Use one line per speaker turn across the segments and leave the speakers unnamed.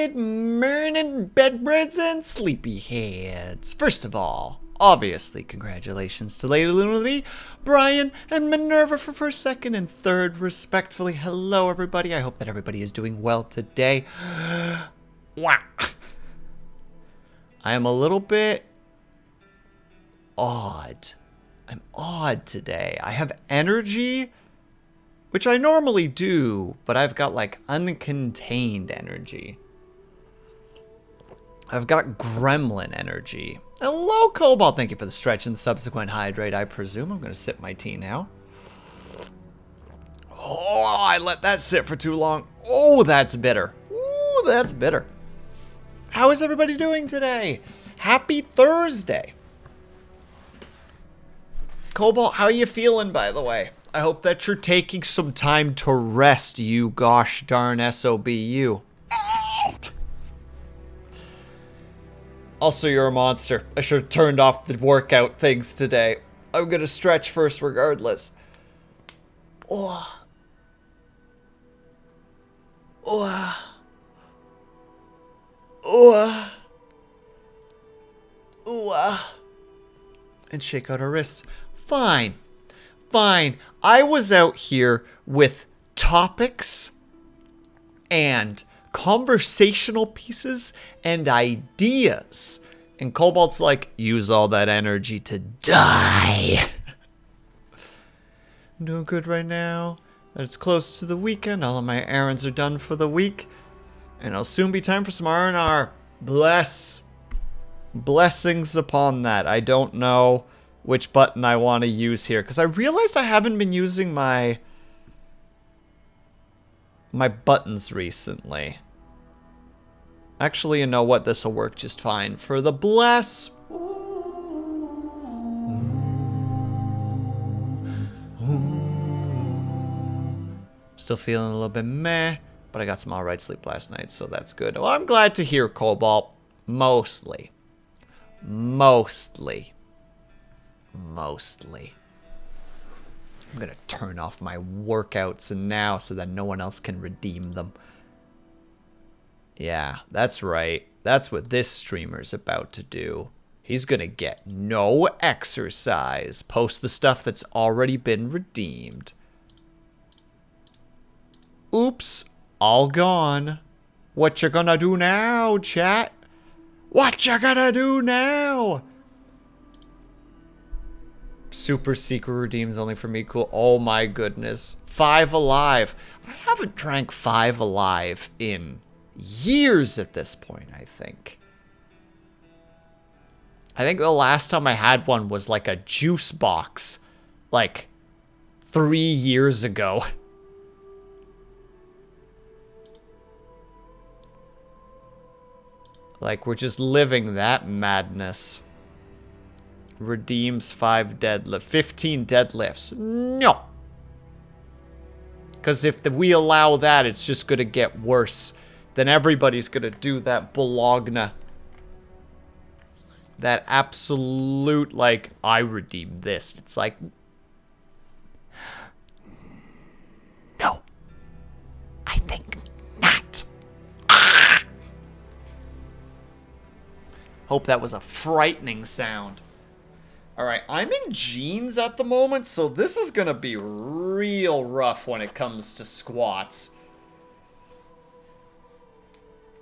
Good morning, bedbreads and sleepyheads. First of all, obviously, congratulations to Lady Lunity, Brian, and Minerva for first, second, and third, respectfully. Hello, everybody. I hope that everybody is doing well today. Wow. I am a little bit odd. I'm odd today. I have energy, which I normally do, but I've got like uncontained energy. I've got gremlin energy. Hello, Cobalt. Thank you for the stretch and subsequent hydrate, I presume. I'm going to sip my tea now. Oh, I let that sit for too long. Oh, that's bitter. Ooh, that's bitter. How is everybody doing today? Happy Thursday. Cobalt, how are you feeling, by the way? I hope that you're taking some time to rest, you gosh darn SOB, you. Also, you're a monster. I should have turned off the workout things today. I'm gonna stretch first regardless. Oh. Oh. Oh. Oh. And shake out our wrists. Fine. Fine. I was out here with topics and conversational pieces and ideas. And Cobalt's like, use all that energy to die. I'm doing good right now. That it's close to the weekend. All of my errands are done for the week. And it'll soon be time for some R&R. Blessings upon that. I don't know which button I want to use here, because I realized I haven't been using my buttons recently. Actually, you know what? This will work just fine for the bless. Still feeling a little bit meh, but I got some alright sleep last night, so that's good. Well, I'm glad to hear, Cobalt. Mostly. I'm gonna turn off my workouts now so that no one else can redeem them. Yeah, that's right. That's what this streamer's about to do. He's gonna get no exercise. Post the stuff that's already been redeemed. Oops, all gone. What you gonna do now, chat? What you gonna do now? Super secret redeems only for me. Cool. Oh my goodness. 5 Alive. I haven't drank 5 Alive in years at this point, I think. I think the last time I had one was like a juice box. Like 3 years ago. Like we're just living that madness. Redeems 5 deadlift. 15 deadlifts. No. Because if we allow that, it's just going to get worse. Then everybody's going to do that Bologna. That absolute, like, I redeemed this. It's like, no. I think not. Ah! Hope that was a frightening sound. Alright, I'm in jeans at the moment, so this is gonna be real rough when it comes to squats.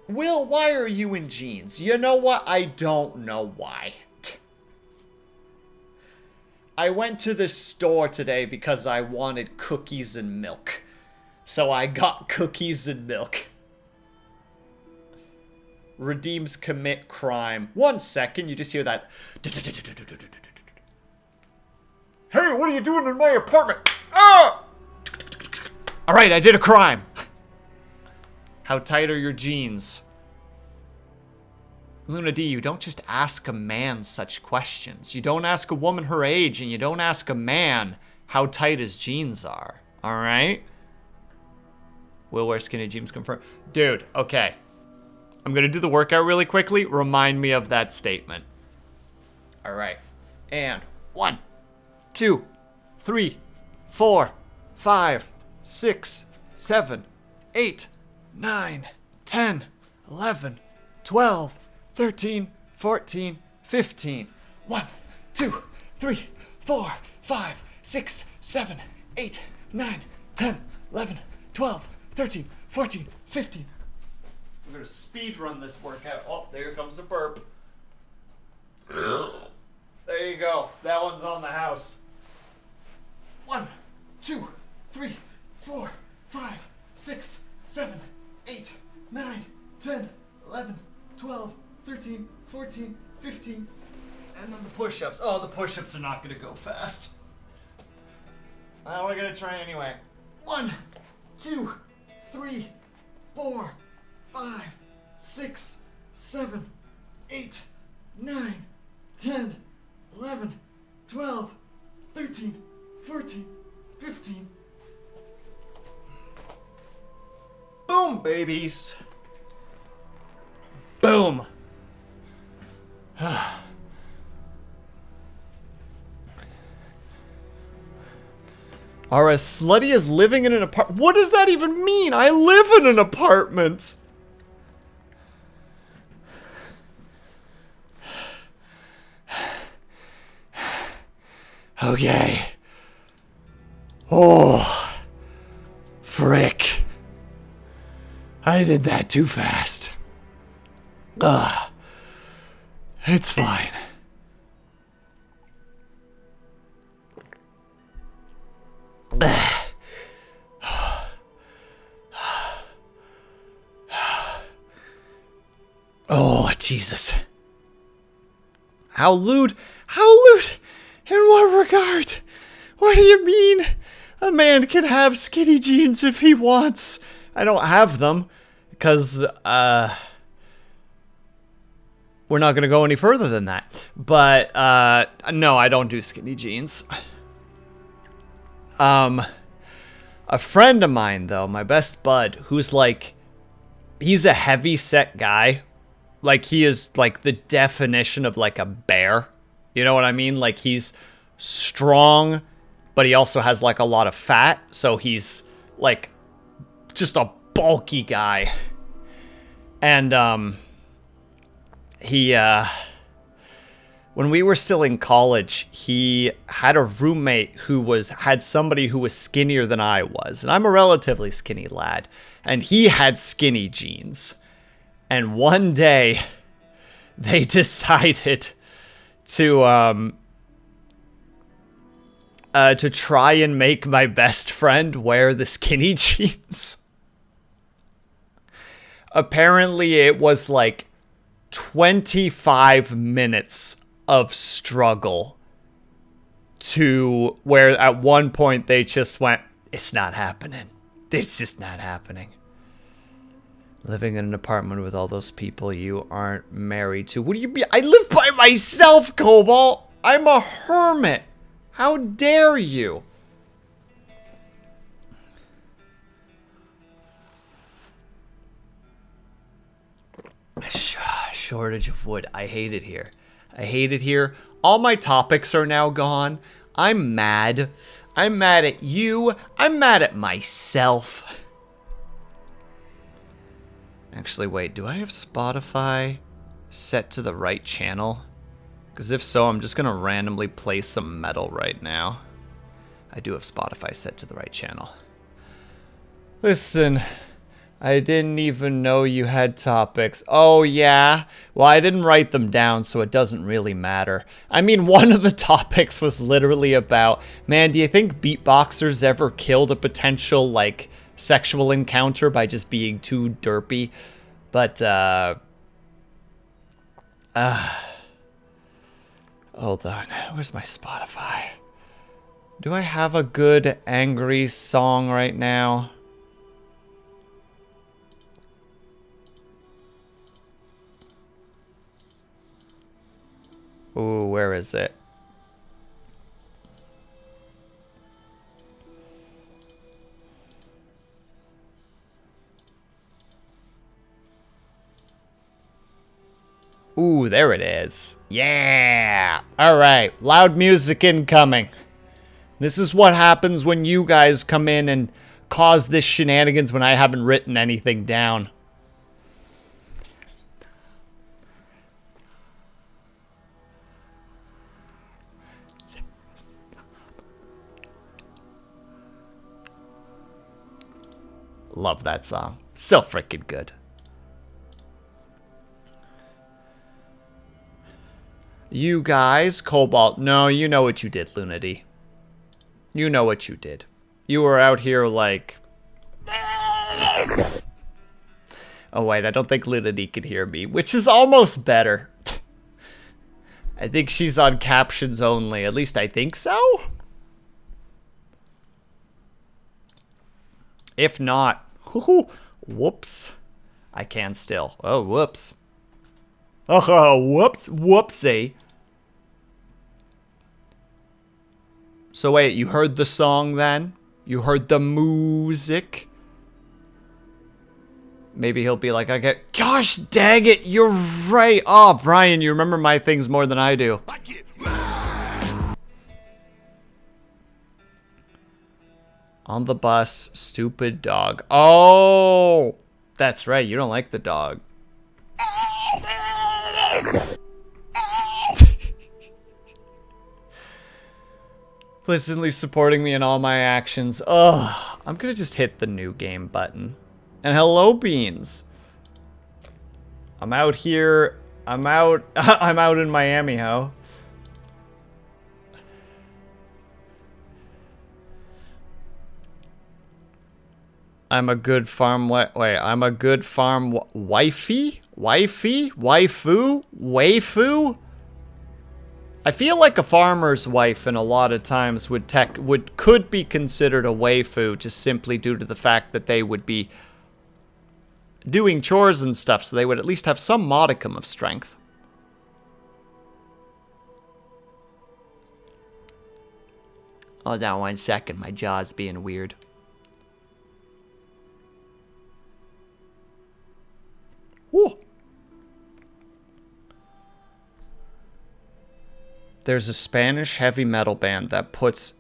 Will, why are you in jeans? You know what? I don't know why. I went to the store today because I wanted cookies and milk. So I got cookies and milk. Redeems commit crime. 1 second, you just hear that. Hey, what are you doing in my apartment? Ah! Alright, I did a crime. How tight are your jeans? Luna D, you don't just ask a man such questions. You don't ask a woman her age, and you don't ask a man how tight his jeans are. Alright? Will wear skinny jeans confirmed. Dude, okay. I'm gonna do the workout really quickly. Remind me of that statement. Alright. And 1, 2, 3, 4, 5, 6, 7, 8, 9, 10, 11, 12, 13, 14, 15. 1, 2, 3, 4, 5, 6, 7, 8, 9, 10, 11, 12, 13, 14, 15. I'm gonna speed run this workout. Oh, there comes a burp. There you go. That one's on the house. 1, 2, 3, 4, 5, 6, 7, 8, 9, 10, 11, 12, 13, 14, 15. And then the push-ups. Oh, the push-ups are not going to go fast. We're going to try anyway. 1, 2, 3, 4, 5, 6, 7, 8, 9, 10, 11, 12, 13, 14, 15. Boom, babies. Boom. Are as slutty as living in an apartment. What does that even mean? I live in an apartment. Okay. Oh. Frick. I did that too fast. Ugh. It's fine. Oh, Jesus. How lewd? How lewd? In what regard? What do you mean? A man can have skinny jeans if he wants. I don't have them because, we're not going to go any further than that. But, no, I don't do skinny jeans. A friend of mine, though, my best bud, who's like, he's a heavy set guy. Like, he is like the definition of like a bear. You know what I mean? Like, he's strong, but he also has like a lot of fat. So he's like just a bulky guy. And, he, when we were still in college, he had a roommate who had somebody who was skinnier than I was. And I'm a relatively skinny lad. And he had skinny jeans. And one day, they decided to try and make my best friend wear the skinny jeans. Apparently, it was like 25 minutes of struggle to where at one point they just went, it's not happening. It's just not happening. Living in an apartment with all those people you aren't married to. What do you mean? I live by myself, Cobalt. I'm a hermit. How dare you? Shortage of wood. I hate it here. I hate it here. All my topics are now gone. I'm mad. I'm mad at you. I'm mad at myself. Actually, wait. Do I have Spotify set to the right channel? Because if so, I'm just going to randomly play some metal right now. I do have Spotify set to the right channel. Listen. I didn't even know you had topics. Oh, yeah? Well, I didn't write them down, so it doesn't really matter. I mean, one of the topics was literally about, man, do you think beatboxers ever killed a potential, like, sexual encounter by just being too derpy? But, hold on. Where's my Spotify? Do I have a good angry song right now? Ooh, where is it? Ooh, there it is. Yeah! Alright, loud music incoming. This is what happens when you guys come in and cause this shenanigans when I haven't written anything down. Love that song. So freaking good. You guys, Cobalt. No, you know what you did, Lunity. You know what you did. You were out here like... Oh, wait, I don't think Lunity can hear me, which is almost better. I think she's on captions only. At least I think so. If not, whoops. I can still. Oh, whoops. Oh, whoops. Whoopsie. So wait, you heard the song then? You heard the music? Maybe he'll be like, gosh dang it, you're right. Oh, Brian, you remember my things more than I do. On the bus, stupid dog. Oh, that's right. You don't like the dog. Pleasantly supporting me in all my actions. Ugh, I'm gonna just hit the new game button. And hello, Beans. I'm out here. I'm out. I'm out in Miami, ho. I'm a good farm. Wait, I'm a good farm wifey? Wifey? Waifu? Waifu? I feel like a farmer's wife, and a lot of times could be considered a waifu, just simply due to the fact that they would be doing chores and stuff, so they would at least have some modicum of strength. Hold on 1 second, my jaw's being weird. Whoa. There's a Spanish heavy metal band that puts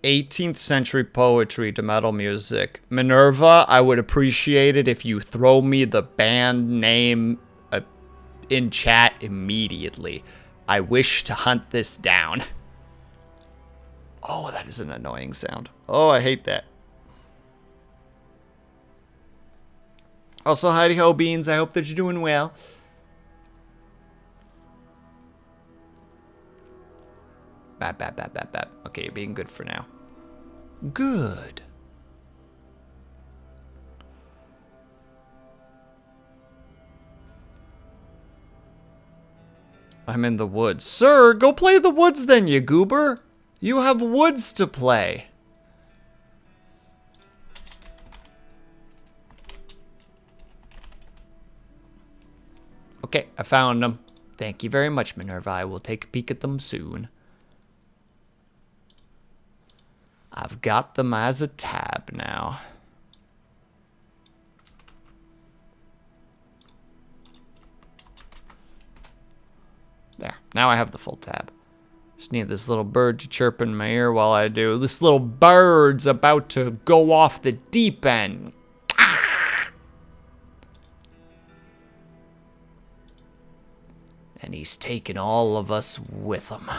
18th century poetry to metal music. Minerva, I would appreciate it if you throw me the band name in chat immediately. I wish to hunt this down. Oh, that is an annoying sound. Oh, I hate that. Also, howdy ho, Beans. I hope that you're doing well. Bap. Okay, you're being good for now. Good. I'm in the woods. Sir, go play the woods then, you goober. You have woods to play. Okay, I found them. Thank you very much, Minerva. I will take a peek at them soon. I've got them as a tab now. There. Now I have the full tab. Just need this little bird to chirp in my ear while I do. This little bird's about to go off the deep end. And he's taking all of us with him.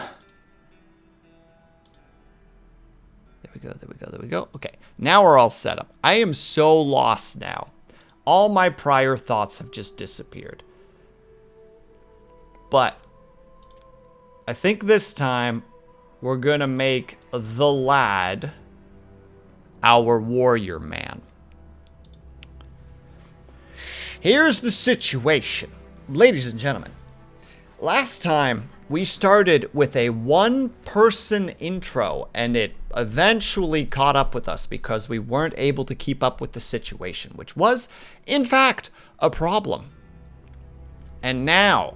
There we go. Okay, now we're all set up. I am so lost now. All my prior thoughts have just disappeared. But I think this time we're gonna make the lad our warrior man. Here's the situation, ladies and gentlemen. Last time we started with a one-person intro, and it eventually caught up with us because we weren't able to keep up with the situation, which was, in fact, a problem. And now,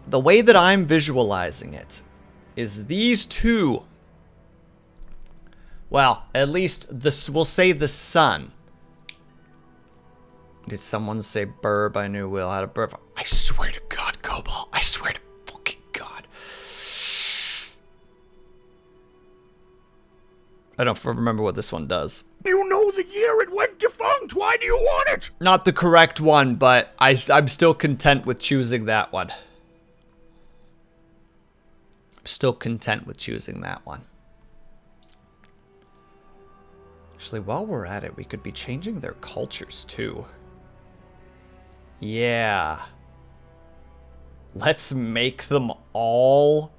the way that I'm visualizing it is these two, well, at least this, we'll say the sun. Did someone say burb? I knew Will had a burb. I swear to God, Cobalt. I swear to fucking God. I don't remember what this one does.
You know the year it went defunct. Why do you want it?
Not the correct one, but I'm still content with choosing that one. I'm still content with choosing that one. Actually, while we're at it, we could be changing their cultures too. Yeah. Let's make them all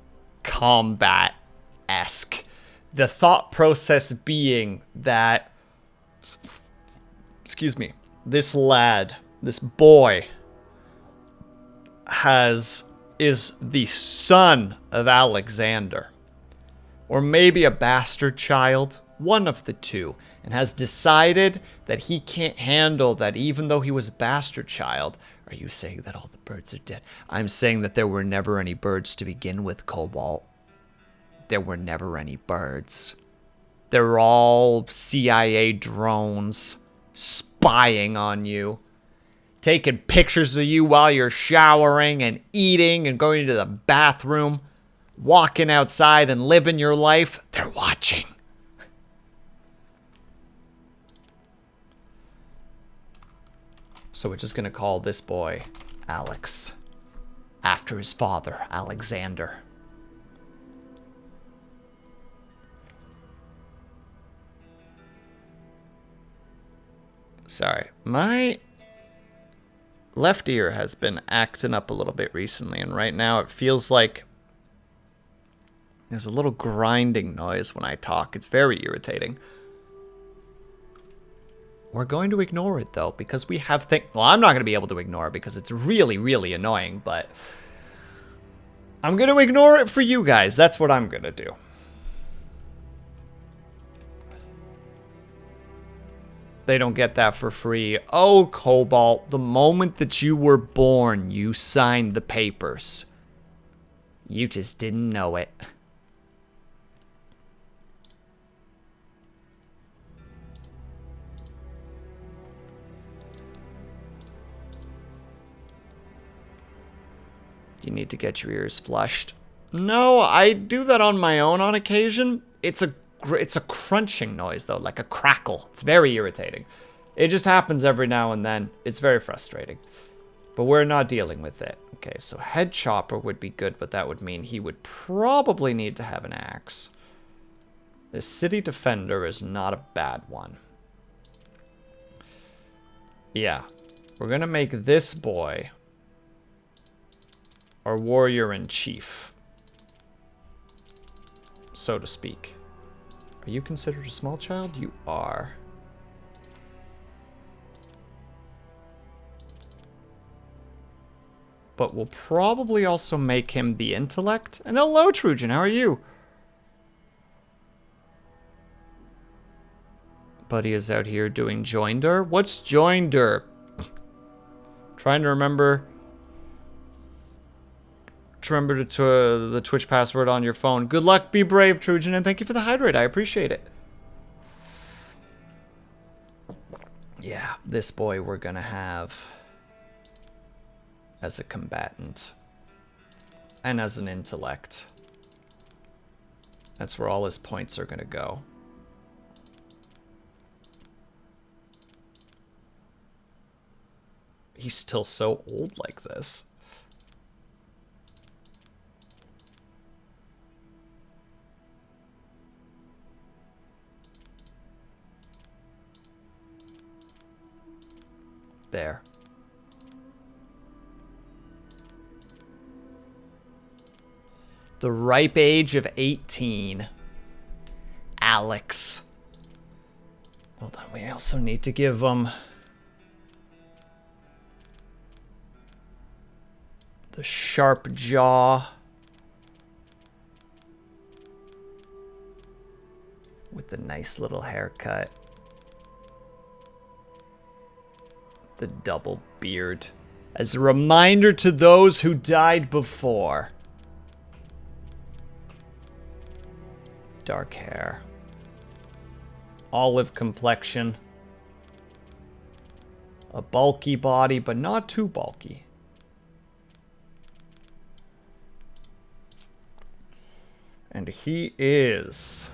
combat-esque. The thought process being that, excuse me, this lad, this boy, is the son of Alexander. Or maybe a bastard child, one of the two, and has decided that he can't handle that even though he was a bastard child. Are you saying that all the birds are dead? I'm saying that there were never any birds to begin with, Cobalt. There were never any birds. They're all CIA drones spying on you, taking pictures of you while you're showering and eating and going to the bathroom, walking outside and living your life. They're watching. So we're just going to call this boy Alex, after his father, Alexander. Sorry, my left ear has been acting up a little bit recently, and right now it feels like there's a little grinding noise when I talk. It's very irritating. We're going to ignore it, though, because we have things... Well, I'm not going to be able to ignore it because it's really, really annoying, but I'm going to ignore it for you guys. That's what I'm going to do. They don't get that for free. Oh, Cobalt, the moment that you were born, you signed the papers. You just didn't know it. You need to get your ears flushed. No, I do that on my own on occasion. It's a crunching noise, though, like a crackle. It's very irritating. It just happens every now and then. It's very frustrating. But we're not dealing with it. Okay, so head chopper would be good, but that would mean he would probably need to have an axe. The city defender is not a bad one. Yeah, we're going to make this boy our warrior in chief, so to speak. Are you considered a small child? You are. But we'll probably also make him the intellect. And hello, Trujan, how are you? Buddy is out here doing joinder. What's joinder? Trying to remember to the Twitch password on your phone. Good luck, be brave, Trujan, and thank you for the hydrate. I appreciate it. Yeah, this boy we're gonna have as a combatant and as an intellect. That's where all his points are gonna go. He's still so old like this. There. The ripe age of 18. Alex. Well, then we also need to give him the sharp jaw with the nice little haircut. The double beard. As a reminder to those who died before. Dark hair. Olive complexion. A bulky body, but not too bulky. And he is...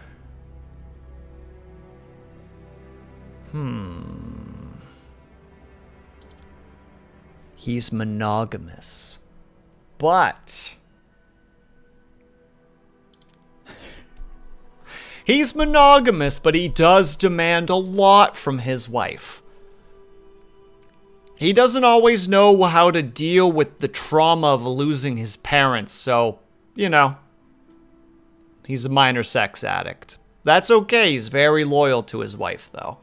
He's monogamous. But He's monogamous, but he does demand a lot from his wife. He doesn't always know how to deal with the trauma of losing his parents, so, you know, he's a minor sex addict. That's okay, he's very loyal to his wife, though.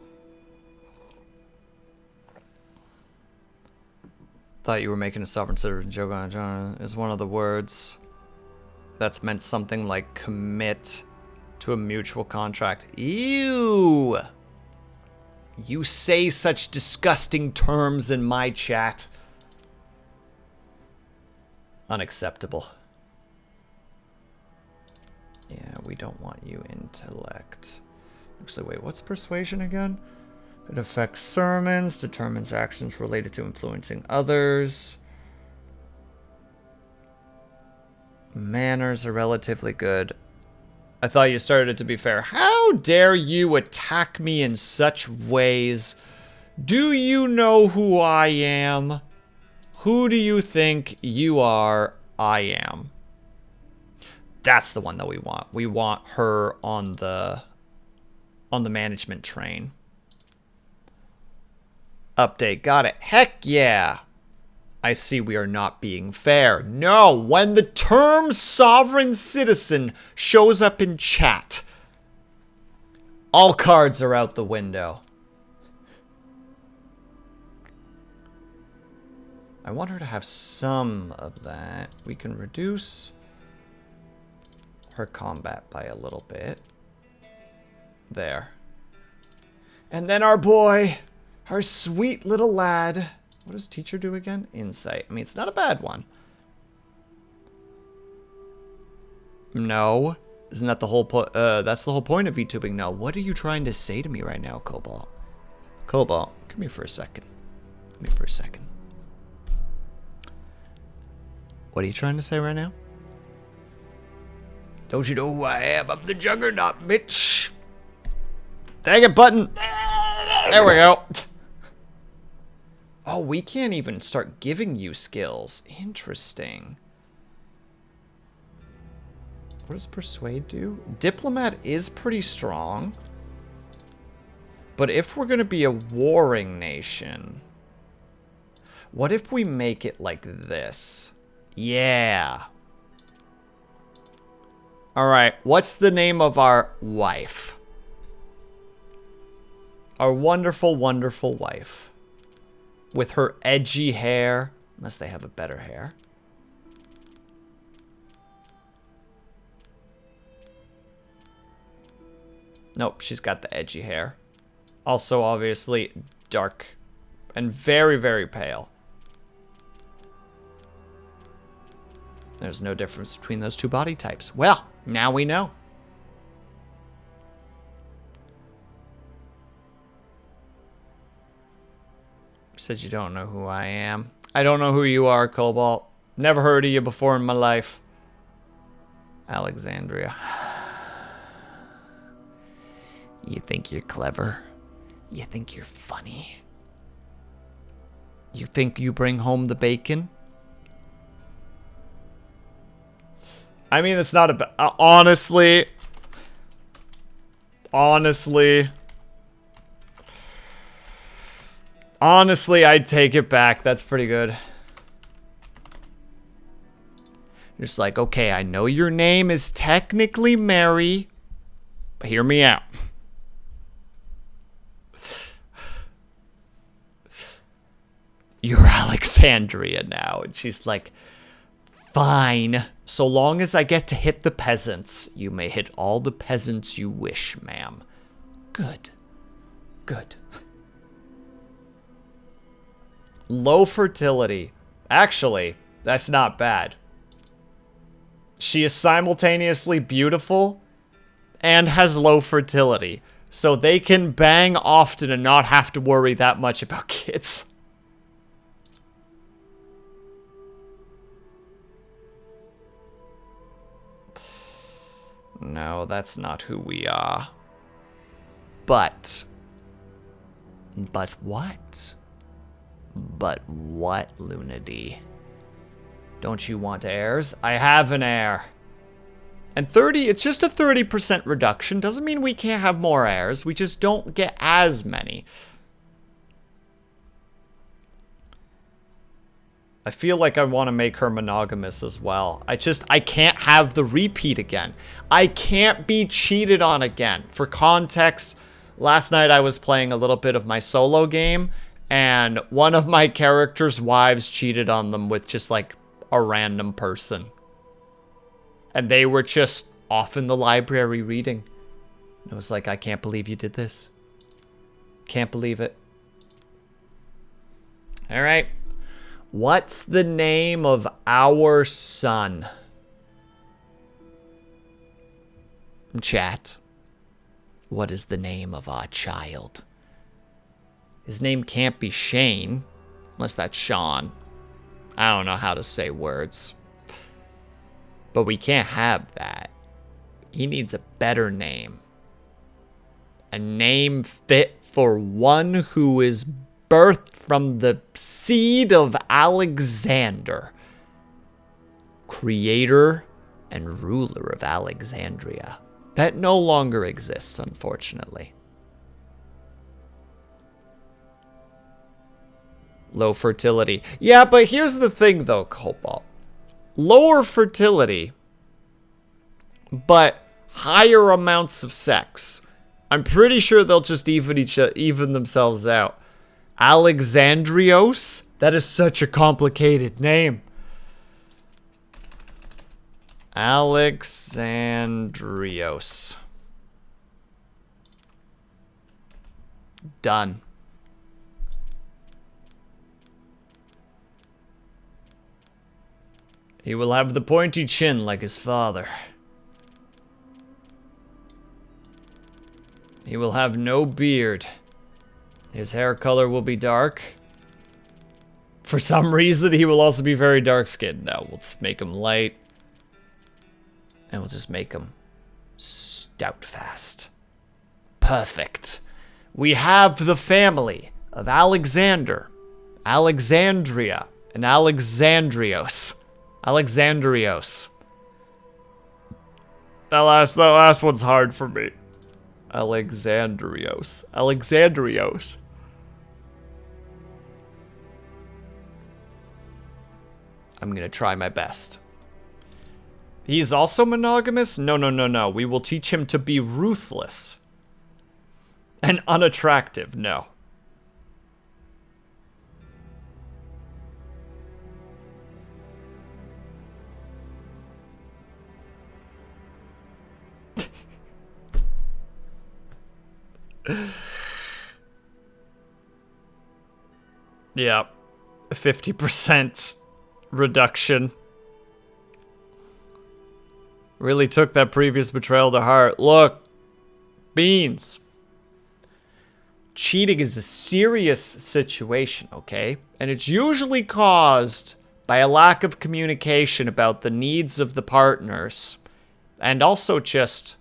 Thought you were making a sovereign citizen joke on John. Is one of the words that's meant something like commit to a mutual contract. Ew! You say such disgusting terms in my chat. Unacceptable. Yeah, we don't want you intellect. Actually, wait, what's persuasion again? It affects sermons, determines actions related to influencing others. Manners are relatively good. I thought you started it to be fair. How dare you attack me in such ways? Do you know who I am? Who do you think you are? I am. That's the one that we want. We want her on the management train. Update, got it. Heck yeah. I see we are not being fair. No, when the term sovereign citizen shows up in chat, all cards are out the window. I want her to have some of that. We can reduce her combat by a little bit. There. And then our boy, our sweet little lad. What does teacher do again? Insight. I mean, it's not a bad one. No. Isn't that the whole point? That's the whole point of VTubing. No. What are you trying to say to me right now, Cobalt? Cobalt, come here for a second. Come here for a second. What are you trying to say right now? Don't you know who I am? I'm the Juggernaut, bitch. Dang it, button. There we go. Oh, we can't even start giving you skills. Interesting. What does Persuade do? Diplomat is pretty strong. But if we're going to be a warring nation, what if we make it like this? Yeah. Alright, what's the name of our wife? Our wonderful, wonderful wife. With her edgy hair. Unless they have a better hair. Nope, she's got the edgy hair. Also, obviously, dark. And very, very pale. There's no difference between those two body types. Well, now we know. Said you don't know who I am. I don't know who you are, Cobalt. Never heard of you before in my life. Alexandria. You think you're clever? You think you're funny? You think you bring home the bacon? I mean, it's not a... honestly... Honestly, I'd take it back. That's pretty good. You're just like, okay, I know your name is technically Mary, but hear me out. You're Alexandria now. And she's like, fine. So long as I get to hit the peasants, you may hit all the peasants you wish, ma'am. Good. Good. Low fertility. Actually, that's not bad. She is simultaneously beautiful and has low fertility. So they can bang often and not have to worry that much about kids. No, that's not who we are. But what? But what, Lunady? Don't you want heirs? I have an heir. And 30, it's just a 30% reduction. Doesn't mean we can't have more heirs. We just don't get as many. I feel like I want to make her monogamous as well. I can't have the repeat again. I can't be cheated on again. For context, last night I was playing a little bit of my solo game, and one of my characters' wives cheated on them with just like a random person. And they were just off in the library reading. And it was like, I can't believe you did this. Can't believe it. All right. What's the name of our son? Chat. What is the name of our child? His name can't be Shane, unless that's Sean. I don't know how to say words. But we can't have that. He needs a better name. A name fit for one who is birthed from the seed of Alexander, creator and ruler of Alexandria. That no longer exists, unfortunately. Low fertility. Yeah, but here's the thing, though, Cobalt. Lower fertility, but higher amounts of sex. I'm pretty sure they'll just even themselves out. Alexandrios? That is such a complicated name. Alexandrios. Done. He will have the pointy chin like his father. He will have no beard. His hair color will be dark. For some reason, he will also be very dark-skinned. No, we'll just make him light. And we'll just make him stout fast. Perfect. We have the family of Alexander, Alexandria, and Alexandrios. Alexandrios. That last one's hard for me. Alexandrios. Alexandrios. I'm gonna try my best. He's also monogamous? No, no, no, no. We will teach him to be ruthless. And unattractive, no. Yeah, 50% reduction. Really took that previous betrayal to heart. Look, Beans. Cheating is a serious situation, okay? And it's usually caused by a lack of communication about the needs of the partners. And also just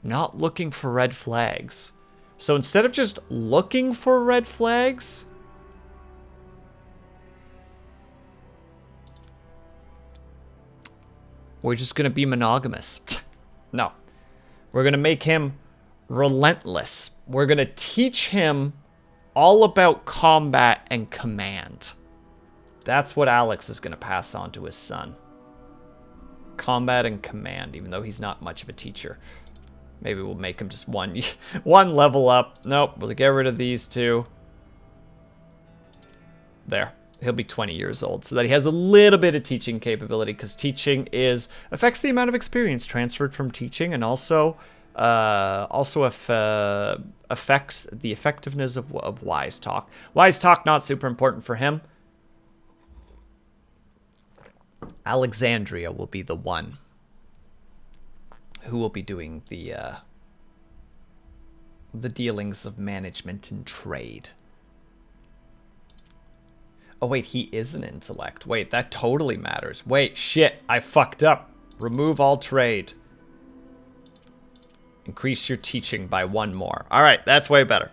not looking for red flags. So instead of just looking for red flags, we're just gonna be monogamous. No. We're gonna make him relentless. We're gonna teach him all about combat and command. That's what Alex is gonna pass on to his son. Combat and command, even though he's not much of a teacher. Maybe we'll make him just one level up. Nope, we'll get rid of these two. There. He'll be 20 years old, so that he has a little bit of teaching capability, because teaching affects the amount of experience transferred from teaching, and also affects the effectiveness of wise talk. Wise talk, not super important for him. Alexandria will be the one who will be doing the dealings of management and trade. Oh, wait, he is an intellect. Wait, that totally matters. Wait, shit, I fucked up. Remove all trade. Increase your teaching by 1 more. All right, that's way better.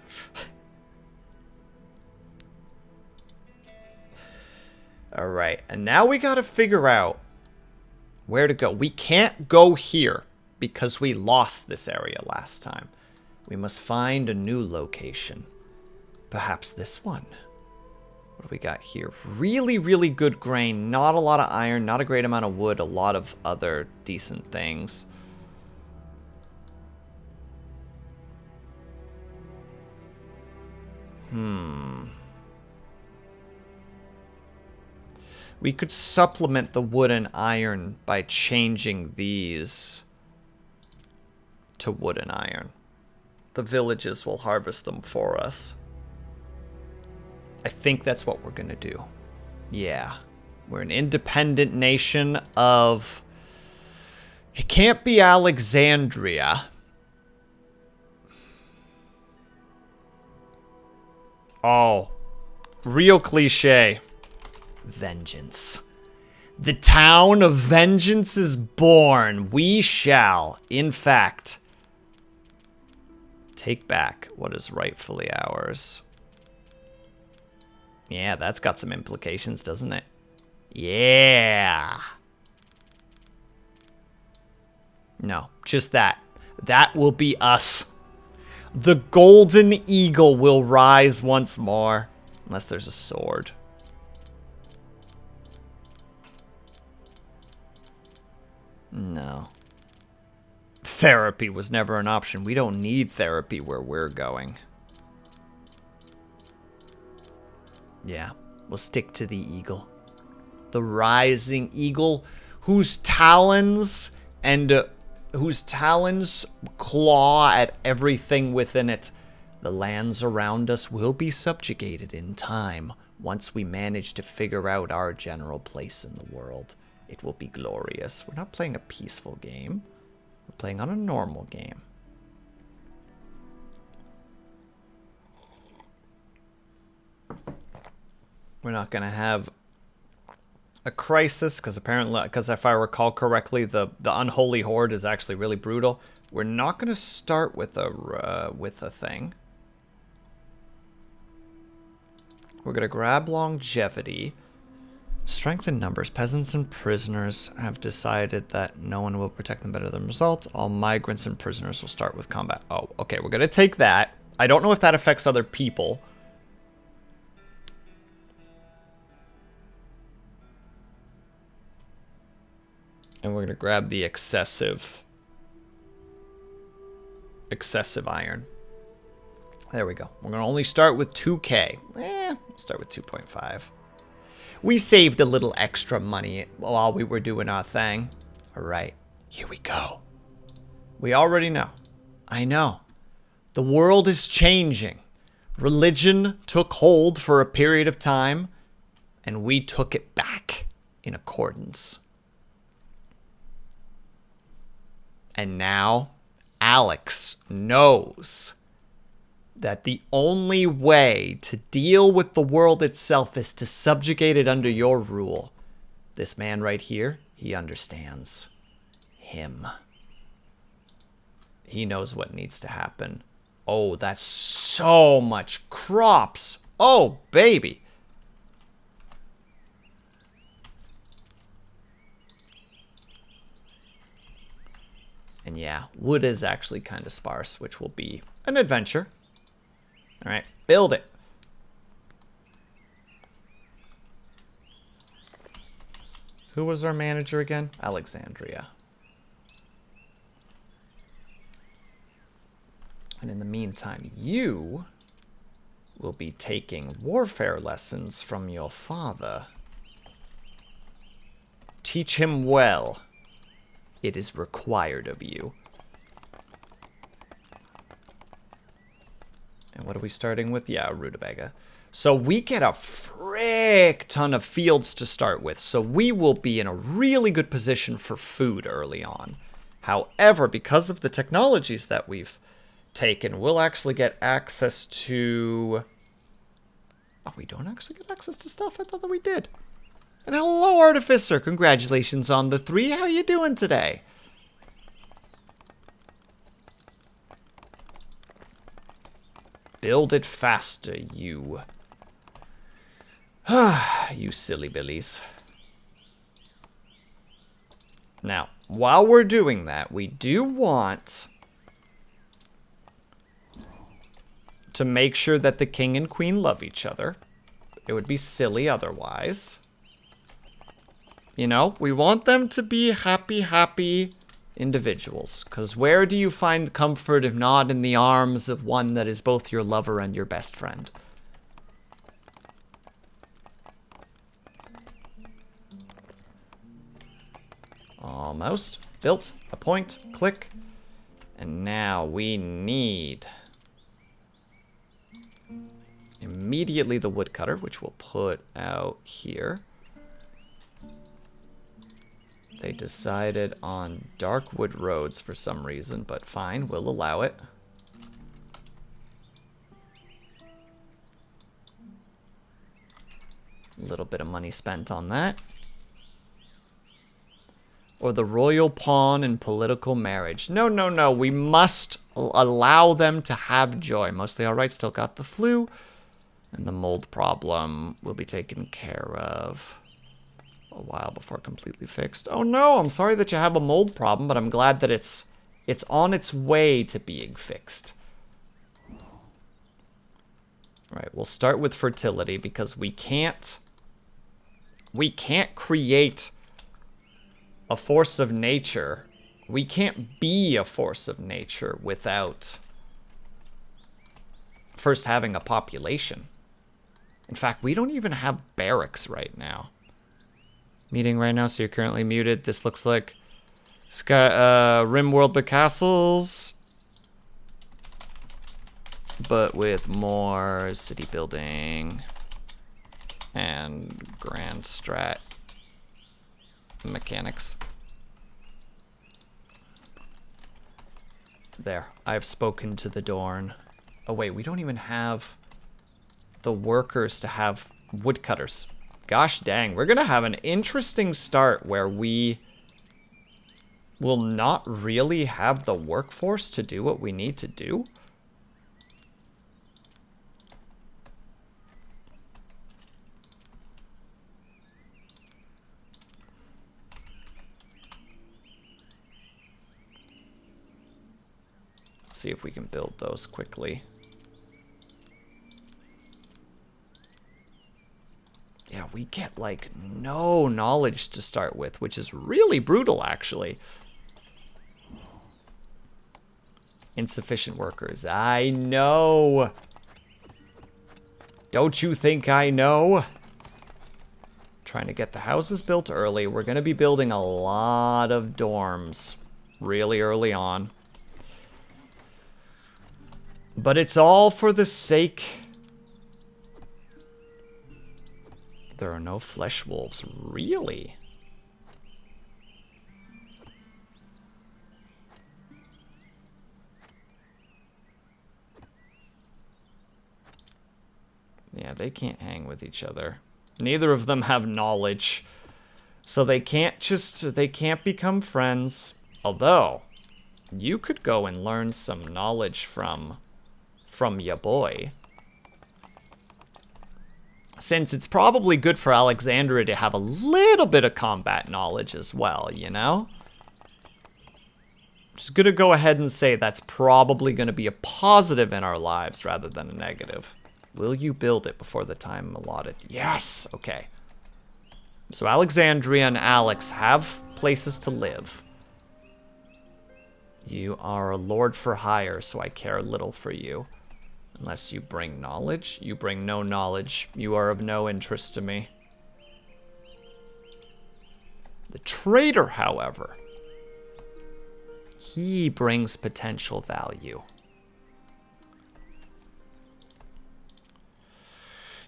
All right, and now we gotta figure out Where to go? We can't go here because we lost this area last time. We must find a new location. Perhaps this one. What do we got here? Really, really good grain. Not a lot of iron. Not a great amount of wood. A lot of other decent things. We could supplement the wood and iron by changing these to wood and iron. The villages will harvest them for us. I think that's what we're going to do. Yeah. We're an independent nation of... It can't be Alexandria. Oh. Real cliche. Vengeance. The town of vengeance is born. We shall, in fact, take back what is rightfully ours. Yeah, that's got some implications, doesn't it? Yeah. No, just that. That will be us. The golden eagle will rise once more. Unless there's a sword. No. Therapy was never an option. We don't need therapy where we're going. Yeah, we'll stick to the eagle. The rising eagle whose talons claw at everything within it. The lands around us will be subjugated in time once we manage to figure out our general place in the world. It will be glorious. We're not playing a peaceful game. We're playing on a normal game. We're not going to have a crisis because apparently, because if I recall correctly, the unholy horde is actually really brutal. We're not going to start with a thing. We're going to grab longevity. Strength in numbers. Peasants and prisoners have decided that no one will protect them better than the result. All migrants and prisoners will start with combat. Oh, okay. We're going to take that. I don't know if that affects other people. And we're going to grab the excessive iron. There we go. We're going to only start with 2K. Start with 2.5. We saved a little extra money while we were doing our thing. All right, here we go. We already know. I know. The world is changing. Religion took hold for a period of time, and we took it back in accordance. And now, Alex knows that the only way to deal with the world itself is to subjugate it under your rule. This man right here, he understands. Him. He knows what needs to happen. Oh, that's so much crops. Oh, baby. And yeah, wood is actually kind of sparse, which will be an adventure. All right, build it. Who was our manager again? Alexandria. And in the meantime, you will be taking warfare lessons from your father. Teach him well. It is required of you. And what are we starting with? Yeah, rutabaga. So we get a frick ton of fields to start with. So we will be in a really good position for food early on. However, because of the technologies that we've taken, we'll actually get access to... Oh, we don't actually get access to stuff? I thought that we did. And hello, Artificer. Congratulations on the 3. How you doing today? Build it faster, you. You silly billies. Now, while we're doing that, we do want to make sure that the king and queen love each other. It would be silly otherwise. You know, we want them to be happy individuals. Because where do you find comfort if not in the arms of one that is both your lover and your best friend? Almost. Built. A point. Click. And now we need immediately the woodcutter, which we'll put out here. They decided on dark wood roads for some reason, but fine, we'll allow it. A little bit of money spent on that. Or the royal pawn in political marriage. No, no, no. We must allow them to have joy. Mostly all right. Still got the flu. And the mold problem will be taken care of a while before completely fixed. Oh, no. I'm sorry that you have a mold problem, but I'm glad that it's on its way to being fixed. All right. We'll start with fertility because we can't create a force of nature. We can't be a force of nature without first having a population. In fact, we don't even have barracks right now. Meeting right now, so you're currently muted. This looks like Rimworld but castles, but with more city building and grand strat mechanics. There, I've spoken to the Dorn. Oh wait, we don't even have the workers to have woodcutters. Gosh dang, we're gonna have an interesting start where we will not really have the workforce to do what we need to do. See if we can build those quickly. Yeah, we get like no knowledge to start with, which is really brutal actually. Insufficient workers. I know. Don't you think I know? Trying to get the houses built early. We're going to be building a lot of dorms really early on. But it's all for the sake. There are no flesh wolves, really? Yeah, they can't hang with each other. Neither of them have knowledge. So they can't become friends. Although, you could go and learn some knowledge from ya boy. Since it's probably good for Alexandria to have a little bit of combat knowledge as well, you know? Just gonna go ahead and say that's probably gonna be a positive in our lives rather than a negative. Will you build it before the time allotted? Yes! Okay. So Alexandria and Alex have places to live. You are a lord for hire, so I care little for you. Unless you bring knowledge. You bring no knowledge. You are of no interest to me. The trader, however, he brings potential value.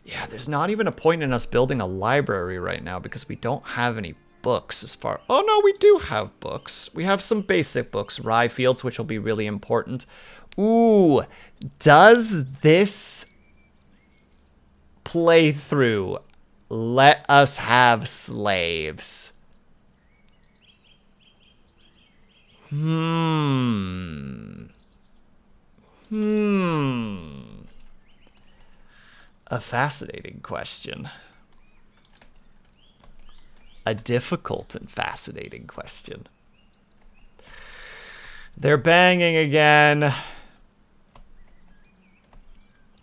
Yeah, there's not even a point in us building a library right now because we don't have any books as far... Oh, no, we do have books. We have some basic books. Rye fields, which will be really important. Ooh, does this playthrough let us have slaves? A fascinating question. a difficult and fascinating question. They're banging again.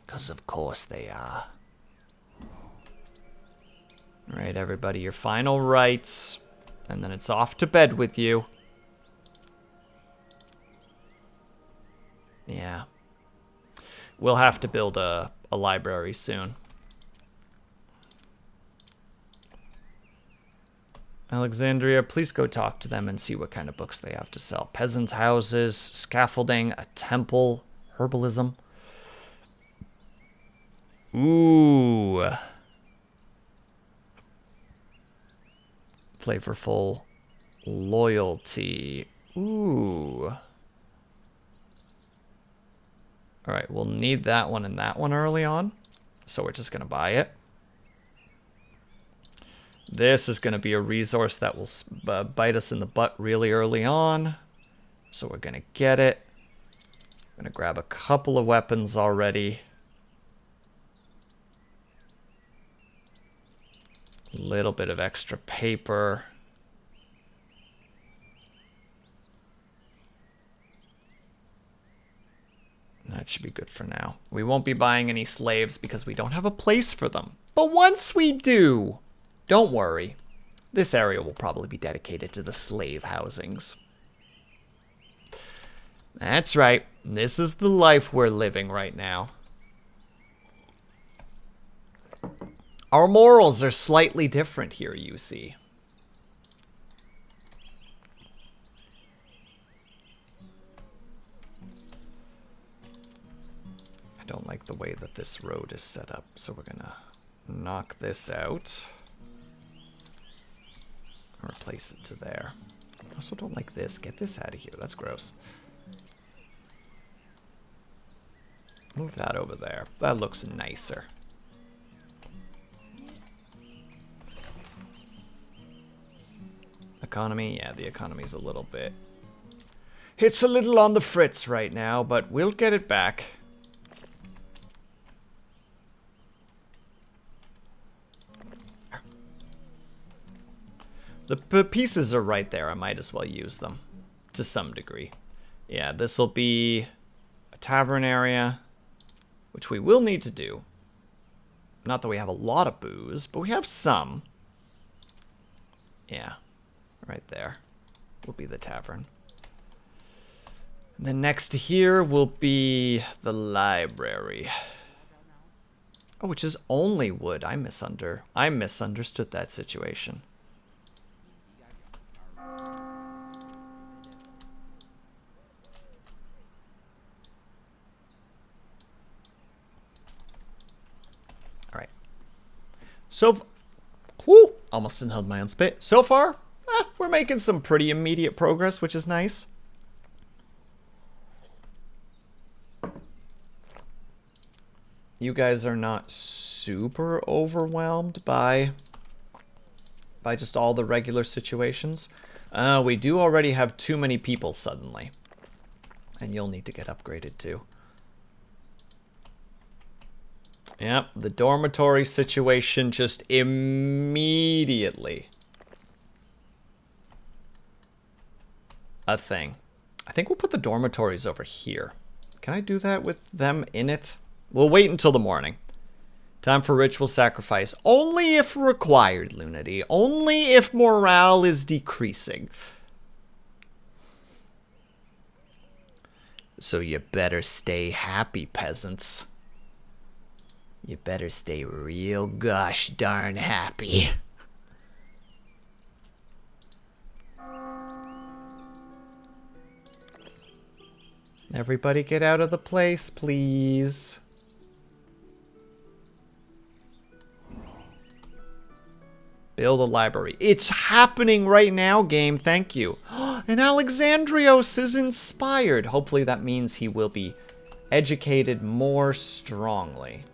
Because of course they are. All right, everybody, your final rites. And then it's off to bed with you. Yeah. We'll have to build a library soon. Alexandria, please go talk to them and see what kind of books they have to sell. Peasant houses, scaffolding, a temple, herbalism. Ooh. Flavorful loyalty. Ooh. All right, we'll need that one and that one early on. So we're just going to buy it. This is going to be a resource that will bite us in the butt really early on. So we're going to get it. I'm going to grab a couple of weapons already. A little bit of extra paper. That should be good for now. We won't be buying any slaves because we don't have a place for them. But once we do, don't worry. This area will probably be dedicated to the slave housings. That's right. This is the life we're living right now. Our morals are slightly different here, you see. I don't like the way that this road is set up, so we're gonna knock this out. Replace it to there. I also don't like this. Get this out of here. That's gross. Move that over there. That looks nicer. Economy? Yeah, the economy's a little bit... It's a little on the fritz right now, but we'll get it back. The pieces are right there. I might as well use them to some degree. Yeah, this will be a tavern area, which we will need to do. Not that we have a lot of booze, but we have some. Yeah, right there will be the tavern. And then next to here will be the library. Oh, which is only wood. I misunderstood that situation. So, whoo, almost inhaled my own spit. So far, we're making some pretty immediate progress, which is nice. You guys are not super overwhelmed by just all the regular situations. We do already have too many people suddenly. And you'll need to get upgraded too. Yep, the dormitory situation just immediately a thing. I think we'll put the dormitories over here. Can I do that with them in it? We'll wait until the morning. Time for ritual sacrifice. Only if required, Lunity. Only if morale is decreasing. So you better stay happy, peasants. You better stay real gosh darn happy. Everybody get out of the place, please. Build a library. It's happening right now, game. Thank you. And Alexandrios is inspired. Hopefully that means he will be educated more strongly.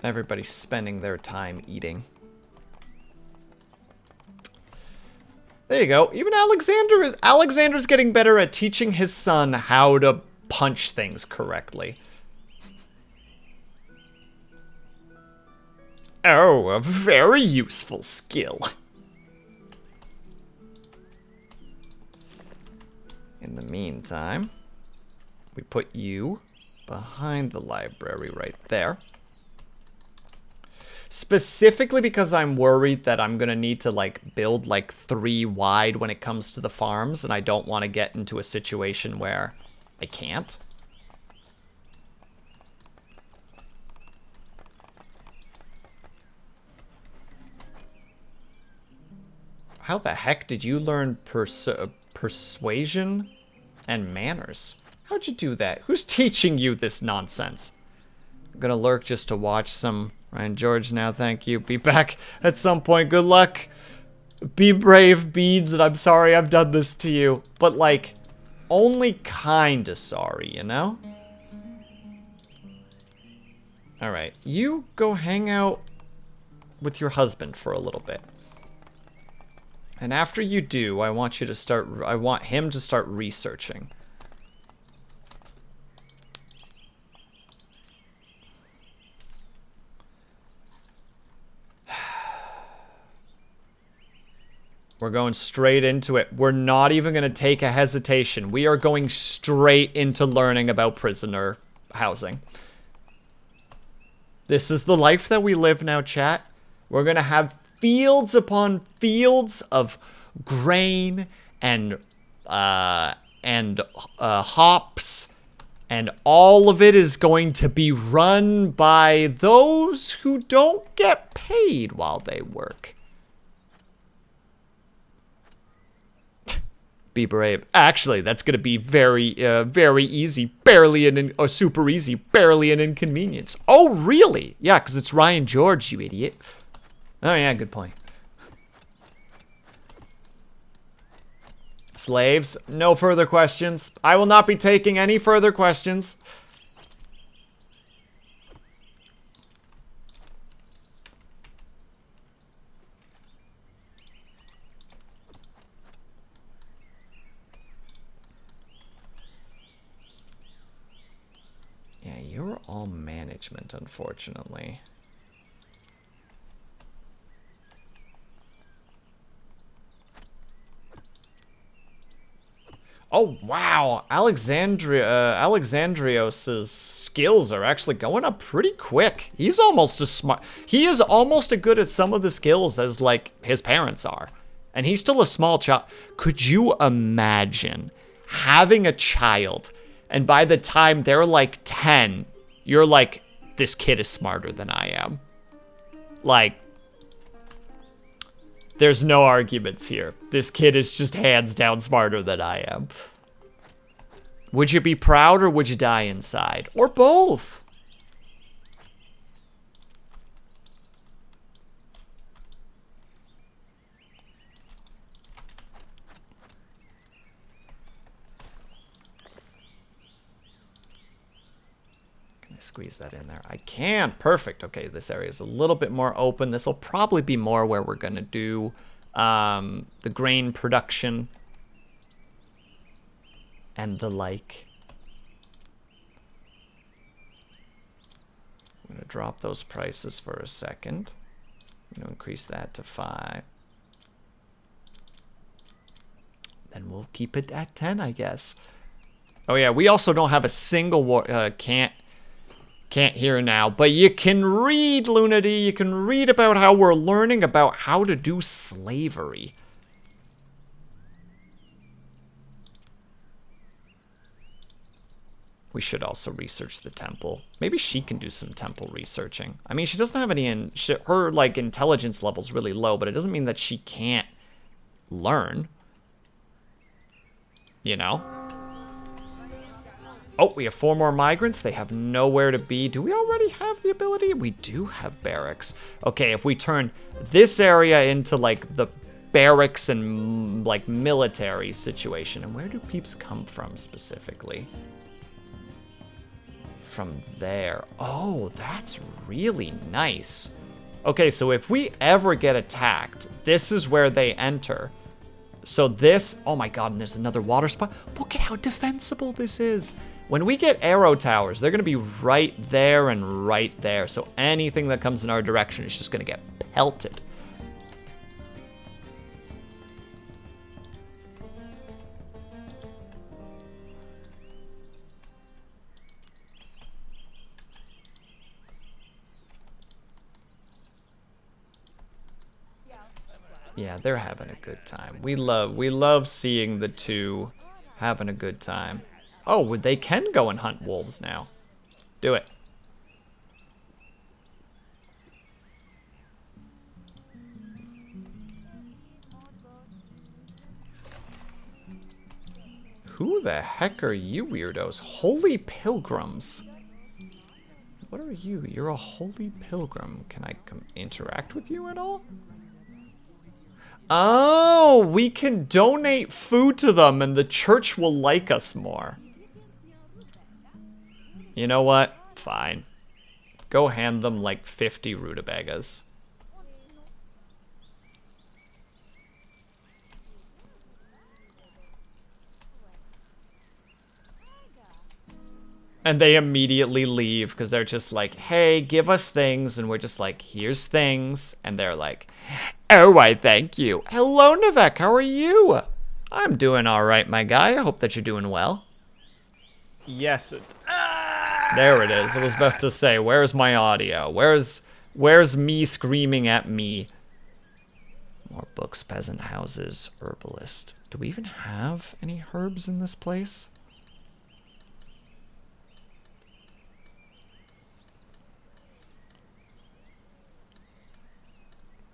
Everybody's spending their time eating. There you go. Even Alexander's getting better at teaching his son how to punch things correctly. Oh, a very useful skill. In the meantime, we put you behind the library right there. Specifically because I'm worried that I'm going to need to, like, build, like, 3 wide when it comes to the farms, and I don't want to get into a situation where I can't. How the heck did you learn persuasion and manners? How'd you do that? Who's teaching you this nonsense? I'm gonna lurk just to watch some. Ryan George now, thank you. Be back at some point. Good luck. Be brave, Beads, and I'm sorry I've done this to you. But, like, only kinda sorry, you know? Alright, you go hang out with your husband for a little bit. And after you do, I want him to start researching. We're going straight into it. We're not even going to take a hesitation. We are going straight into learning about prisoner housing. This is the life that we live now, chat. We're going to have fields upon fields of grain and hops, and all of it is going to be run by those who don't get paid while they work. Be brave. Actually, that's going to be very, very easy. Super easy. Barely an inconvenience. Oh, really? Yeah, because it's Ryan George, you idiot. Oh, yeah, good point. Slaves, no further questions. I will not be taking any further questions. Yeah, you're all management, unfortunately. Oh, wow. Alexandrios's skills are actually going up pretty quick. He's almost as smart. He is almost as good at some of the skills as, like, his parents are. And he's still a small child. Could you imagine having a child, and by the time they're, like, 10, you're like, this kid is smarter than I am? Like, there's no arguments here. This kid is just hands down smarter than I am. Would you be proud or would you die inside? Or both? Can I squeeze that in there? I can. Perfect. Okay, this area is a little bit more open. This will probably be more where we're going to do the grain production and the like. I'm going to drop those prices for a second. I'm going to increase that to 5. Then we'll keep it at 10, I guess. Oh yeah, we also don't have a single can't hear now, but you can read, Lunity. You can read about how we're learning about how to do slavery. We should also research the temple. Maybe she can do some temple researching. I mean, she doesn't have any her, like, intelligence level's really low, but it doesn't mean that she can't learn. You know? Oh, we have 4 more migrants. They have nowhere to be. Do we already have the ability? We do have barracks. Okay, if we turn this area into, like, the barracks and, like, military situation. And where do peeps come from specifically? From there. Oh, that's really nice. Okay, so if we ever get attacked, this is where they enter. So this, oh my god, and there's another water spot. Look at how defensible this is. When we get arrow towers, they're gonna be right there and right there. So anything that comes in our direction is just gonna get pelted. Yeah, they're having a good time. We love seeing the two having a good time. Oh, they can go and hunt wolves now. Do it. Who the heck are you weirdos? Holy pilgrims. What are you? You're a holy pilgrim. Can I interact with you at all? Oh, we can donate food to them and the church will like us more. You know what? Fine. Go hand them like 50 rutabagas. And they immediately leave because they're just like, hey, give us things. And we're just like, here's things. And they're like, oh, why, thank you. Hello, Navek. How are you? I'm doing all right, my guy. I hope that you're doing well. Yes. There it is. I was about to say, where's my audio? Where's me screaming at me? More books, peasant houses, herbalist. Do we even have any herbs in this place?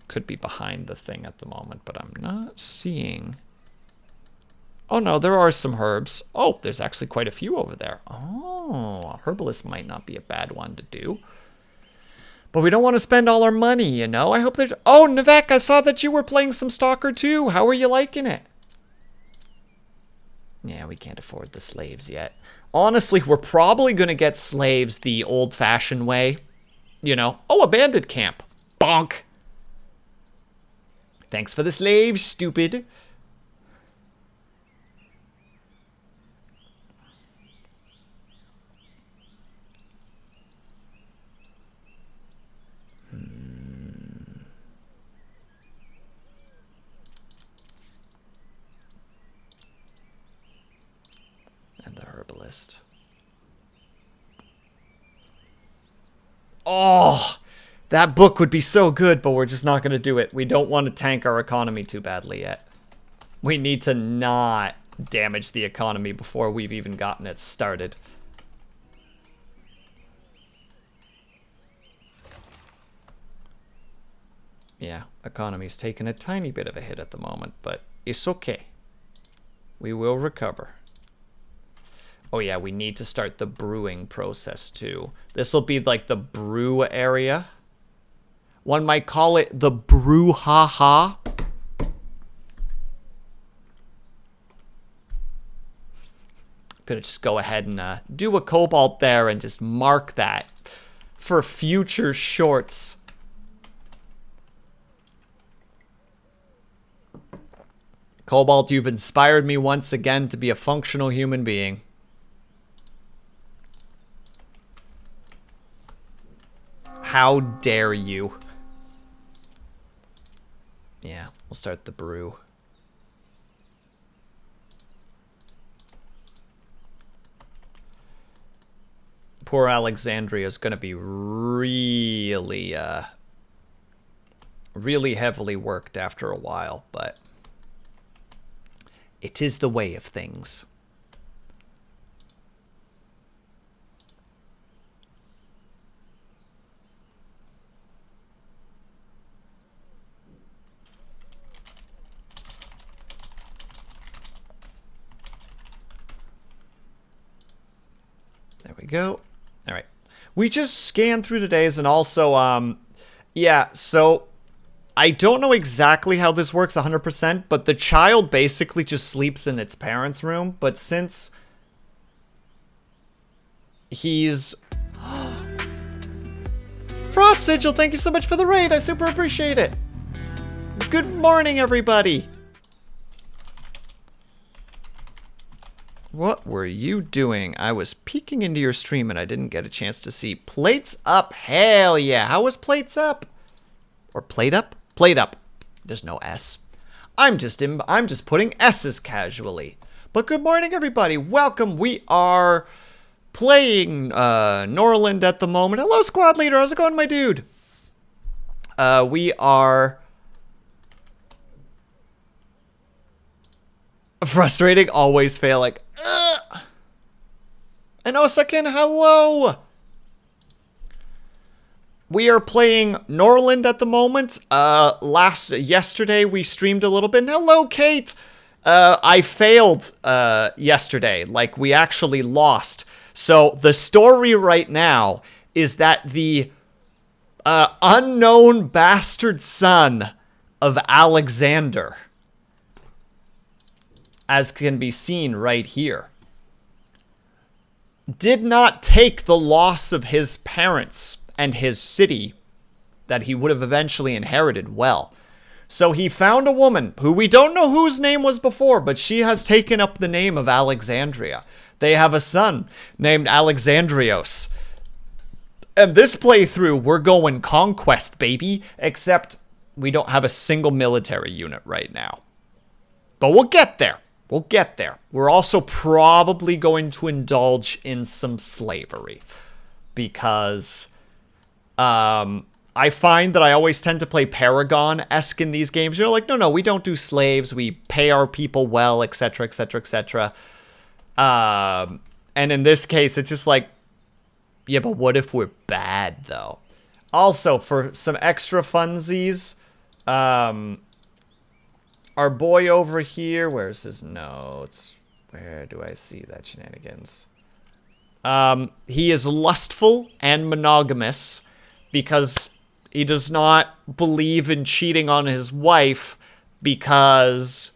Could be behind the thing at the moment, but I'm not seeing. Oh no, there are some herbs. Oh, there's actually quite a few over there. Oh, a herbalist might not be a bad one to do. But we don't want to spend all our money, you know? I hope there's... Oh, Navek, I saw that you were playing some Stalker 2. How are you liking it? Yeah, we can't afford the slaves yet. Honestly, we're probably going to get slaves the old-fashioned way. You know? Oh, a bandit camp. Bonk. Thanks for the slaves, stupid. And the herbalist. Oh! That book would be so good, but we're just not going to do it. We don't want to tank our economy too badly yet. We need to not damage the economy before we've even gotten it started. Yeah, economy's taking a tiny bit of a hit at the moment, but it's okay. We will recover. Oh yeah, we need to start the brewing process too. This will be like the brew area. One might call it the brouhaha. Gonna just go ahead and do a cobalt there and just mark that for future shorts. Cobalt, you've inspired me once again to be a functional human being. How dare you? Yeah, we'll start the brew. Poor Alexandria is going to be really, really heavily worked after a while, but it is the way of things. There we go. All right. We just scanned through the days and also, yeah, so I don't know exactly how this works 100%, but the child basically just sleeps in its parents' room. But since he's... Frost Sigil, thank you so much for the raid. I super appreciate it. Good morning, everybody. What were you doing? I was peeking into your stream and I didn't get a chance to see. Plates up. Hell yeah. How was plates up? Or plate up? Plate up. There's no S. I'm just putting S's casually. But good morning, everybody. Welcome. We are playing Norland at the moment. Hello, squad leader. How's it going, my dude? We are... Frustrating, always failing. Inosakin, hello! We are playing Norland at the moment. Yesterday we streamed a little bit. And hello, Kate! I failed yesterday. Like, we actually lost. So, the story right now is that the unknown bastard son of Alexander, as can be seen right here, did not take the loss of his parents and his city that he would have eventually inherited well. So he found a woman who we don't know whose name was before, but she has taken up the name of Alexandria. They have a son named Alexandrios. And this playthrough, we're going Conquest, baby, except we don't have a single military unit right now. But we'll get there. We'll get there. We're also probably going to indulge in some slavery because I find that I always tend to play Paragon-esque in these games. You know, like, no, we don't do slaves. We pay our people well, etc., etc., etc. And in this case, it's just like, yeah, but what if we're bad, though? Also, for some extra funsies, our boy over here, where's his notes? Where do I see that shenanigans? He is lustful and monogamous because he does not believe in cheating on his wife, because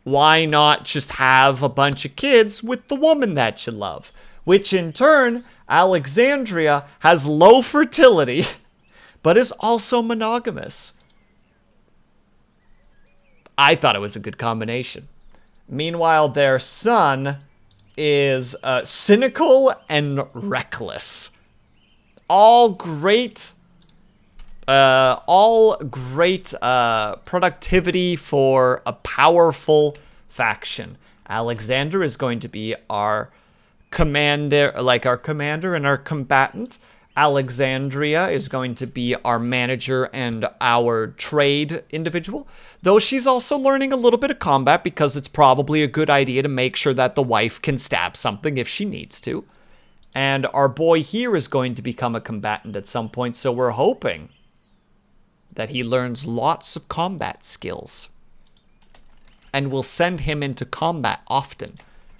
why not just have a bunch of kids with the woman that you love? Which in turn, Alexandria has low fertility, but is also monogamous. I thought it was a good combination. Meanwhile, their son is cynical and reckless. All great productivity for a powerful faction. Alexander is going to be our commander, and our combatant. Alexandria is going to be our manager and our trade individual, though she's also learning a little bit of combat because it's probably a good idea to make sure that the wife can stab something if she needs to. And our boy here is going to become a combatant at some point, so we're hoping that he learns lots of combat skills. And we'll send him into combat often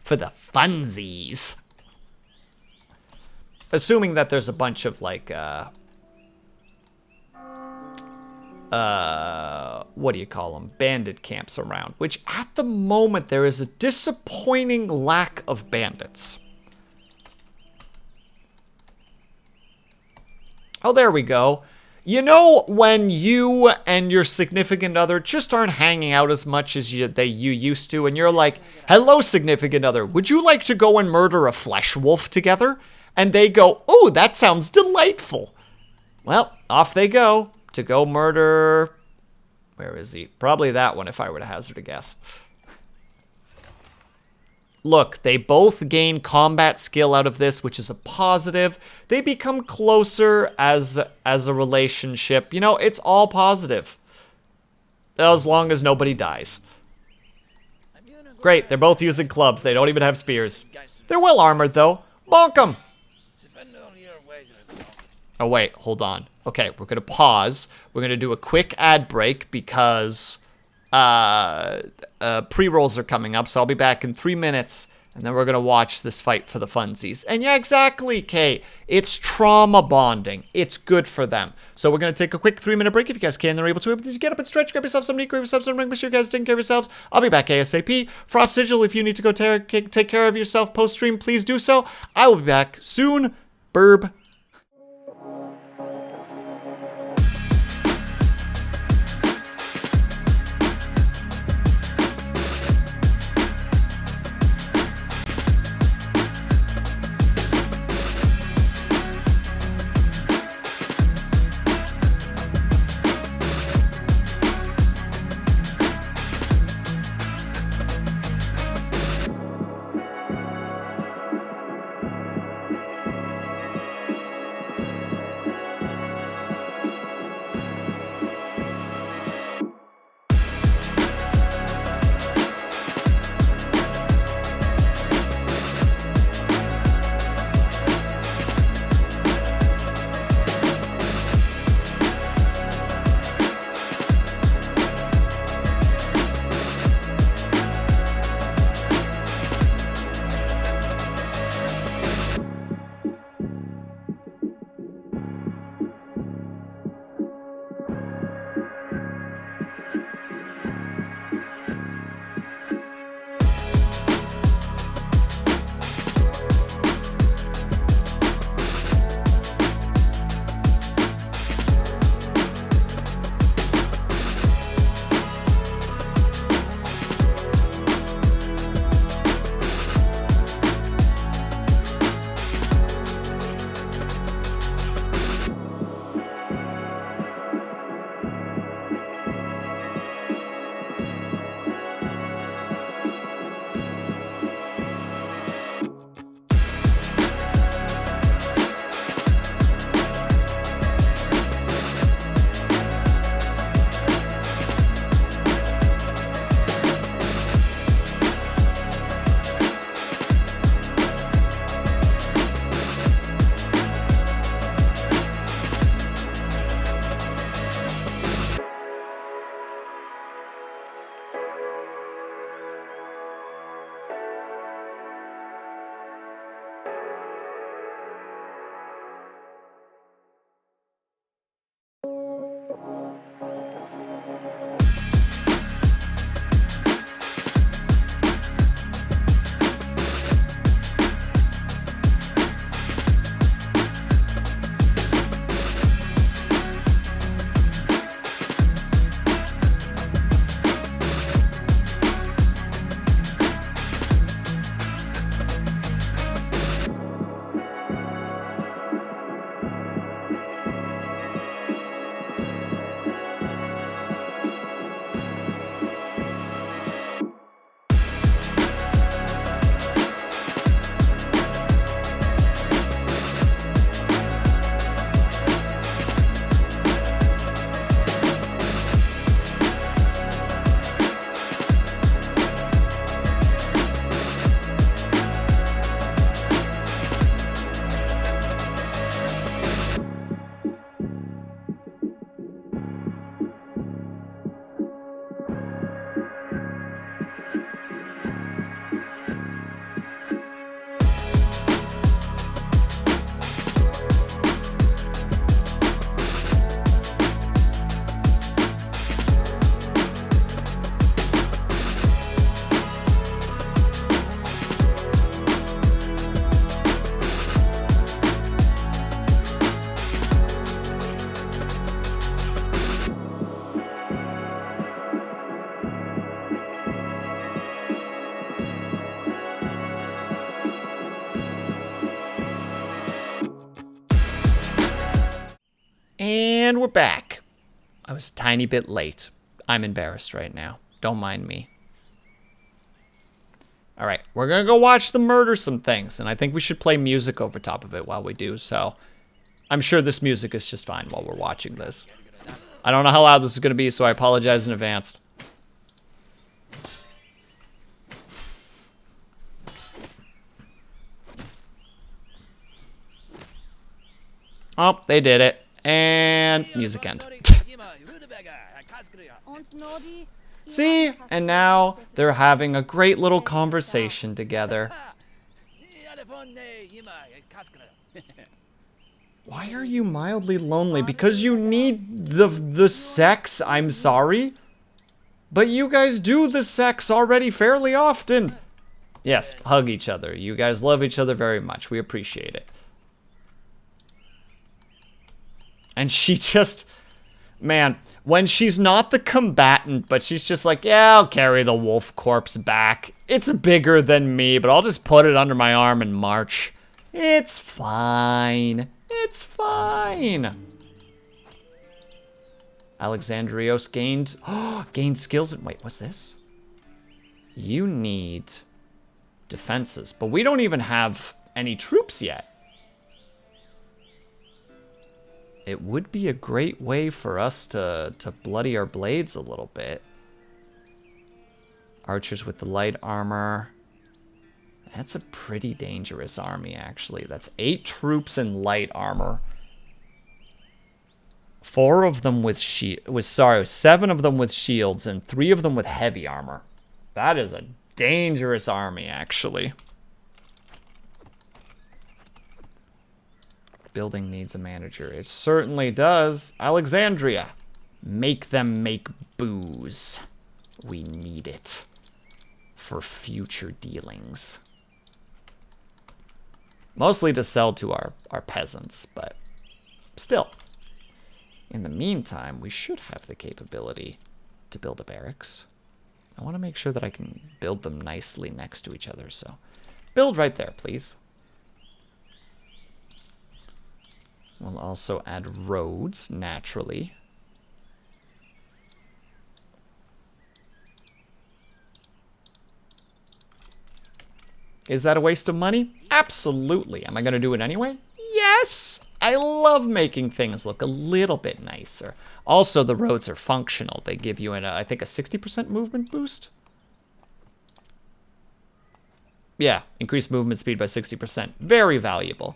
for the funsies. Assuming that there's a bunch of, like, what do you call them? Bandit camps around. Which, at the moment, there is a disappointing lack of bandits. Oh, there we go. You know, when you and your significant other just aren't hanging out as much as you used to, and you're like, hello, significant other, would you like to go and murder a flesh wolf together? And they go, oh, that sounds delightful. Well, off they go to go murder... Where is he? Probably that one if I were to hazard a guess. Look, they both gain combat skill out of this, which is a positive. They become closer as a relationship. You know, it's all positive. As long as nobody dies. Great, they're both using clubs. They don't even have spears. They're well armored, though. Bonk 'em! Oh, wait, hold on. Okay, we're going to pause. We're going to do a quick ad break because pre-rolls are coming up, so I'll be back in 3 minutes, and then we're going to watch this fight for the funsies. And yeah, exactly, Kate. It's trauma bonding. It's good for them. So we're going to take a quick 3-minute break if you guys can. They're able to. Get up and stretch, grab yourself something, grab yourself something, make sure you guys are taking care of yourselves. I'll be back ASAP. Frost Sigil, if you need to go take care of yourself post-stream, please do so. I will be back soon. Burb. And we're back. I was a tiny bit late. I'm embarrassed right now. Don't mind me. All right, we're going to go watch them murder some things, and I think we should play music over top of it while we do so. I'm sure this music is just fine while we're watching this. I don't know how loud this is going to be, so I apologize in advance. Oh, they did it. And music end. See? And now they're having a great little conversation together. Why are you mildly lonely? Because you need the sex, I'm sorry. But you guys do the sex already fairly often. Yes, hug each other. You guys love each other very much. We appreciate it. And she just, man, when she's not the combatant, but she's just like, yeah, I'll carry the wolf corpse back. It's bigger than me, but I'll just put it under my arm and march. It's fine. It's fine. Alexandrios gained skills. And wait, what's this? You need defenses, but we don't even have any troops yet. It would be a great way for us to bloody our blades a little bit. Archers with the light armor. That's a pretty dangerous army, actually. That's 8 troops in light armor. 7 of them with shields and 3 of them with heavy armor. That is a dangerous army, actually. Building needs a manager. It certainly does. Alexandria. Make them make booze. We need it for future dealings. Mostly to sell to our peasants, but still. In the meantime, we should have the capability to build a barracks. I want to make sure that I can build them nicely next to each other, so build right there, please. We'll also add roads, naturally. Is that a waste of money? Absolutely. Am I going to do it anyway? Yes! I love making things look a little bit nicer. Also, the roads are functional. They give you, I think, a 60% movement boost? Yeah, increased movement speed by 60%. Very valuable.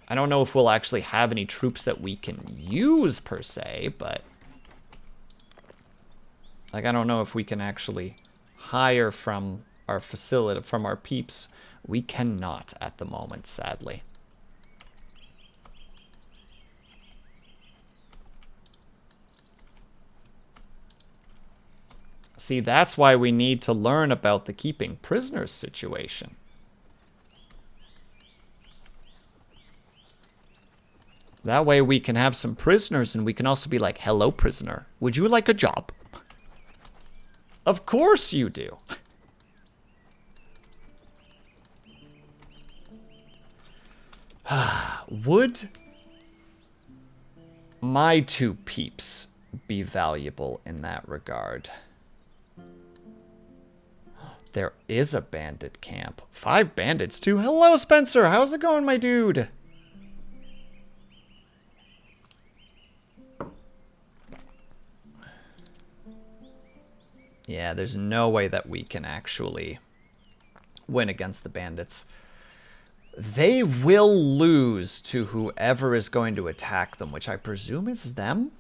I don't know if we'll actually have any troops that we can use, per se, but... like, I don't know if we can actually hire from our facility, from our peeps. We cannot at the moment, sadly. See, that's why we need to learn about the keeping prisoners situation. That way we can have some prisoners and we can also be like, hello, prisoner. Would you like a job? Of course you do. Would my 2 peeps be valuable in that regard? There is a bandit camp. 5 bandits too. Hello, Spencer. How's it going, my dude? Yeah, there's no way that we can actually win against the bandits. They will lose to whoever is going to attack them, which I presume is them?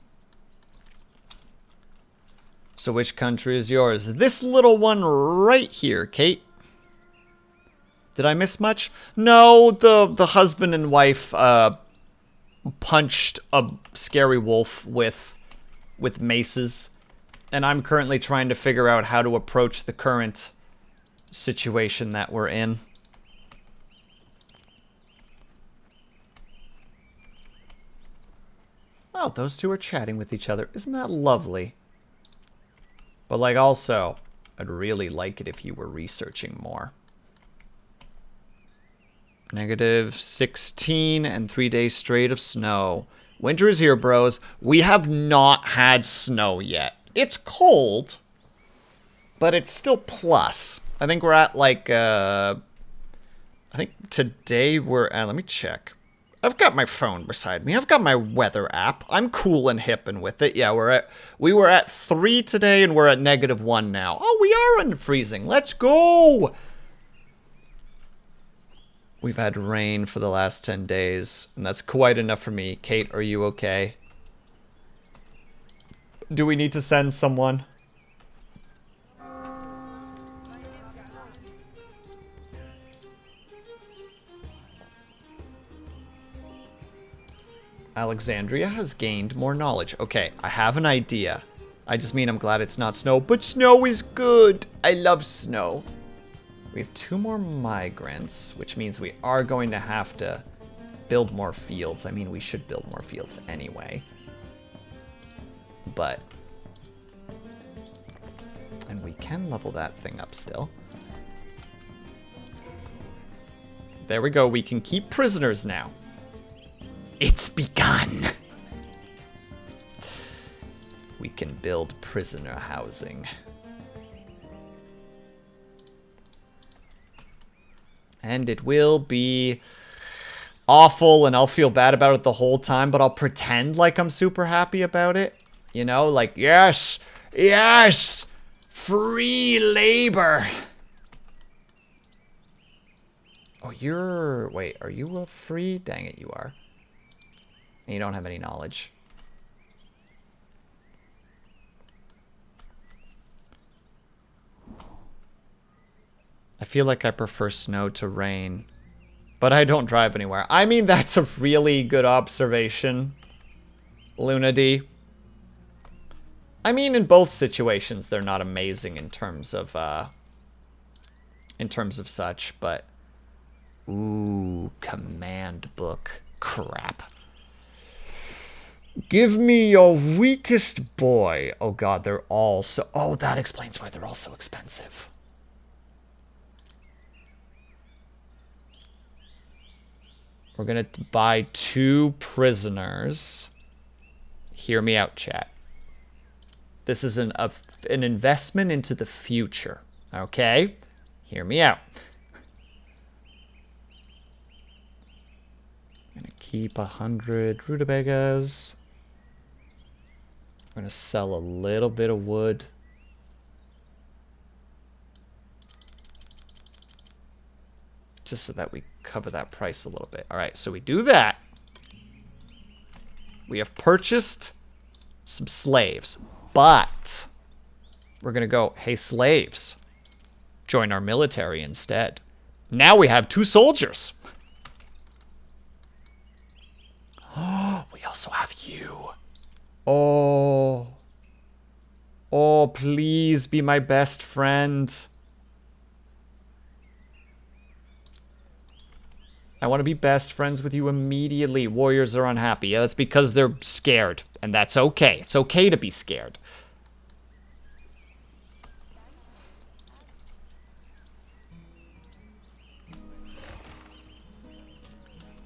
So which country is yours? This little one right here, Kate. Did I miss much? No, the husband and wife punched a scary wolf with maces. And I'm currently trying to figure out how to approach the current situation that we're in. Oh, those 2 are chatting with each other. Isn't that lovely? But, like, also, I'd really like it if you were researching more. -16 and 3 days straight of snow. Winter is here, bros. We have not had snow yet. It's cold, but it's still plus. I think we're at like, I think today we're at, let me check. I've got my phone beside me. I've got my weather app. I'm cool and hip and with it. Yeah, we were at 3 today and we're at -1 now. Oh, we are unfreezing. Let's go. We've had rain for the last 10 days, and that's quite enough for me. Kate, are you okay? Do we need to send someone? Alexandria has gained more knowledge. Okay, I have an idea. I just mean I'm glad it's not snow, but snow is good. I love snow. We have 2 more migrants, which means we are going to have to build more fields. I mean, we should build more fields anyway. But... and we can level that thing up still. There we go. We can keep prisoners now. It's begun. We can build prisoner housing. And it will be awful, and I'll feel bad about it the whole time, but I'll pretend like I'm super happy about it. You know, like, yes, yes, free labor. Oh, you're, wait, are you a free? Dang it, you are. And you don't have any knowledge. I feel like I prefer snow to rain, but I don't drive anywhere. I mean, that's a really good observation, Luna D. I mean, in both situations, they're not amazing in terms of such, but ooh, command book crap. Give me your weakest boy. Oh god, they're all so... oh, that explains why they're all so expensive. We're gonna buy 2 prisoners. Hear me out, chat. This is an investment into the future, okay? Hear me out. I'm gonna keep 100 rutabagas. We're gonna sell a little bit of wood. Just so that we cover that price a little bit. All right, so we do that. We have purchased some slaves, but we're gonna go, hey slaves, join our military instead. Now we have 2 soldiers. Oh, we also have you. Oh. Oh, please be my best friend. I want to be best friends with you immediately. Warriors are unhappy. Yeah, that's because they're scared. And that's okay. It's okay to be scared.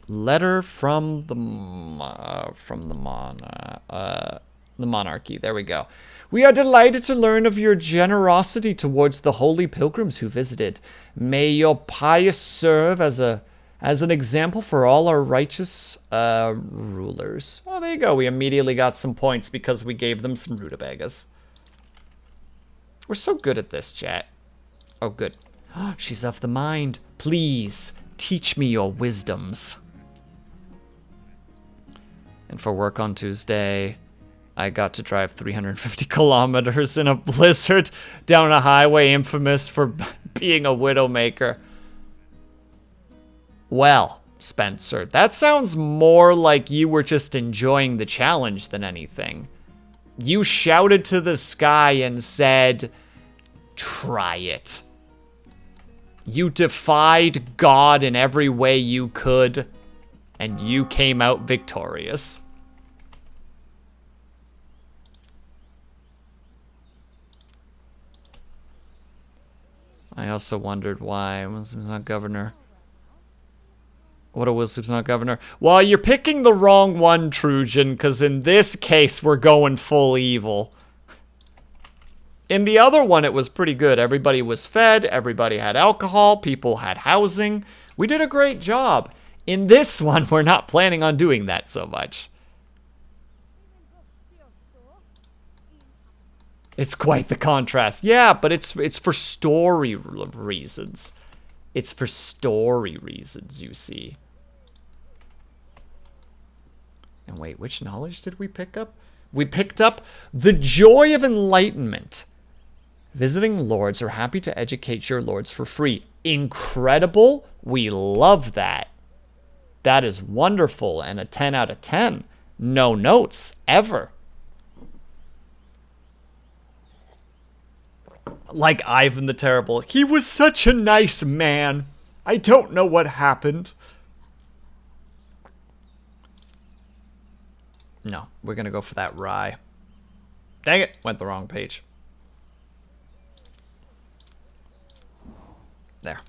Letter from the monarchy. There we go. We are delighted to learn of your generosity towards the holy pilgrims who visited. May your pious serve as an example for all our righteous rulers. Oh, there you go. We immediately got some points because we gave them some rutabagas. We're so good at this, chat. Oh, good. She's of the mind. Please, teach me your wisdoms. And for work on Tuesday, I got to drive 350 kilometers in a blizzard down a highway infamous for being a widowmaker. Well, Spencer, that sounds more like you were just enjoying the challenge than anything. You shouted to the sky and said, try it. You defied God in every way you could, and you came out victorious. I also wondered why I was not governor. What a WillSleepsNot governor. Well, you're picking the wrong one, Trujan, because in this case, we're going full evil. In the other one, it was pretty good. Everybody was fed, everybody had alcohol, people had housing. We did a great job. In this one, we're not planning on doing that so much. It's quite the contrast. Yeah, but it's for story reasons. It's for story reasons, you see. And wait, which knowledge did we pick up? We picked up the joy of enlightenment. Visiting lords are happy to educate your lords for free. Incredible. We love that. That is wonderful and a 10 out of 10. No notes, ever. Like Ivan the Terrible. He was such a nice man. I don't know what happened. No, we're going to go for that rye. Dang it, went the wrong page. There.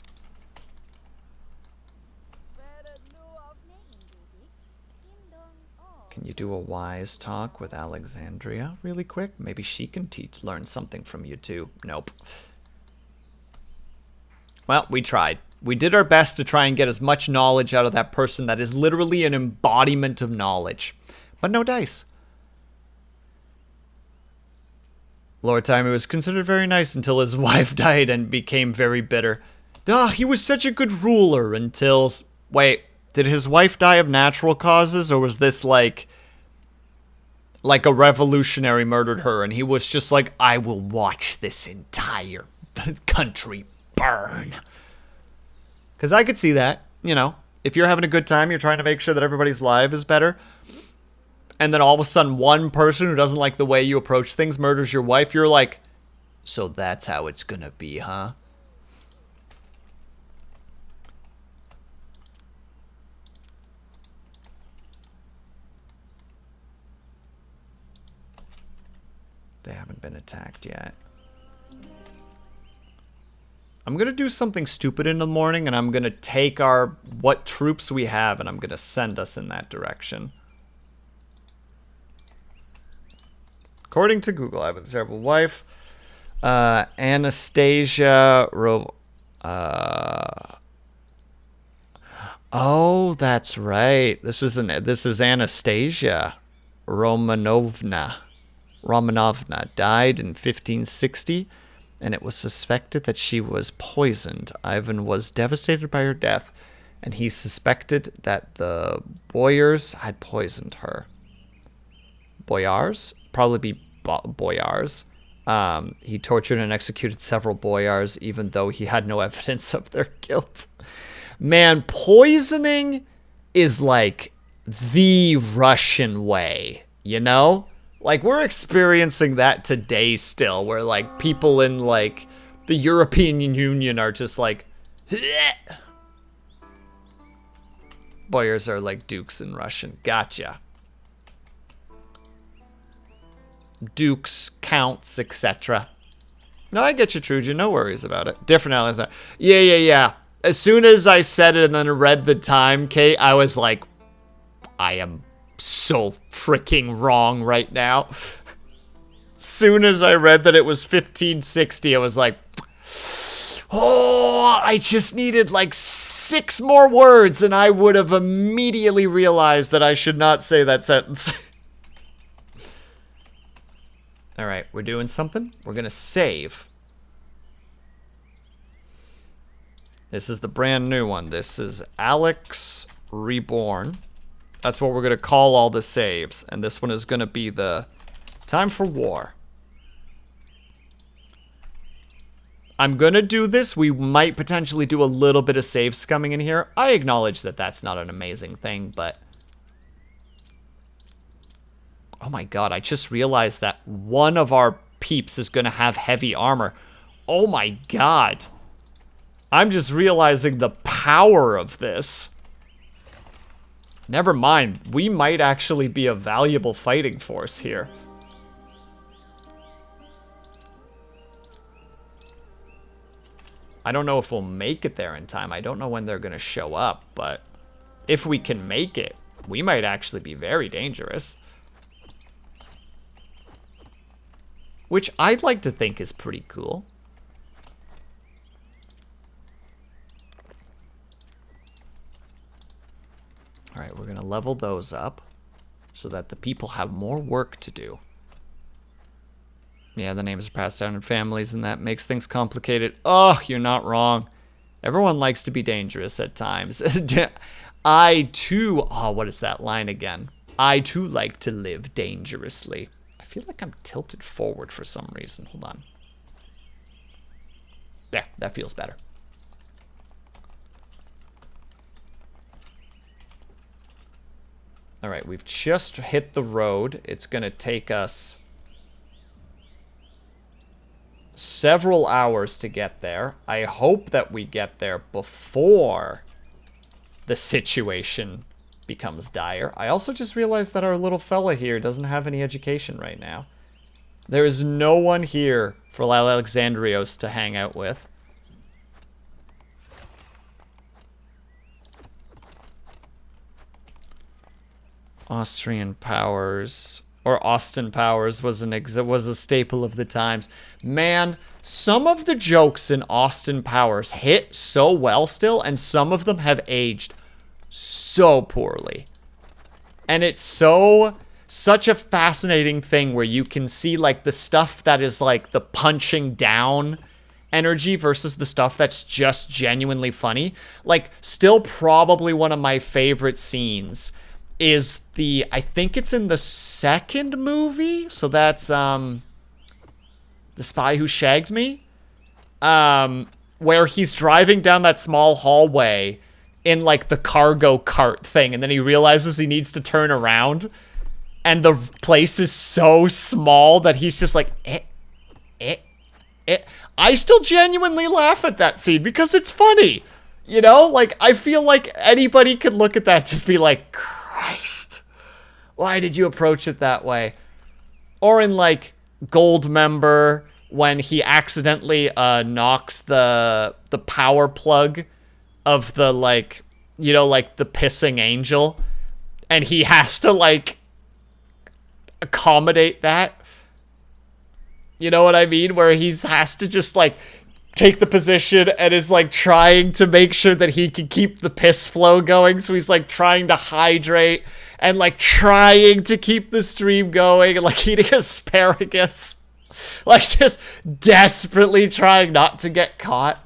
Can you do a wise talk with Alexandria really quick? Maybe she can learn something from you too. Nope. Well, we tried. We did our best to try and get as much knowledge out of that person that is literally an embodiment of knowledge. But no dice. Lord Timer was considered very nice until his wife died and became very bitter. He was such a good ruler until... Wait, did his wife die of natural causes, or was this like a revolutionary murdered her and he was just like, I will watch this entire country burn? Because I could see that, you know. If you're having a good time, you're trying to make sure that everybody's life is better, and then all of a sudden one person who doesn't like the way you approach things murders your wife, you're like, so that's how it's gonna be, huh? They haven't been attacked yet. I'm gonna do something stupid in the morning, and I'm gonna take what troops we have, and I'm gonna send us in that direction. According to Google, I have a terrible wife. Anastasia oh, that's right. This is Anastasia Romanovna. Died in 1560, and it was suspected that she was poisoned. Ivan was devastated by her death, and he suspected that the boyars had poisoned her. Boyars? Probably be boyars. He tortured and executed several boyars, even though he had no evidence of their guilt. Man, poisoning is like the Russian way, you know? Like, we're experiencing that today still, where, like, people in, like, the European Union are just like, bleh. Boyars are like dukes in Russian. Gotcha. Dukes, counts, etc. No, I get you, Trujan. No worries about it. Different allies. Yeah. As soon as I said it and then read the time, Kate, I was like, I am so freaking wrong right now. Soon as I read that it was 1560, I was like, oh, I just needed like 6 more words and I would have immediately realized that I should not say that sentence. All right, we're doing something. We're gonna save. This is the brand new one. This is Alex Reborn. That's what we're gonna call all the saves. And this one is gonna be the time for war. I'm gonna do this. We might potentially do a little bit of save scumming in here. I acknowledge that that's not an amazing thing, but... Oh my god, I just realized that one of our peeps is gonna have heavy armor. Oh my god. I'm just realizing the power of this. Never mind, we might actually be a valuable fighting force here. I don't know if we'll make it there in time. I don't know when they're gonna show up, but if we can make it, we might actually be very dangerous. Which I'd like to think is pretty cool. All right, we're going to level those up so that the people have more work to do. Yeah, the names are passed down in families, and that makes things complicated. Oh, you're not wrong. Everyone likes to be dangerous at times. I too... Oh, what is that line again? I too like to live dangerously. I feel like I'm tilted forward for some reason. Hold on. There, that feels better. All right, we've just hit the road. It's going to take us several hours to get there. I hope that we get there before the situation becomes dire. I also just realized that our little fella here doesn't have any education right now. There is no one here for Alexandrios to hang out with. Austrian powers, or Austin powers, was a staple of the times. Man, some of the jokes in Austin Powers hit so well still, and some of them have aged so poorly. And it's such a fascinating thing where you can see like the stuff that is like the punching down energy versus the stuff that's just genuinely funny. Like, still probably one of my favorite scenes is I think it's in the second movie, so that's The Spy Who Shagged Me, where he's driving down that small hallway in like the cargo cart thing, and then he realizes he needs to turn around, and the place is so small that he's just like, I still genuinely laugh at that scene because it's funny, you know? Like, I feel like anybody could look at that and just be like, Christ, why did you approach it that way? Or in like Goldmember, when he accidentally knocks the power plug of the, like, you know, like the pissing angel, and he has to like accommodate that. You know what I mean? Where he has to just like take the position and is like trying to make sure that he can keep the piss flow going. So he's like trying to hydrate and like trying to keep the stream going and like eating asparagus. Like just desperately trying not to get caught.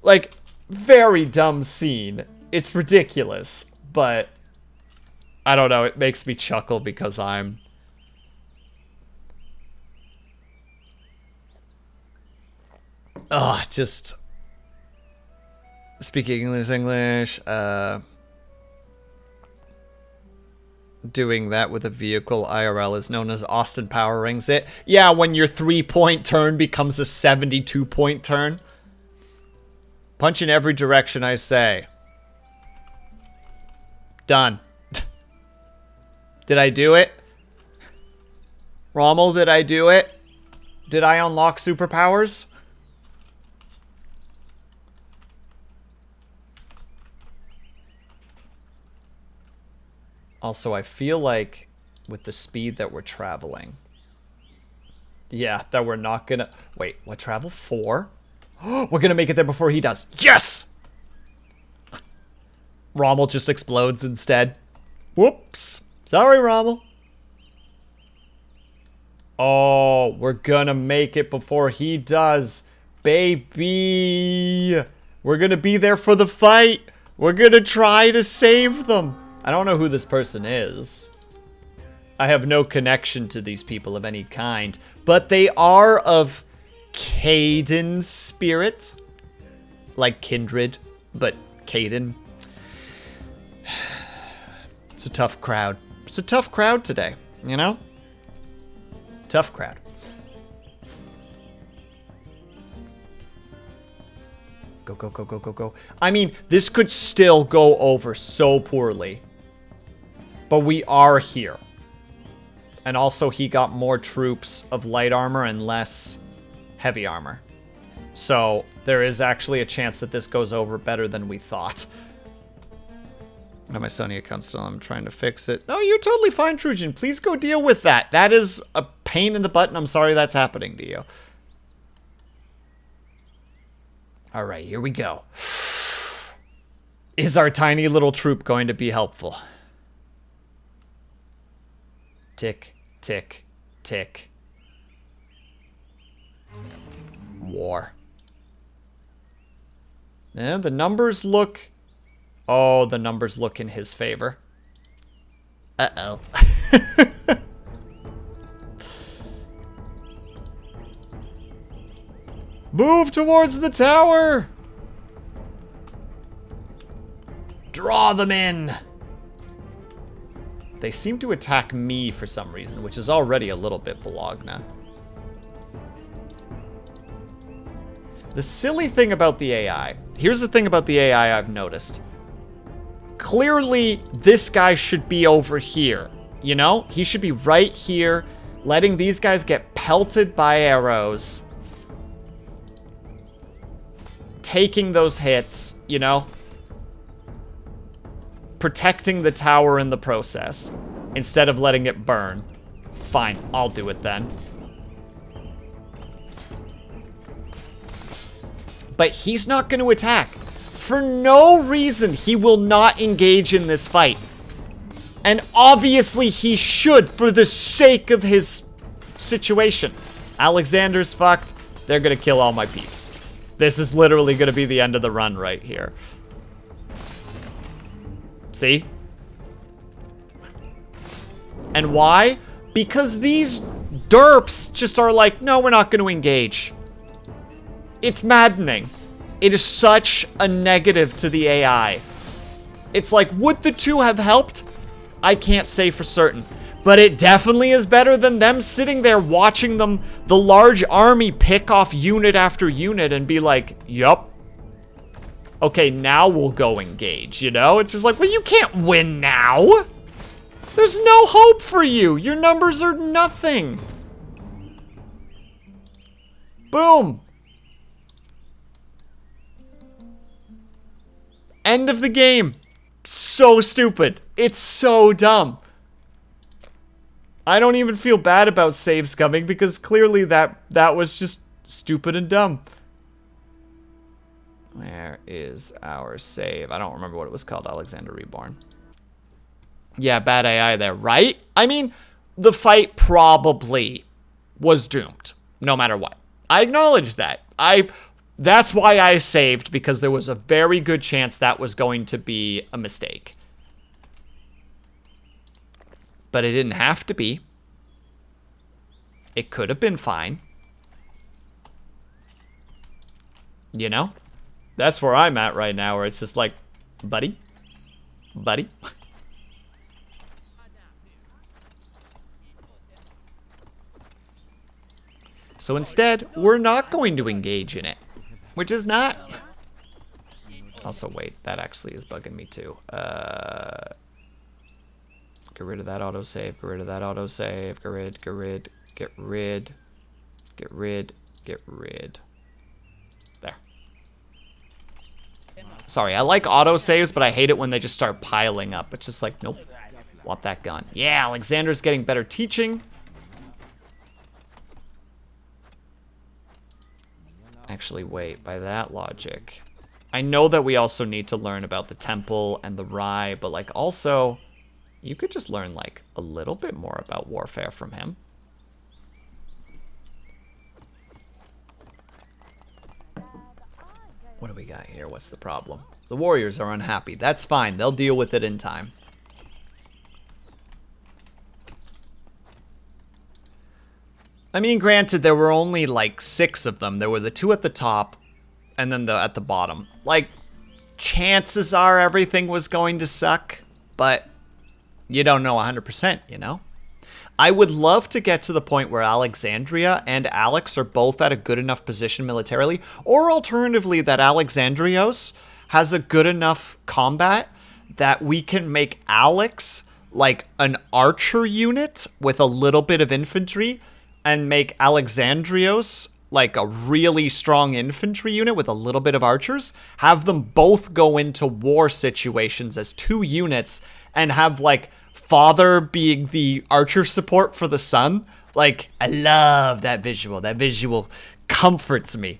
Like, very dumb scene. It's ridiculous, but I don't know, it makes me chuckle because I'm... just... Speaking English, doing that with a vehicle IRL is known as Austin Power Rings it. Yeah, when your 3-point turn becomes a 72-point turn. Punch in every direction, I say. Done. Did I do it? Rommel, did I do it? Did I unlock superpowers? Also, I feel like with the speed that we're traveling... Yeah, that we're not gonna... Wait, what travel? 4? We're gonna make it there before he does. Yes! Rommel just explodes instead. Whoops. Sorry, Rommel. Oh, we're gonna make it before he does. Baby. We're gonna be there for the fight. We're gonna try to save them. I don't know who this person is. I have no connection to these people of any kind. But they are of Caden spirit. Like kindred, but Caden. It's a tough crowd. It's a tough crowd today, you know? Tough crowd. Go, go, go, go, go, go. I mean, this could still go over so poorly. But we are here. And also, he got more troops of light armor and less heavy armor. So, there is actually a chance that this goes over better than we thought. I have my Sony account still. I'm trying to fix it. No, you're totally fine, Trujan. Please go deal with that. That is a pain in the butt, and I'm sorry that's happening to you. All right, here we go. Is our tiny little troop going to be helpful? Tick, tick, tick. War. Yeah, the numbers look... Oh, the numbers look in his favor. Uh-oh. Move towards the tower! Draw them in! They seem to attack me for some reason, which is already a little bit Bologna. The silly thing about the AI... Here's the thing about the AI I've noticed. Clearly, this guy should be over here. You know? He should be right here, letting these guys get pelted by arrows. Taking those hits, you know? Protecting the tower in the process, instead of letting it burn. Fine, I'll do it then. But he's not going to attack. For no reason, he will not engage in this fight. And obviously he should, for the sake of his situation. Alexander's fucked. They're going to kill all my peeps. This is literally going to be the end of the run right here. See? And why? Because these derps just are like, no, we're not going to engage. It's maddening. It is such a negative to the AI. It's like, would the two have helped? I can't say for certain. But it definitely is better than them sitting there watching them, the large army, pick off unit after unit and be like, yup. Okay, now we'll go engage, you know? It's just like, well, you can't win now. There's no hope for you. Your numbers are nothing. Boom. End of the game. So stupid. It's so dumb. I don't even feel bad about saves coming because clearly that was just stupid and dumb. Where is our save? I don't remember what it was called. Alexander Reborn. Yeah, bad AI there, right? I mean, the fight probably was doomed, no matter what. I acknowledge that. That's why I saved, because there was a very good chance that was going to be a mistake. But it didn't have to be. It could have been fine. You know? That's where I'm at right now, where it's just like, buddy? Buddy? So instead, we're not going to engage in it. Which is not... Also, wait, that actually is bugging me too. Get rid of that autosave, get rid of that autosave, get rid, get rid, get rid, get rid, get rid. There. Sorry, I like autosaves, but I hate it when they just start piling up. It's just like, nope, want that gun. Yeah, Alexander's getting better teaching. Actually, wait, by that logic, I know that we also need to learn about the temple and the rye, but like also, you could just learn like a little bit more about warfare from him. What do we got here? What's the problem? The warriors are unhappy. That's fine. They'll deal with it in time. I mean, granted, there were only like 6 of them. There were the 2 at the top and then at the bottom. Like, chances are everything was going to suck, but you don't know 100%, you know? I would love to get to the point where Alexandria and Alex are both at a good enough position militarily, or alternatively that Alexandrios has a good enough combat that we can make Alex like an archer unit with a little bit of infantry, and make Alexandrios like a really strong infantry unit with a little bit of archers, have them both go into war situations as 2 units, and have like father being the archer support for the son. Like, I love that visual. That visual comforts me.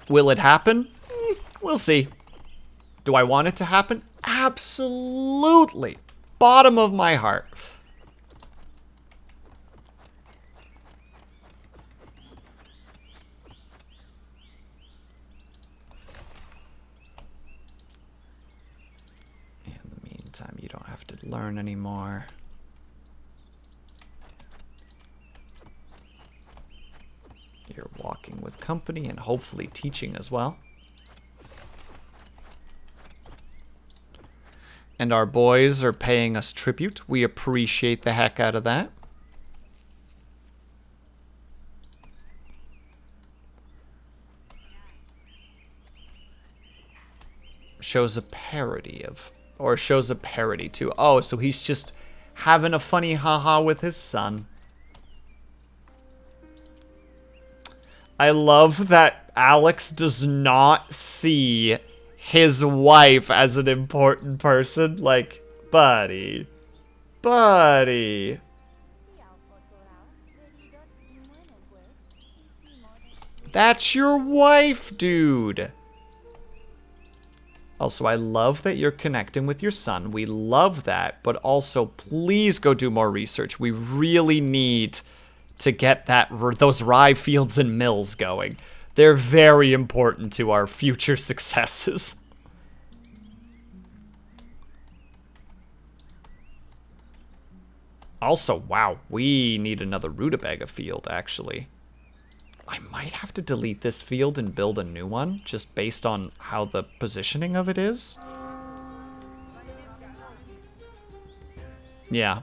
Will it happen? We'll see. Do I want it to happen? Absolutely. Bottom of my heart. In the meantime, you don't have to learn anymore. You're walking with company and hopefully teaching as well. And our boys are paying us tribute. We appreciate the heck out of that. Shows a parody of, or shows a parody to, oh, so he's just having a funny haha with his son. I love that Alex does not see his wife as an important person. Like, buddy. Buddy. That's your wife, dude. Also, I love that you're connecting with your son. We love that. But also, please go do more research. We really need to get those rye fields and mills going. They're very important to our future successes. Also, wow, we need another rutabaga field, actually. I might have to delete this field and build a new one, just based on how the positioning of it is. Yeah.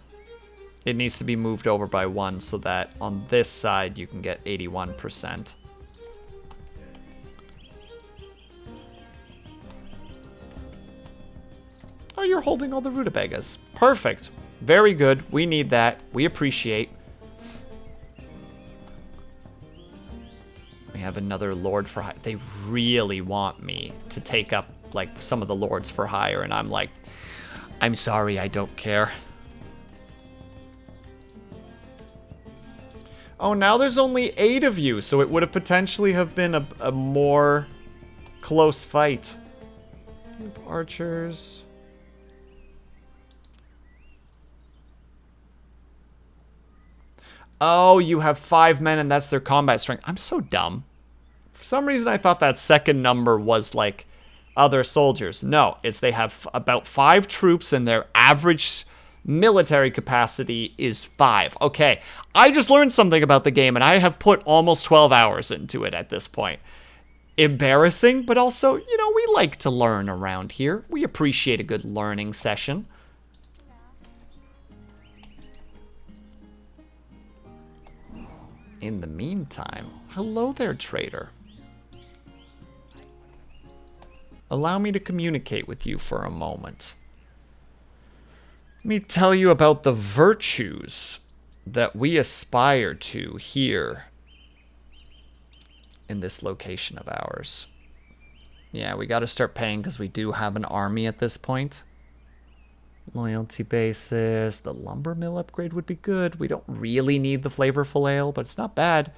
It needs to be moved over by 1 so that on this side you can get 81%. Oh, you're holding all the rutabagas. Perfect. Very good. We need that. We appreciate. We have another lord for hire. They really want me to take up like some of the lords for hire, and I'm like, I'm sorry, I don't care. Oh, now there's only 8 of you, so it would have potentially have been a more close fight. Archers. Oh, you have 5 men and that's their combat strength. I'm so dumb. For some reason, I thought that second number was like other soldiers. No, it's they have about 5 troops and their average military capacity is 5. Okay, I just learned something about the game and I have put almost 12 hours into it at this point. Embarrassing, but also, you know, we like to learn around here. We appreciate a good learning session. In the meantime, hello there, trader. Allow me to communicate with you for a moment. Let me tell you about the virtues that we aspire to here in this location of ours. Yeah, we got to start paying because we do have an army at this point. Loyalty basis. The lumber mill upgrade would be good. We don't really need the flavorful ale, but it's not bad.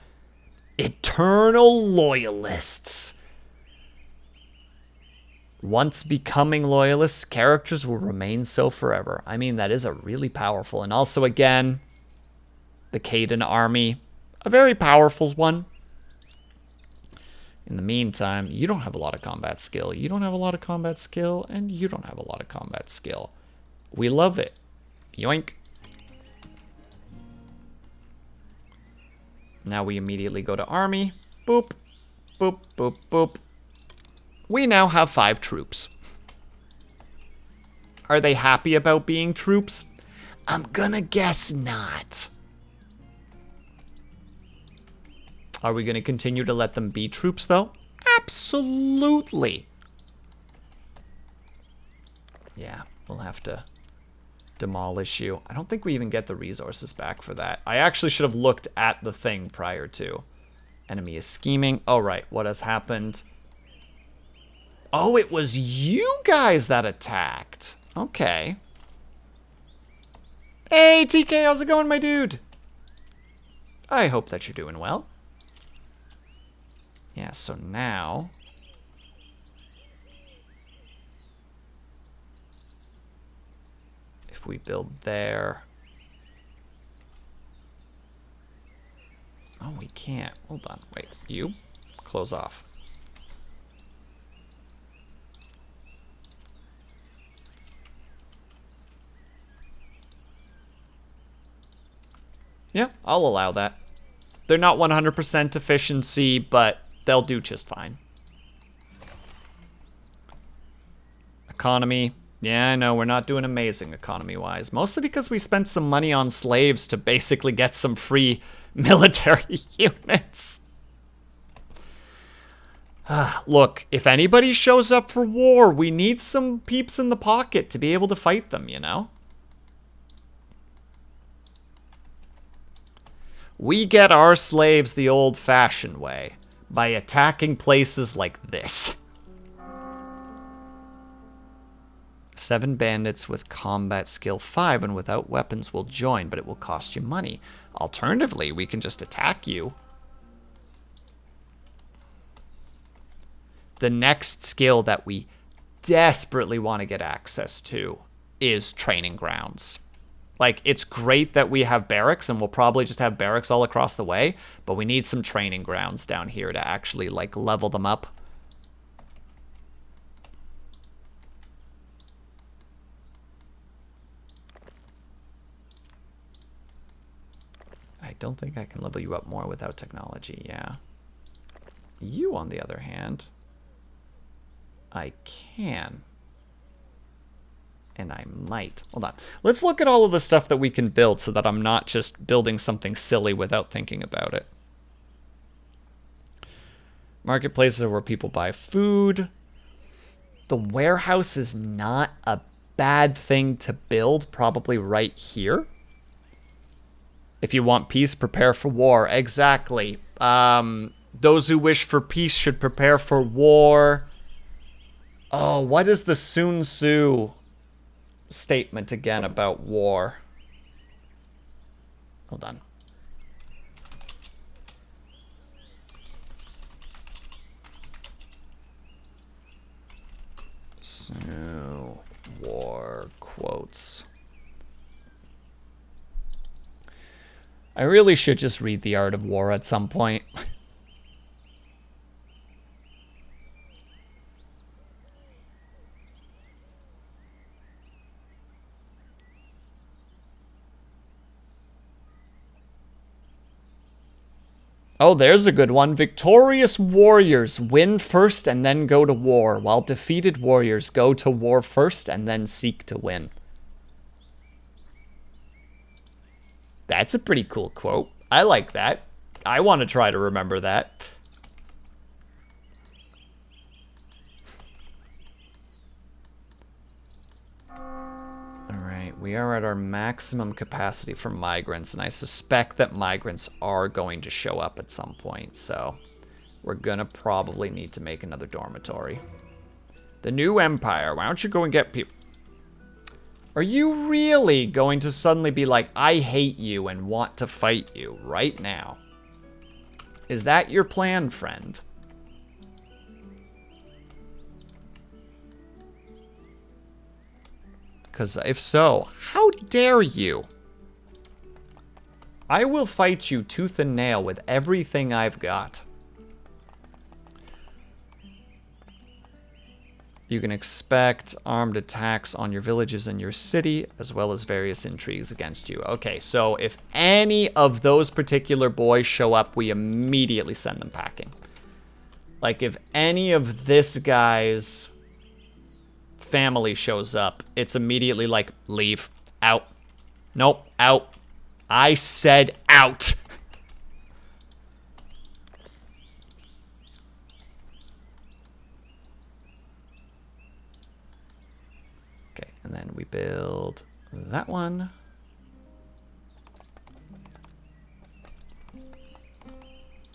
Eternal loyalists. Once becoming loyalists, characters will remain so forever. I mean, that is a really powerful. And also, again, the Caden army. A very powerful one. In the meantime, you don't have a lot of combat skill. You don't have a lot of combat skill. And you don't have a lot of combat skill. We love it. Yoink. Now we immediately go to army. Boop. Boop, boop, boop. We now have 5 troops. Are they happy about being troops? I'm gonna guess not. Are we gonna continue to let them be troops, though? Absolutely. Yeah, we'll have to demolish you. I don't think we even get the resources back for that. I actually should have looked at the thing prior to. Enemy is scheming. Oh, right. What has happened? Oh, it was you guys that attacked. Okay. Hey, TK, how's it going, my dude? I hope that you're doing well. Yeah, so now... if we build there... oh, we can't. Hold on. Wait, you? Close off. Yeah, I'll allow that. They're not 100% efficiency, but they'll do just fine. Economy. Yeah, I know, we're not doing amazing economy-wise. Mostly because we spent some money on slaves to basically get some free military units. Look, if anybody shows up for war, we need some peeps in the pocket to be able to fight them, you know? We get our slaves the old-fashioned way, by attacking places like this. 7 bandits with combat skill 5 and without weapons will join, but it will cost you money. Alternatively, we can just attack you. The next skill that we desperately want to get access to is training grounds. Like, it's great that we have barracks, and we'll probably just have barracks all across the way, but we need some training grounds down here to actually, like, level them up. I don't think I can level you up more without technology, yeah. You, on the other hand, I can. And I might. Hold on. Let's look at all of the stuff that we can build so that I'm not just building something silly without thinking about it. Marketplaces are where people buy food. The warehouse is not a bad thing to build, probably right here. If you want peace, prepare for war. Exactly. Those who wish for peace should prepare for war. Oh, what is the Sun Tzu statement again about war? Hold on. So, war quotes. I really should just read The Art of War at some point. Oh, there's a good one. Victorious warriors win first and then go to war, while defeated warriors go to war first and then seek to win. That's a pretty cool quote. I like that. I want to try to remember that. Alright, we are at our maximum capacity for migrants, and I suspect that migrants are going to show up at some point, so we're gonna probably need to make another dormitory. The new empire, why don't you go and get people? Are you really going to suddenly be like, I hate you and want to fight you right now? Is that your plan, friend? Because if so, how dare you? I will fight you tooth and nail with everything I've got. You can expect armed attacks on your villages and your city, as well as various intrigues against you. Okay, so if any of those particular boys show up, we immediately send them packing. Like, if any of this guy's family shows up, it's immediately like, leave, out. Nope, out. I said out. Okay, and then we build That one.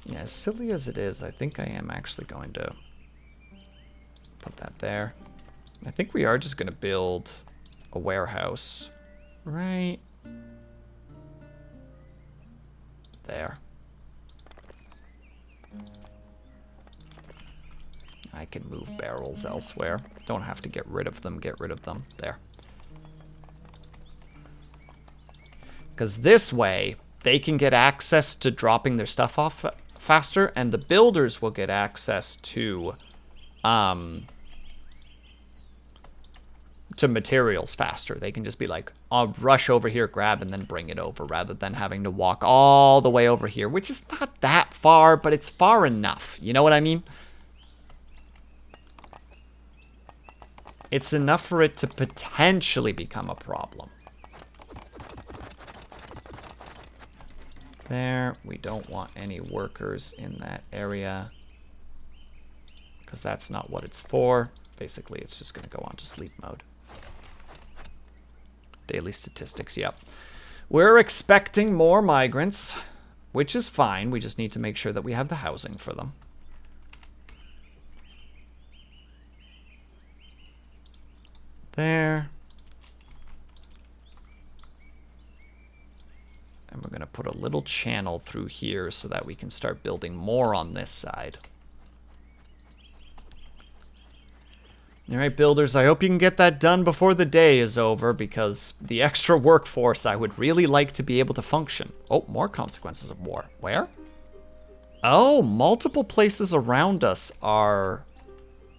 Yeah, as silly as it is, I think I am actually going to put that there. I think we are just going to build a warehouse right there. I can move barrels elsewhere. Don't have to get rid of them. Get rid of them. There. Because this way, they can get access to dropping their stuff off faster, and the builders will get access to materials faster. They can just be like, I'll rush over here, grab, and then bring it over, rather than having to walk all the way over here, which is not that far, but it's far enough. You know what I mean? It's enough for it to potentially become a problem. There, we don't want any workers in that area because that's not what it's for. Basically, it's just going to go on to sleep mode. Daily statistics, yep. We're expecting more migrants, which is fine. We just need to make sure that we have the housing for them. There. And we're going to put a little channel through here so that we can start building more on this side. All right, builders, I hope you can get that done before the day is over, because the extra workforce, I would really like to be able to function. Oh, more consequences of war. Where? Oh, multiple places around us are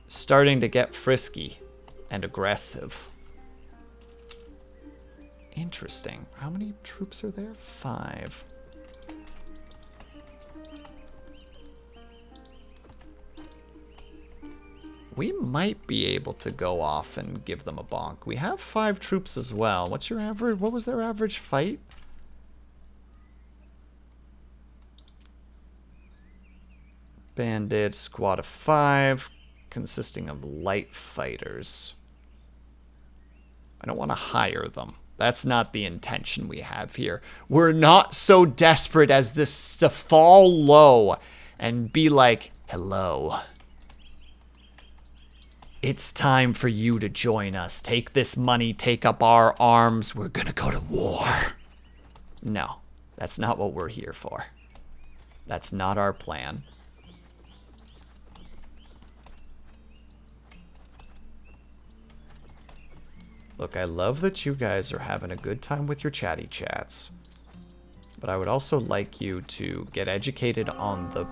starting to get frisky and aggressive. Interesting. How many troops are there? 5. We might be able to go off and give them a bonk. We have 5 troops as well. What's your average? What was their average fight? Bandit, squad of 5, consisting of light fighters. I don't want to hire them. That's not the intention we have here. We're not so desperate as this to fall low and be like, hello. It's time for you to join us. Take this money, take up our arms. We're gonna go to war. No, that's not what we're here for. That's not our plan. Look, I love that you guys are having a good time with your chatty chats. But I would also like you to get educated on the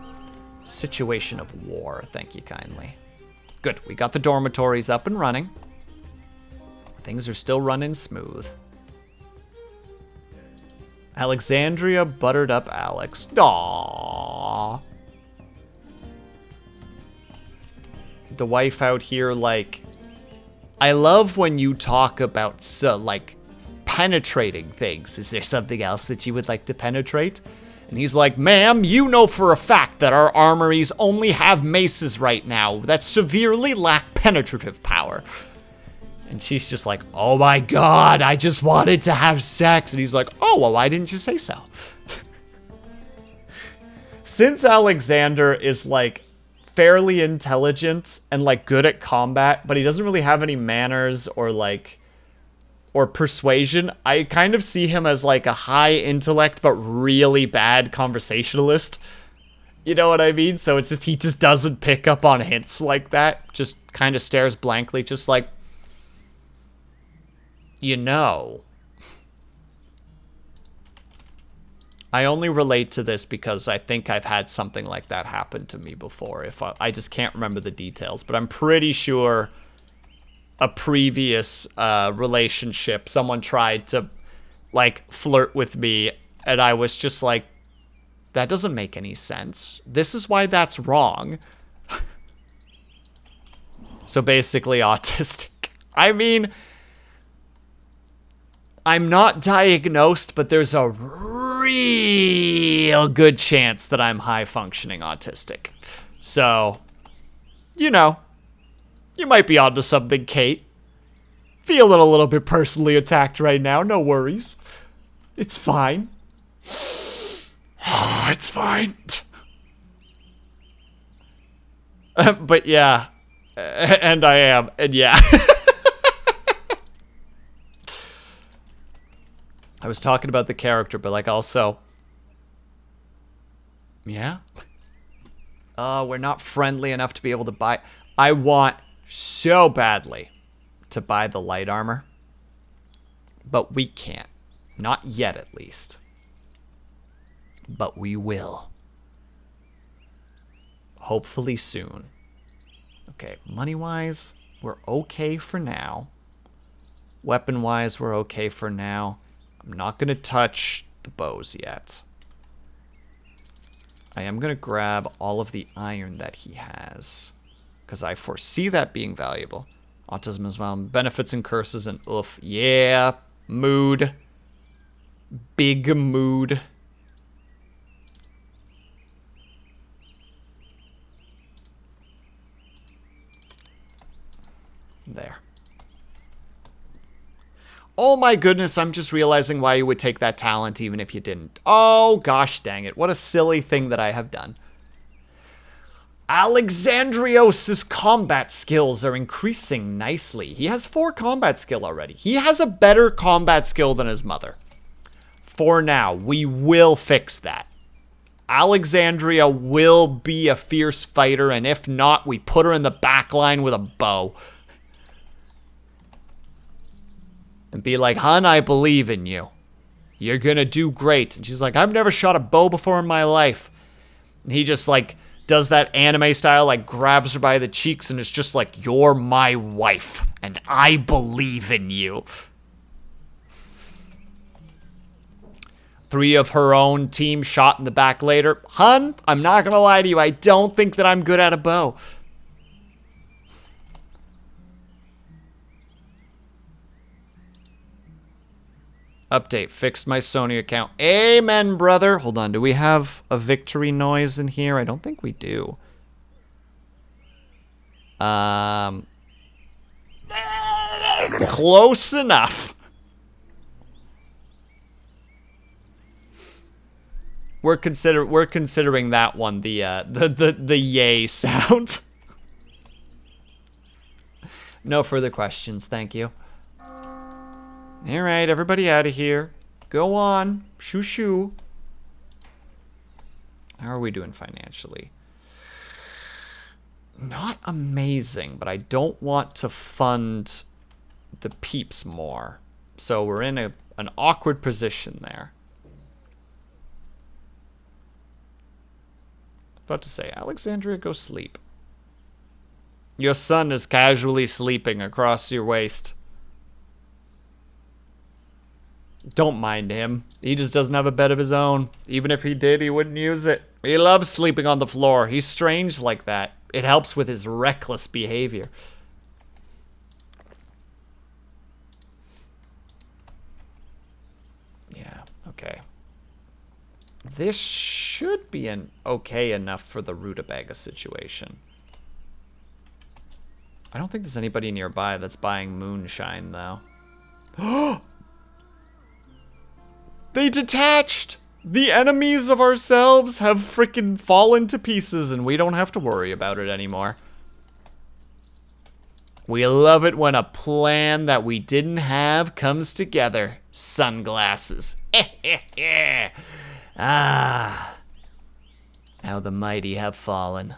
situation of war. Thank you kindly. Good, we got the dormitories up and running. Things are still running smooth. Alexandria buttered up Alex. Aww. The wife out here, like... I love when you talk about, like, penetrating things. Is there something else that you would like to penetrate? And he's like, ma'am, you know for a fact that our armories only have maces right now that severely lack penetrative power. And she's just like, oh my god, I just wanted to have sex. And he's like, oh, well, why didn't you say so? Since Alexander is, like, fairly intelligent and like good at combat, but he doesn't really have any manners or like or persuasion, I kind of see him as like a high intellect but really bad conversationalist. You know what I mean? So it's just he just doesn't pick up on hints like that. Just kind of stares blankly, just like, you know. I only relate to this because I think I've had something like that happen to me before. If I just can't remember the details, but I'm pretty sure a previous relationship, someone tried to like flirt with me, and I was just like, that doesn't make any sense. This is why that's wrong. So basically autistic. I mean, I'm not diagnosed, but there's a real good chance that I'm high-functioning autistic. So, you know, you might be onto something, Kate. feeling a little bit personally attacked right now. No worries. It's fine. It's fine. But yeah. And I am. And yeah. I was talking about the character, but like also... Yeah? We're not friendly enough to be able to buy... I want so badly to buy the light armor. But we can't. Not yet, at least. But we will. Hopefully soon. Okay, money-wise, we're okay for now. Weapon-wise, we're okay for now. I'm not going to touch the bows yet. I am going to grab all of the iron that he has, because I foresee that being valuable. Autism as well. Benefits and curses and oof. Yeah. Mood. Big mood. There. Oh my goodness, I'm just realizing why you would take that talent even if you didn't. Oh gosh dang it, what a silly thing that I have done. Alexandrios' combat skills are increasing nicely. He has 4 combat skill already. He has a better combat skill than his mother. For now, we will fix that. Alexandria will be a fierce fighter, and if not, we put her in the back line with a bow. And be like, "Hun, I believe in you. You're gonna do great." And she's like, "I've never shot a bow before in my life." And he just like does that anime style, like grabs her by the cheeks and is just like, "You're my wife, and I believe in you." 3 of her own team shot in the back later. "Hun, I'm not gonna lie to you, I don't think that I'm good at a bow." Update, fixed my Sony account. Amen, brother. Hold on, do we have a victory noise in here? I don't think we do. Close enough. We're considering that one the yay sound. No further questions, thank you. All right, everybody out of here. Go on. Shoo shoo. How are we doing financially? Not amazing, but I don't want to fund the peeps more. So we're in an awkward position there. About to say, Alexandria, go sleep. Your son is casually sleeping across your waist. Don't mind him. He just doesn't have a bed of his own. Even if he did, he wouldn't use it. He loves sleeping on the floor. He's strange like that. It helps with his reckless behavior. Yeah, okay. This should be an okay enough for the rutabaga situation. I don't think there's anybody nearby that's buying moonshine, though. They detached! The enemies of ourselves have freaking fallen to pieces, and we don't have to worry about it anymore. We love it when a plan that we didn't have comes together. Sunglasses. Ah. How the mighty have fallen.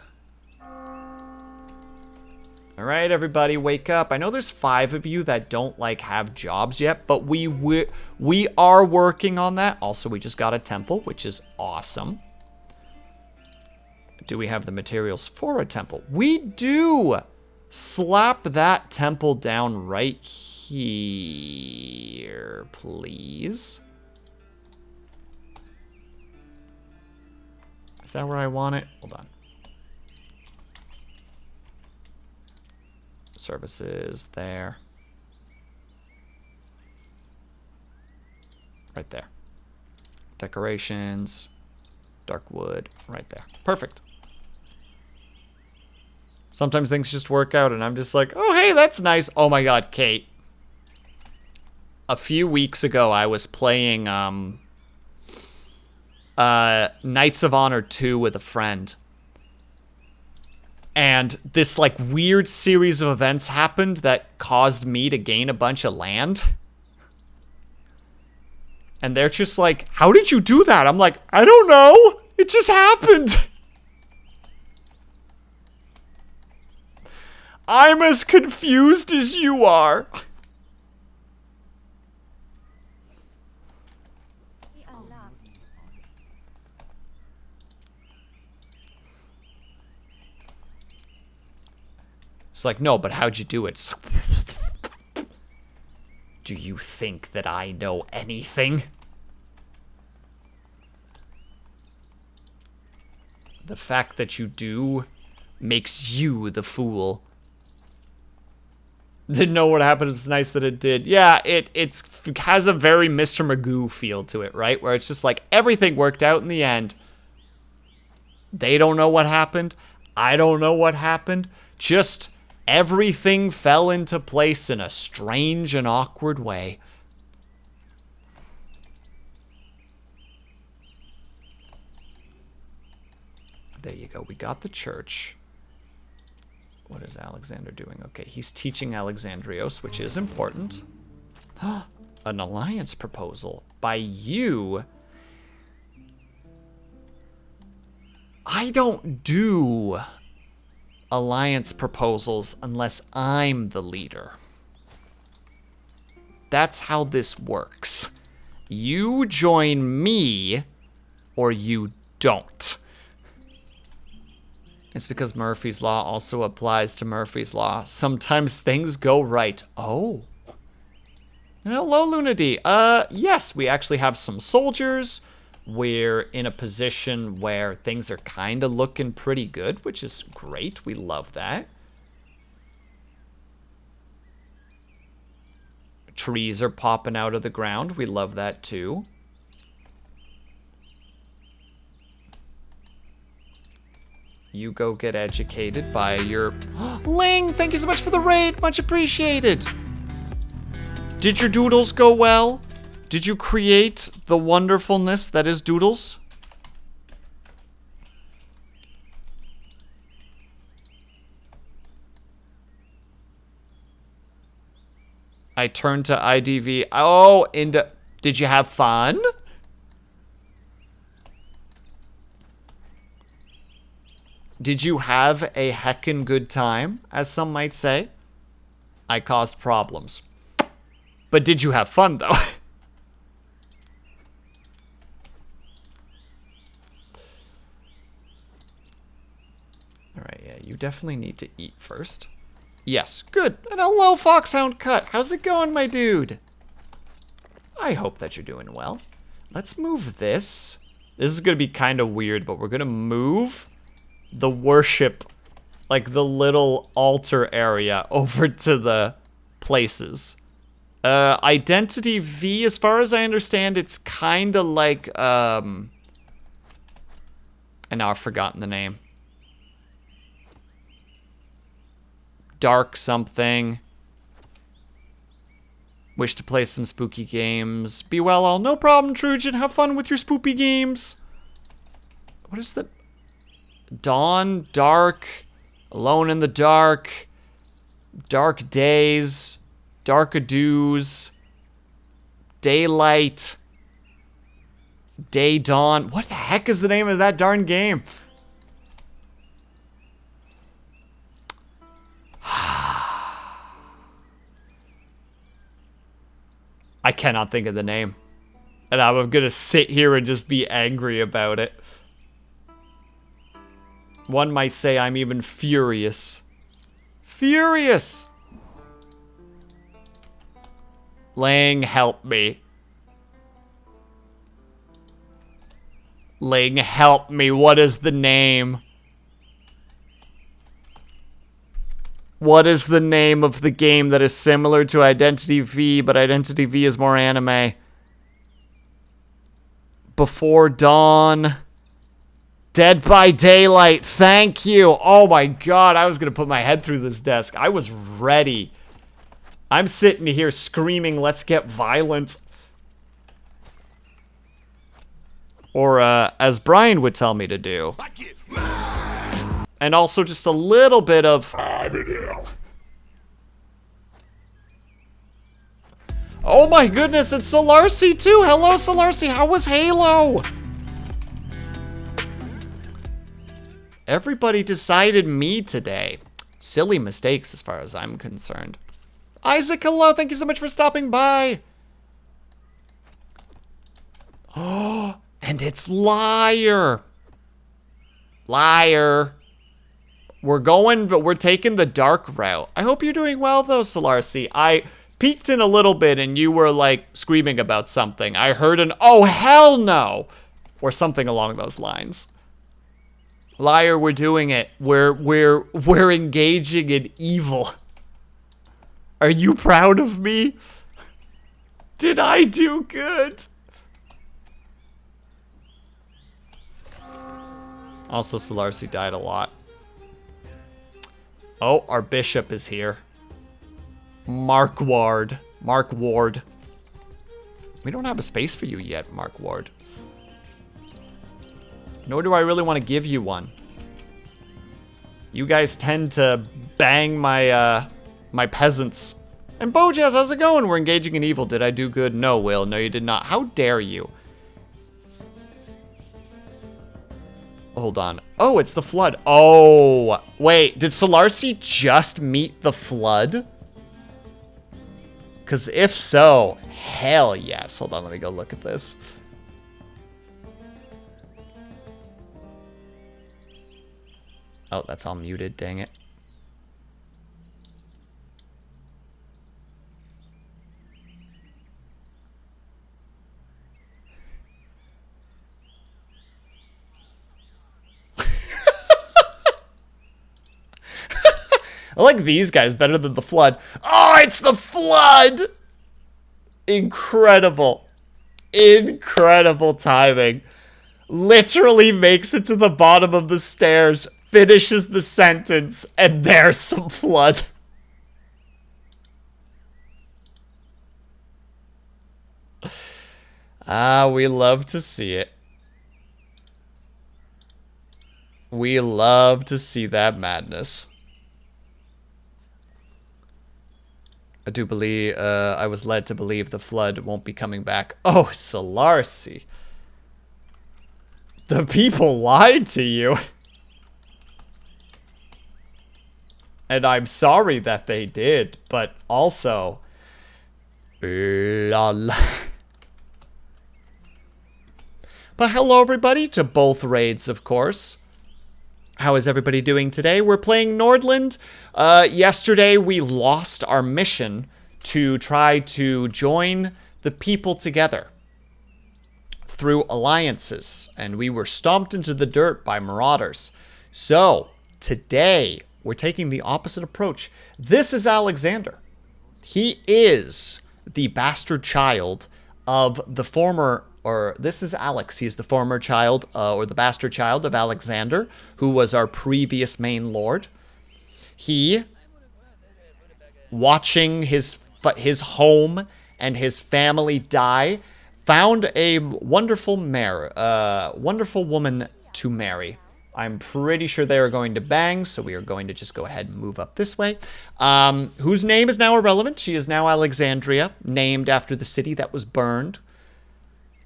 All right, everybody, wake up. I know there's 5 of you that don't like have jobs yet, but we are working on that. Also, we just got a temple, which is awesome. Do we have the materials for a temple? We do. Slap that temple down right here, please. Is that where I want it? Hold on. Services there. Right there. Decorations. Dark wood. Right there. Perfect. Sometimes things just work out and I'm just like, oh, hey, that's nice. Oh my God, Kate. a few weeks ago, I was playing Knights of Honor 2 with a friend. And this, like, weird series of events happened that caused me to gain a bunch of land. And they're just like, how did you do that? I'm like, I don't know. It just happened. I'm as confused as you are. It's like, no, but how'd you do it? Do you think that I know anything? The fact that you do makes you the fool. Didn't know what happened. It's nice that it did. Yeah, it has a very Mr. Magoo feel to it, right? Where it's just like everything worked out in the end. They don't know what happened. I don't know what happened. Just everything fell into place in a strange and awkward way. There you go. We got the church. What is Alexander doing? Okay, he's teaching Alexandrios, which is important. An alliance proposal by you. I don't do alliance proposals unless I'm the leader. That's how this works. You join me or you don't. It's because Murphy's Law also applies to Murphy's Law. Sometimes things go right. Oh. And hello, Lunady. Yes, we actually have some soldiers. We're in a position where things are kind of looking pretty good, which is great. We love that. Trees are popping out of the ground. We love that too. You go get educated by your... Ling, thank you so much for the raid. Much appreciated. Did your doodles go well? Did you create the wonderfulness that is doodles? I turned to IDV. Oh, did you have fun? Did you have a heckin' good time, as some might say? I caused problems. But did you have fun, though? Alright, yeah, you definitely need to eat first. Yes, good. And hello, Foxhound Cut. How's it going, my dude? I hope that you're doing well. Let's move this. This is going to be kind of weird, but we're going to move the worship, like the little altar area, over to the places. Identity V, as far as I understand, it's kind of like, and now I've forgotten the name. Dark something. Wish to play some spooky games. Be well all. No problem, Trujan. Have fun with your spooky games. What is the... Dawn, dark, alone in the dark, dark days, dark-a-doos, daylight, day dawn. What the heck is the name of that darn game? I cannot think of the name. And I'm gonna sit here and just be angry about it. One might say I'm even furious. Furious! Lang, help me. Lang, help me. What is the name? What is the name of the game that is similar to Identity V, but Identity V is more anime? Before Dawn. Dead by Daylight. Thank you. Oh my god, I was going to put my head through this desk. I was ready. I'm sitting here screaming, let's get violent. Or, as Brian would tell me to do. And also just a little bit of... Oh my goodness, it's Solarcy too! Hello, Solarcy, how was Halo? Everybody decided me today. Silly mistakes as far as I'm concerned. Isaac, hello, thank you so much for stopping by. Oh, and it's Liar. Liar. We're taking the dark route. I hope you're doing well though, Solarcy. I peeked in a little bit and you were like screaming about something. I heard an oh hell no or something along those lines. Liar, we're doing it. We're engaging in evil. Are you proud of me? Did I do good? Also, Solarcy died a lot. Oh, our bishop is here. Mark Ward. Mark Ward. We don't have a space for you yet, Mark Ward. Nor do I really want to give you one. You guys tend to bang my my peasants. And Bojaz, how's it going? We're engaging in evil. Did I do good? No, Will. No, you did not. How dare you? Hold on. Oh, it's the flood. Oh, wait. Did Solarcy just meet the flood? Because if so, hell yes. Hold on, let me go look at this. Oh, that's all muted, dang it. I like these guys better than the flood. Oh, it's the flood! Incredible. Incredible timing. Literally makes it to the bottom of the stairs, finishes the sentence, and there's some flood. Ah, we love to see it. We love to see that madness. I do believe, I was led to believe the flood won't be coming back. Oh, Solarcy. The people lied to you. And I'm sorry that they did, but also... lol. But hello everybody to both raids, of course. How is everybody doing today? We're playing Norland. Yesterday we lost our mission to try to join the people together through alliances, and we were stomped into the dirt by marauders. So today we're taking the opposite approach. This is Alexander. He is the bastard child of the former, or this is Alex. He's the former child, or the bastard child of Alexander, who was our previous main lord. He, watching his home and his family die, found a wonderful wonderful woman to marry. I'm pretty sure they are going to bang, so we are going to just go ahead and move up this way. Whose name is now irrelevant. She is now Alexandria, named after the city that was burned.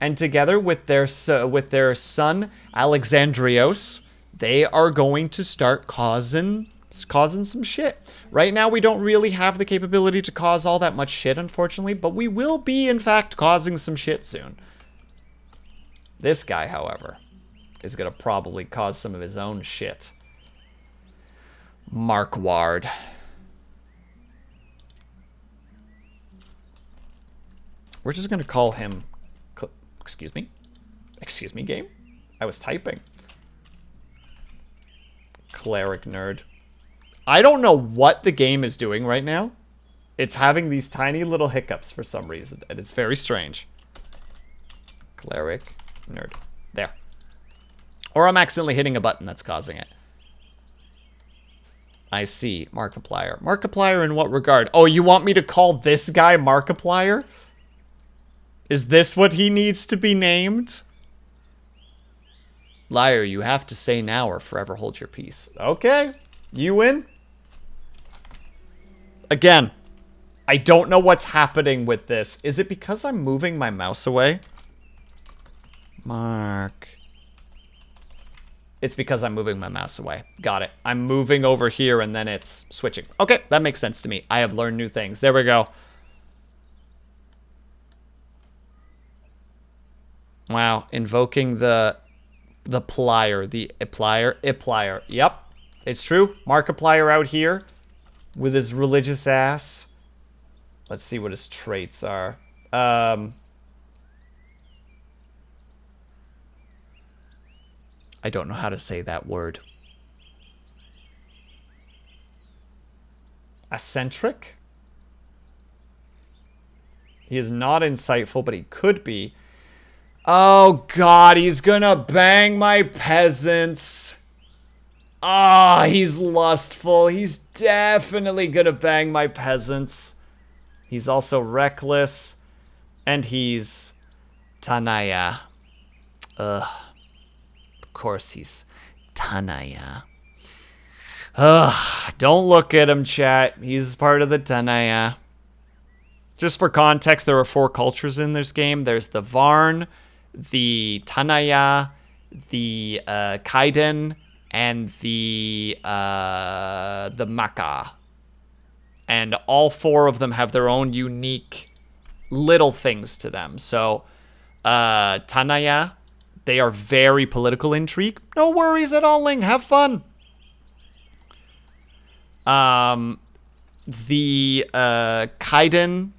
And together with their son, Alexandrios, they are going to start causing some shit. Right now, we don't really have the capability to cause all that much shit, unfortunately, but we will be, in fact, causing some shit soon. This guy, however, is going to probably cause some of his own shit. Mark Ward. We're just going to call him... Excuse me? Excuse me, game? I was typing. Cleric nerd. I don't know what the game is doing right now. It's having these tiny little hiccups for some reason, and it's very strange. Cleric nerd. There. Or I'm accidentally hitting a button that's causing it. I see. Markiplier. Markiplier in what regard? Oh, you want me to call this guy Markiplier? Is this what he needs to be named? Liar, you have to say now or forever hold your peace. Okay, you win. Again, I don't know what's happening with this. Is it because I'm moving my mouse away? Mark. It's because I'm moving my mouse away. Got it. I'm moving over here and then it's switching. Okay, that makes sense to me. I have learned new things. There we go. Wow, invoking the plier, the Iplier. Yep, it's true. Markiplier out here with his religious ass. Let's see what his traits are. I don't know how to say that word. Eccentric? He is not insightful, but he could be. Oh, God, he's gonna bang my peasants. Ah, he's lustful. He's definitely gonna bang my peasants. He's also reckless. And he's Tanaya. Ugh. Of course he's Tanaya. Ugh. Don't look at him, chat. He's part of the Tanaya. Just for context, there are 4 cultures in this game. There's the Varn, the Tanaya, the Kaiden, and the Maka. And all 4 of them have their own unique little things to them. So, Tanaya, they are very political intrigue. No worries at all, Ling. Have fun. The Kaiden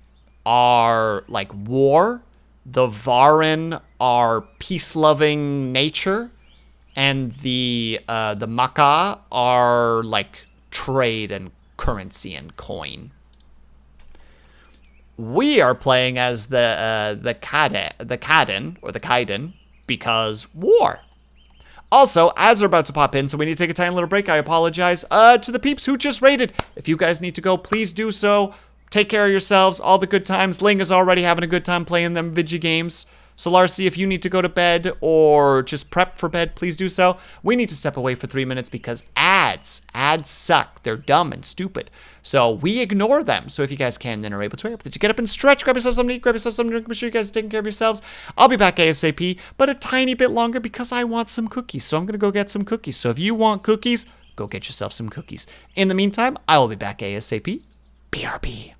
are like war. The Varin are peace-loving nature. And the Maka are like trade and currency and coin. We are playing as the Kaiden because war. Also, ads are about to pop in, so we need to take a tiny little break. I apologize to the peeps who just raided. If you guys need to go, please do so. Take care of yourselves. All the good times. Ling is already having a good time playing them Vigi games. Solarcy, if you need to go to bed or just prep for bed, please do so. We need to step away for 3 minutes because ads suck. They're dumb and stupid. So we ignore them. So if you guys can, then are able to, I hope that you get up and stretch, grab yourself something to eat, grab yourself something to drink. Make sure you guys are taking care of yourselves. I'll be back ASAP, but a tiny bit longer because I want some cookies. So I'm going to go get some cookies. So if you want cookies, go get yourself some cookies. In the meantime, I will be back ASAP. BRB.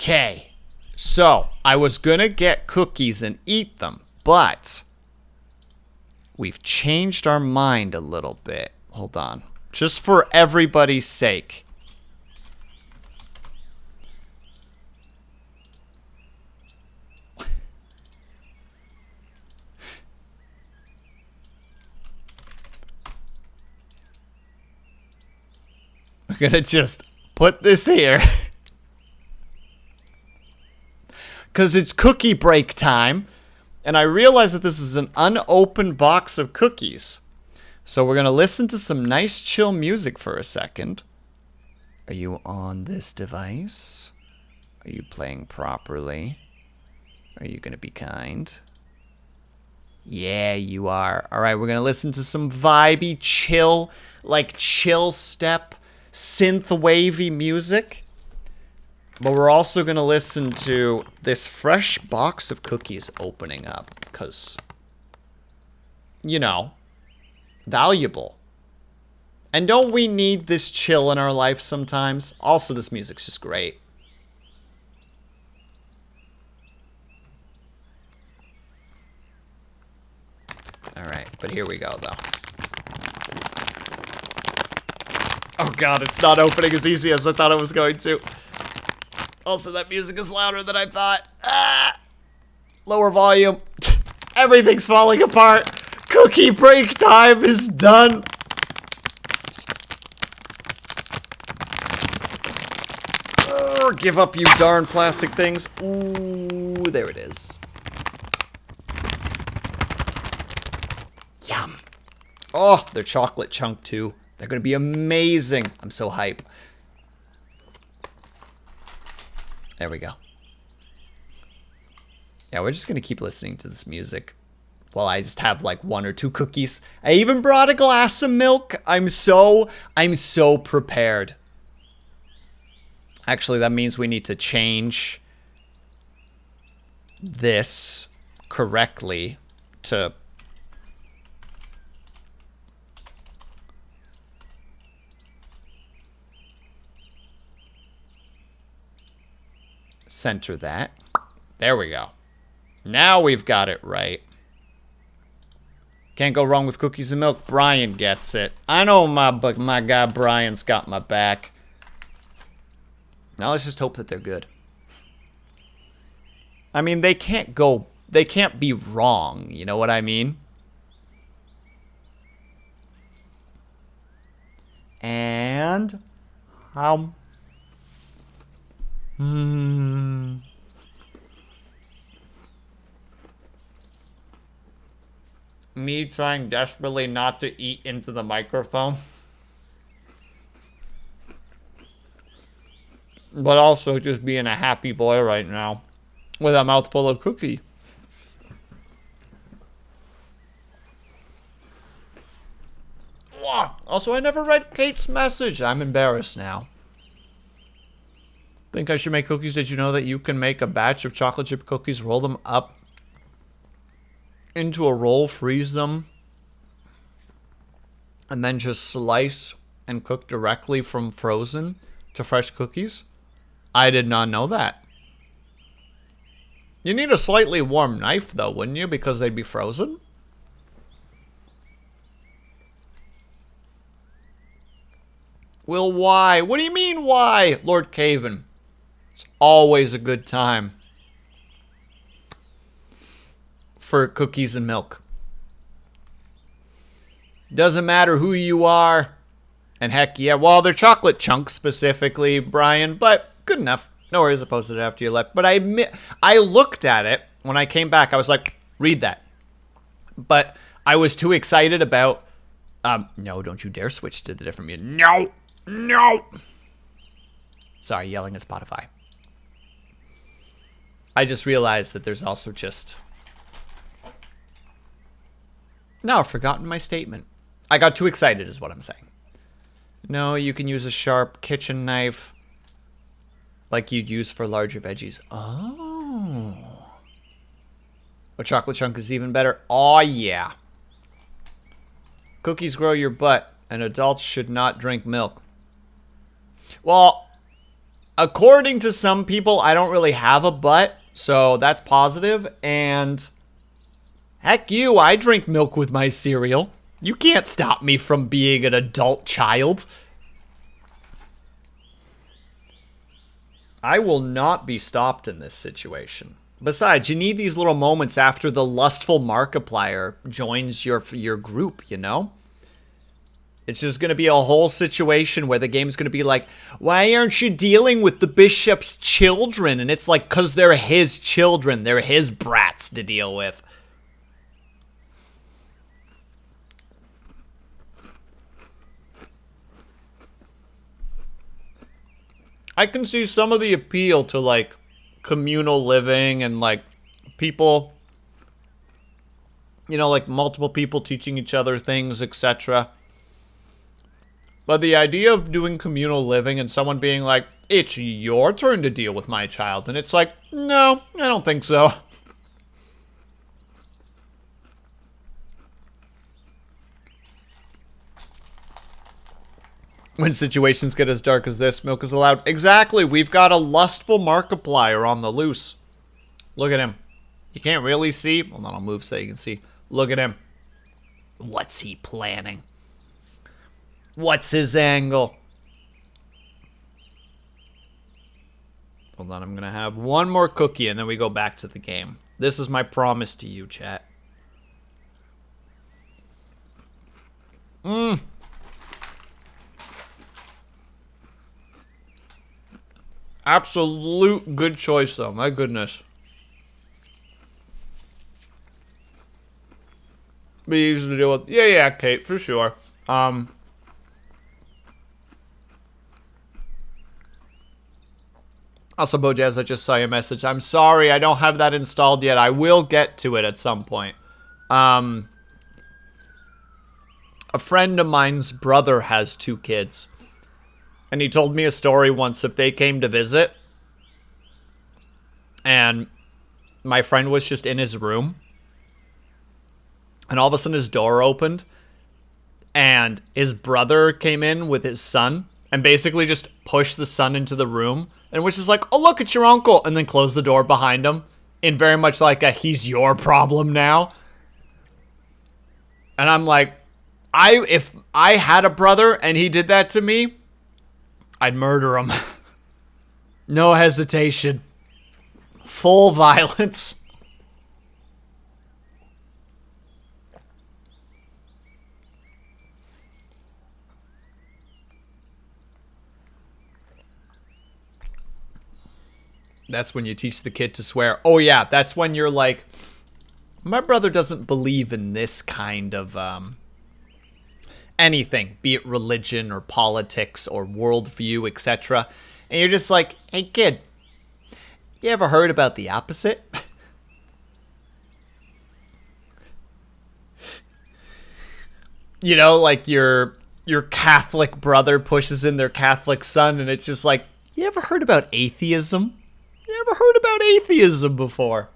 Okay. So, I was gonna get cookies and eat them, but we've changed our mind a little bit. Hold on. Just for everybody's sake. We're gonna just put this here. Because it's cookie break time. And I realize that this is an unopened box of cookies. So we're going to listen to some nice chill music for a second. Are you on this device? Are you playing properly? Are you going to be kind? Yeah, you are. All right, we're going to listen to some vibey, chill, like chill step, synth wavy music. But we're also going to listen to this fresh box of cookies opening up. Because, you know, valuable. And don't we need this chill in our life sometimes? Also, this music's just great. Alright, but here we go, though. Oh god, it's not opening as easy as I thought it was going to. Also, that music is louder than I thought. Ah! Lower volume. Everything's falling apart. Cookie break time is done. Oh, give up, you darn plastic things. Ooh, there it is. Yum. Oh, they're chocolate chunk too. They're gonna be amazing. I'm so hype. There we go. Yeah, we're just gonna keep listening to this music while I just have like 1 or 2 cookies. I even brought a glass of milk. I'm so prepared. Actually, that means we need to change this correctly to center that. There we go. Now we've got it right. Can't go wrong with cookies and milk. Brian gets it. I know my guy Brian's got my back. Now let's just hope that they're good. I mean, they can't be wrong, you know what I mean? And me trying desperately not to eat into the microphone. But also just being a happy boy right now with a mouthful of cookie. Also, I never read Kate's message. I'm embarrassed now. Think I should make cookies? Did you know that you can make a batch of chocolate chip cookies, roll them up into a roll, freeze them, and then just slice and cook directly from frozen to fresh cookies? I did not know that. You need a slightly warm knife, though, wouldn't you? Because they'd be frozen? Well, why? What do you mean, why? Lord Caven. It's always a good time for cookies and milk. Doesn't matter who you are. And heck yeah, well, they're chocolate chunks specifically, Brian, but good enough. No worries, I posted it after you left. But I admit, I looked at it when I came back. I was like, read that. But I was too excited about, no, don't you dare switch to the different mute. No, no. Sorry, yelling at Spotify. I just realized that there's also just... No, I've forgotten my statement. I got too excited is what I'm saying. No, you can use a sharp kitchen knife like you'd use for larger veggies. Oh. A chocolate chunk is even better. Oh, yeah. Cookies grow your butt, and adults should not drink milk. Well, according to some people, I don't really have a butt, so that's positive. And heck you, I drink milk with my cereal. You can't stop me from being an adult child. I will not be stopped in this situation. Besides, you need these little moments after the lustful Markiplier joins your group, you know? It's just going to be a whole situation where the game's going to be like, why aren't you dealing with the bishop's children? And it's like, because they're his children. They're his brats to deal with. I can see some of the appeal to, like, communal living and, like, people, you know, like, multiple people teaching each other things, etc. But the idea of doing communal living and someone being like, it's your turn to deal with my child, and it's like, no, I don't think so. When situations get as dark as this, milk is allowed. Exactly, we've got a lustful Markiplier on the loose. Look at him. You can't really see. Hold on, I'll move so you can see. Look at him. What's he planning? What's his angle? Hold on, I'm going to have one more cookie and then we go back to the game. This is my promise to you, chat. Absolute good choice, though. My goodness. Be easy to deal with. Yeah, Kate, for sure. Also, Bojaz, I just saw your message. I'm sorry, I don't have that installed yet. I will get to it at some point. A friend of mine's brother has 2 kids. And he told me a story once if they came to visit. And my friend was just in his room. And all of a sudden his door opened. And his brother came in with his son. And basically just pushed the son into the room. And was just like, oh, look, it's your uncle. And then closed the door behind him. In very much like a, he's your problem now. And I'm like, if I had a brother and he did that to me, I'd murder him. No hesitation. Full violence. That's when you teach the kid to swear. Oh yeah, that's when you're like, my brother doesn't believe in this kind of anything, be it religion or politics or worldview, etc. And you're just like, hey kid, you ever heard about the opposite? You know, like your Catholic brother pushes in their Catholic son, and it's just like, you ever heard about atheism? You ever heard about atheism before?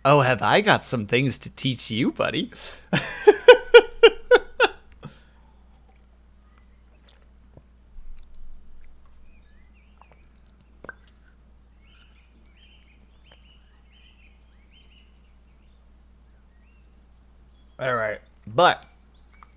Oh, have I got some things to teach you, buddy? All right, but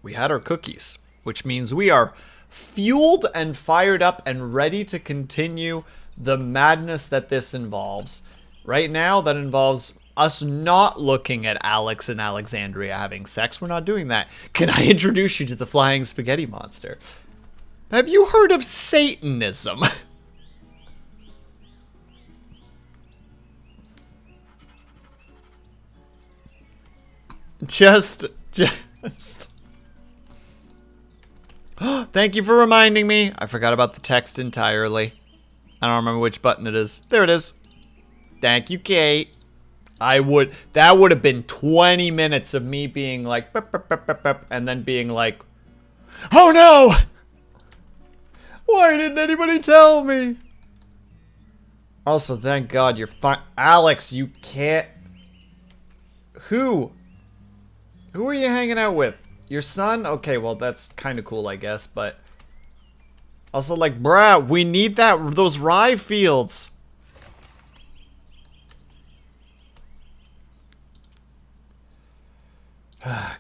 we had our cookies, which means we are fueled and fired up and ready to continue the madness that this involves. Right now, that involves us not looking at Alex and Alexandria having sex. We're not doing that. Can I introduce you to the flying spaghetti monster? Have you heard of Satanism? Just. Thank you for reminding me. I forgot about the text entirely. I don't remember which button it is. There it is. Thank you, Kate. That would have been 20 minutes of me being like, bup, bup, bup, bup, bup, and then being like, oh no! Why didn't anybody tell me? Also, thank God you're fine. Alex, you can't. Who? Who are you hanging out with? Your son? Okay, well, that's kind of cool, I guess, but Also, like, bruh, we need those rye fields.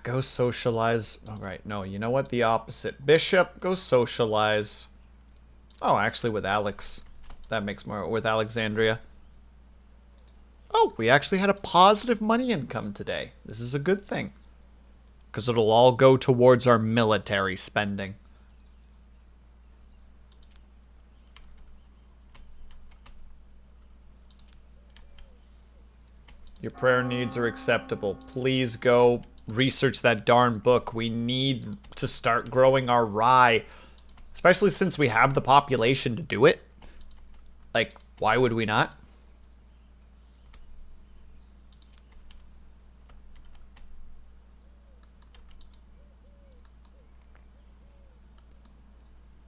Go socialize. All right, no, you know what? The opposite. Bishop, go socialize. Oh, actually, with Alex. That makes more. With Alexandria. Oh, we actually had a positive money income today. This is a good thing. Because it'll all go towards our military spending. Your prayer needs are acceptable. Please go research that darn book. We need to start growing our rye. Especially since we have the population to do it. Like, why would we not?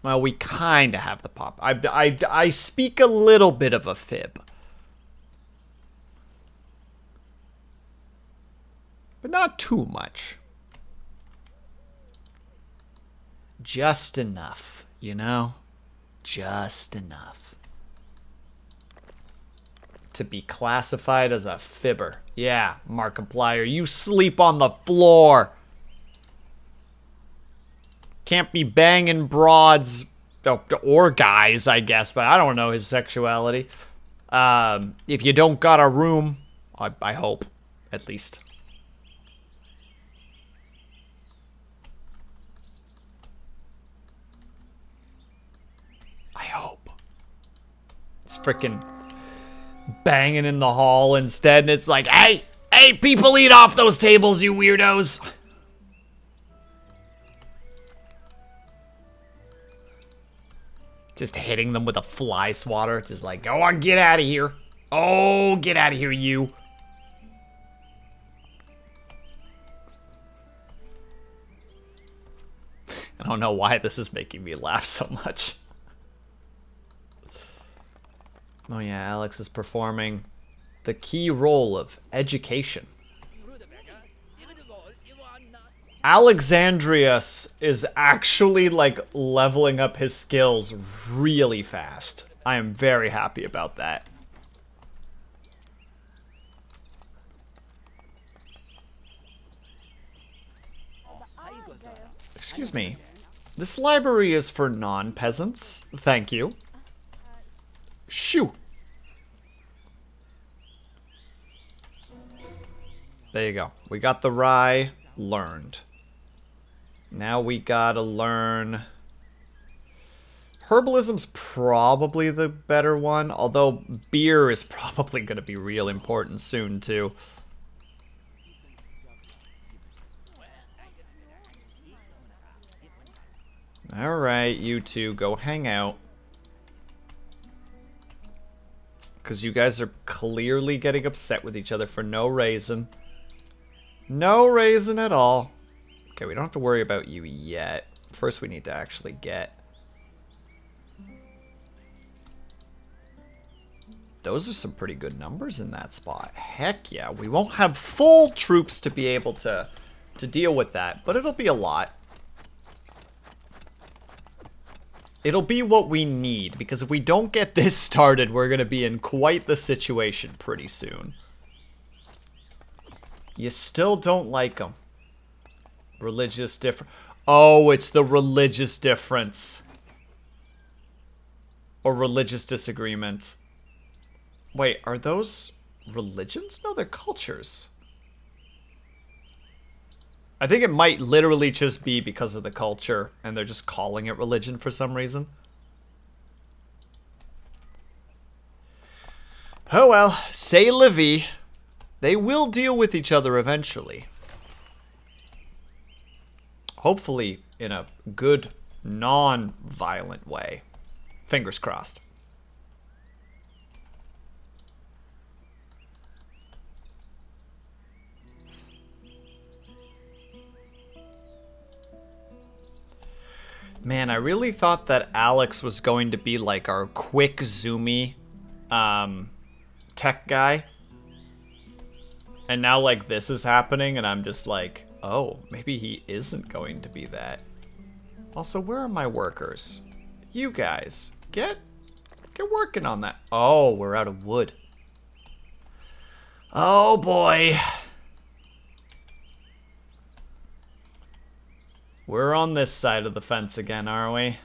Well, we kind of have the pop. I speak a little bit of a fib. But not too much. Just enough, you know? Just enough. To be classified as a fibber. Yeah, Markiplier, you sleep on the floor. Can't be banging broads, or guys, I guess, but I don't know his sexuality. If you don't got a room, I hope, at least. I hope. It's freaking banging in the hall instead, and it's like, hey, people eat off those tables, you weirdos. Just hitting them with a fly swatter. Just like, go on, get out of here. Oh, get out of here, you. I don't know why this is making me laugh so much. Oh yeah, Alex is performing the key role of education. Alexandrius is actually, like, leveling up his skills really fast. I am very happy about that. Excuse me. This library is for non-peasants. Thank you. Shoo! There you go. We got the rye learned. Now we gotta learn... Herbalism's probably the better one, although beer is probably gonna be real important soon, too. Alright, you two, go hang out. Because you guys are clearly getting upset with each other for no reason. No reason at all. Okay, we don't have to worry about you yet. First, we need to actually get... Those are some pretty good numbers in that spot. Heck yeah. We won't have full troops to be able to deal with that, but it'll be a lot. It'll be what we need, because if we don't get this started, we're going to be in quite the situation pretty soon. You still don't like them. Religious difference. Oh, it's the religious difference. Or religious disagreement. Wait, are those religions? No, they're cultures. I think it might literally just be because of the culture, and they're just calling it religion for some reason. Oh well, say la vie. They will deal with each other eventually. Hopefully in a good, non-violent way. Fingers crossed. Man, I really thought that Alex was going to be like our quick, zoomy tech guy. And now, like, this is happening, and I'm just like, oh, maybe he isn't going to be that. Also, where are my workers? You guys, get working on that. Oh, we're out of wood. Oh boy. We're on this side of the fence again, are we?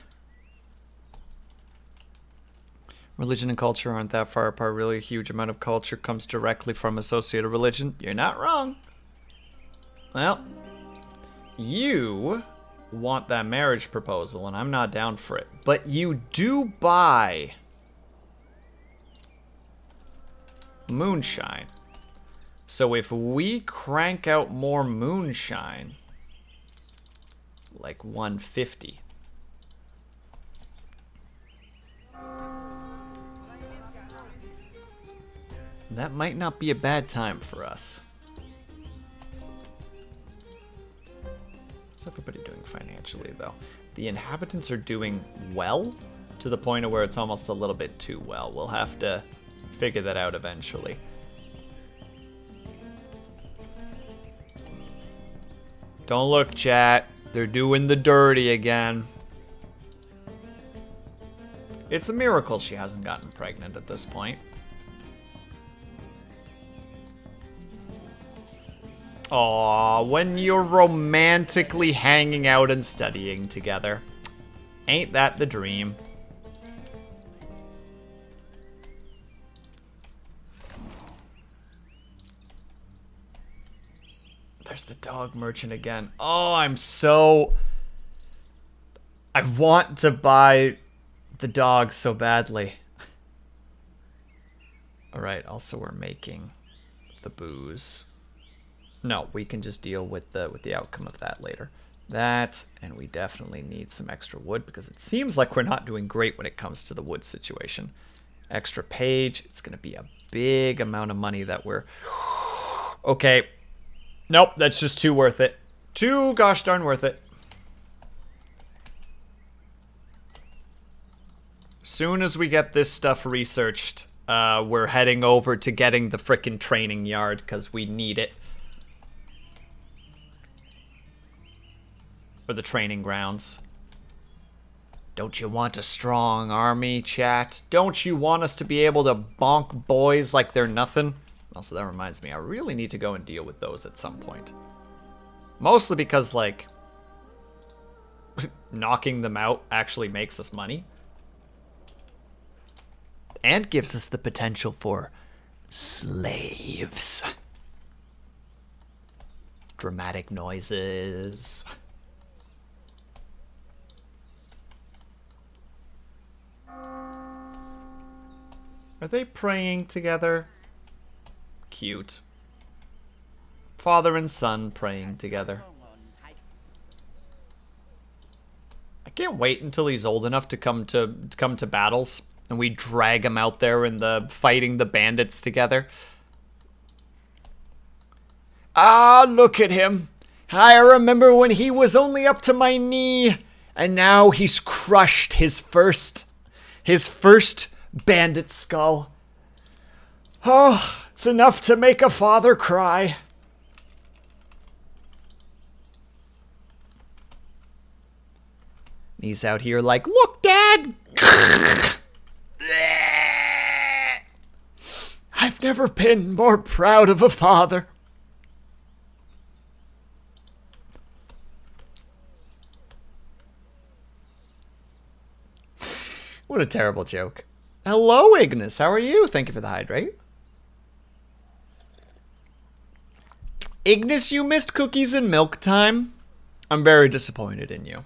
Religion and culture aren't that far apart. Really, a huge amount of culture comes directly from associated religion. You're not wrong. Well, you want that marriage proposal, and I'm not down for it. But you do buy moonshine. So if we crank out more moonshine, like 150. That might not be a bad time for us. How's everybody doing financially, though? The inhabitants are doing well, to the point of where it's almost a little bit too well. We'll have to figure that out eventually. Don't look, chat. They're doing the dirty again. It's a miracle she hasn't gotten pregnant at this point. Aw, when you're romantically hanging out and studying together. Ain't that the dream? There's the dog merchant again. Oh, I want to buy the dog so badly. Alright, also we're making the booze. No, we can just deal with the outcome of that later. That, and we definitely need some extra wood because it seems like we're not doing great when it comes to the wood situation. Extra page, it's going to be a big amount of money that we're... Okay. Nope, that's just too worth it. Too gosh darn worth it. Soon as we get this stuff researched, we're heading over to getting the frickin' training yard because we need it. Or the training grounds. Don't you want a strong army, chat? Don't you want us to be able to bonk boys like they're nothing? Also, that reminds me, I really need to go and deal with those at some point. Mostly because, like, knocking them out actually makes us money. And gives us the potential for slaves. Dramatic noises. Are they praying together? Cute. Father and son praying together. I can't wait until he's old enough to come to battles and we drag him out there in the fighting the bandits together. Ah, look at him. I remember when he was only up to my knee and now he's crushed his first bandit skull. Oh, it's enough to make a father cry. He's out here like, look, Dad! I've never been more proud of a father. What a terrible joke. Hello, Ignis. How are you? Thank you for the hydrate. Ignis, you missed cookies and milk time. I'm very disappointed in you.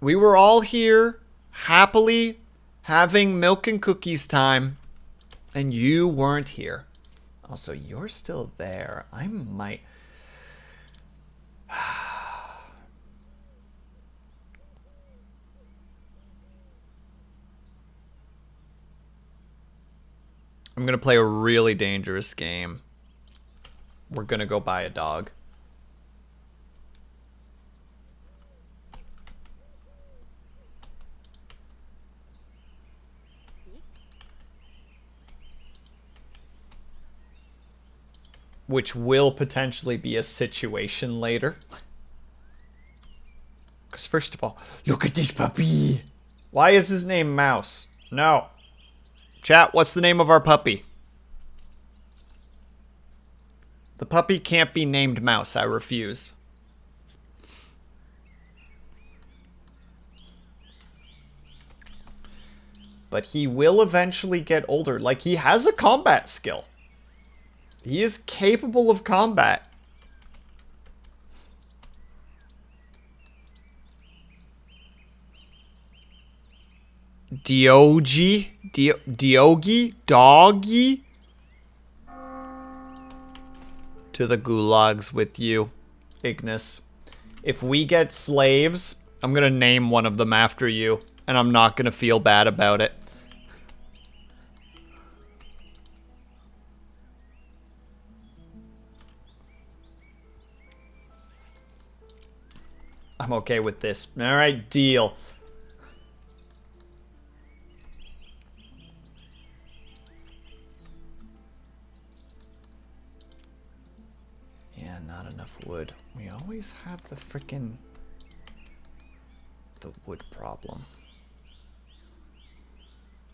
We were all here, happily having milk and cookies time, and you weren't here. Also, you're still there. I might... I'm going to play a really dangerous game. We're going to go buy a dog. Which will potentially be a situation later. Mouse. First of all, look at this puppy. Why is his name Mouse? No. Chat, what's the name of our puppy? The puppy can't be named Mouse. I refuse. But he will eventually get older. Like, he has a combat skill. He is capable of combat. Diogi? Diogi? Doggy? To the gulags with you, Ignis. If we get slaves, I'm gonna name one of them after you. And I'm not gonna feel bad about it. I'm okay with this. Alright, deal. Yeah, not enough wood. We always have the frickin' the wood problem.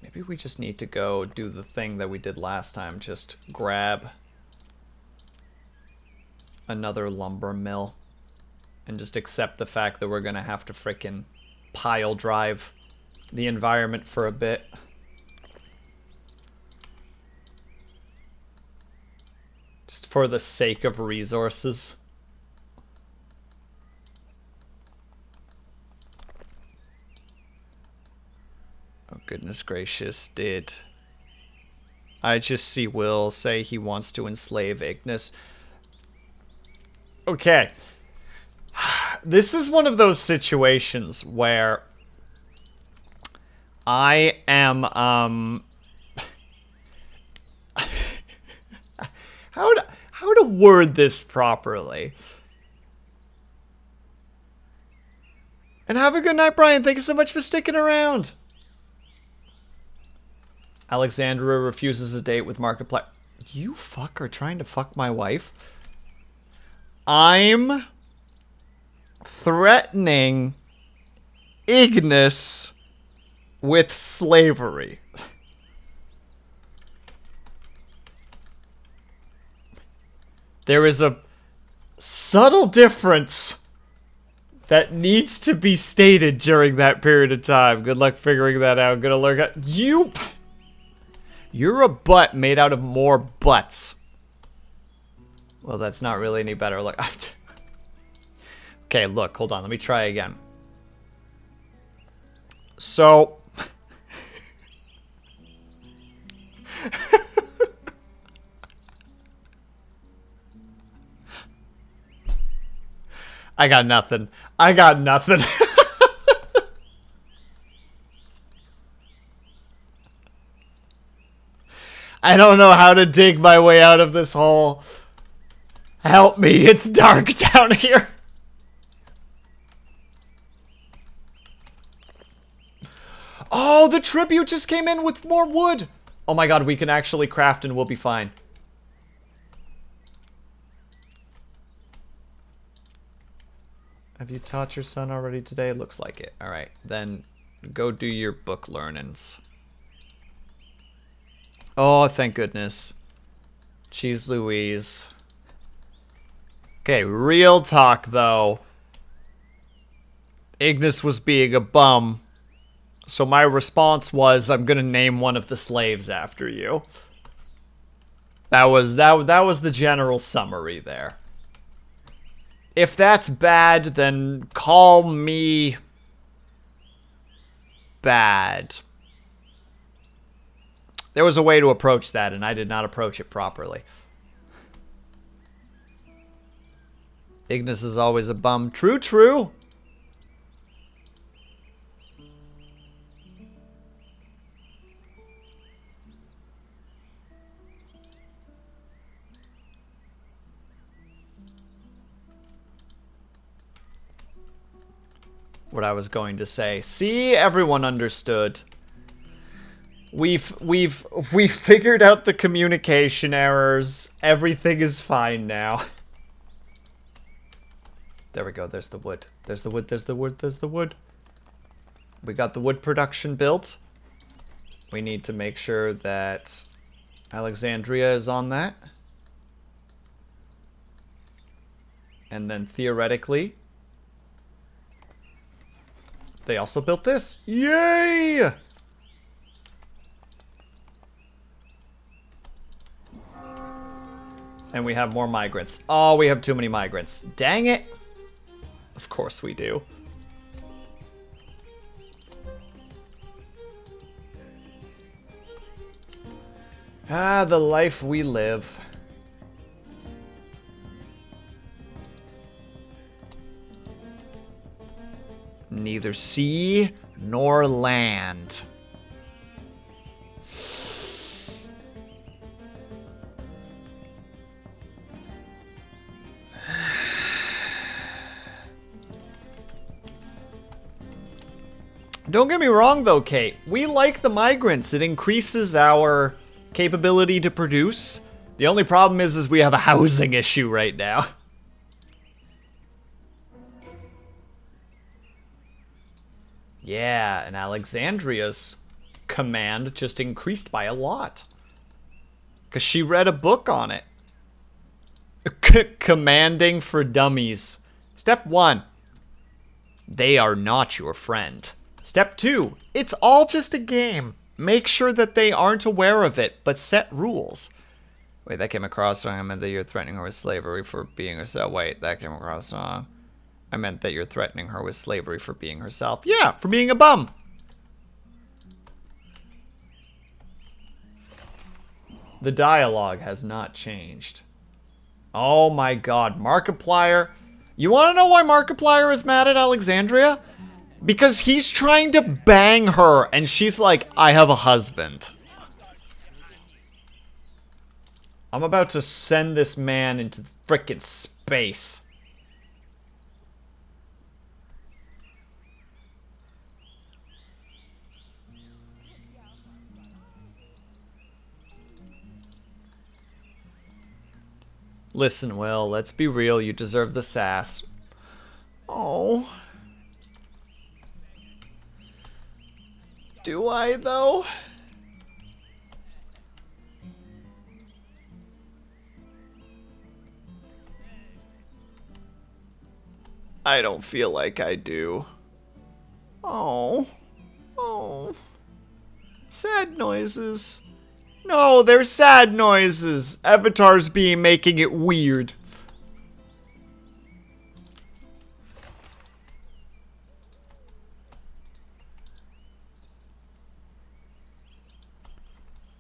Maybe we just need to go do the thing that we did last time. Just grab another lumber mill. And just accept the fact that we're gonna have to frickin' pile drive the environment for a bit. Just for the sake of resources. Oh, goodness gracious, did I just see Will say he wants to enslave Ignis? Okay. This is one of those situations where I am, how to word this properly? And have a good night, Brian. Thank you so much for sticking around. Alexandra refuses a date with Markiplier. You fuck are trying to fuck my wife? I'm threatening Ignis with slavery. There is a subtle difference that needs to be stated during that period of time. Good luck figuring that out. Gonna learn how. You're a butt made out of more butts. Well, that's not really any better. Look. Okay, look, hold on. Let me try again. So... I got nothing. I got nothing. I don't know how to dig my way out of this hole. Help me, it's dark down here. Oh, the tribute just came in with more wood. Oh my god, we can actually craft and we'll be fine. Have you taught your son already today? Looks like it. Alright, then go do your book learnings. Oh, thank goodness. Jeez Louise. Okay, real talk though. Ignis was being a bum. So my response was, I'm gonna name one of the slaves after you. That was the general summary there. If that's bad, then call me bad. There was a way to approach that, and I did not approach it properly. Ignis is always a bum. True, true. What I was going to say. See, everyone understood. We've figured out the communication errors. Everything is fine now. There we go. There's the wood. There's the wood. There's the wood. There's the wood. We got the wood production built. We need to make sure that Alexandria is on that. And then theoretically, they also built this. Yay! And we have more migrants. Oh, we have too many migrants. Dang it. Of course we do. Ah, the life we live. Neither sea nor land. Don't get me wrong though, Kate. We like the migrants. It increases our capability to produce. The only problem is we have a housing issue right now. Yeah, and Alexandria's command just increased by a lot. Because she read a book on it. Commanding for dummies. Step 1. They are not your friend. Step 2. It's all just a game. Make sure that they aren't aware of it, but set rules. Wait, that came across wrong. I meant that you're threatening her with slavery for being herself. Wait, that came across wrong. I meant that you're threatening her with slavery for being herself. Yeah, for being a bum. The dialogue has not changed. Oh my god, Markiplier. You want to know why Markiplier is mad at Alexandria? Because he's trying to bang her and she's like, I have a husband. I'm about to send this man into frickin' space. Listen, Will, let's be real. You deserve the sass. Oh. Do I, though? I don't feel like I do. Oh. Oh. Sad noises. No, they're sad noises. Avatar's making it weird.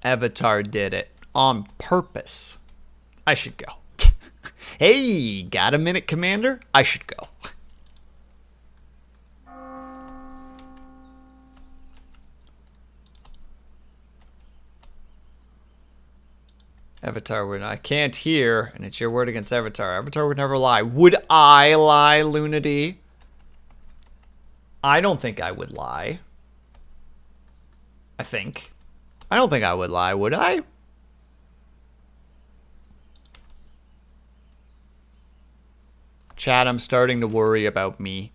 Avatar did it on purpose. I should go. Hey, got a minute, Commander? I should go. Avatar would, I can't hear, and it's your word against Avatar. Avatar would never lie. Would I lie, Lunity? I don't think I would lie. I think. I don't think I would lie, would I? Chat, I'm starting to worry about me.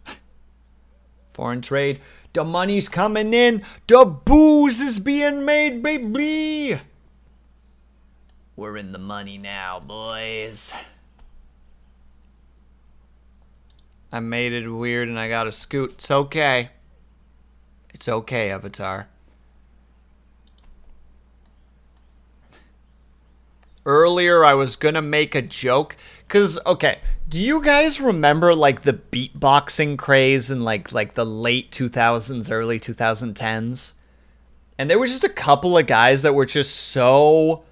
Foreign trade. The money's coming in. The booze is being made, baby. We're in the money now, boys. I made it weird and I got a scoot. It's okay. It's okay, Avatar. Earlier, I was gonna make a joke. Cause, okay, do you guys remember like the beatboxing craze in like the late 2000s, early 2010s? And there was just a couple of guys that were just so...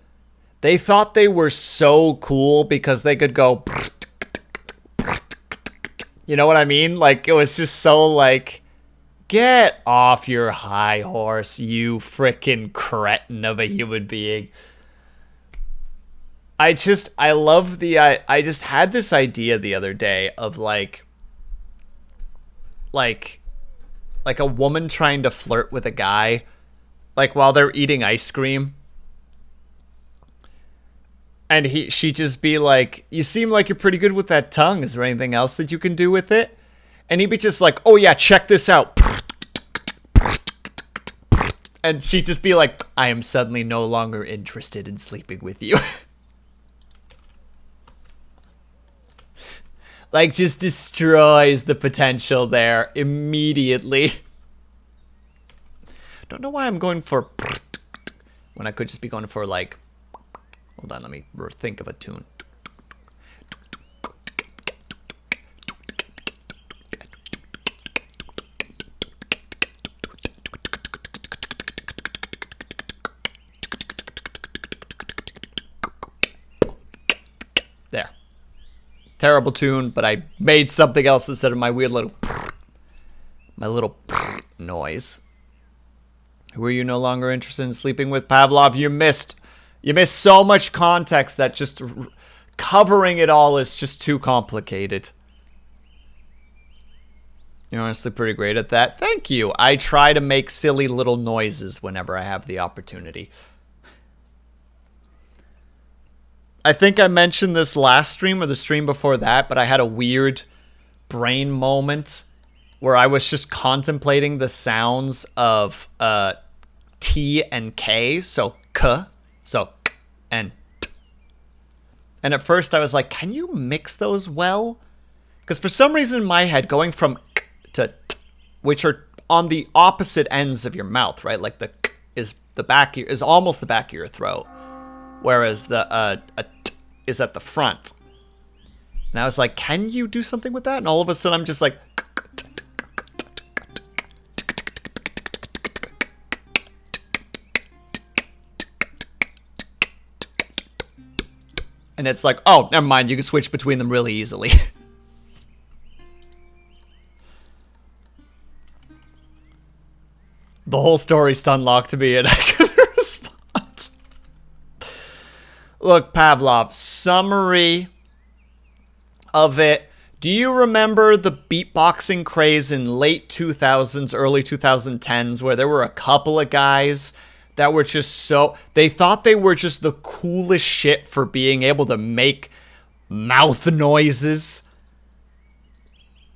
They thought they were so cool because they could go... You know what I mean? Like, it was just so like... Get off your high horse, you frickin' cretin of a human being. I just had this idea the other day of like a woman trying to flirt with a guy, like while they're eating ice cream. And she just be like, you seem like you're pretty good with that tongue. Is there anything else that you can do with it? And he'd be just like, oh yeah, check this out. And she'd just be like, I am suddenly no longer interested in sleeping with you. Like, just destroys the potential there immediately. Don't know why I'm going for when I could just be going for like, hold on, let me think of a tune. There. Terrible tune, but I made something else instead of my weird little noise. Who are you no longer interested in sleeping with? Pavlov, you missed so much context that just covering it all is just too complicated. You're honestly pretty great at that. Thank you. I try to make silly little noises whenever I have the opportunity. I think I mentioned this last stream or the stream before that, but I had a weird brain moment where I was just contemplating the sounds of T and K, so K, so K and T. And at first I was like, can you mix those well? Because for some reason in my head, going from K to T, which are on the opposite ends of your mouth, right? Like the K is almost the back of your throat, whereas the a T is at the front. And I was like, can you do something with that? And all of a sudden I'm just like, and it's like, oh, never mind, you can switch between them really easily. The whole story's unlocked to me and I couldn't respond. Look, Pavlov, summary of it. Do you remember the beatboxing craze in late 2000s, early 2010s, where there were a couple of guys that were just they thought they were just the coolest shit for being able to make mouth noises?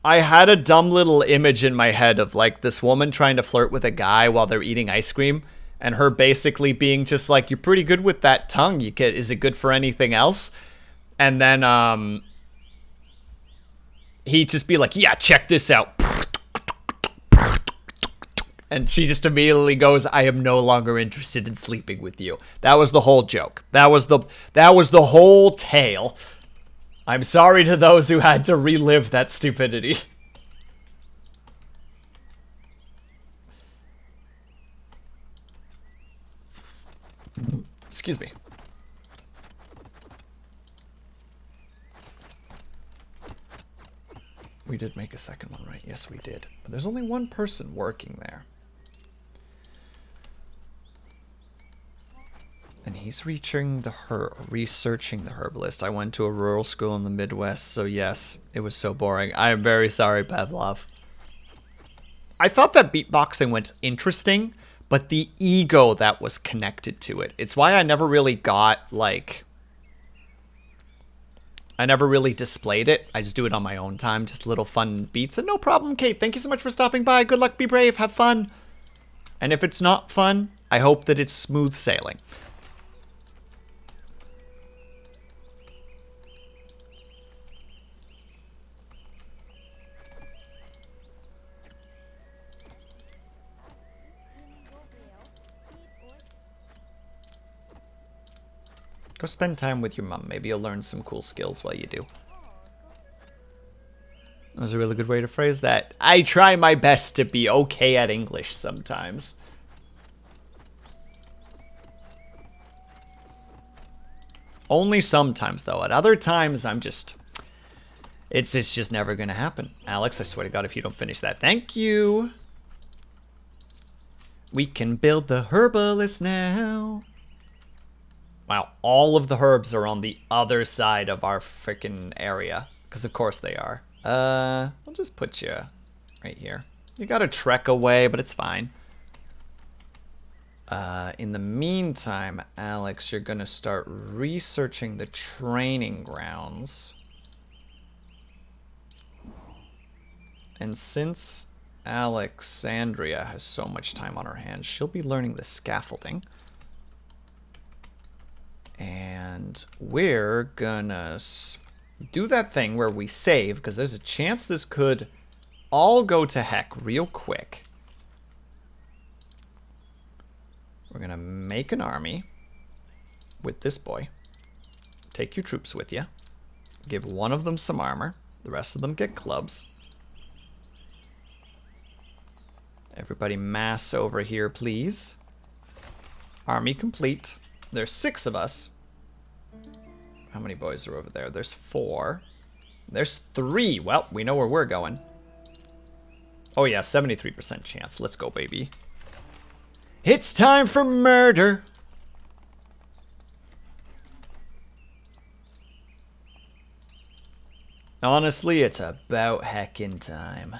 I had a dumb little image in my head of like this woman trying to flirt with a guy while they're eating ice cream, and her basically being just like, you're pretty good with that tongue. Is it good for anything else? And then he'd just be like, yeah, check this out. And she just immediately goes, I am no longer interested in sleeping with you. That was the whole joke. That was the whole tale. I'm sorry to those who had to relive that stupidity. Excuse me. We did make a second one, right? Yes, we did. But there's only one person working there. And he's researching the herb list. I went to a rural school in the Midwest, so yes, it was so boring. I am very sorry, Pavlov. I thought that beatboxing went interesting, but the ego that was connected to it. It's why I never really got, like... I never really displayed it. I just do it on my own time, just little fun beats. And no problem, Kate. Thank you so much for stopping by. Good luck, be brave, have fun. And if it's not fun, I hope that it's smooth sailing. Go spend time with your mom. Maybe you'll learn some cool skills while you do. That was a really good way to phrase that. I try my best to be okay at English sometimes. Only sometimes, though. At other times, I'm just... It's just never gonna happen. Alex, I swear to God, if you don't finish that. Thank you! We can build the herbalist now. Wow, all of the herbs are on the other side of our freaking area. Because of course they are. I'll just put you right here. You gotta trek away, but it's fine. In the meantime, Alex, you're gonna start researching the training grounds. And since Alexandria has so much time on her hands, she'll be learning the scaffolding. And we're gonna do that thing where we save, because there's a chance this could all go to heck real quick. We're gonna make an army with this boy. Take your troops with you. Give one of them some armor. The rest of them get clubs. Everybody mass over here, please. Army complete. There's 6 of us. How many boys are over there? There's 4. There's 3. Well, we know where we're going. Oh yeah, 73% chance. Let's go, baby. It's time for murder. Honestly, it's about heckin' time.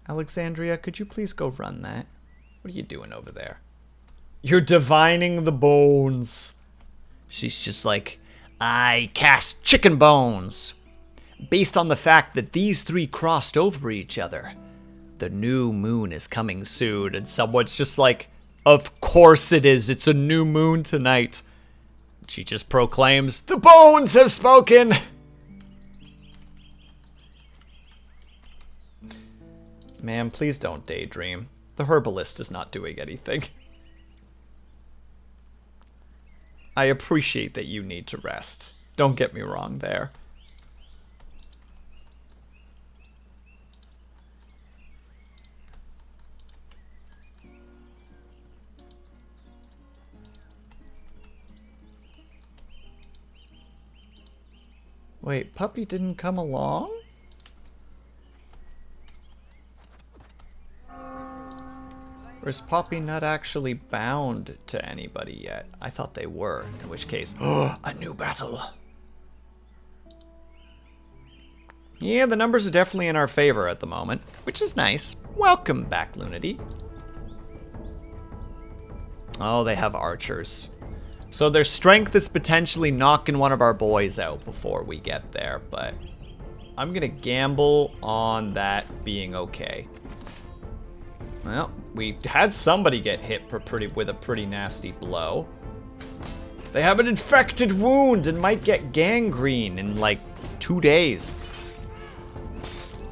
Alexandria, could you please go run that? What are you doing over there? You're divining the bones. She's just like, I cast chicken bones. Based on the fact that these 3 crossed over each other. The new moon is coming soon. And someone's just like, of course it is. It's a new moon tonight. She just proclaims, the bones have spoken. Ma'am, please don't daydream. The herbalist is not doing anything. I appreciate that you need to rest. Don't get me wrong there. Wait, Puppy didn't come along? Or is Poppy not actually bound to anybody yet? I thought they were, in which case, a new battle. Yeah, the numbers are definitely in our favor at the moment, which is nice. Welcome back, Lunity. Oh, they have archers. So their strength is potentially knocking one of our boys out before we get there, but I'm gonna gamble on that being okay. Well, we had somebody get hit with a pretty nasty blow. They have an infected wound and might get gangrene in like 2 days.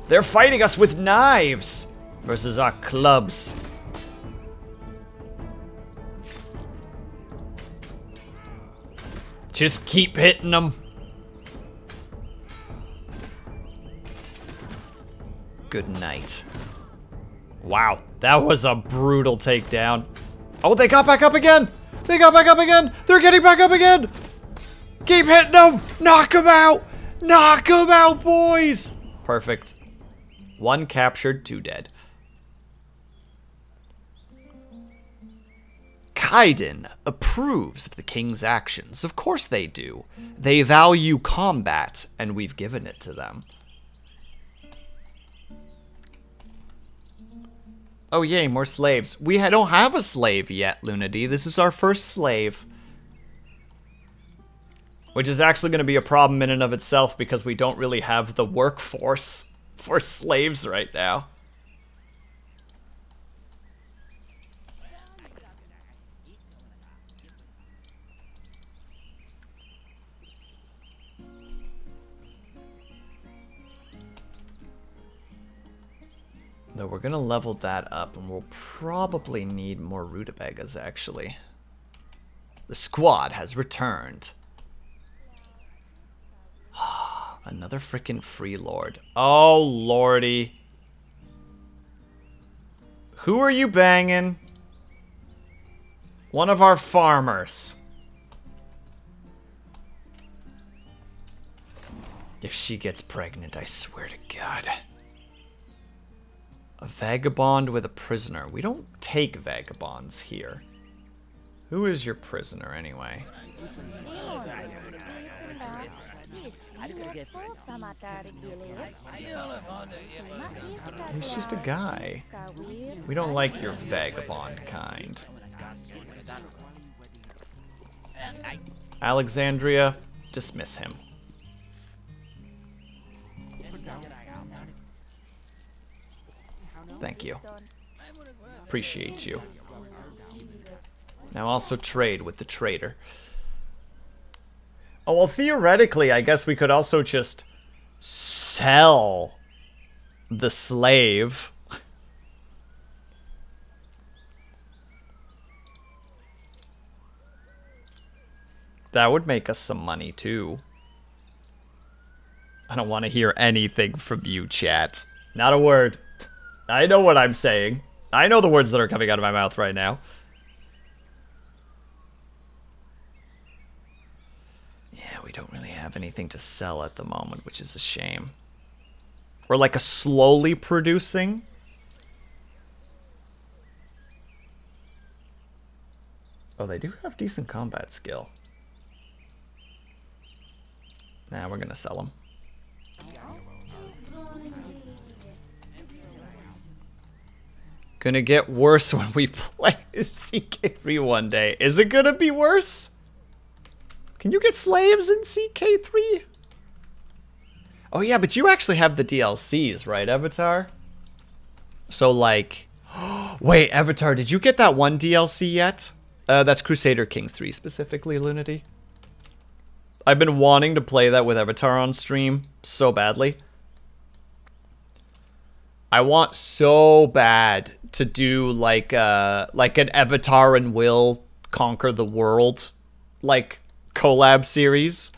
They're fighting us with knives versus our clubs. Just keep hitting them. Good night. Wow, that was a brutal takedown. Oh, they got back up again. They got back up again. They're getting back up again. Keep hitting them. Knock them out. Knock them out, boys. Perfect. 1 captured, 2 dead. Kaiden approves of the king's actions. Of course they do. They value combat, and we've given it to them. Oh yay, more slaves. We don't have a slave yet, Lunity. This is our first slave. Which is actually going to be a problem in and of itself because we don't really have the workforce for slaves right now. Though we're gonna level that up, and we'll probably need more rutabagas, actually. The squad has returned. Another frickin' free lord. Oh, lordy. Who are you banging? One of our farmers. If she gets pregnant, I swear to God. A vagabond with a prisoner. We don't take vagabonds here. Who is your prisoner, anyway? He's just a guy. We don't like your vagabond kind. Alexandria, dismiss him. Thank you. Appreciate you. Now also trade with the trader. Oh, well, theoretically, I guess we could also just sell the slave. That would make us some money, too. I don't want to hear anything from you, chat. Not a word. I know what I'm saying. I know the words that are coming out of my mouth right now. Yeah, we don't really have anything to sell at the moment, which is a shame. We're like a slowly producing. Oh, they do have decent combat skill. Nah, we're gonna sell them. Gonna get worse when we play CK3 one day. Is it gonna be worse? Can you get slaves in CK3? Oh yeah, but you actually have the DLCs, right, Avatar? So like... Wait, Avatar, did you get that one DLC yet? That's Crusader Kings 3 specifically, Lunity. I've been wanting to play that with Avatar on stream so badly. I want so bad to do like an Avatar and Will Conquer the World like collab series.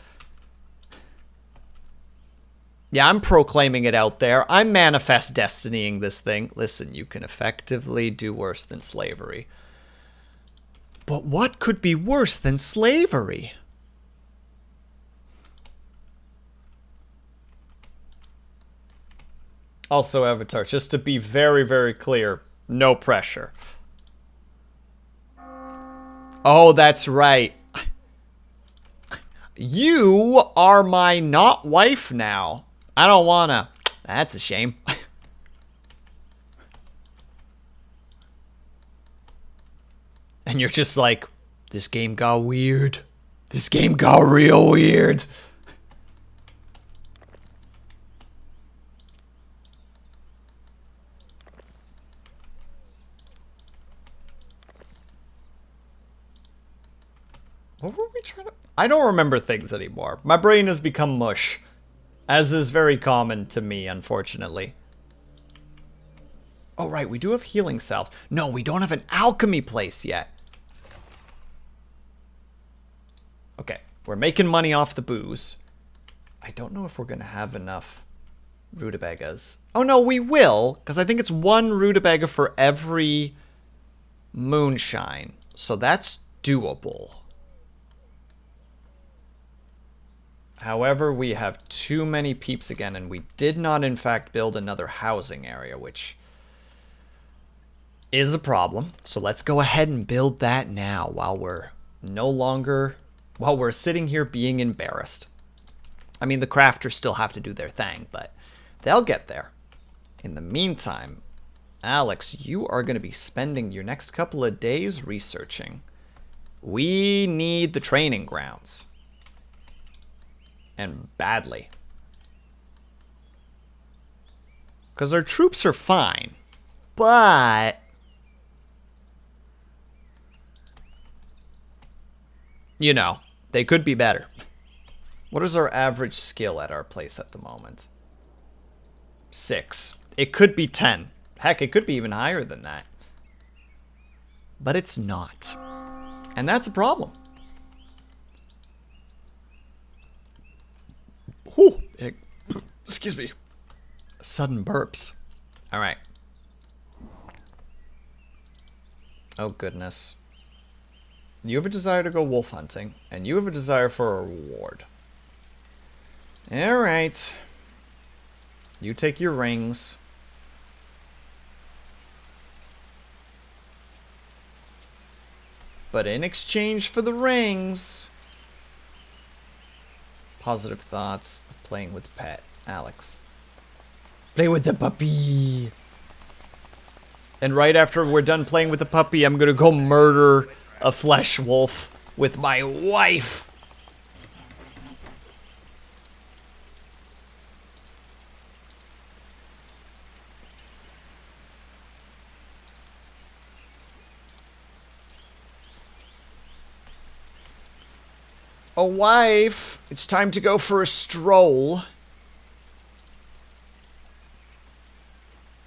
Yeah, I'm proclaiming it out there. I'm manifest destinying this thing. Listen, you can effectively do worse than slavery. But what could be worse than slavery? Also, Avatar, just to be very, very clear, no pressure. Oh, that's right. You are my not wife now. I don't wanna. That's a shame. And you're just like, this game got weird. This game got real weird. What were we trying to... I don't remember things anymore. My brain has become mush. As is very common to me, unfortunately. Oh, right, we do have healing salves. No, we don't have an alchemy place yet. Okay, we're making money off the booze. I don't know if we're going to have enough rutabagas. Oh, no, we will, because I think it's one rutabaga for every moonshine. So that's doable. However, we have too many peeps again, and we did not, in fact, build another housing area, which is a problem. So let's go ahead and build that now while we're while we're sitting here being embarrassed. I mean, the crafters still have to do their thing, but they'll get there. In the meantime, Alex, you are going to be spending your next couple of days researching. We need the training grounds. And badly. Because our troops are fine. But... you know, they could be better. What is our average skill at our place at the moment? 6. It could be 10. Heck, it could be even higher than that. But it's not. And that's a problem. Whew. Excuse me. Sudden burps. All right. Oh, goodness. You have a desire to go wolf hunting, and you have a desire for a reward. All right. You take your rings. But in exchange for the rings... Positive thoughts of playing with pet. Alex. Play with the puppy. And right after we're done playing with the puppy, I'm gonna go murder a flesh wolf with my wife. A wife, it's time to go for a stroll.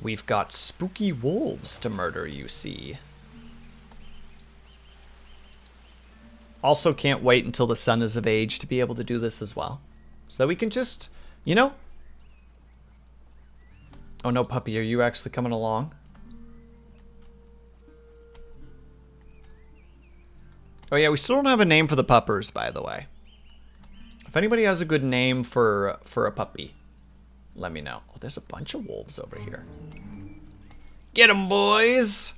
We've got spooky wolves to murder, you see. Also can't wait until the son is of age to be able to do this as well. So that we can just, you know? Oh no, puppy, are you actually coming along? Oh yeah, we still don't have a name for the puppers, by the way. If anybody has a good name for a puppy, let me know. Oh, there's a bunch of wolves over here. Get 'em, boys!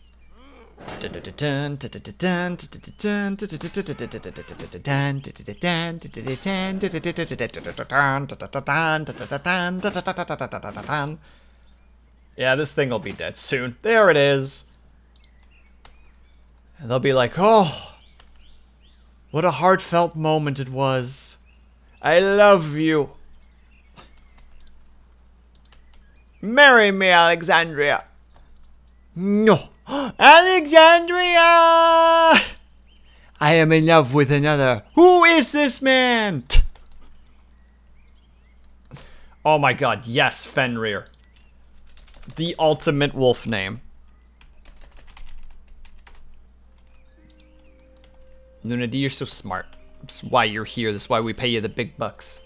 Yeah, this thing will be dead soon. There it is. And they'll be like, oh, what a heartfelt moment it was. I love you. Marry me, Alexandria. No. Alexandria! I am in love with another. Who is this man? Oh my god, yes, Fenrir. The ultimate wolf name. Luna D, you're so smart. That's why you're here. That's why we pay you the big bucks.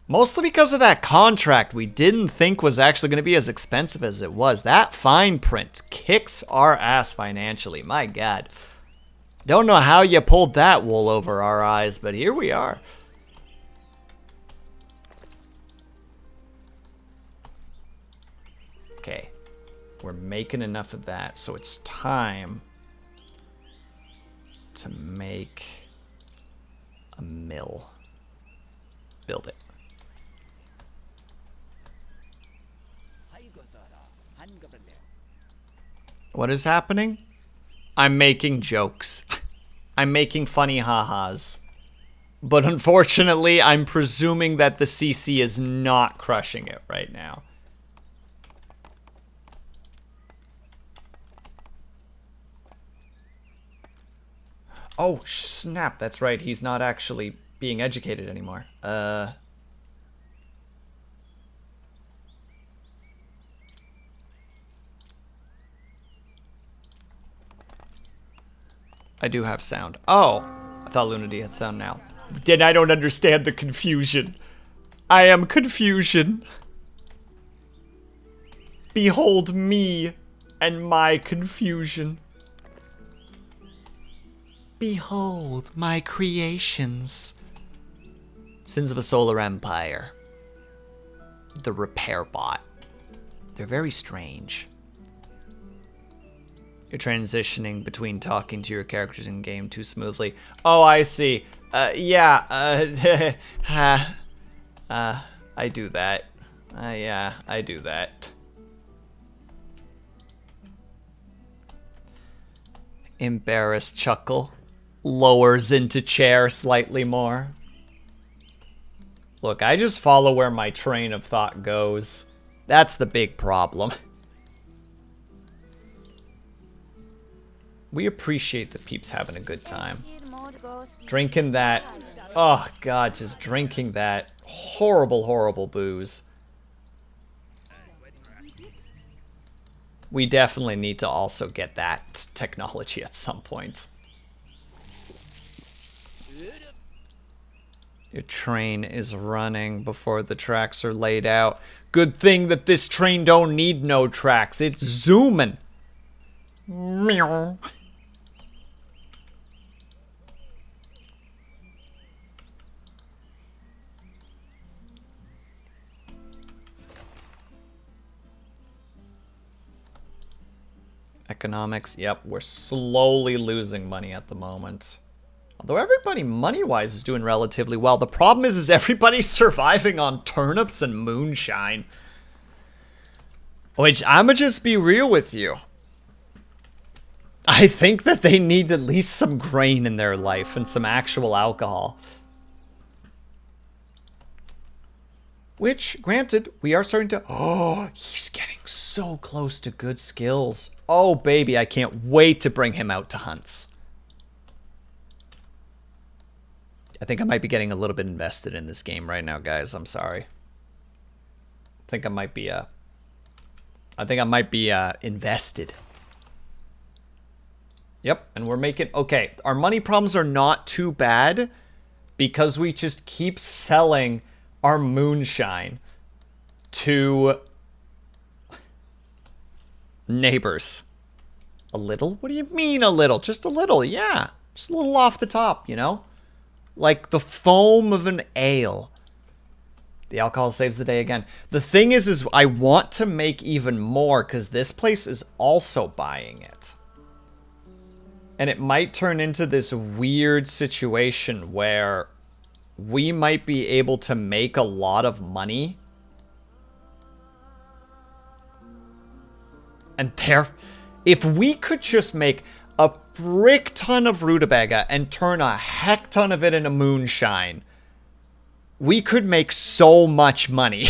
Mostly because of that contract we didn't think was actually going to be as expensive as it was. That fine print kicks our ass financially. My god. Don't know how you pulled that wool over our eyes, but here we are. Okay. We're making enough of that, so it's time to make a mill. Build it. What is happening? I'm making jokes. I'm making funny ha-has. But unfortunately, I'm presuming that the CC is not crushing it right now. Oh, snap. That's right. He's not actually being educated anymore. I do have sound. Oh, I thought Lunady had sound now. Then I don't understand the confusion. I am confusion. Behold me and my confusion. Behold my creations. Sins of a Solar Empire. The repair bot. They're very strange. You're transitioning between talking to your characters in game too smoothly. Oh, I see. Yeah, I do that. Yeah, I do that. Embarrassed chuckle. Lowers into chair slightly more. Look, I just follow where my train of thought goes. That's the big problem. We appreciate the peeps having a good time. Drinking that, oh god, just drinking that horrible, horrible booze. We definitely need to also get that technology at some point. Your train is running before the tracks are laid out. Good thing that this train don't need no tracks. It's zooming. Meow. Economics, yep, we're slowly losing money at the moment. Although everybody money-wise is doing relatively well. The problem is everybody's surviving on turnips and moonshine. Which, I'ma just be real with you. I think that they need at least some grain in their life and some actual alcohol. Which, granted, we are starting to... Oh, he's getting so close to good skills. Oh, baby, I can't wait to bring him out to hunts. I think I might be getting a little bit invested in this game right now, guys. I'm sorry. I think I might be invested. Yep, and we're making... Okay, our money problems are not too bad because we just keep selling our moonshine to neighbors. A little? What do you mean a little? Just a little, yeah. Just a little off the top, you know? Like the foam of an ale. The alcohol saves the day again. The thing is I want to make even more because this place is also buying it. And it might turn into this weird situation where we might be able to make a lot of money. And if we could just make a frick ton of rutabaga and turn a heck ton of it into moonshine, we could make so much money.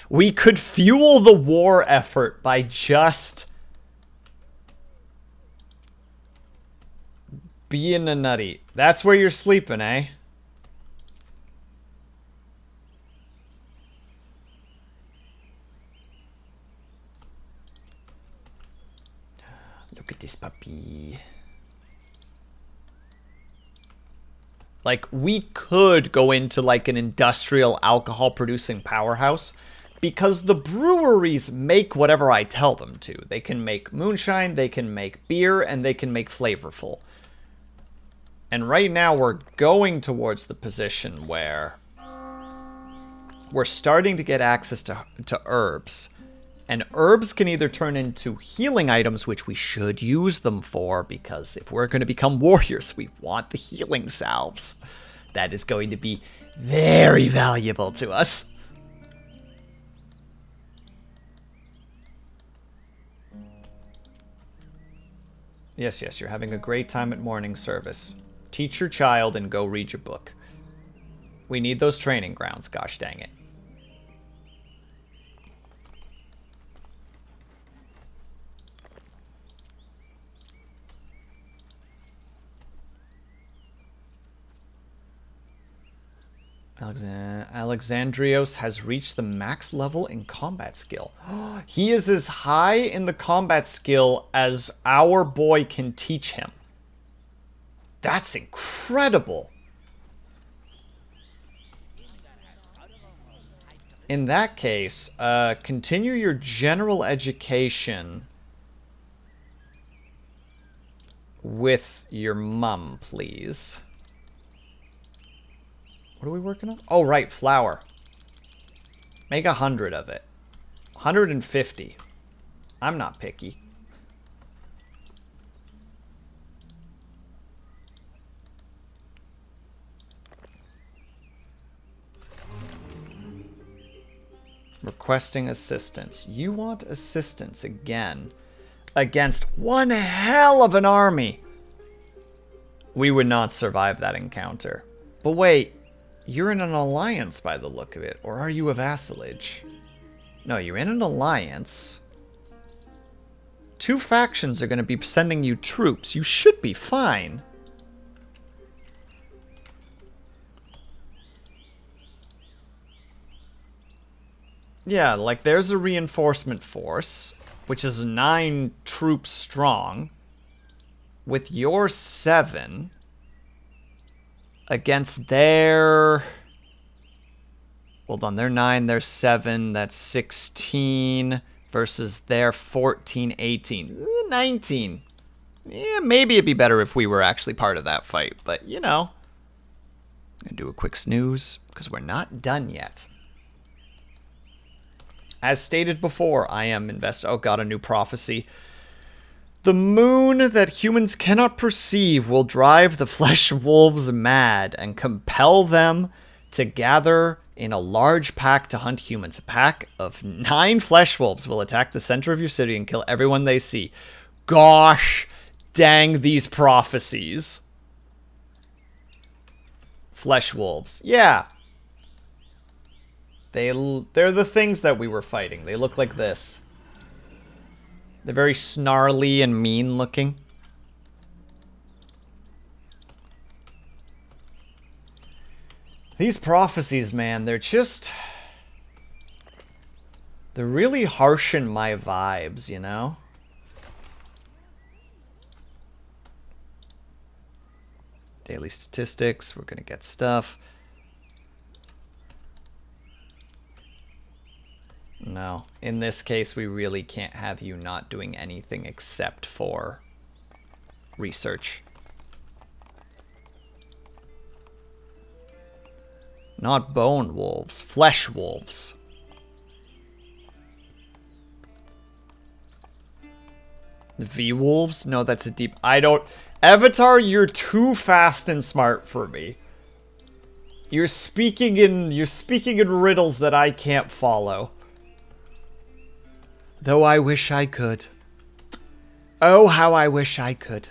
We could fuel the war effort by just being a nutty. That's where you're sleeping, eh? Look at this puppy. Like, we could go into like an industrial alcohol producing powerhouse because the breweries make whatever I tell them to. They can make moonshine, they can make beer, and they can make flavorful. And right now we're going towards the position where we're starting to get access to herbs. And herbs can either turn into healing items, which we should use them for, because if we're going to become warriors, we want the healing salves. That is going to be very valuable to us. Yes, yes, you're having a great time at morning service. Teach your child and go read your book. We need those training grounds, gosh dang it. Alexandrios has reached the max level in combat skill. He is as high in the combat skill as our boy can teach him. That's incredible. In that case, continue your general education with your mum, please. What are we working on? Oh, right, flour. Make 100 of it. 150. I'm not picky. Requesting assistance. You want assistance again against one hell of an army. We would not survive that encounter. But wait. You're in an alliance by the look of it, or are you a vassalage? No, you're in an alliance. Two factions are going to be sending you troops. You should be fine. Yeah, like there's a reinforcement force, which is 9 troops strong, with your 7... against their... Hold on, they're 9, they're 7, that's 16, versus their 14, 18, 19. Yeah, maybe it'd be better if we were actually part of that fight, but, you know. I'm gonna do a quick snooze, because we're not done yet. As stated before, I am invested... Oh god, a new prophecy. The moon that humans cannot perceive will drive the flesh wolves mad and compel them to gather in a large pack to hunt humans. A pack of 9 flesh wolves will attack the center of your city and kill everyone they see. Gosh dang these prophecies. Flesh wolves. Yeah. They're the things that we were fighting. They look like this. They're very snarly and mean looking. These prophecies, man, they're really harshing my vibes, you know? Daily statistics, we're gonna get stuff. No, in this case, we really can't have you not doing anything except for research. Not bone wolves, flesh wolves. The V-wolves? No, that's a deep... I don't... Avatar, you're too fast and smart for me. You're speaking in riddles that I can't follow. Though I wish I could. Oh, how I wish I could.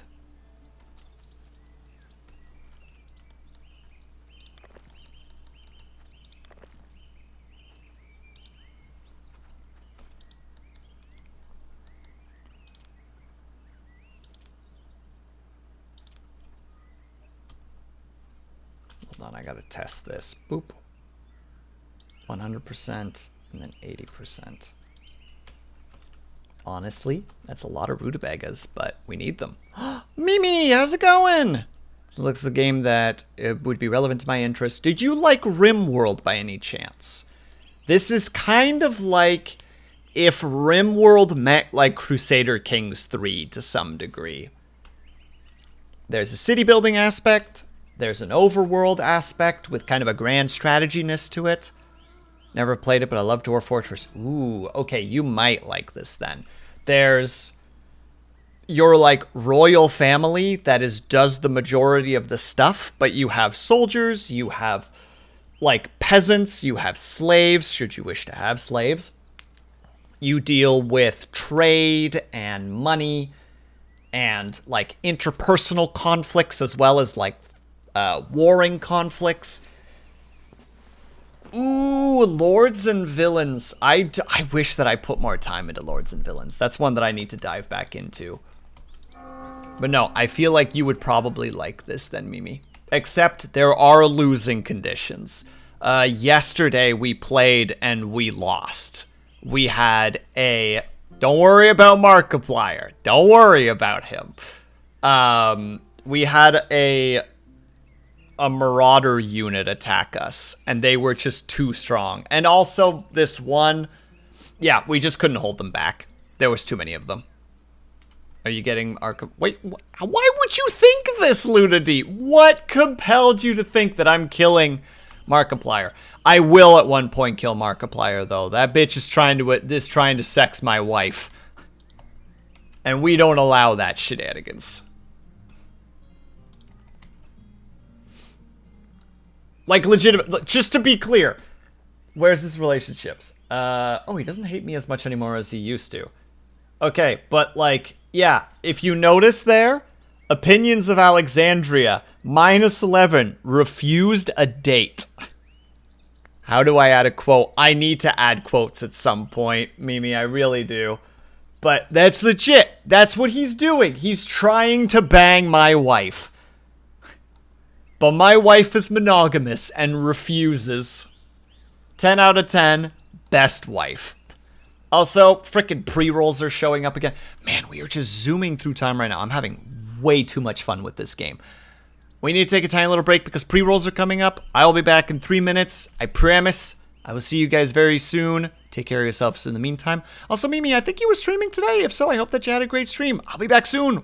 Hold on, I gotta test this. Boop. 100% and then 80%. Honestly, that's a lot of rutabagas, but we need them. Mimi, how's it going? This looks like a game that it would be relevant to my interests. Did you like RimWorld by any chance? This is kind of like if RimWorld met like Crusader Kings 3 to some degree. There's a city building aspect. There's an overworld aspect with kind of a grand strateginess to it. Never played it, but I love Dwarf Fortress. Ooh, okay, you might like this then. There's your, like, royal family that does the majority of the stuff, but you have soldiers, you have, like, peasants, you have slaves, should you wish to have slaves. You deal with trade and money and, like, interpersonal conflicts as well as, like, warring conflicts. Ooh, Lords and Villains. I wish that I put more time into Lords and Villains. That's one that I need to dive back into. But no, I feel like you would probably like this then, Mimi. Except there are losing conditions. Yesterday we played and we lost. We had a... Don't worry about Markiplier. Don't worry about him. We had a Marauder unit attack us, and they were just too strong. And also, this one, yeah, we just couldn't hold them back. There was too many of them. Are you getting Wait, why would you think this, Lunady? What compelled you to think that I'm killing Markiplier? I will at one point kill Markiplier, though. That bitch is trying to sex my wife. And we don't allow that shenanigans. Like, legitimate, just to be clear, where's his relationships? Oh, he doesn't hate me as much anymore as he used to. Okay, but, like, yeah, if you notice there, Opinions of Alexandria, -11, refused a date. How do I add a quote? I need to add quotes at some point, Mimi, I really do. But that's legit. That's what he's doing. He's trying to bang my wife. But my wife is monogamous and refuses. 10 out of 10, best wife. Also, frickin' pre-rolls are showing up again. Man, we are just zooming through time right now. I'm having way too much fun with this game. We need to take a tiny little break because pre-rolls are coming up. I'll be back in 3 minutes. I promise. I will see you guys very soon. Take care of yourselves in the meantime. Also, Mimi, I think you were streaming today. If so, I hope that you had a great stream. I'll be back soon.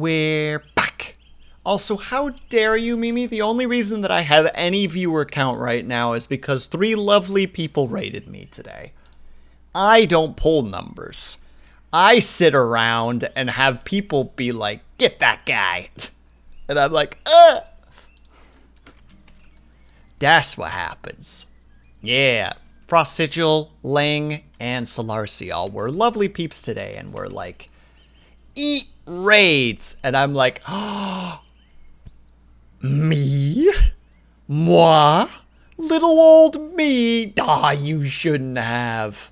we're back. Also, how dare you, Mimi? The only reason that I have any viewer count right now is because 3 lovely people rated me today. I don't pull numbers. I sit around and have people be like, get that guy. And I'm like, ugh. That's what happens. Yeah. Frost Sigil, Ling, and Solarcial were lovely peeps today, and we're like, eat raids. And I'm like, oh, me? Moi? Little old me? Ah, you shouldn't have.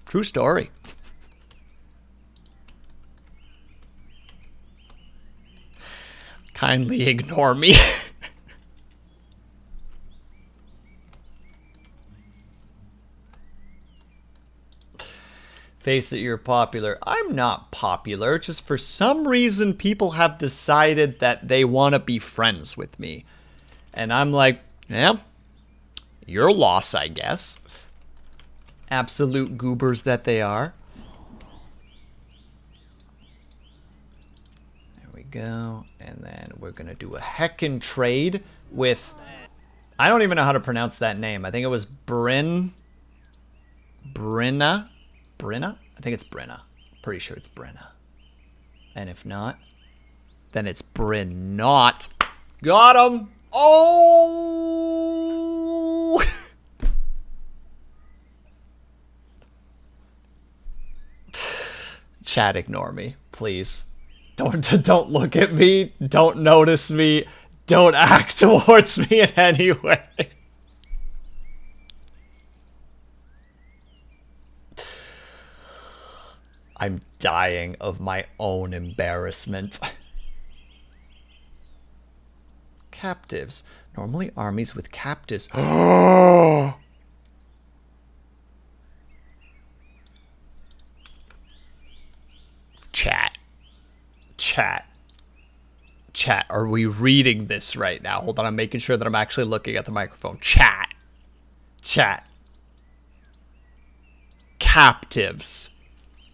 True story. Kindly ignore me. Face it, you're popular. I'm not popular. Just for some reason, people have decided that they want to be friends with me. And I'm like, yeah, your loss, I guess. Absolute goobers that they are. There we go. And then we're going to do a heckin' trade with... I don't even know how to pronounce that name. I think it was Brinna? Brinna? I think it's Brinna. Pretty sure it's Brinna. And if not, then it's Brinnot. Got him! Oh! Chat, ignore me, please. Don't look at me. Don't notice me. Don't act towards me in any way. I'm dying of my own embarrassment. Captives. Normally armies with captives. Chat. Are we reading this right now? Hold on, I'm making sure that I'm actually looking at the microphone. Chat. Captives.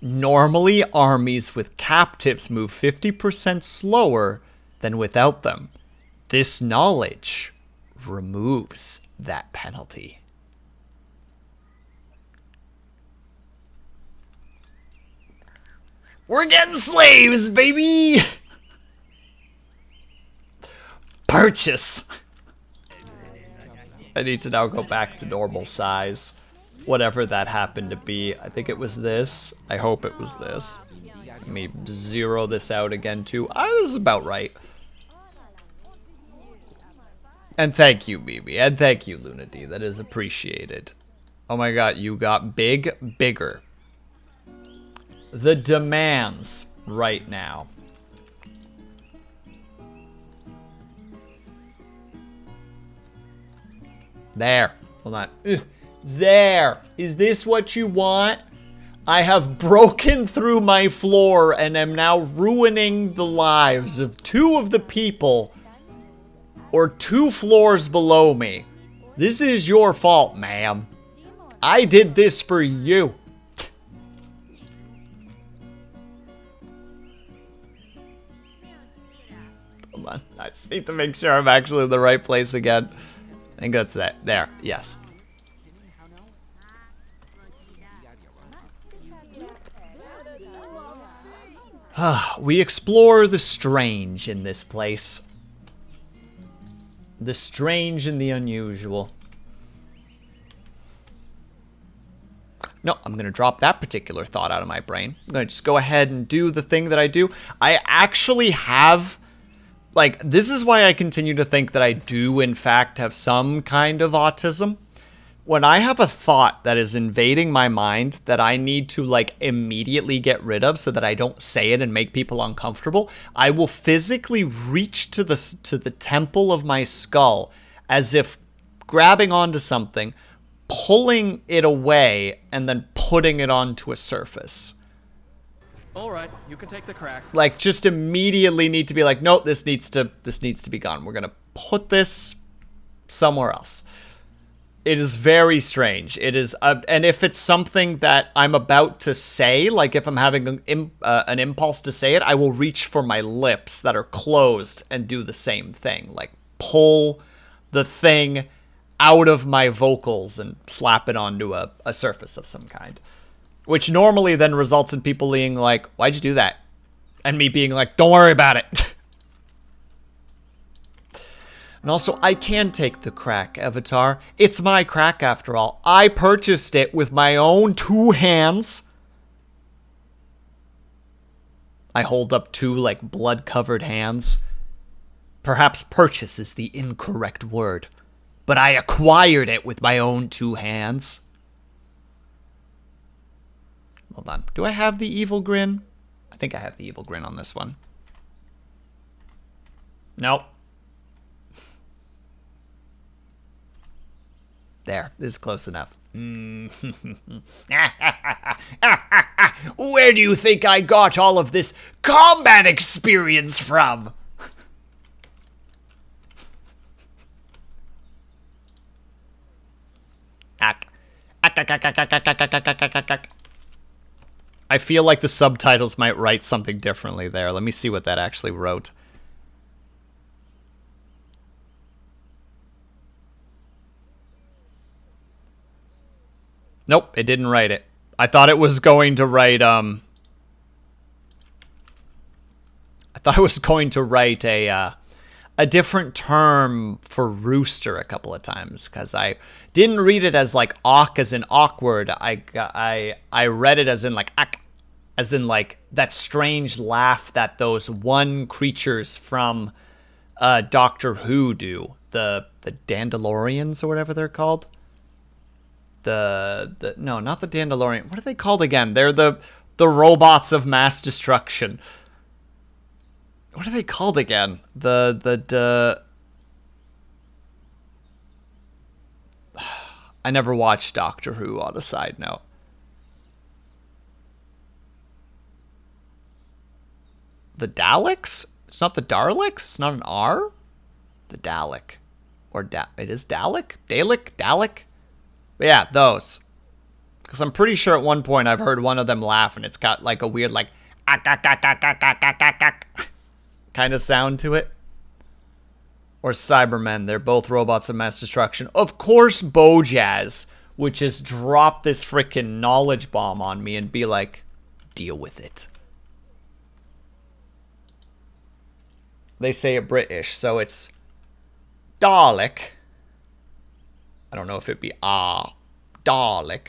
Normally, armies with captives move 50% slower than without them. This knowledge removes that penalty. We're getting slaves, baby! Purchase! I need to now go back to normal size. Whatever that happened to be. I think it was this. I hope it was this. Let me zero this out again too. This is about right. And thank you, Mimi. And thank you, Luna D. That is appreciated. Oh my god, you got bigger. The demands right now. There. Hold on. Ugh. There. Is this what you want? I have broken through my floor and am now ruining the lives of 2 of the people or 2 floors below me. This is your fault, ma'am. I did this for you. Hold on. I just need to make sure I'm actually in the right place again. I think that's that. There. Yes. We explore the strange in this place. The strange and the unusual. No, I'm going to drop that particular thought out of my brain. I'm going to just go ahead and do the thing that I do. I actually have, like, this is why I continue to think that I do, in fact, have some kind of autism. When I have a thought that is invading my mind that I need to, like, immediately get rid of so that I don't say it and make people uncomfortable, I will physically reach to the temple of my skull as if grabbing onto something, pulling it away, and then putting it onto a surface.
All right, you can take the crack.
Like, just immediately need to be like, nope, this needs to be gone. We're gonna put this somewhere else. It is very strange. It is, and if it's something that I'm about to say, like if I'm having an impulse to say it, I will reach for my lips that are closed and do the same thing, like pull the thing out of my vocals and slap it onto a surface of some kind, which normally then results in people being like, "Why'd you do that?" And me being like, "Don't worry about it." And also, I can take the crack, Avatar. It's my crack after all. I purchased it with my own 2 hands. I hold up 2, like, blood-covered hands. Perhaps purchase is the incorrect word, but I acquired it with my own 2 hands. Hold on. Do I have the evil grin? I think I have the evil grin on this one. Nope. There, this is close enough. Where do you think I got all of this combat experience from? I feel like the subtitles might write something differently there. Let me see what that actually wrote. Nope, it didn't write it. I thought it was going to write, I thought it was going to write a different term for rooster a couple of times, because I didn't read it as, like, awk as in awkward. I read it as in, like, ak, as in, like, that strange laugh that those one creatures from Doctor Who do. The Dandalorians or whatever they're called. No, not the Dandalorian. What are they called again? They're the robots of mass destruction. What are they called again? I never watched Doctor Who, on a side note. The Daleks? It's not the Daleks? It's not an R? The Dalek. Or it is Dalek? Dalek? But yeah, those. Because I'm pretty sure at one point I've heard one of them laugh and it's got like a weird like kind of sound to it. Or Cybermen, they're both robots of mass destruction. Of course Bojazz would just drop this freaking knowledge bomb on me and be like, deal with it. They say it British, so it's Dalek. I don't know if it'd be Dalek.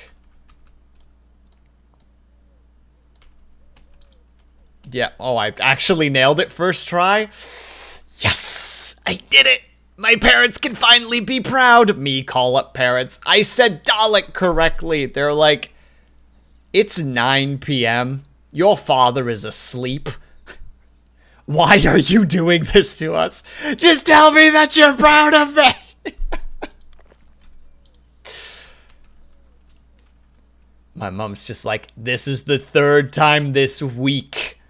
Yeah, oh, I actually nailed it first try. Yes, I did it. My parents can finally be proud. Me call up parents. I said Dalek correctly. They're like, it's 9 p.m. Your father is asleep. Why are you doing this to us? Just tell me that you're proud of me. My mom's just like, this is the 3rd time this week.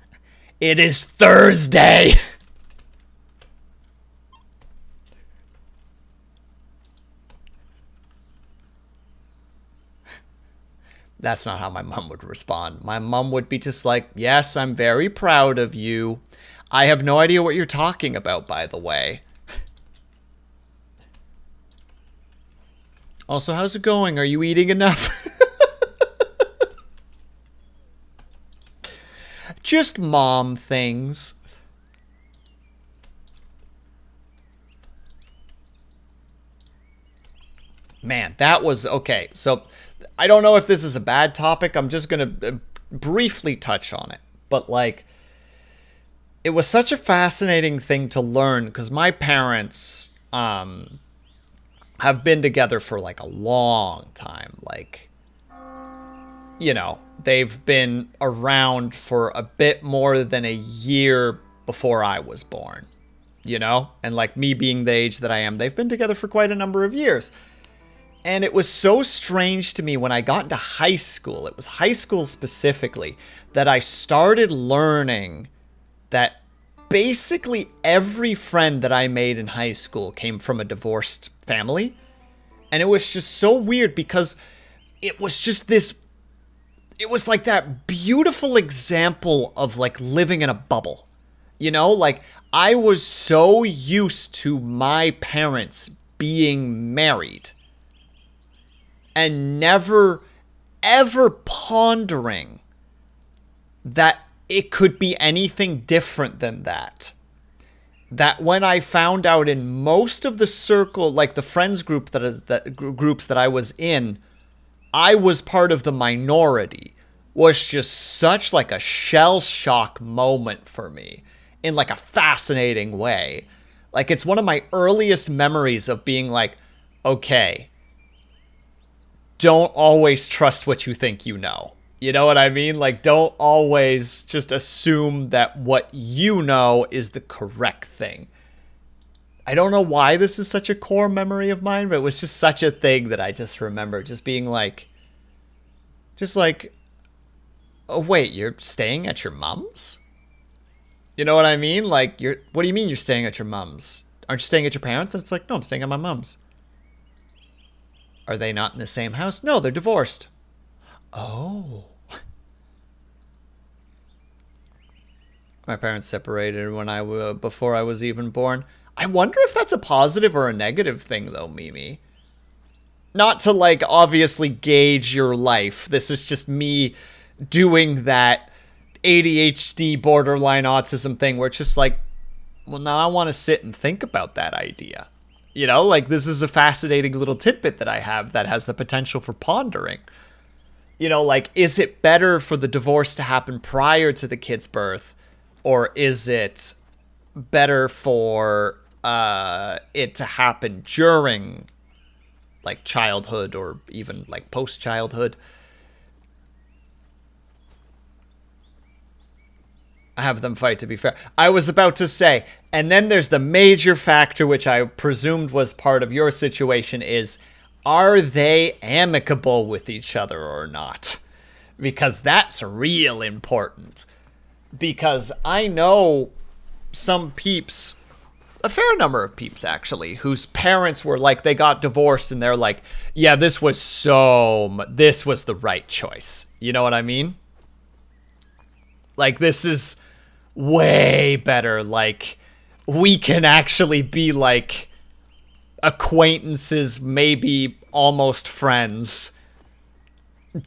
It is Thursday. That's not how my mom would respond. My mom would be just like, yes, I'm very proud of you. I have no idea what you're talking about, by the way. Also, how's it going? Are you eating enough? Just mom things. Man, that was okay. So I don't know if this is a bad topic. I'm just going to briefly touch on it. But like, it was such a fascinating thing to learn because my parents have been together for like a long time. Like, you know, they've been around for a bit more than a year before I was born, you know? And like me being the age that I am, they've been together for quite a number of years. And it was so strange to me when I got into high school, it was high school specifically, that I started learning that basically every friend that I made in high school came from a divorced family. And it was just so weird because it was just this, it was like that beautiful example of like living in a bubble. You know, like I was so used to my parents being married and never, ever pondering that it could be anything different than that. That when I found out in most of the circle, like the friends group groups that I was in, I was part of the minority, was just such like a shell shock moment for me in like a fascinating way. Like it's one of my earliest memories of being like, okay, don't always trust what you think you know. You know what I mean? Like, don't always just assume that what you know is the correct thing. I don't know why this is such a core memory of mine, but it was just such a thing that I just remember just being like, oh, wait, you're staying at your mom's? You know what I mean? Like, what do you mean you're staying at your mom's? Aren't you staying at your parents'? And it's like, no, I'm staying at my mom's. Are they not in the same house? No, they're divorced. Oh. My parents separated when before I was even born. I wonder if that's a positive or a negative thing, though, Mimi. Not to, like, obviously gauge your life. This is just me doing that ADHD borderline autism thing where it's just like, well, now I want to sit and think about that idea. You know, like, this is a fascinating little tidbit that I have that has the potential for pondering. You know, like, is it better for the divorce to happen prior to the kid's birth? Or is it better for it to happen during, like, childhood or even, like, post-childhood? Have them fight, to be fair. I was about to say, and then there's the major factor, which I presumed was part of your situation, is, are they amicable with each other or not? Because that's real important. Because I know some peeps, a fair number of peeps actually, whose parents were like, they got divorced and they're like, yeah, this was the right choice. You know what I mean? Like, this is way better. Like, we can actually be like acquaintances, maybe almost friends,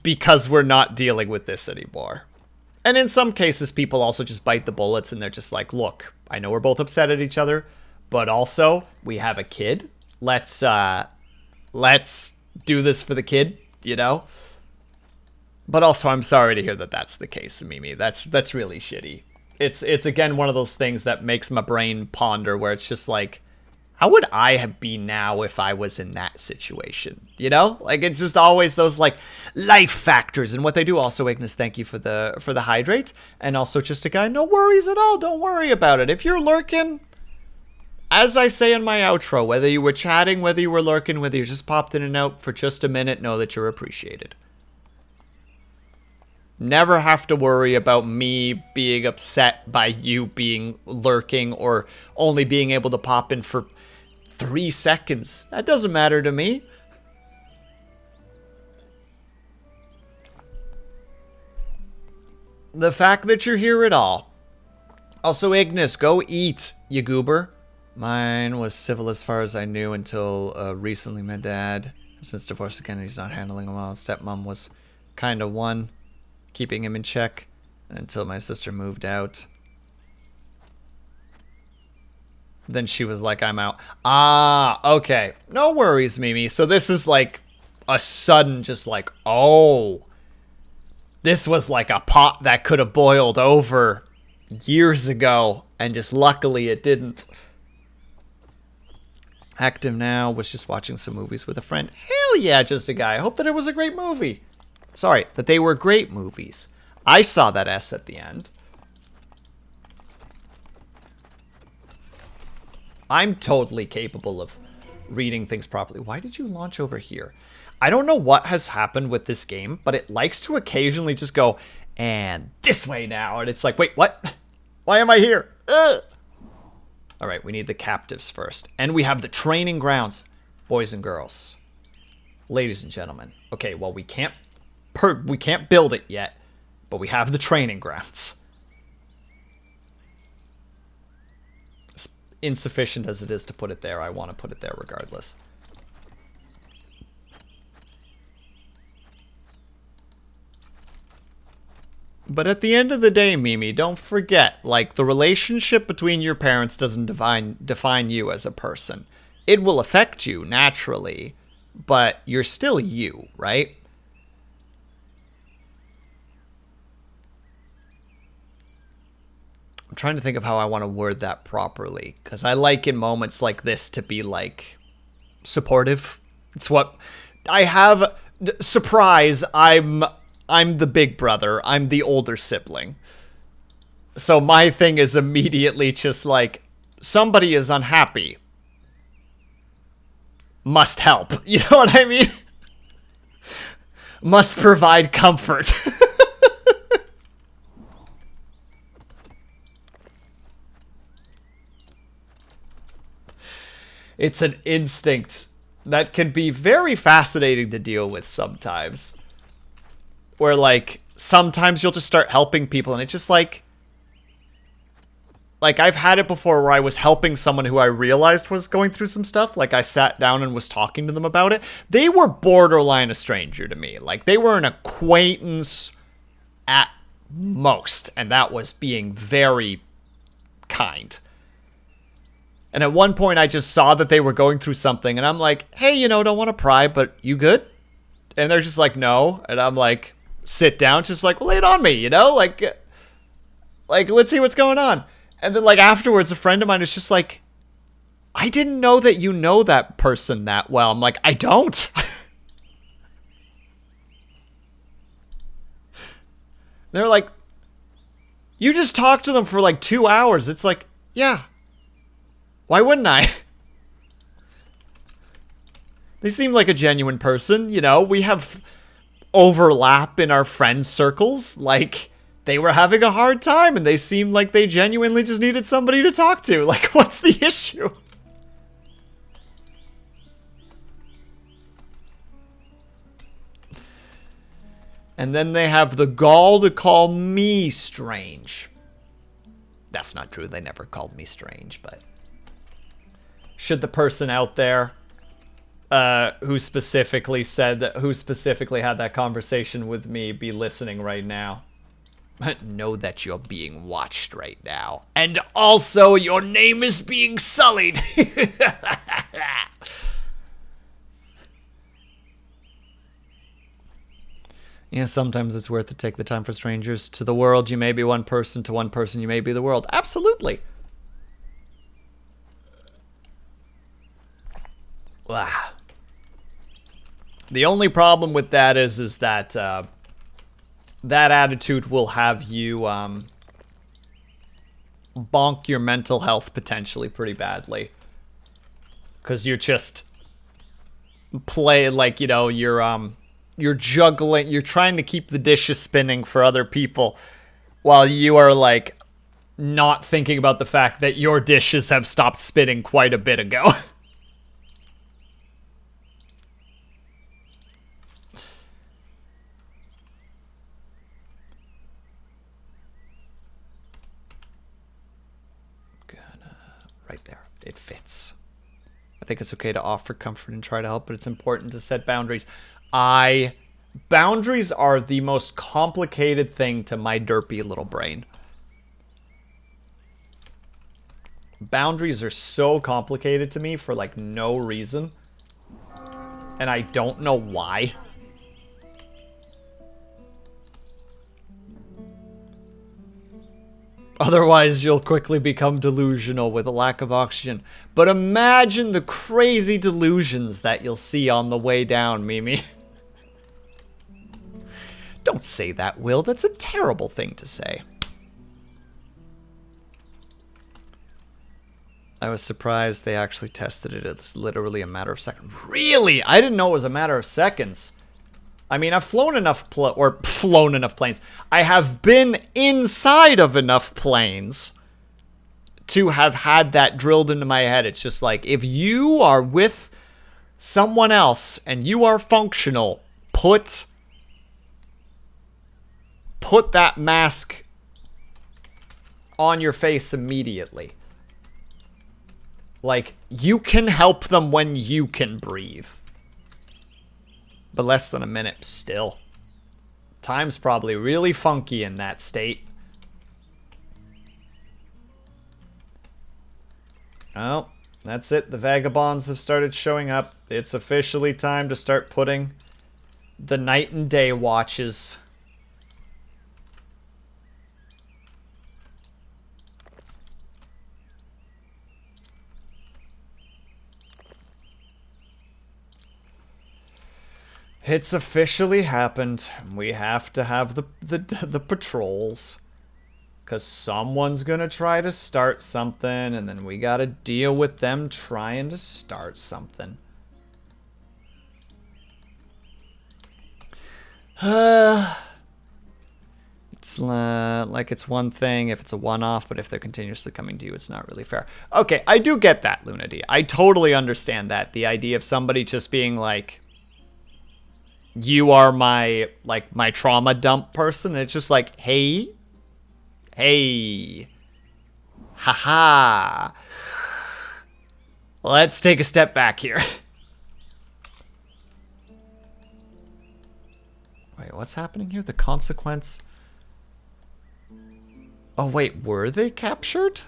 because we're not dealing with this anymore. And in some cases, people also just bite the bullets and they're just like, look, I know we're both upset at each other, but also we have a kid. Let's do this for the kid, you know? But also, I'm sorry to hear that that's the case, Mimi. That's really shitty. It's again one of those things that makes my brain ponder, where it's just like, how would I have been now if I was in that situation? You know, like, it's just always those like life factors. And what they do also, Ignis, thank you for the hydrate, and also just a guy, no worries at all. Don't worry about it. If you're lurking, as I say in my outro, whether you were chatting, whether you were lurking, whether you just popped in and out for just a minute, know that you're appreciated. Never have to worry about me being upset by you being lurking or only being able to pop in for 3 seconds. That doesn't matter to me. The fact that you're here at all. Also, Ignis, go eat, you goober. Mine was civil as far as I knew until recently. My dad, since divorce again, he's not handling him well. Stepmom was kind of one, keeping him in check until my sister moved out. Then she was like, I'm out. Ah, okay. No worries, Mimi. So this is like a sudden just like, oh, this was like a pot that could have boiled over years ago, and just luckily it didn't. Active now, was just watching some movies with a friend. Hell yeah, just a guy. I hope that it was a great movie. Sorry, that they were great movies. I saw that S at the end. I'm totally capable of reading things properly. Why did you launch over here? I don't know what has happened with this game, but it likes to occasionally just go, and this way now. And it's like, wait, what? Why am I here? Ugh. All right, we need the captives first. And we have the training grounds. Boys and girls, Ladies and gentlemen. Okay, well, we can't build it yet, but we have the training grounds. As insufficient as it is to put it there, I want to put it there regardless. But at the end of the day, Mimi, don't forget, like, the relationship between your parents doesn't define you as a person. It will affect you, naturally, but you're still you, right? I'm trying to think of how I want to word that properly, because I like in moments like this to be, like, supportive. It's what I have. Surprise, I'm the big brother. I'm the older sibling. So my thing is immediately just like, somebody is unhappy. Must help. You know what I mean? Must provide comfort. It's an instinct that can be very fascinating to deal with sometimes. Where, like, sometimes you'll just start helping people, and it's just like, I've had it before where I was helping someone who I realized was going through some stuff. Like, I sat down and was talking to them about it. They were borderline a stranger to me. Like, they were an acquaintance at most, and that was being very kind. And at one point, I just saw that they were going through something, and I'm like, hey, you know, don't want to pry, but you good? And they're just like, no. And I'm like, sit down, just like, well, lay it on me, you know? Like, let's see what's going on. And then, like, afterwards, a friend of mine is just like, I didn't know that you know that person that well. I'm like, I don't. They're like, you just talked to them for like 2 hours. It's like, yeah. Why wouldn't I? They seem like a genuine person, you know? We have overlap in our friend circles. Like, they were having a hard time, and they seemed like they genuinely just needed somebody to talk to. Like, what's the issue? And then they have the gall to call me strange. That's not true. They never called me strange, but should the person out there who specifically had that conversation with me be listening right now, know that you're being watched right now. And also, your name is being sullied. Yeah, sometimes it's worth to take the time for strangers. To the world, you may be one person. To one person, you may be the world. Absolutely. Wow. The only problem with that is that that attitude will have you bonk your mental health potentially pretty badly. Because you're just like, you know, you're juggling, you're trying to keep the dishes spinning for other people while you are, like, not thinking about the fact that your dishes have stopped spinning quite a bit ago. Right there. It fits. I think it's okay to offer comfort and try to help, but it's important to set boundaries. Boundaries are the most complicated thing to my derpy little brain. Boundaries are so complicated to me for, like, no reason. And I don't know why. Otherwise, you'll quickly become delusional with a lack of oxygen. But imagine the crazy delusions that you'll see on the way down, Mimi. Don't say that, Will. That's a terrible thing to say. I was surprised they actually tested it. It's literally a matter of seconds. Really? I didn't know it was a matter of seconds. I mean, I've flown enough planes. I have been inside of enough planes to have had that drilled into my head. It's just like, if you are with someone else and you are functional, put that mask on your face immediately. Like, you can help them when you can breathe. But less than a minute still. Time's probably really funky in that state. Oh, that's it. The vagabonds have started showing up. It's officially time to start putting the night and day watches. It's officially happened. We have to have the patrols. Because someone's going to try to start something, and then we got to deal with them trying to start something. It's like it's one thing if it's a one-off, but if they're continuously coming to you, it's not really fair. Okay, I do get that, Lunady. I totally understand that. The idea of somebody just being like, you are my trauma dump person. And it's just like, hey, haha. Let's take a step back here. Wait, what's happening here? The consequence. Oh, wait, were they captured?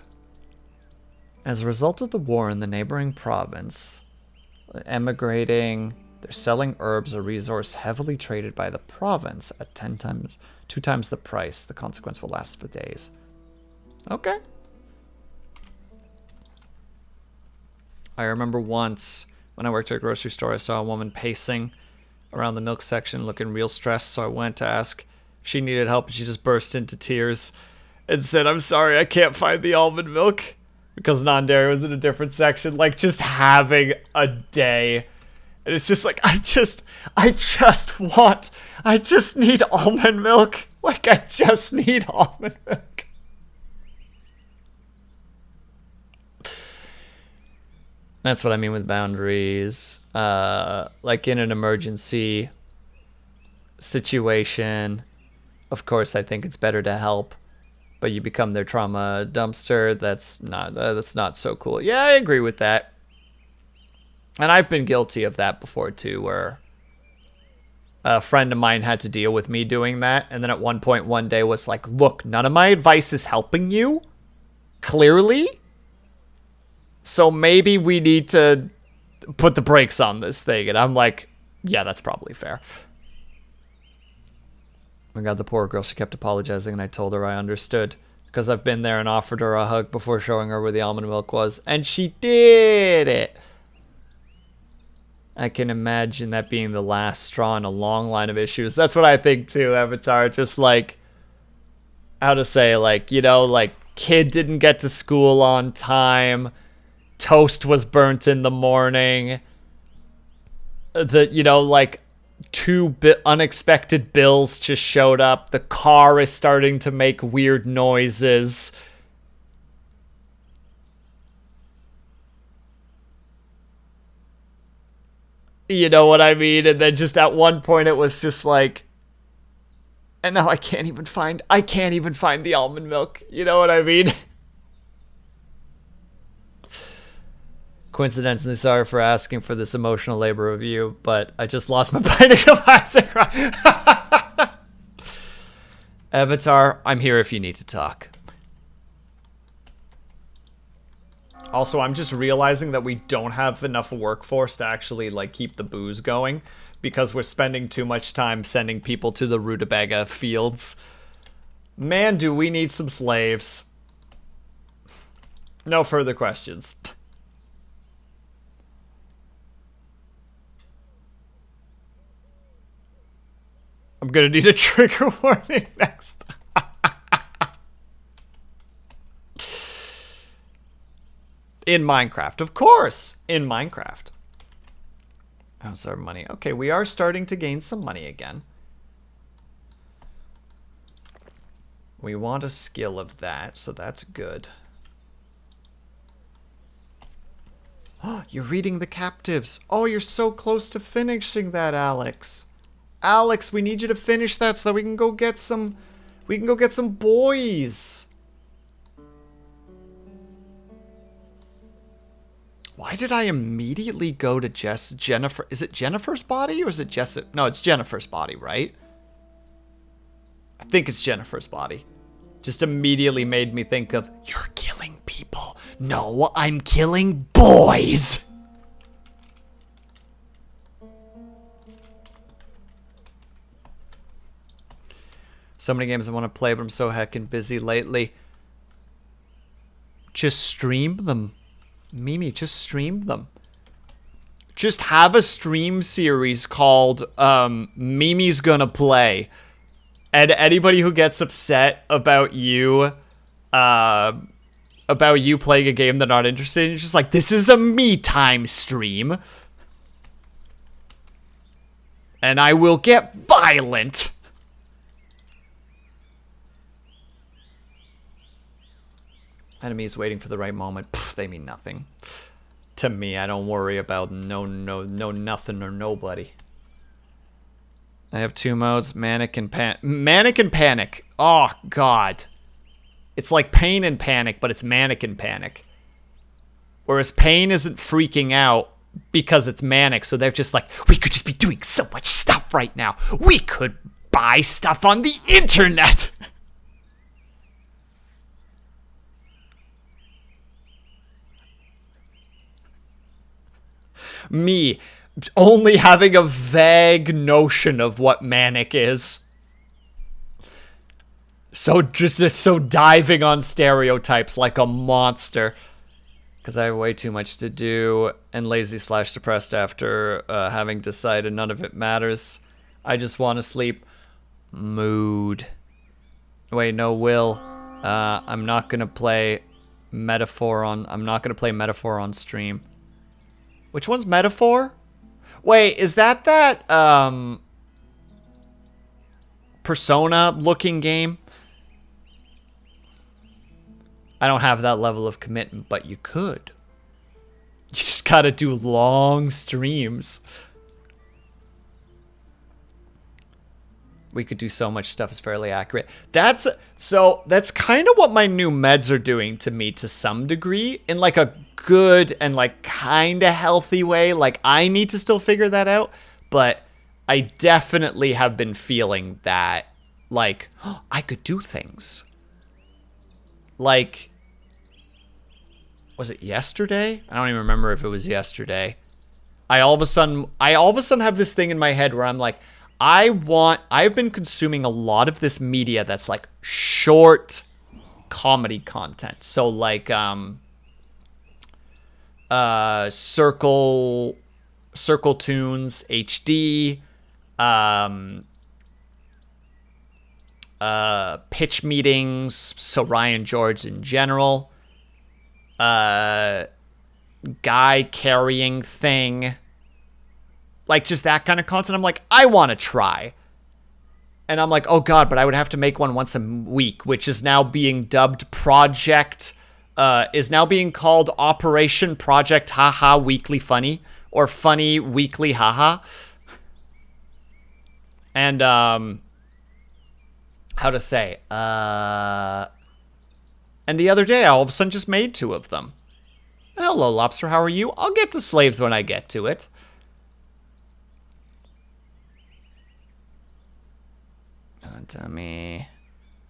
As a result of the war in the neighboring province, emigrating, they're selling herbs, a resource heavily traded by the province at 2 times the price. The consequence will last for days. Okay. I remember once when I worked at a grocery store, I saw a woman pacing around the milk section looking real stressed, so I went to ask if she needed help, and she just burst into tears and said, "I'm sorry, I can't find the almond milk," because non-dairy was in a different section. Like, just having a day. And it's just like, I just need almond milk. Like, I just need almond milk. That's what I mean with boundaries. Like in an emergency situation, of course, I think it's better to help, but you become their trauma dumpster. That's not so cool. Yeah, I agree with that. And I've been guilty of that before too, where a friend of mine had to deal with me doing that, and then at one point one day was like, "Look, none of my advice is helping you, clearly. So maybe we need to put the brakes on this thing." And I'm like, yeah, that's probably fair. Oh my God, the poor girl, she kept apologizing, and I told her I understood, because I've been there and offered her a hug before showing her where the almond milk was, and she did it. I can imagine that being the last straw in a long line of issues. That's what I think too, Avatar. Just like, how to say, like, you know, like, kid didn't get to school on time. Toast was burnt in the morning. You know, like, 2 unexpected bills just showed up. The car is starting to make weird noises. You know what I mean? And then just at one point it was just like, and now I can't even find the almond milk. You know what I mean? Coincidentally, sorry for asking for this emotional labor of you, but I just lost my binding of Isaac. Avatar, I'm here if you need to talk. Also, I'm just realizing that we don't have enough workforce to actually, like, keep the booze going, because we're spending too much time sending people to the rutabaga fields. Man, do we need some slaves. No further questions. I'm gonna need a trigger warning next time. In Minecraft, of course. In Minecraft. How's our money? Okay, we are starting to gain some money again. We want a skill of that, so that's good. You're reading The Captives. Oh, you're so close to finishing that, Alex. Alex, we need you to finish that so that we can go get some... We can go get some boys. Why did I immediately go to Jennifer? Is it Jennifer's body or is it Jessica? No, it's Jennifer's body, right? I think it's Jennifer's body. Just immediately made me think of, you're killing people. No, I'm killing boys. So many games I want to play, but I'm so heckin' busy lately. Just stream them. Mimi, just stream them. Just have a stream series called Mimi's Gonna Play. And anybody who gets upset about you playing a game they're not interested in, you're just like, this is a me time stream. And I will get violent. Enemies waiting for the right moment. Pff, they mean nothing. To me, I don't worry about no nothing or nobody. I have 2 modes, Manic and Panic. Oh, God. It's like Pain and Panic, but it's Manic and Panic. Whereas Pain isn't freaking out because it's manic, so they're just like, we could just be doing so much stuff right now. We could buy stuff on the internet. Me, only having a vague notion of what manic is. So diving on stereotypes like a monster. Because I have way too much to do and lazy/depressed after having decided none of it matters. I just want to sleep. Mood. Wait, no, Will. I'm not gonna play Metaphor on stream. Which one's Metaphor? Wait, is that Persona-looking game? I don't have that level of commitment, but you could. You just gotta do long streams. We could do so much stuff. It's fairly accurate. That's kind of what my new meds are doing to me to some degree, in like a good and like kind of healthy way. Like, I need to still figure that out, but I definitely have been feeling that, like, oh, I could do things. Like, was it yesterday? I don't even remember if it was yesterday. I all of a sudden have this thing in my head where I'm like, I've been consuming a lot of this media that's like short comedy content. So like Circle Tunes HD, pitch meetings, so Ryan George in general, guy carrying thing. Like, just that kind of content. I'm like, I want to try. And I'm like, oh God, but I would have to make one once a week, which is now being dubbed is now being called Operation Project Haha Weekly Funny, or Funny Weekly Haha. And, how to say, and the other day I all of a sudden just made 2 of them. And hello, Lobster, how are you? I'll get to slaves when I get to it. Dummy.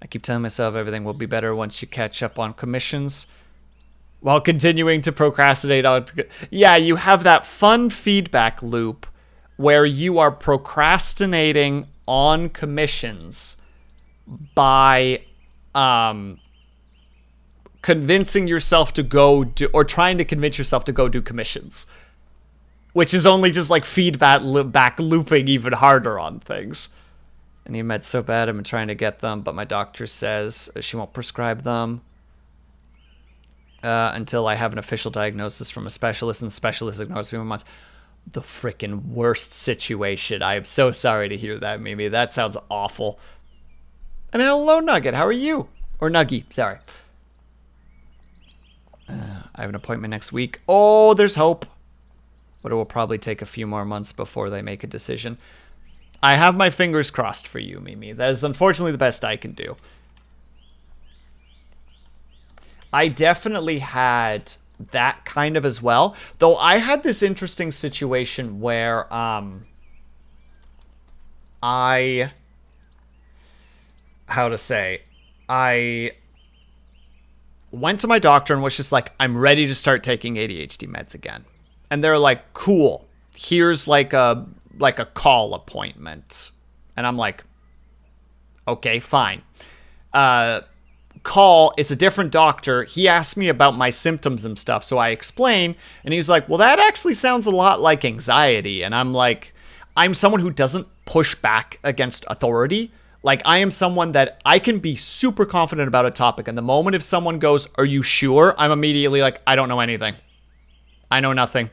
I keep telling myself everything will be better once you catch up on commissions, while continuing to procrastinate on... Yeah, you have that fun feedback loop where you are procrastinating on commissions by convincing yourself to go do... or trying to convince yourself to go do commissions. Which is only just like feedback back looping even harder on things. I need meds so bad, I've been trying to get them, but my doctor says she won't prescribe them until I have an official diagnosis from a specialist, and the specialist ignores me for months. The freaking worst situation. I am so sorry to hear that, Mimi. That sounds awful. And hello, Nugget. How are you? Or Nuggy, sorry. I have an appointment next week. Oh, there's hope. But it will probably take a few more months before they make a decision. I have my fingers crossed for you, Mimi. That is unfortunately the best I can do. I definitely had that kind of as well. Though I had this interesting situation where I went to my doctor and was just like, I'm ready to start taking ADHD meds again. And they're like, cool, here's like a call appointment. And I'm like, okay, fine. Call, it's a different doctor. He asked me about my symptoms and stuff, so I explain, and he's like, well, that actually sounds a lot like anxiety. And I'm like, I'm someone who doesn't push back against authority. Like, I am someone that I can be super confident about a topic, and the moment if someone goes, are you sure? I'm immediately like, I don't know anything. I know nothing.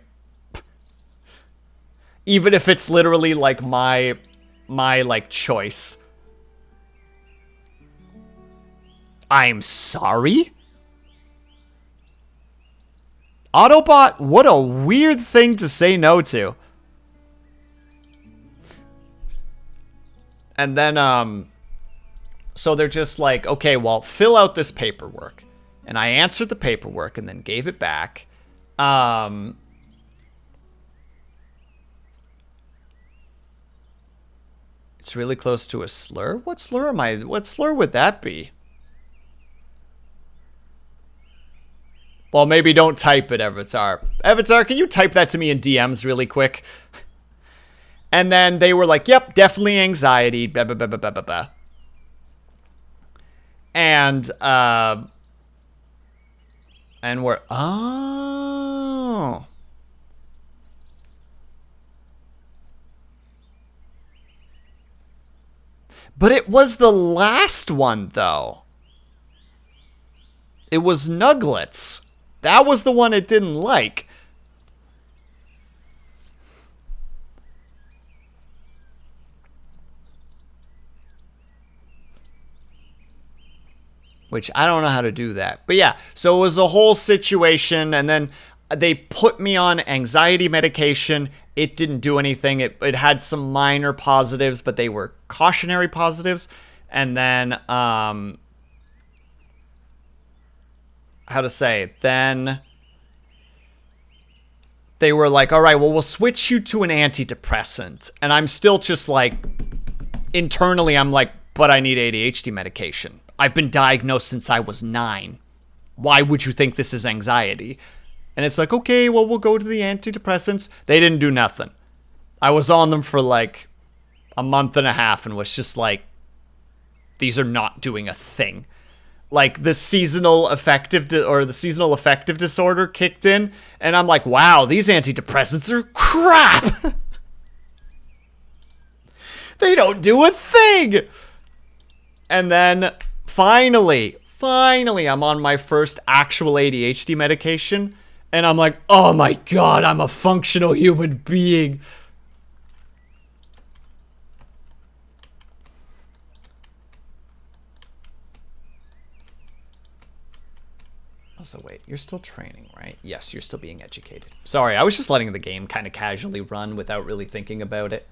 Even if it's literally like my like choice. I'm sorry? Autobot, what a weird thing to say no to. And then, so they're just like, okay, well, fill out this paperwork. And I answered the paperwork and then gave it back. It's really close to a slur? What slur am I? What slur would that be? Well, maybe don't type it, Avatar. Avatar, can you type that to me in DMs really quick? And then they were like, yep, definitely anxiety. Blah, blah, blah, blah, blah, blah. And we're, oh. But it was the last one, though. It was Nuglets. That was the one it didn't like. Which I don't know how to do that. But yeah, so it was a whole situation, and then they put me on anxiety medication. It didn't do anything. It had some minor positives, but they were cautionary positives. And then, then they were like, all right, well, we'll switch you to an antidepressant. And I'm still just like, internally, I'm like, but I need ADHD medication. I've been diagnosed since I was 9. Why would you think this is anxiety? And it's like, okay, well, we'll go to the antidepressants. They didn't do nothing. I was on them for like a month and a half and was just like, these are not doing a thing. Like the seasonal affective disorder kicked in, and I'm like, wow, these antidepressants are crap. They don't do a thing. And then finally, I'm on my first actual ADHD medication, and I'm like, oh my god, I'm a functional human being. Also, wait, you're still training, right? Yes, you're still being educated. Sorry, I was just letting the game kind of casually run without really thinking about it.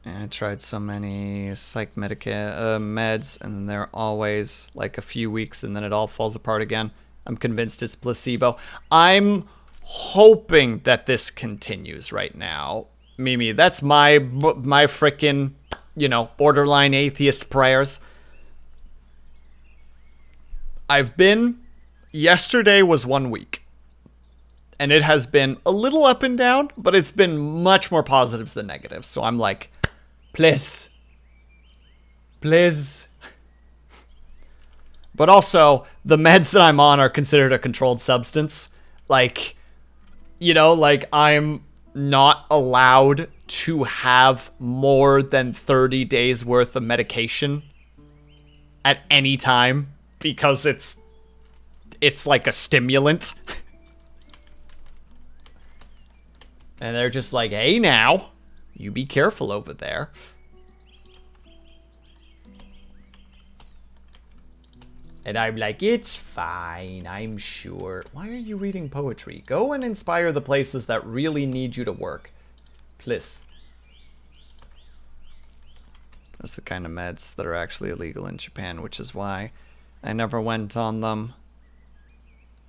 I tried so many psych meds, and then they're always like a few weeks, and then it all falls apart again. I'm convinced it's placebo. I'm hoping that this continues right now. Mimi, that's my frickin', borderline atheist prayers. Yesterday was 1 week. And it has been a little up and down, but it's been much more positives than negatives. So I'm like, please. But also, the meds that I'm on are considered a controlled substance. Like, I'm not allowed to have more than 30 days worth of medication at any time because it's like a stimulant. And they're just like, hey now, you be careful over there. And I'm like, it's fine, I'm sure. Why are you reading poetry? Go and inspire the places that really need you to work. Please. That's the kind of meds that are actually illegal in Japan, which is why I never went on them.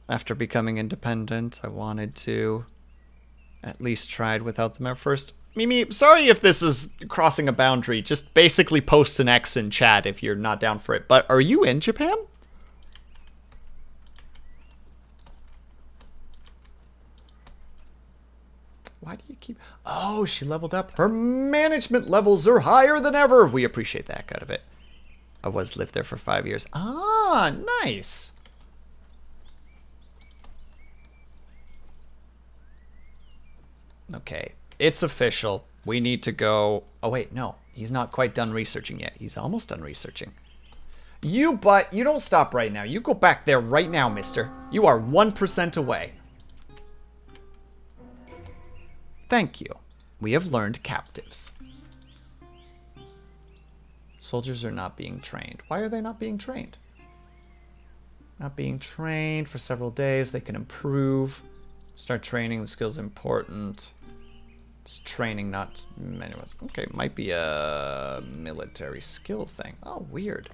After becoming independent, I wanted to at least try it without them at first. Mimi, sorry if this is crossing a boundary. Just basically post an X in chat if you're not down for it. But are you in Japan? Why do you keep... Oh, she leveled up. Her management levels are higher than ever. We appreciate that out of it. I lived there for 5 years. Ah, nice. Okay, it's official. We need to go... Oh, wait, no. He's not quite done researching yet. He's almost done researching. You don't stop right now. You go back there right now, mister. You are 1% away. Thank you. We have learned captives. Soldiers are not being trained. Why are they not being trained? Not being trained for several days. They can improve. Start training. The skill's important. It's training, not... Okay, might be a military skill thing. Oh, weird.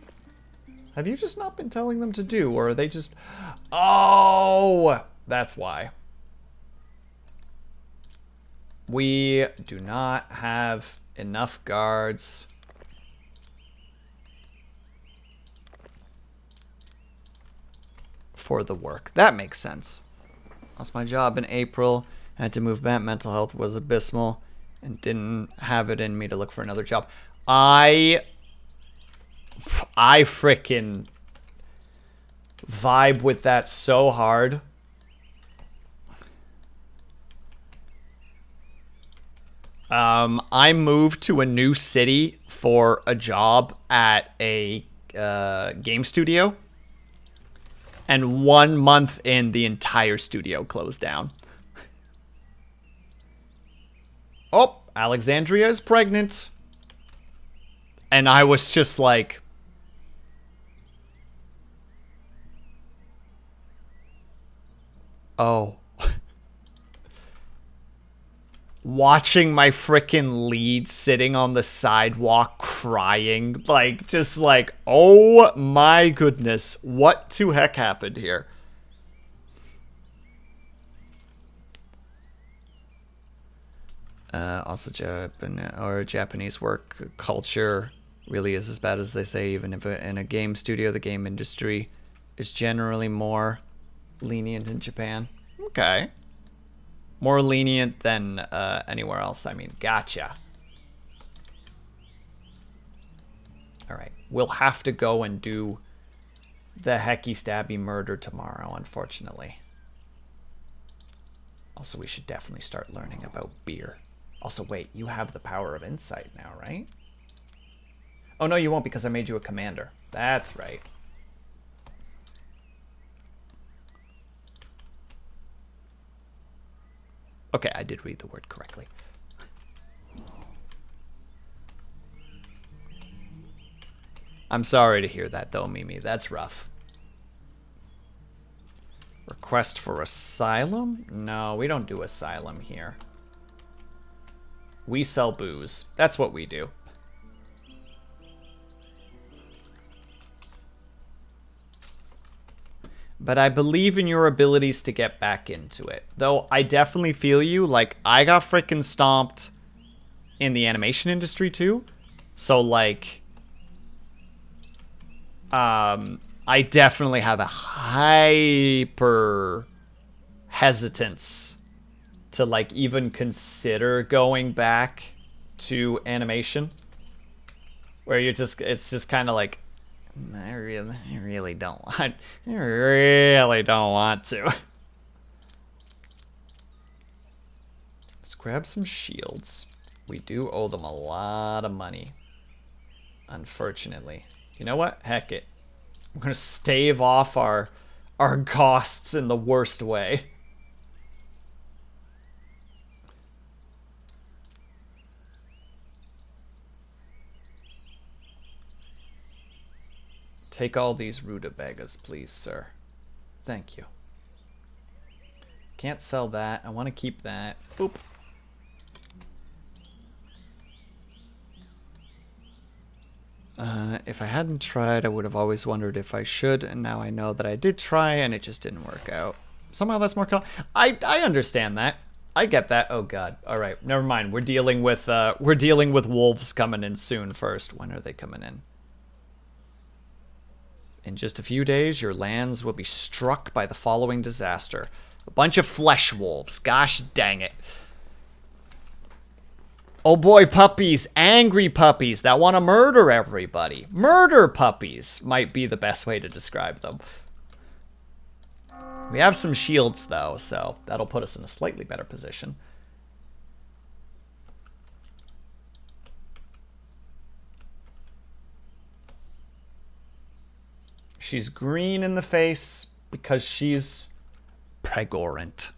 Have you just not been telling them to do, or are they just... Oh! That's why. We do not have enough guards. For the work. That makes sense. Lost my job in April. Had to move back. Mental health was abysmal. And didn't have it in me to look for another job. I frickin' vibe with that so hard. I moved to a new city for a job at a game studio. And 1 month in, the entire studio closed down. Oh, Alexandria is pregnant. And I was just like... Oh. Watching my frickin' lead sitting on the sidewalk crying. Like, just like, oh my goodness. What to heck happened here? Also, Japanese work culture really is as bad as they say. Even if in a game studio, the game industry is generally more lenient in Japan. Okay. More lenient than anywhere else. I mean, gotcha. Alright. We'll have to go and do the hecky stabby murder tomorrow, unfortunately. Also, we should definitely start learning about beer. Also, wait, you have the power of insight now, right? Oh, no, you won't, because I made you a commander. That's right. Okay, I did read the word correctly. I'm sorry to hear that, though, Mimi. That's rough. Request for asylum? No, we don't do asylum here. We sell booze. That's what we do. But I believe in your abilities to get back into it. Though I definitely feel you. Like, I got frickin' stomped in the animation industry too. So, like, I definitely have a hyper hesitance to, like, even consider going back to animation. Where you're just, it's just kind of like, I really don't want to. Let's grab some shields. We do owe them a lot of money. Unfortunately. You know what? Heck it. I'm gonna stave off our costs in the worst way. Take all these rutabagas, please, sir. Thank you. Can't sell that. I want to keep that. Boop. If I hadn't tried, I would have always wondered if I should, and now I know that I did try, and it just didn't work out. Somehow that's more I understand that. I get that. Oh god. All right, never mind. We're dealing with wolves coming in soon. First, when are they coming in? In just a few days, your lands will be struck by the following disaster: a bunch of flesh wolves. Gosh dang it. Oh boy, puppies. Angry puppies that want to murder everybody. Murder puppies might be the best way to describe them. We have some shields, though, so that'll put us in a slightly better position. She's green in the face because she's pregorant.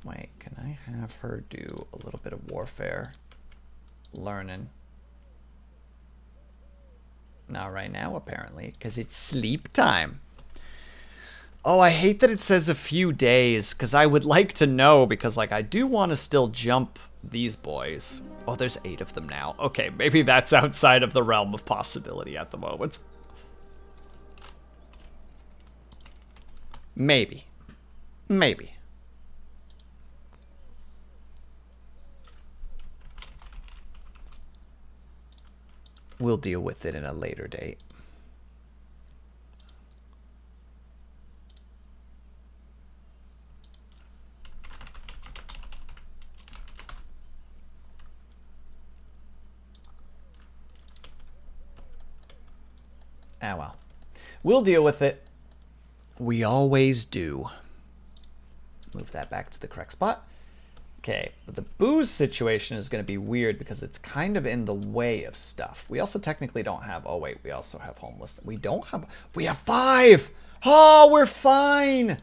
Wait, can I have her do a little bit of warfare learning? Not right now, apparently, because it's sleep time. Oh, I hate that it says a few days, because I would like to know, because, like, I do want to still jump these boys. Oh, there's 8 of them now. Okay, maybe that's outside of the realm of possibility at the moment. Maybe. Maybe. We'll deal with it in a later date. Ah, well. We'll deal with it. We always do. Move that back to the correct spot. Okay, but the booze situation is going to be weird because it's kind of in the way of stuff. We also technically don't have... Oh, wait, we also have homeless. We don't have... We have 5! Oh, we're fine!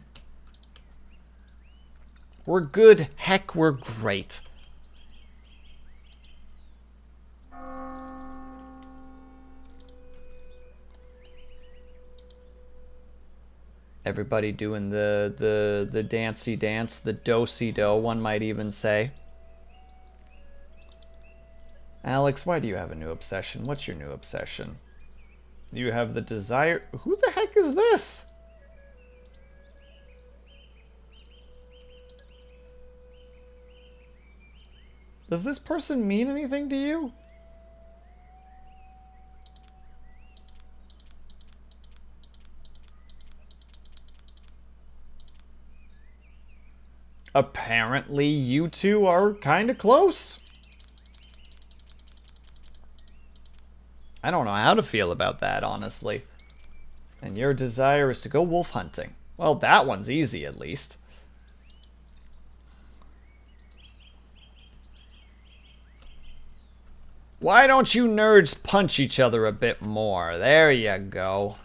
We're good. Heck, we're great. Everybody doing the dancey dance, the do-si do, one might even say. Alex, why do you have a new obsession? What's your new obsession? You have the desire... Who the heck is this? Does this person mean anything to you? Apparently, you two are kind of close. I don't know how to feel about that, honestly. And your desire is to go wolf hunting. Well, that one's easy, at least. Why don't you nerds punch each other a bit more? There you go.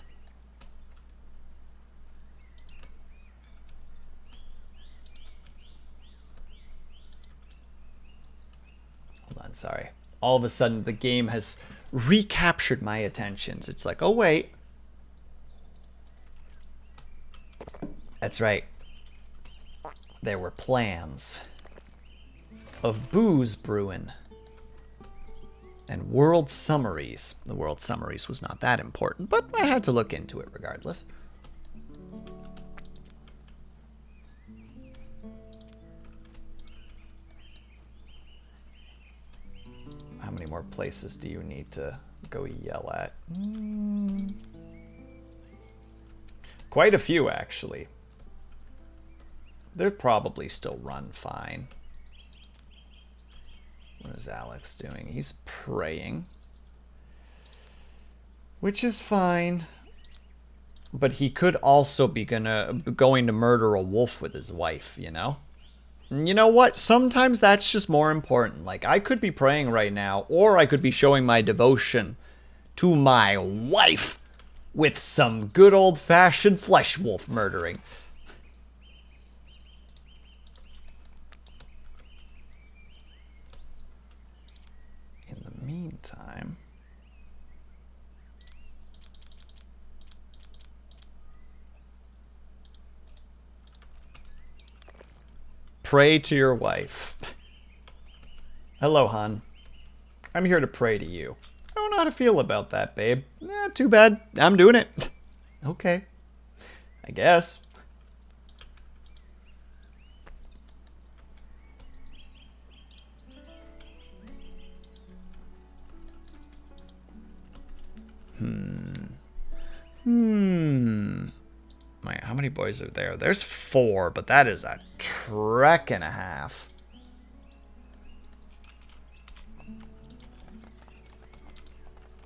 Sorry. All of a sudden, the game has recaptured my attentions. It's like, oh, wait. That's right. There were plans of booze brewing and world summaries. The world summaries was not that important, but I had to look into it regardless. How many more places do you need to go yell at? Quite a few, actually. They'll probably still run fine. What is Alex doing? He's praying. Which is fine. But he could also be going to murder a wolf with his wife, you know? And you know what? Sometimes that's just more important. Like, I could be praying right now, or I could be showing my devotion to my wife with some good old-fashioned flesh wolf murdering. meantime... Pray to your wife. Hello, hon. I'm here to pray to you. I don't know how to feel about that, babe. Too bad. I'm doing it. Okay. I guess. Wait, how many boys are there? There's 4, but that is a trek and a half.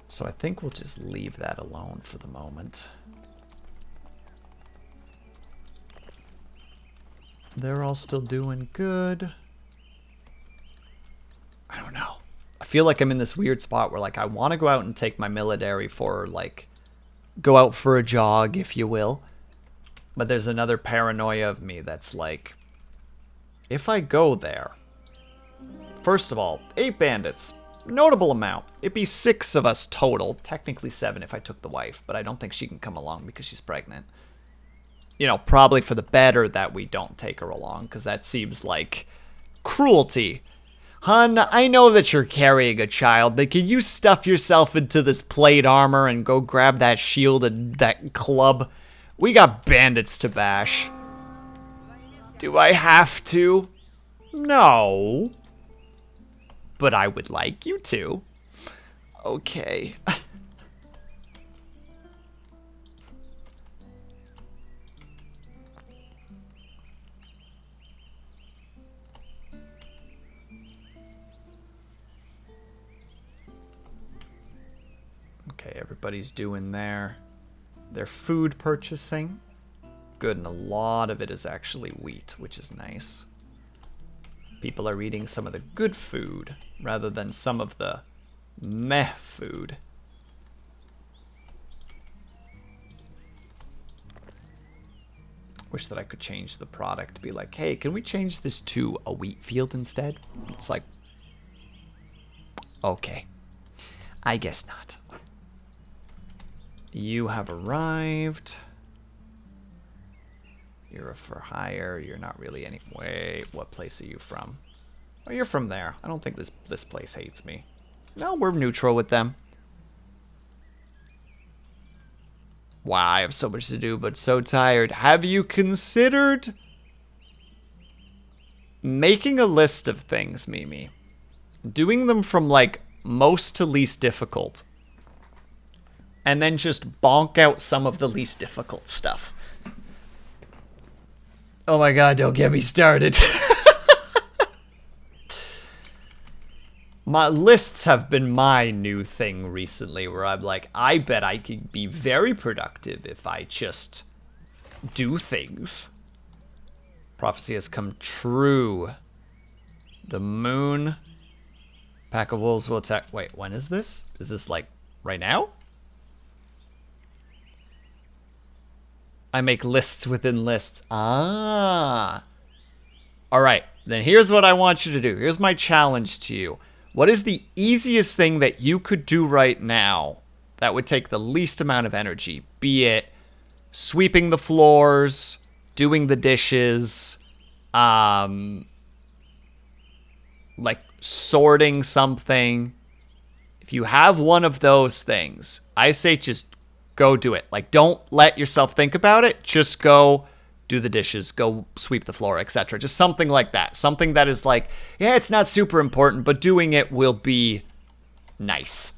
So I think we'll just leave that alone for the moment. They're all still doing good. I don't know. I feel like I'm in this weird spot where, like, I want to go out and take my military for, like, go out for a jog, if you will. But there's another paranoia of me that's like, if I go there, first of all, 8 bandits, notable amount. It'd be 6 of us total, technically 7 if I took the wife, but I don't think she can come along because she's pregnant. You know, probably for the better that we don't take her along, because that seems like cruelty. Hun, I know that you're carrying a child, but can you stuff yourself into this plate armor and go grab that shield and that club? We got bandits to bash. Do I have to? No. But I would like you to. Okay. Okay, everybody's doing their food purchasing. Good, and a lot of it is actually wheat, which is nice. People are eating some of the good food rather than some of the meh food. Wish that I could change the product to be like, hey, can we change this to a wheat field instead? It's like, okay, I guess not. You have arrived. You're a for hire. You're not really any... Wait, what place are you from? Oh, you're from there. I don't think this place hates me. No, we're neutral with them. Wow, I have so much to do, but so tired. Have you considered making a list of things, Mimi? Doing them from, like, most to least difficult. And then just bonk out some of the least difficult stuff. Oh my god, don't get me started. My lists have been my new thing recently, where I'm like, I bet I could be very productive if I just do things. Prophecy has come true. The moon. Pack of wolves will attack. Wait, when is this? Is this like right now? I make lists within lists. Ah. All right, then here's what I want you to do. Here's my challenge to you. What is the easiest thing that you could do right now that would take the least amount of energy? Be it sweeping the floors, doing the dishes, like sorting something. If you have one of those things, I say just go do it. Like, don't let yourself think about it. Just go do the dishes, go sweep the floor, etc. Just something like that. Something that is like, yeah, it's not super important, but doing it will be nice.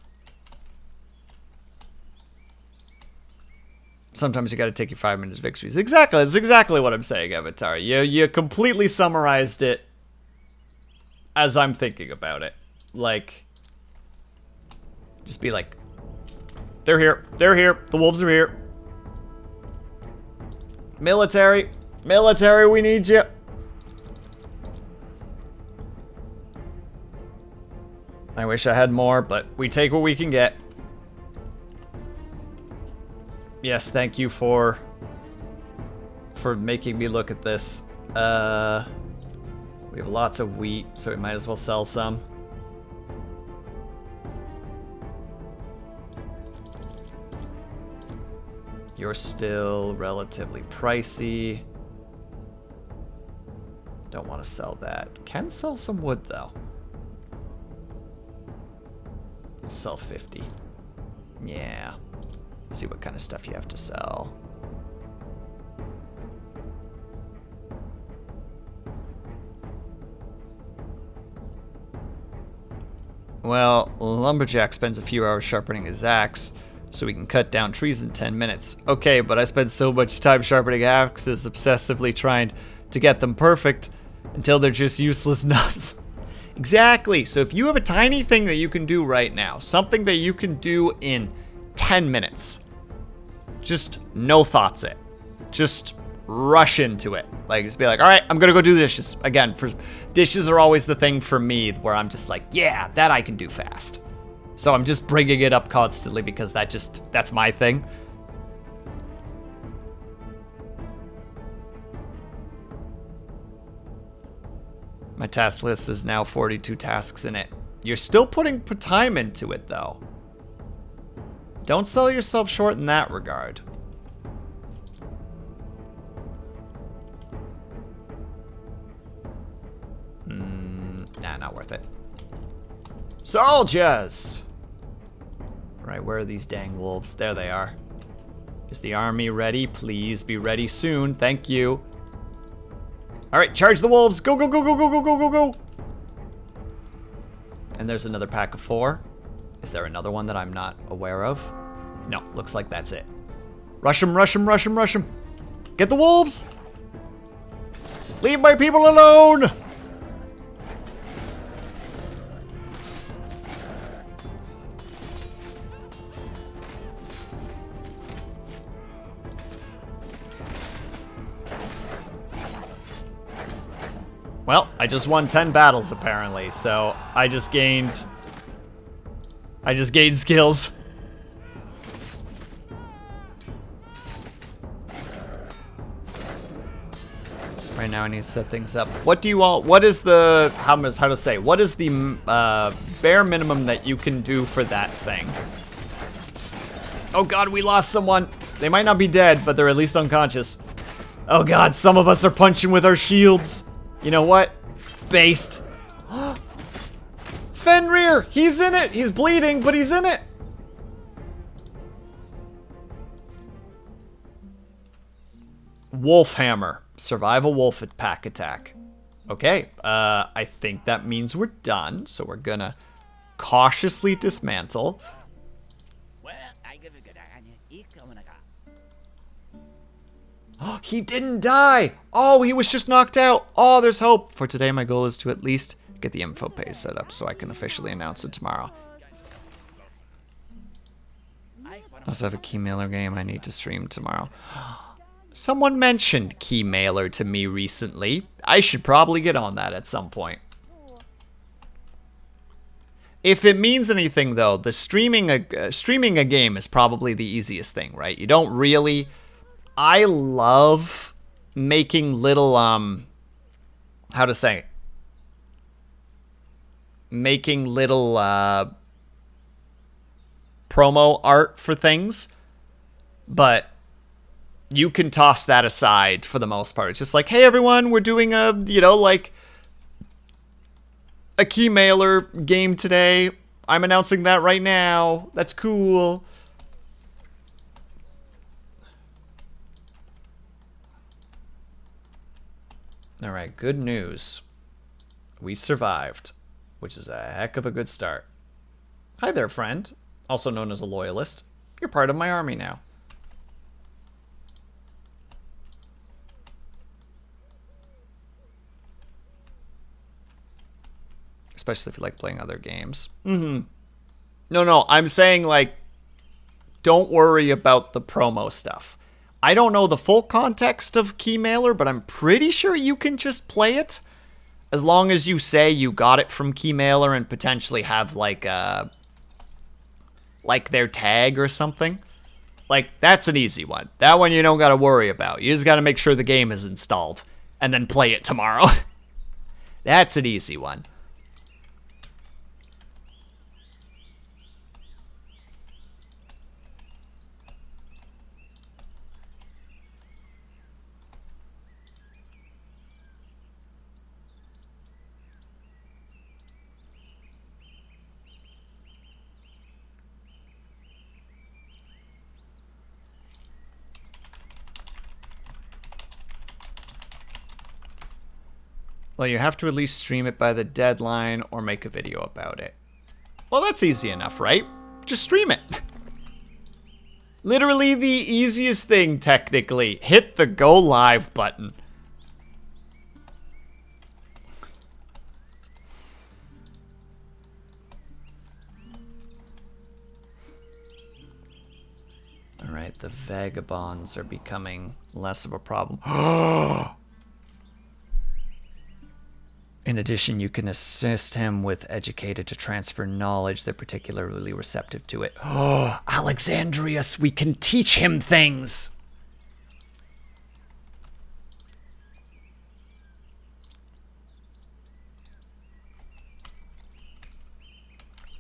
Sometimes you got to take your 5 minutes victories. Exactly. That's exactly what I'm saying, Avatar. You completely summarized it as I'm thinking about it. Like, just be like, they're here. They're here. The wolves are here. Military. Military, we need you. I wish I had more, but we take what we can get. Yes, thank you for making me look at this. We have lots of wheat, so we might as well sell some. You're still relatively pricey. Don't want to sell that. Can sell some wood though. Sell 50. Yeah. See what kind of stuff you have to sell. Well, Lumberjack spends a few hours sharpening his axe so we can cut down trees in 10 minutes. Okay, but I spend so much time sharpening axes, obsessively trying to get them perfect until they're just useless nubs. Exactly. So if you have a tiny thing that you can do right now, something that you can do in 10 minutes, just no thoughts it. Just rush into it. Like, just be like, all right, I'm gonna go do dishes. Again, dishes are always the thing for me where I'm just like, yeah, that I can do fast. So I'm just bringing it up constantly because that's my thing. My task list is now 42 tasks in it. You're still putting time into it though. Don't sell yourself short in that regard. Nah, not worth it. Soldiers! Right, where are these dang wolves? There they are. Is the army ready? Please be ready soon. Thank you. All right, charge the wolves. Go, go, go, go, go, go, go, go, go. And there's another pack of 4. Is there another one that I'm not aware of? No, looks like that's it. Rush them, rush them, rush them, rush them. Get the wolves. Leave my people alone. Well, I just won 10 battles apparently, so I just gained skills. Right now I need to set things up. What do you all, what is the, what is the bare minimum that you can do for that thing? Oh God, we lost someone. They might not be dead, but they're at least unconscious. Oh God, some of us are punching with our shields. You know what? Based. Fenrir! He's in it! He's bleeding, but he's in it! Wolf hammer. Survive a wolf pack attack. Okay, I think that means we're done, so we're gonna cautiously dismantle. He didn't die! Oh, he was just knocked out! Oh, there's hope! For today, my goal is to at least get the info page set up so I can officially announce it tomorrow. I also have a key mailer game I need to stream tomorrow. Someone mentioned key mailer to me recently. I should probably get on that at some point. If it means anything, though, the streaming a game is probably the easiest thing, right? You don't really... I love making little, making little, promo art for things, but you can toss that aside for the most part. It's just like, hey everyone, we're doing a, like, a key mailer game today. I'm announcing that right now. That's cool. All right, good news. We survived, which is a heck of a good start. Hi there, friend. Also known as a loyalist. You're part of my army now. Especially if you like playing other games. No, I'm saying, like, don't worry about the promo stuff. I don't know the full context of Keymailer, but I'm pretty sure you can just play it. As long as you say you got it from Keymailer and potentially have, like their tag or something. Like, that's an easy one. That one you don't gotta worry about. You just gotta make sure the game is installed and then play it tomorrow. That's an easy one. Well, you have to at least stream it by the deadline or make a video about it. Well, that's easy enough, right? Just stream it. Literally the easiest thing, technically. Hit the go live button. Alright, the vagabonds are becoming less of a problem. In addition, you can assist him with educated to transfer knowledge. They're particularly receptive to it. Oh, Alexandrius, we can teach him things!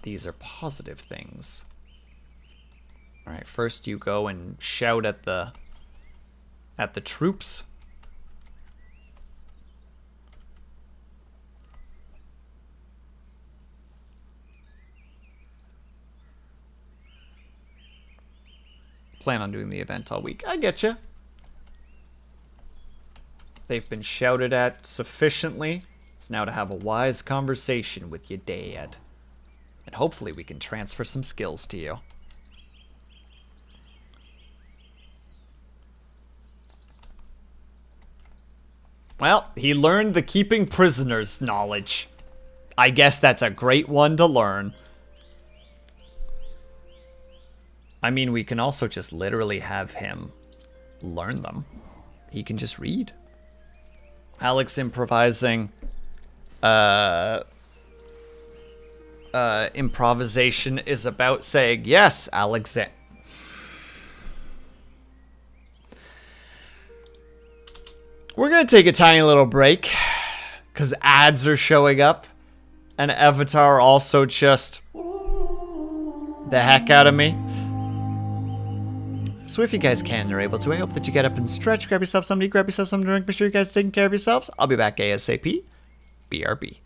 These are positive things. Alright, first you go and shout at the troops. Plan on doing the event all week. I get you. They've been shouted at sufficiently. It's now to have a wise conversation with your dad. And hopefully we can transfer some skills to you. Well, he learned the keeping prisoners knowledge. I guess that's a great one to learn. I mean, we can also just literally have him learn them. He can just read. Alex improvising. Improvisation is about saying, yes, Alexander. We're going to take a tiny little break because ads are showing up and Avatar also just the heck out of me. So if you guys can, you're able to, I hope that you get up and stretch, grab yourself something to eat, grab yourself something to drink, make sure you guys are taking care of yourselves. I'll be back ASAP. BRB.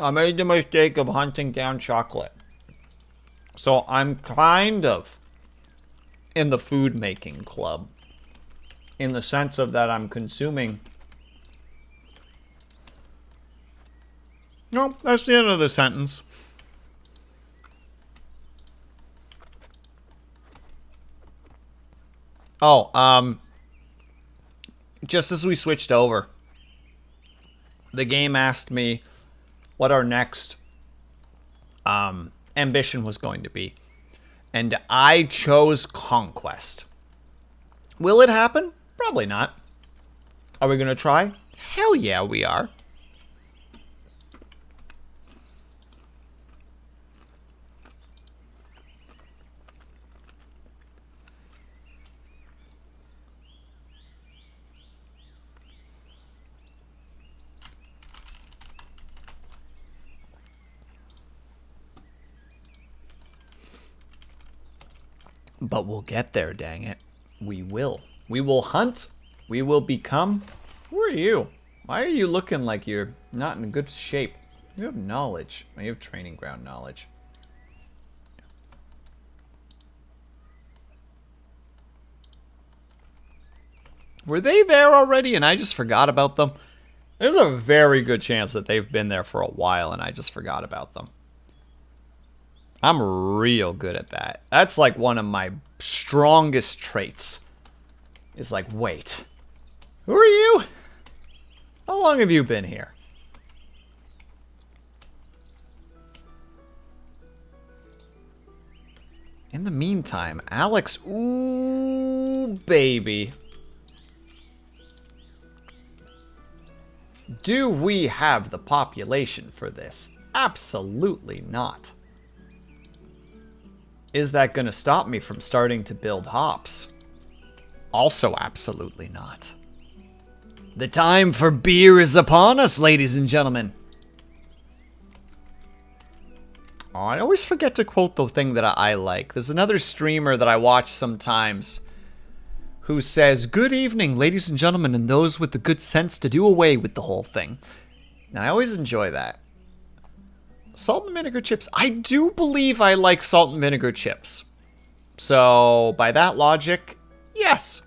I made the mistake of hunting down chocolate. So I'm kind of in the food making club. In the sense of that I'm consuming. No, that's the end of the sentence. Oh, just as we switched over, the game asked me what our next ambition was going to be. And I chose Conquest. Will it happen? Probably not. Are we going to try? Hell yeah, we are. But we'll get there, dang it. We will. We will hunt. We will become... Who are you? Why are you looking like you're not in good shape? You have knowledge. You have training ground knowledge. Were they there already and I just forgot about them? There's a very good chance that they've been there for a while and I just forgot about them. I'm real good at that. That's like one of my strongest traits. It's like, wait, who are you? How long have you been here? In the meantime, Alex, ooh, baby. Do we have the population for this? Absolutely not. Is that going to stop me from starting to build hops? Also absolutely not. The time for beer is upon us, ladies and gentlemen. Oh, I always forget to quote the thing that I like. There's another streamer that I watch sometimes who says, "Good evening, ladies and gentlemen, and those with the good sense to do away with the whole thing." And I always enjoy that. Salt and vinegar chips. I do believe I like salt and vinegar chips. So, by that logic, yes.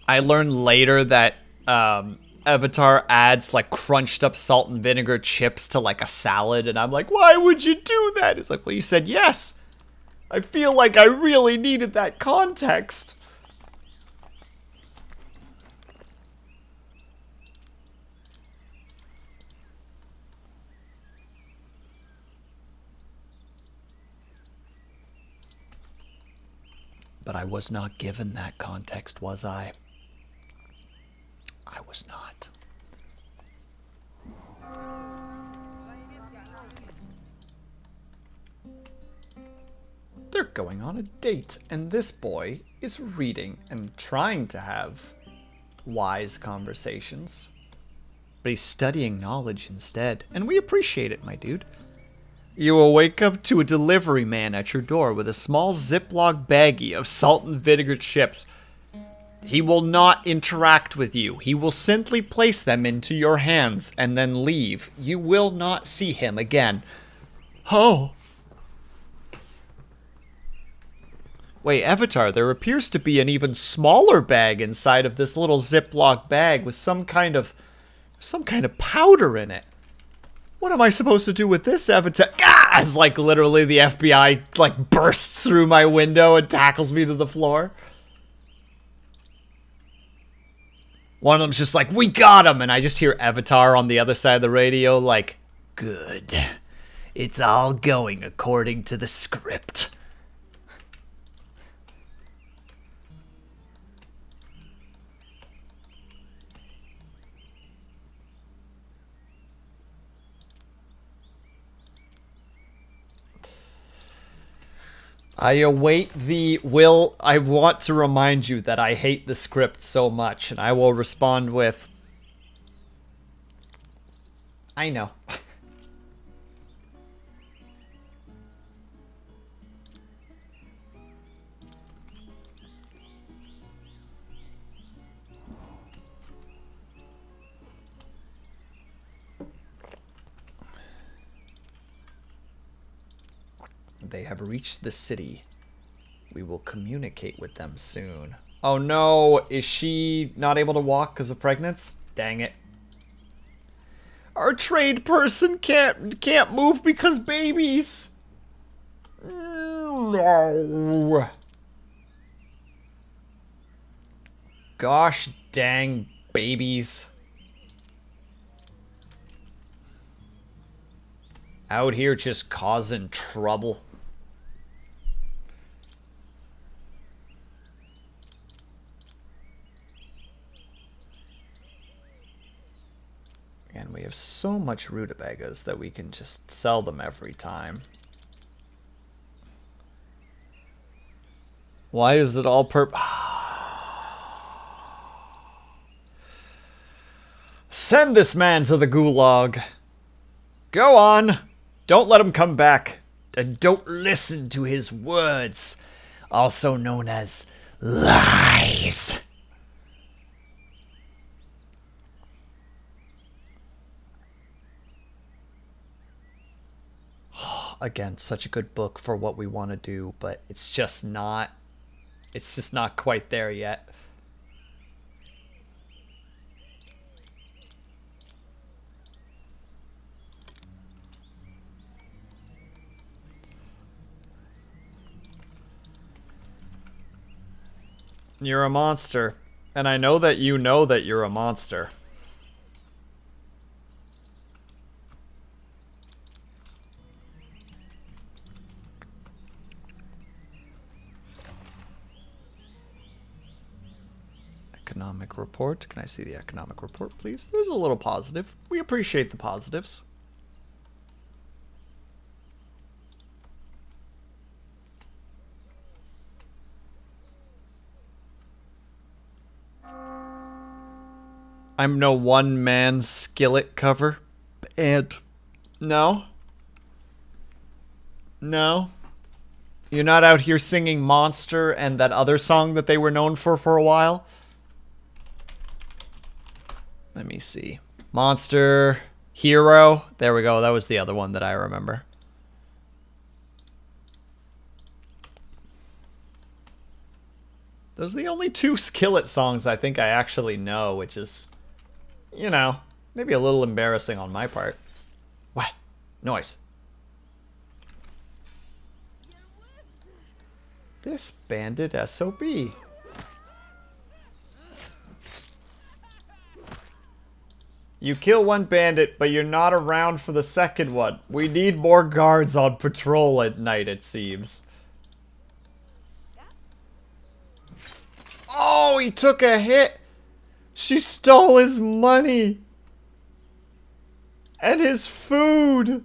I learned later that Avatar adds like crunched up salt and vinegar chips to like a salad, and I'm like, why would you do that? It's like, well, you said yes. I feel like I really needed that context. But I was not given that context, was I? I was not. They're going on a date, and this boy is reading and trying to have wise conversations. But he's studying knowledge instead, and we appreciate it, my dude. You will wake up to a delivery man at your door with a small Ziploc baggie of salt and vinegar chips. He will not interact with you. He will simply place them into your hands and then leave. You will not see him again. Oh. Wait, Avatar, there appears to be an even smaller bag inside of this little Ziploc bag with some kind of powder in it. What am I supposed to do with this, Avatar? Ah! As like literally the FBI like bursts through my window and tackles me to the floor. One of them's just like, we got him! And I just hear Avatar on the other side of the radio like, good. It's all going according to the script. I await the will. I want to remind you that I hate the script so much, and I will respond with, I know. They have reached the city. We will communicate with them soon. Oh no, is she not able to walk because of pregnancy? Dang it. Our trade person can't move because babies. No. Gosh dang babies. Out here just causing trouble. And we have so much rutabagas that we can just sell them every time. Why is it all Send this man to the gulag. Go on. Don't let him come back. And don't listen to his words. Also known as lies. Again, such a good book for what we want to do, but it's just not quite there yet. You're a monster, and I know that you're a monster. Economic report. Can I see the economic report, please? There's a little positive. We appreciate the positives. I'm no one-man skillet cover. And no. No. You're not out here singing Monster and that other song that they were known for a while? Let me see. Monster, Hero. There we go. That was the other one that I remember. Those are the only two Skillet songs I think I actually know, which is, you know, maybe a little embarrassing on my part. What? Noise. This bandit SOB. You kill one bandit, but you're not around for the second one. We need more guards on patrol at night, it seems. Oh, he took a hit. She stole his money. And his food.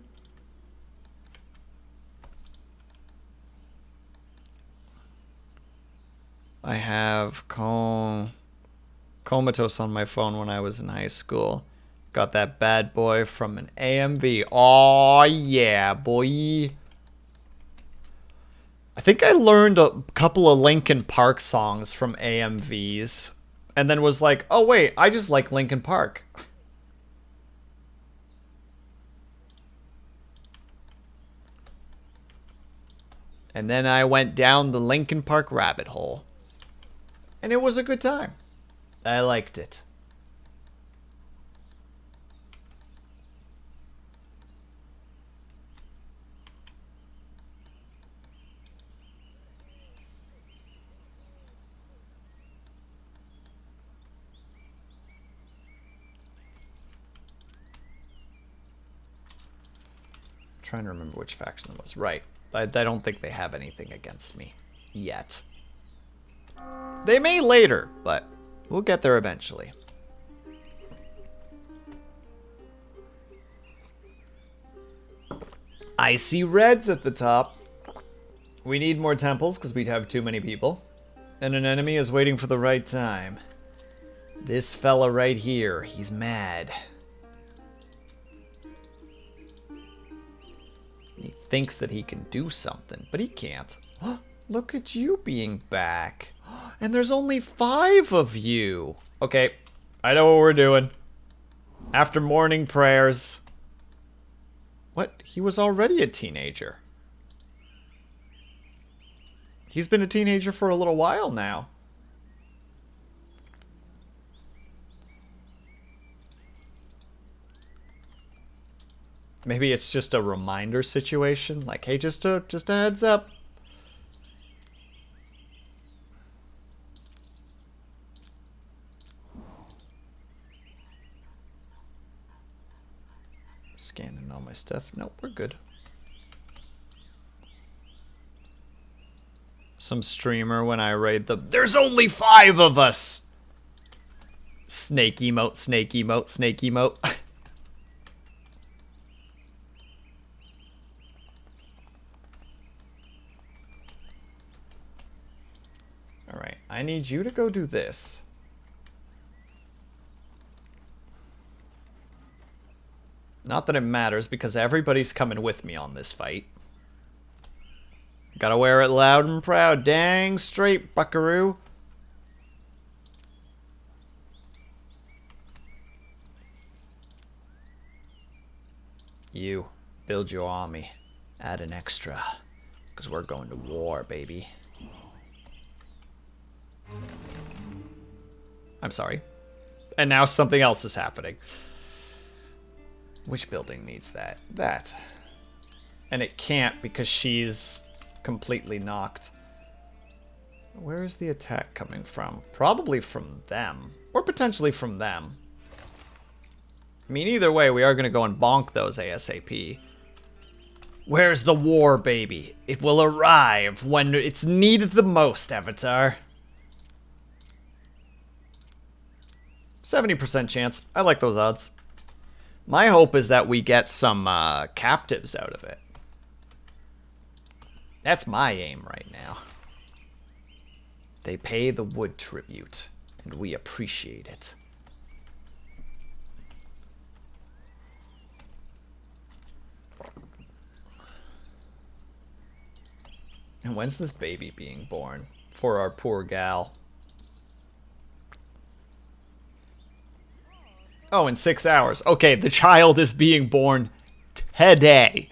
I have Comatose on my phone when I was in high school. Got that bad boy from an AMV. Oh yeah, boy. I think I learned a couple of Linkin Park songs from AMVs. And then was like, oh wait, I just like Linkin Park. And then I went down the Linkin Park rabbit hole. And it was a good time. I liked it. Trying to remember which faction it was. Right. I don't think they have anything against me yet. They may later, but we'll get there eventually. I see reds at the top. We need more temples because we'd have too many people. And an enemy is waiting for the right time. This fella right here, he's mad. He thinks that he can do something, but he can't. Look at you being back. And there's only 5 of you. Okay, I know what we're doing. After morning prayers. What? He was already a teenager. He's been a teenager for a little while now. Maybe it's just a reminder situation. Like, hey, just a heads up. Scanning all my stuff. Nope, we're good. Some streamer when I raid the... There's only 5 of us! Snake emote, snake emote, snake emote. Alright, I need you to go do this. Not that it matters, because everybody's coming with me on this fight. Gotta wear it loud and proud. Dang straight, buckaroo. You, build your army. Add an extra. Because we're going to war, baby. I'm sorry. And now something else is happening. Which building needs that? That. And it can't because she's completely knocked. Where is the attack coming from? Probably from them. Or potentially from them. I mean, either way, we are going to go and bonk those ASAP. Where's the war, baby? It will arrive when it's needed the most, Avatar. 70% chance. I like those odds. My hope is that we get some captives out of it. That's my aim right now. They pay the wood tribute, and we appreciate it. And when's this baby being born? For our poor gal. Oh, in 6 hours. Okay, the child is being born today.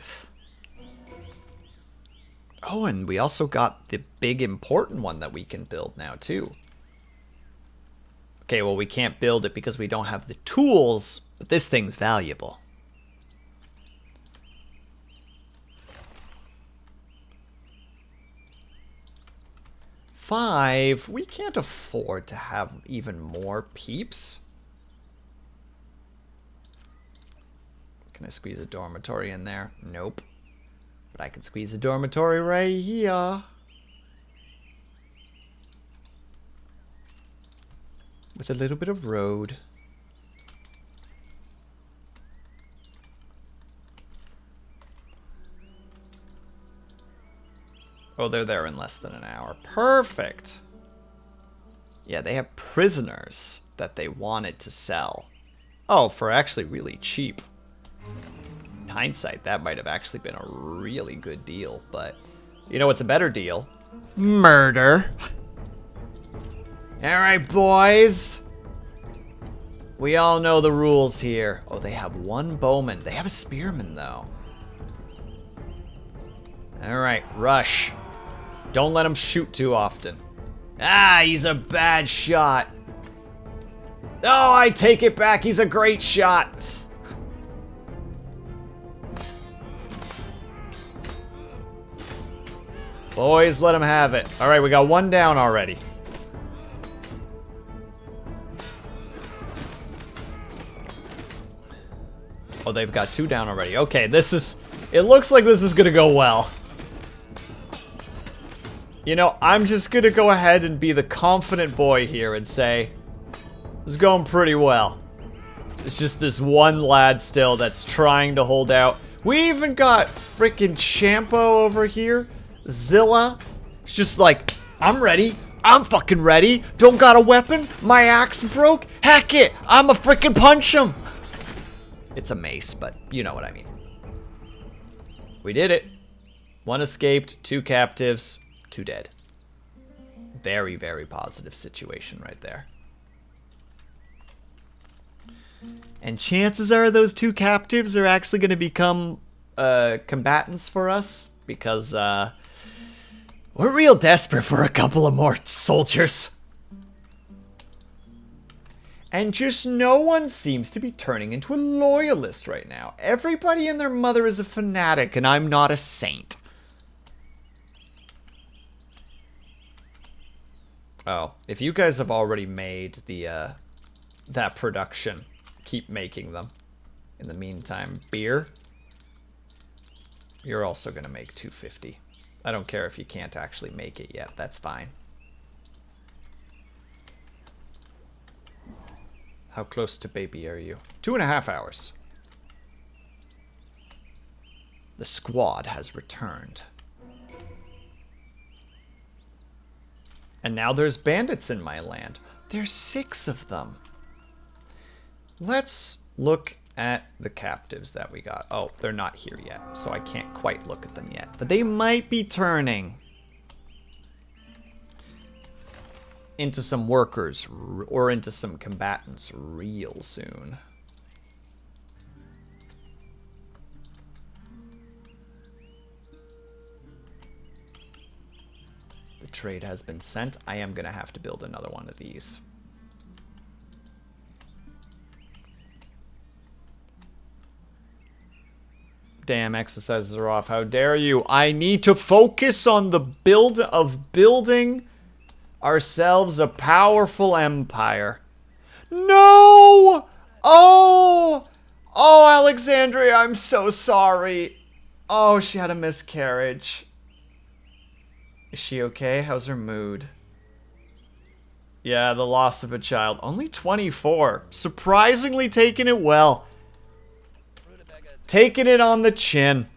Oh, and we also got the big important one that we can build now, too. Okay, well, we can't build it because we don't have the tools, but this thing's valuable. Five, we can't afford to have even more peeps. Can I squeeze a dormitory in there? Nope. But I can squeeze a dormitory right here. With a little bit of road. Oh, they're there in less than an hour. Perfect. Yeah, they have prisoners that they wanted to sell. Oh, for actually really cheap. In hindsight, that might have actually been a really good deal, but you know what's a better deal? Murder. Alright, boys. We all know the rules here. Oh, they have one bowman. They have a spearman, though. Alright, rush. Don't let him shoot too often. Ah, he's a bad shot. Oh, I take it back. He's a great shot. Boys, let him have it. All right, we got one down already. Oh, they've got two down already. Okay, this is... It looks like this is going to go well. You know, I'm just going to go ahead and be the confident boy here and say... It's going pretty well. It's just this one lad still that's trying to hold out. We even got freaking Champo over here. Zilla. It's just like, I'm ready. I'm fucking ready. Don't got a weapon? My axe broke? Heck it. I'ma freaking punch him. It's a mace, but you know what I mean. We did it. One escaped, two captives, two dead. Very, very positive situation right there. And chances are those two captives are actually going to become combatants for us. Because We're real desperate for a couple of more soldiers. And just no one seems to be turning into a loyalist right now. Everybody and their mother is a fanatic, and I'm not a saint. Oh, if you guys have already made the that production, keep making them. In the meantime, beer. You're also gonna make 250. I don't care if you can't actually make it yet. That's fine. How close to baby are you? 2.5 hours. The squad has returned. And now there's bandits in my land. There's 6 of them. Let's look at the captives that we got. Oh, they're not here yet, so I can't quite look at them yet. But they might be turning into some workers or into some combatants real soon. The trade has been sent. I am gonna have to build another one of these. Damn, exercises are off. How dare you? I need to focus on the build of building ourselves a powerful empire. No! Oh! Oh, Alexandria, I'm so sorry. Oh, she had a miscarriage. Is she okay? How's her mood? Yeah, the loss of a child. Only 24. Surprisingly taking it well. Taking it on the chin.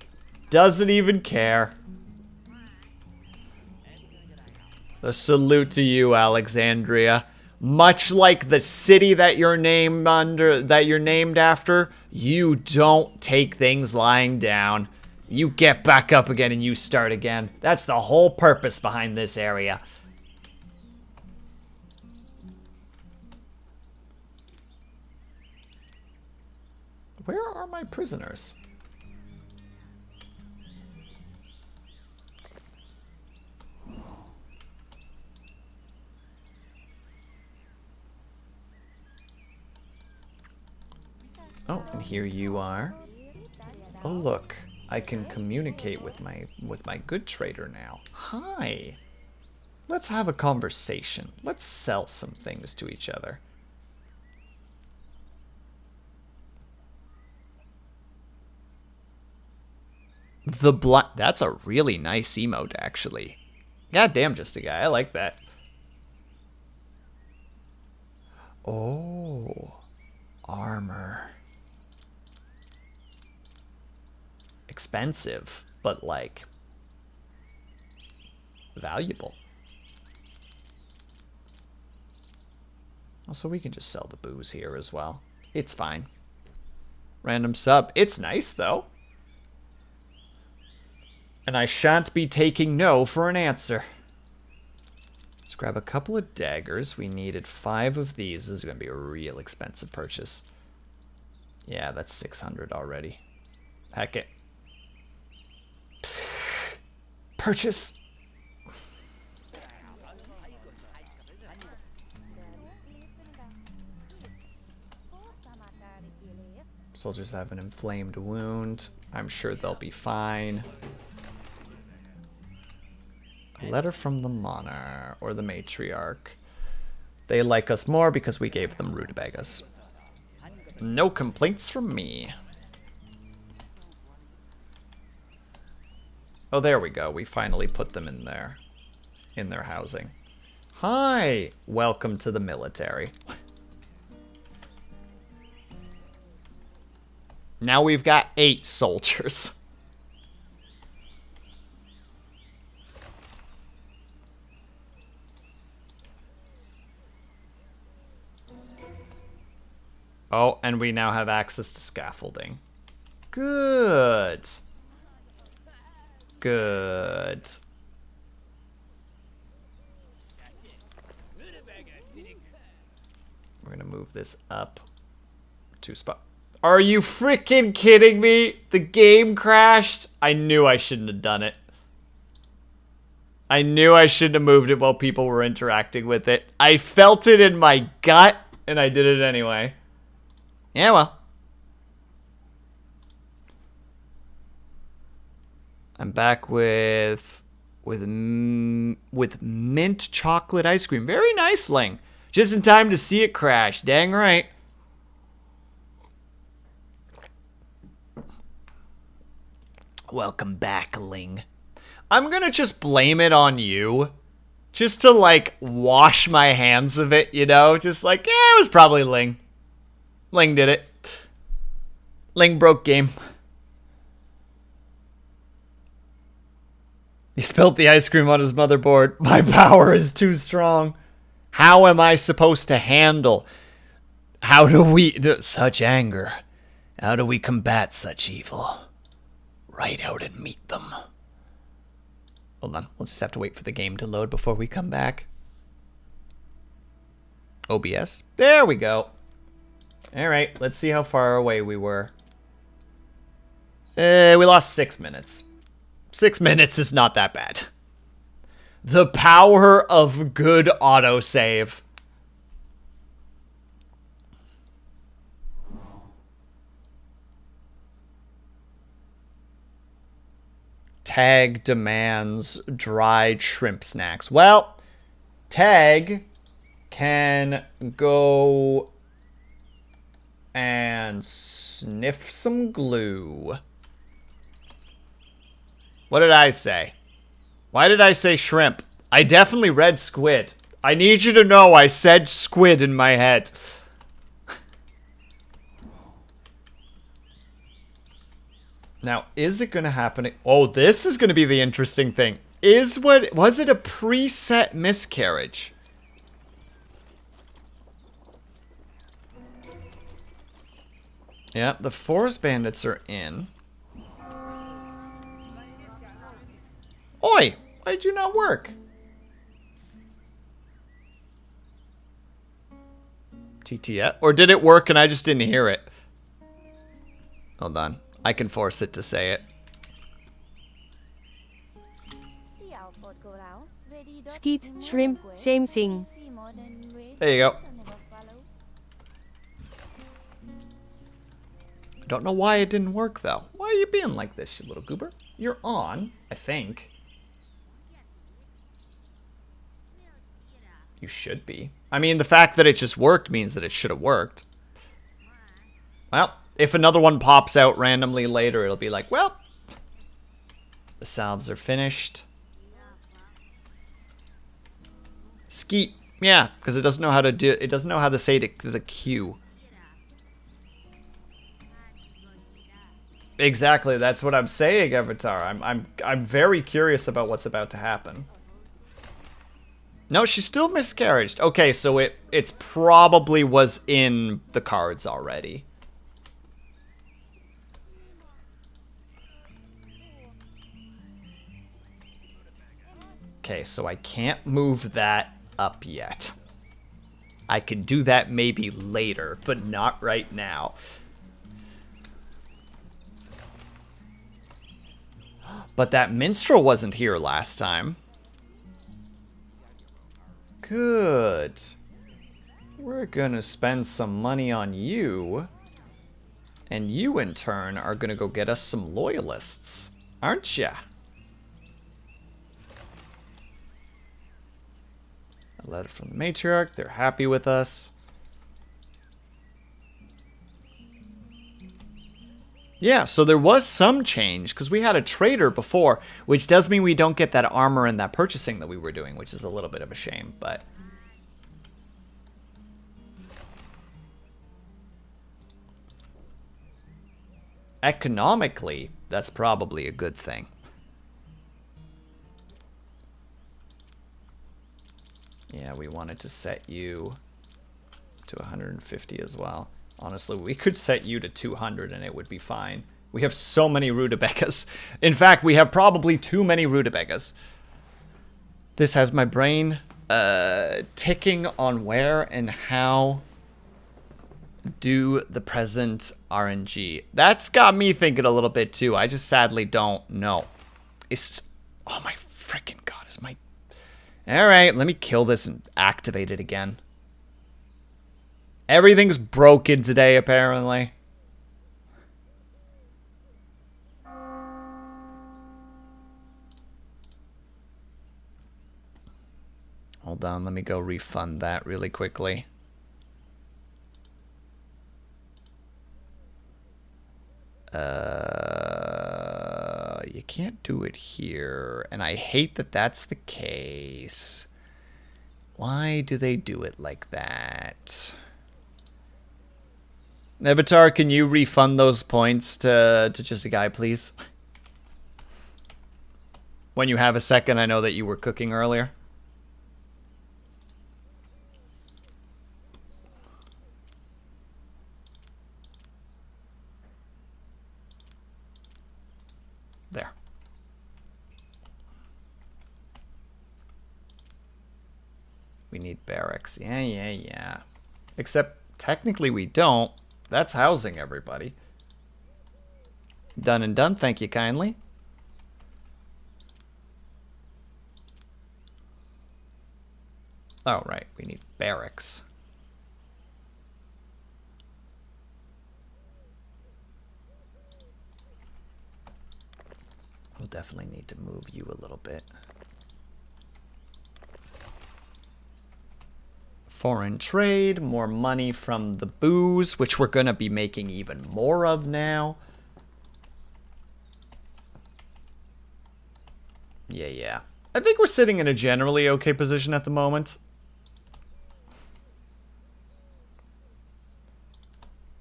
Doesn't even care. A salute to you, Alexandria. Much like the city that you're named after, you don't take things lying down. You get back up again and you start again. That's the whole purpose behind this area. Where are my prisoners? Oh, and here you are. Oh, look. I can communicate with my good trader now. Hi. Let's have a conversation. Let's sell some things to each other. That's a really nice emote, actually. God damn, just a guy. I like that. Oh. Armor. Expensive, but like valuable. Also, we can just sell the booze here as well. It's fine. Random sub. It's nice though. And I shan't be taking no for an answer. Let's grab a couple of daggers. We needed 5 of these. This is going to be a real expensive purchase. Yeah, that's 600 already. Heck it. Purchase. Soldiers have an inflamed wound. I'm sure they'll be fine. A letter from the monarch or the matriarch. They like us more because we gave them rutabagas. No complaints from me. Oh, there we go. We finally put them in their housing. Hi! Welcome to the military. Now we've got 8 soldiers. Oh, and we now have access to scaffolding. Good. Good. We're gonna move this up 2 spots. Are you freaking kidding me? The game crashed? I knew I shouldn't have done it. I knew I shouldn't have moved it while people were interacting with it. I felt it in my gut, and I did it anyway. Yeah, well. I'm back with mint chocolate ice cream. Very nice, Ling. Just in time to see it crash. Dang right. Welcome back, Ling. I'm gonna just blame it on you. Just to, like, wash my hands of it, you know? Just like, yeah, it was probably Ling. Ling did it. Ling broke game. He spilled the ice cream on his motherboard. My power is too strong. How am I supposed to handle? How do we... such anger. How do we combat such evil? Right out and meet them. Hold on. We'll just have to wait for the game to load before we come back. OBS. There we go. Alright, let's see how far away we were. We lost 6 minutes. 6 minutes is not that bad. The power of good autosave. Tag demands dried shrimp snacks. Well, Tag can go and sniff some glue. What did I say? Why did I say shrimp? I definitely read squid. I need you to know I said squid in my head. Now, is it going to happen? Oh, this is going to be the interesting thing. Was it a preset miscarriage? Yeah, the forest bandits are in. Oi! Why'd you not work? TTF? Or did it work and I just didn't hear it? Hold on. I can force it to say it.
Skeet, shrimp, same thing.
There you go. I don't know why it didn't work, though. Why are you being like this, you little goober? You're on, I think. You should be. I mean, the fact that it just worked means that it should have worked. Well, if another one pops out randomly later, it'll be like, well, the salves are finished. Skeet. Yeah, because it doesn't know how to do it. Doesn't know how to say the Q. Exactly, that's what I'm saying, Avatar. I'm very curious about what's about to happen. No, she still miscarried. Okay, so it's probably was in the cards already. Okay, so I can't move that up yet. I could do that maybe later, but not right now. But that minstrel wasn't here last time. Good. We're gonna spend some money on you. And you, in turn, are gonna go get us some loyalists. Aren't ya? A letter from the matriarch. They're happy with us. Yeah, so there was some change, because we had a trader before, which does mean we don't get that armor and that purchasing that we were doing, which is a little bit of a shame, but... economically, that's probably a good thing. Yeah, we wanted to set you to 150 as well. Honestly, we could set you to 200 and it would be fine. We have so many rutabagas. In fact, we have probably too many rutabagas. This has my brain ticking on where and how do the present RNG. That's got me thinking a little bit too. I just sadly don't know. It's... oh my freaking god. Is my... Alright, let me kill this and activate it again. Everything's broken today, apparently. Hold on, let me go refund that really quickly. You can't do it here, and I hate that that's the case. Why do they do it like that? Avatar, can you refund those points to just a guy, please? When you have a second, I know that you were cooking earlier. There. We need barracks. Yeah. Except, technically we don't. That's housing everybody. Done and done, thank you kindly. Oh, right, we need barracks. We'll definitely need to move you a little bit. Foreign trade, more money from the booze, which we're going to be making even more of now. Yeah. I think we're sitting in a generally okay position at the moment.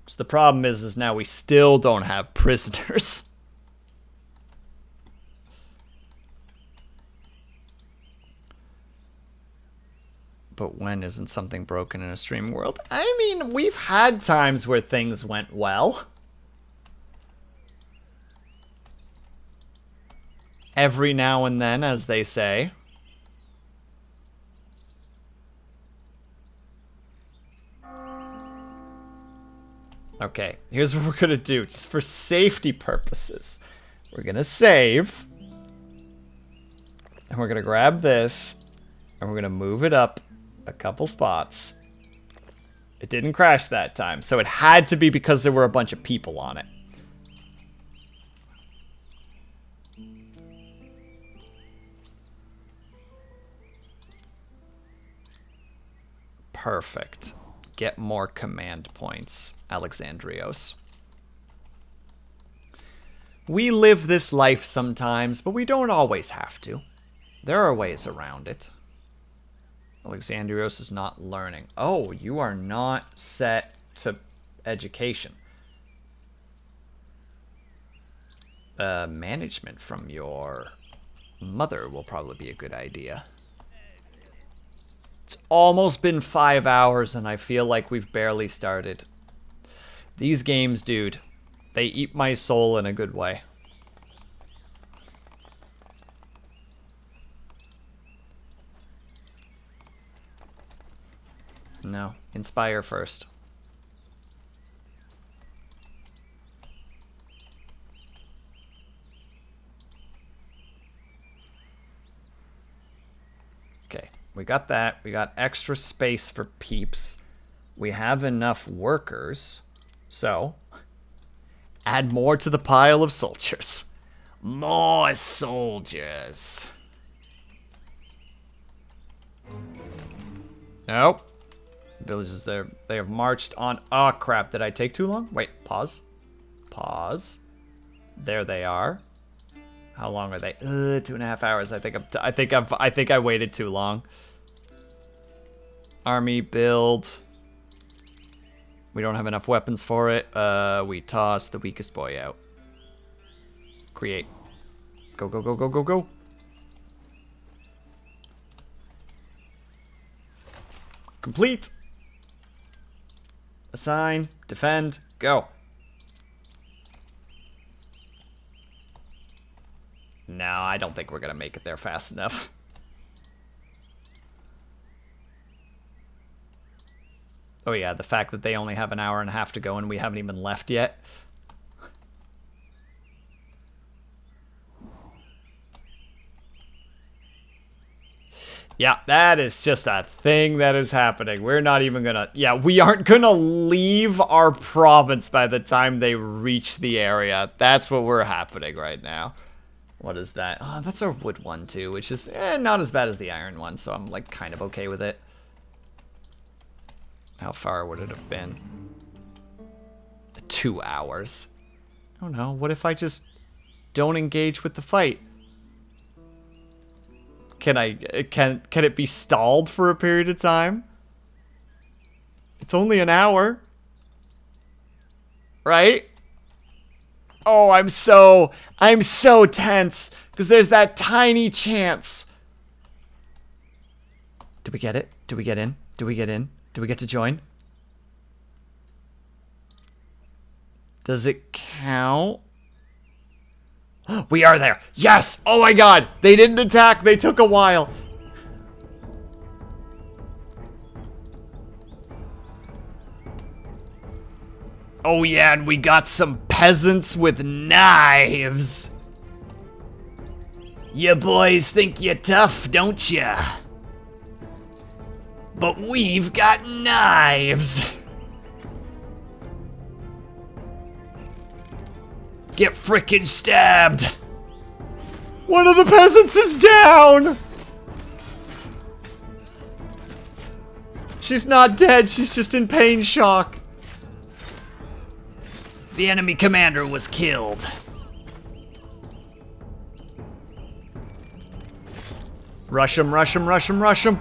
So the problem is now we still don't have prisoners. But when isn't something broken in a streaming world? I mean, we've had times where things went well. Every now and then, as they say. Okay, here's what we're gonna do, just for safety purposes. We're gonna save. And we're gonna grab this. And we're gonna move it up a couple spots. It didn't crash that time, so it had to be because there were a bunch of people on it. Perfect. Get more command points, Alexandrios. We live this life sometimes, but we don't always have to. There are ways around it. Alexandrios is not learning. Oh, you are not set to education. Management from your mother will probably be a good idea. It's almost been 5 hours and I feel like we've barely started. These games, dude, they eat my soul in a good way. No, inspire first. Okay, we got that. We got extra space for peeps. We have enough workers. So, add more to the pile of soldiers. More soldiers. Nope. Villages there. They have marched on. Oh, crap. Did I take too long? Wait, pause. Pause. There they are. How long are they? 2.5 hours. I think I waited too long. Army build. We don't have enough weapons for it. We toss the weakest boy out. Create. Go, go, go, go, go, go. Complete. Assign. Defend. Go. No, I don't think we're gonna make it there fast enough. Oh yeah, the fact that they only have an hour and a half to go and we haven't even left yet. Yeah, that is just a thing that is happening. We're not even gonna... Yeah, we aren't gonna leave our province by the time they reach the area. That's what we're happening right now. What is that? Oh, that's our wood one, too, which is not as bad as the iron one, so I'm, like, kind of okay with it. How far would it have been? 2 hours. Oh, no. What if I just don't engage with the fight? Can it be stalled for a period of time? It's only an hour. Right? Oh, I'm so tense because there's that tiny chance. Did we get it? Did we get in? Did we get in? Did we get to join? Does it count? We are there. Yes! Oh my god! They didn't attack. They took a while. Oh yeah, and we got some peasants with knives. You boys think you're tough, don't ya? But we've got knives. Get frickin' stabbed! One of the peasants is down! She's not dead, she's just in pain shock. The enemy commander was killed. Rush him, rush him, rush him, rush him.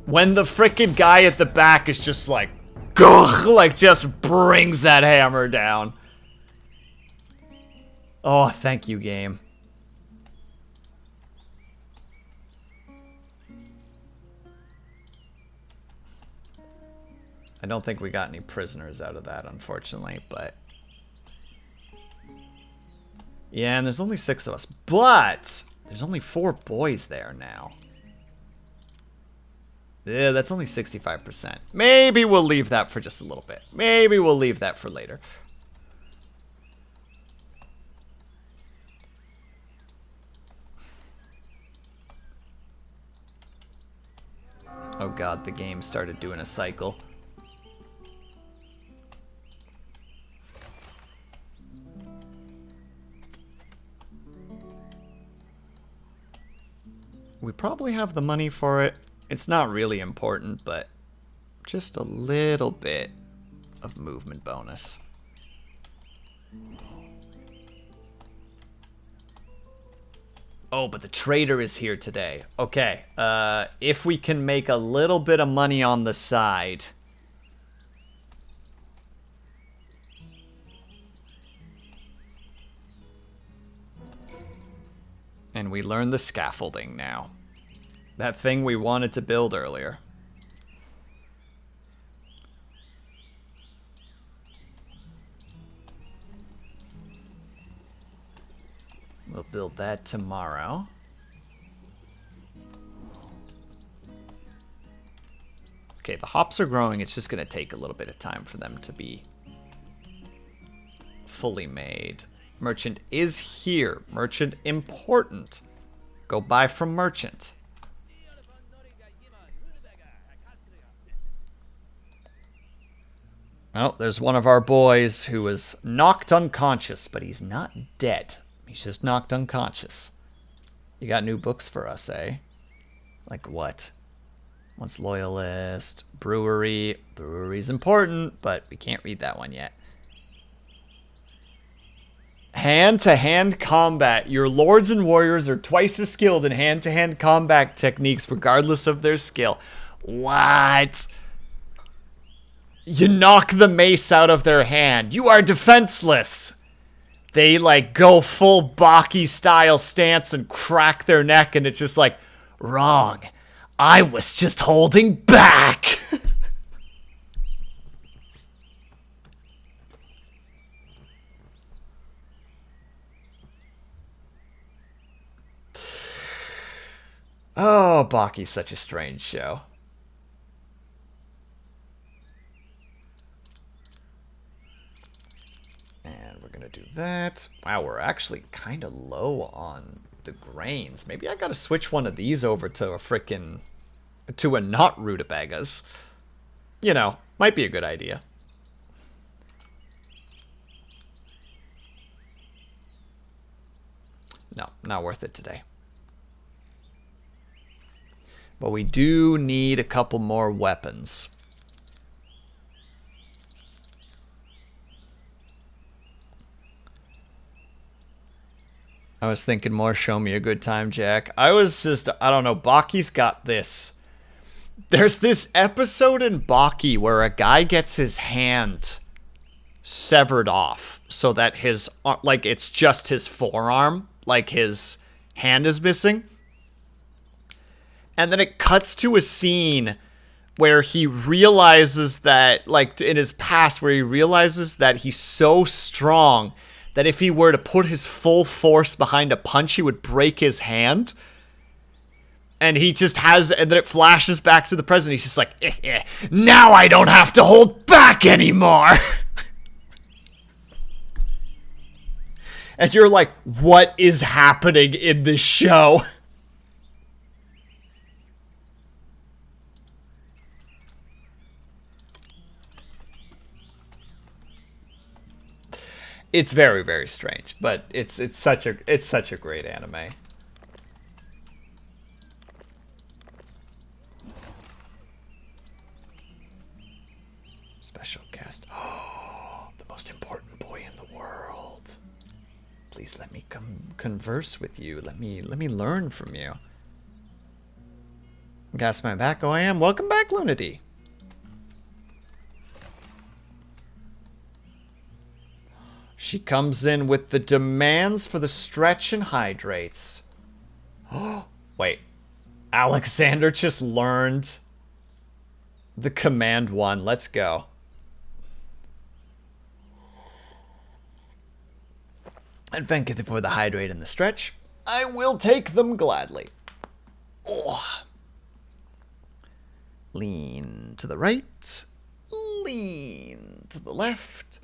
When the frickin' guy at the back is just like, gugh, like just brings that hammer down. Oh, thank you, game. I don't think we got any prisoners out of that, unfortunately, but... Yeah, and there's only 6 of us, but there's only 4 boys there now. Yeah, that's only 65%. Maybe we'll leave that for just a little bit. Maybe we'll leave that for later. Oh god, the game started doing a cycle. We probably have the money for it. It's not really important, but just a little bit of movement bonus. Oh, but the trader is here today. Okay, if we can make a little bit of money on the side. And we learn the scaffolding now. That thing we wanted to build earlier. We'll build that tomorrow. Okay, the hops are growing. It's just going to take a little bit of time for them to be fully made. Merchant is here. Merchant important. Go buy from merchant. Oh, there's one of our boys who was knocked unconscious, but he's not dead. He's just knocked unconscious. You got new books for us, eh? Like what? One's Loyalist, Brewery. Brewery's important, but we can't read that one yet. Hand-to-hand combat. Your lords and warriors are twice as skilled in hand-to-hand combat techniques regardless of their skill. What? You knock the mace out of their hand. You are defenseless. They, like, go full Baki-style stance and crack their neck, and it's just like, wrong. I was just holding back. Oh, Baki's such a strange show. And we're gonna do that. fact, wow, we're actually kind of low on the grains. Maybe I gotta switch one of these over to a not rutabagas. You know, might be a good idea. No, not worth it today. But we do need a couple more weapons. I was thinking more show me a good time, Jack. I don't know, Baki's got this. There's this episode in Baki where a guy gets his hand severed off so that his, like, it's just his forearm, like his hand is missing. And then it cuts to a scene where he realizes that, like, in his past, where he realizes that he's so strong that if he were to put his full force behind a punch, he would break his hand. And he just has, and then it flashes back to the present. He's just like, now I don't have to hold back anymore. And you're like, what is happening in this show? It's very, very strange, but it's such a great anime. Special guest. Oh, the most important boy in the world. Please let me come converse with you. Let me learn from you. Gas my back. Oh, I am. Welcome back, Lunity. She comes in with the demands for the stretch and hydrates. Oh, wait. Alexander just learned the command 1. Let's go. And thank you for the hydrate and the stretch. I will take them gladly. Oh. Lean to the right. Lean to the left.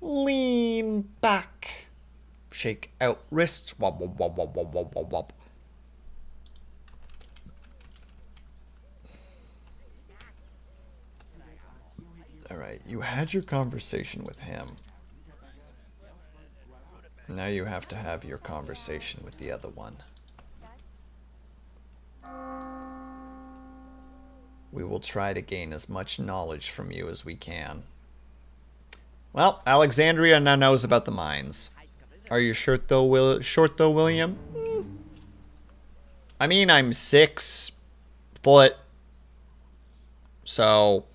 Lean back. Shake out wrists. Wop, wop, wop, wop, wop, wop, wop, wop. Alright, you had your conversation with him. Now you have to have your conversation with the other one. We will try to gain as much knowledge from you as we can. Well, Alexandria now knows about the mines. Are you short though, William? I mean, I'm 6 foot. So,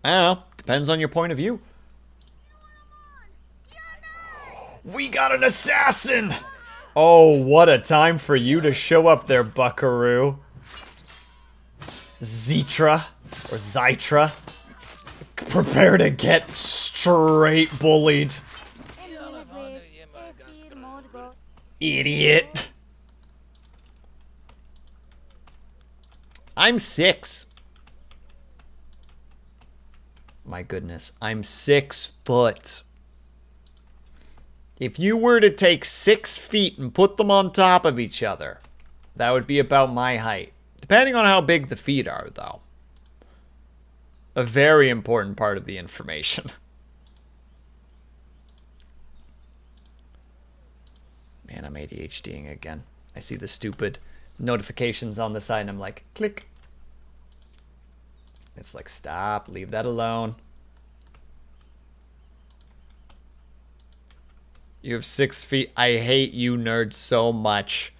I don't know. Depends on your point of view. We got an assassin! Oh, what a time for you to show up there, buckaroo. Zitra, or Zytra. Prepare to get straight bullied. Idiot. I'm 6. My goodness, I'm 6 foot. If you were to take 6 feet and put them on top of each other, that would be about my height. Depending on how big the feet are, though. A very important part of the information. Man, I'm ADHDing again. I see the stupid notifications on the side and I'm like, click. It's like, stop, leave that alone. You have 6 feet. I hate you nerds so much.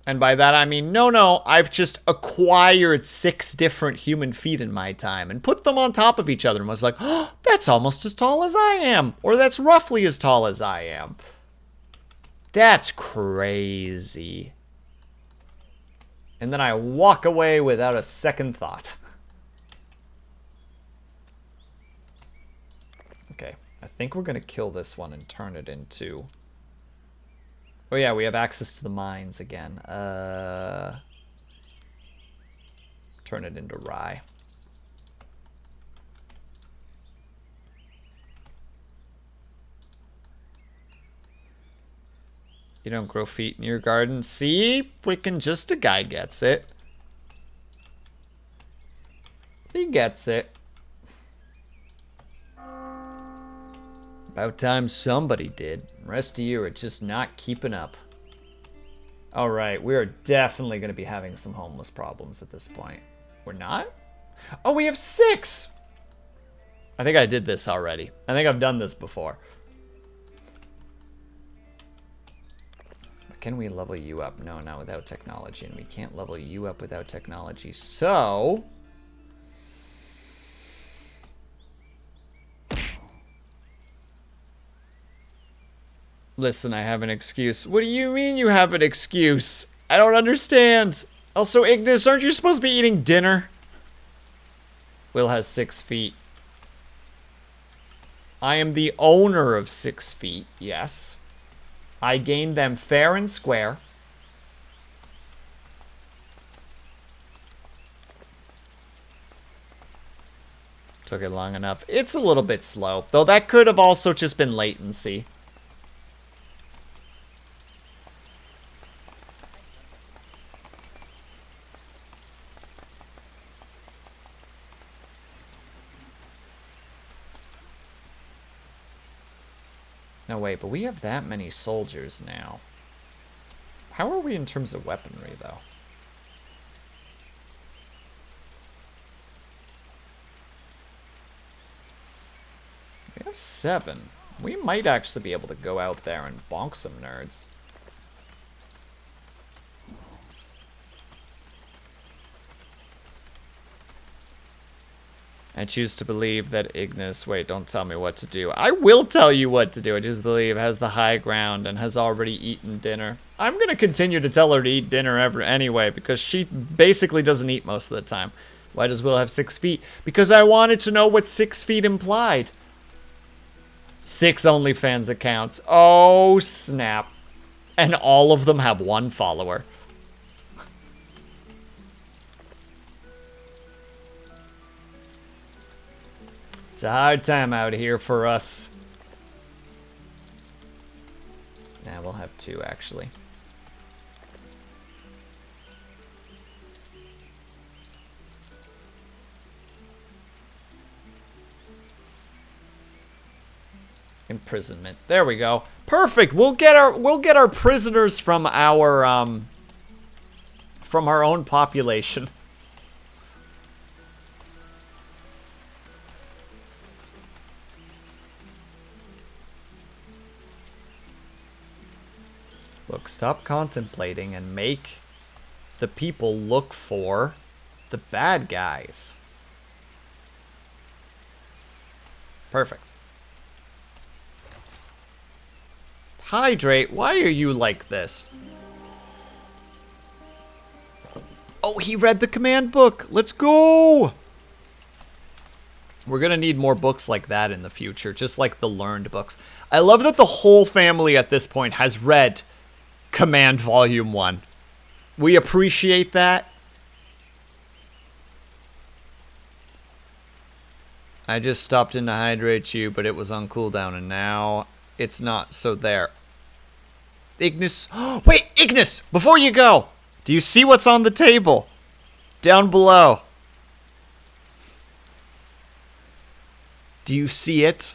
And by that I mean, no, I've just acquired 6 different human feet in my time and put them on top of each other and was like, oh, that's almost as tall as I am. Or that's roughly as tall as I am. That's crazy. And then I walk away without a second thought. Okay, I think we're going to kill this one and turn it into... Oh yeah, we have access to the mines again. Turn it into rye. You don't grow feet in your garden. See? Freaking just a guy gets it. He gets it. About time somebody did. The rest of you are just not keeping up. Alright, we are definitely going to be having some homeless problems at this point. We're not? Oh, we have 6! I think I did this already. I think I've done this before. Can we level you up? No, not without technology. And we can't level you up without technology. So... listen, I have an excuse. What do you mean you have an excuse? I don't understand. Also, Ignis, aren't you supposed to be eating dinner? Will has 6 feet. I am the owner of 6 feet, yes. I gained them fair and square. Took it long enough. It's a little bit slow, though that could have also just been latency. No, wait, but we have that many soldiers now. How are we in terms of weaponry, though? We have 7. We might actually be able to go out there and bonk some nerds. I choose to believe that Ignis... wait, don't tell me what to do. I will tell you what to do. I just believe has the high ground and has already eaten dinner. I'm going to continue to tell her to eat dinner anyway, because she basically doesn't eat most of the time. Why does Will have 6 feet? Because I wanted to know what 6 feet implied. 6 OnlyFans accounts. Oh, snap. And all of them have 1 follower. It's a hard time out here for us. Nah, we'll have 2, actually. Imprisonment. There we go. Perfect. We'll get our prisoners from our own population. Look, stop contemplating and make the people look for the bad guys. Perfect. Hydrate, why are you like this? Oh, he read the command book. Let's go. We're gonna need more books like that in the future, just like the learned books. I love that the whole family at this point has read Command Volume 1. We appreciate that. I just stopped in to hydrate you, but it was on cooldown, and now it's not, so there. Ignis. Wait, Ignis! Before you go, do you see what's on the table? Down below. Do you see it?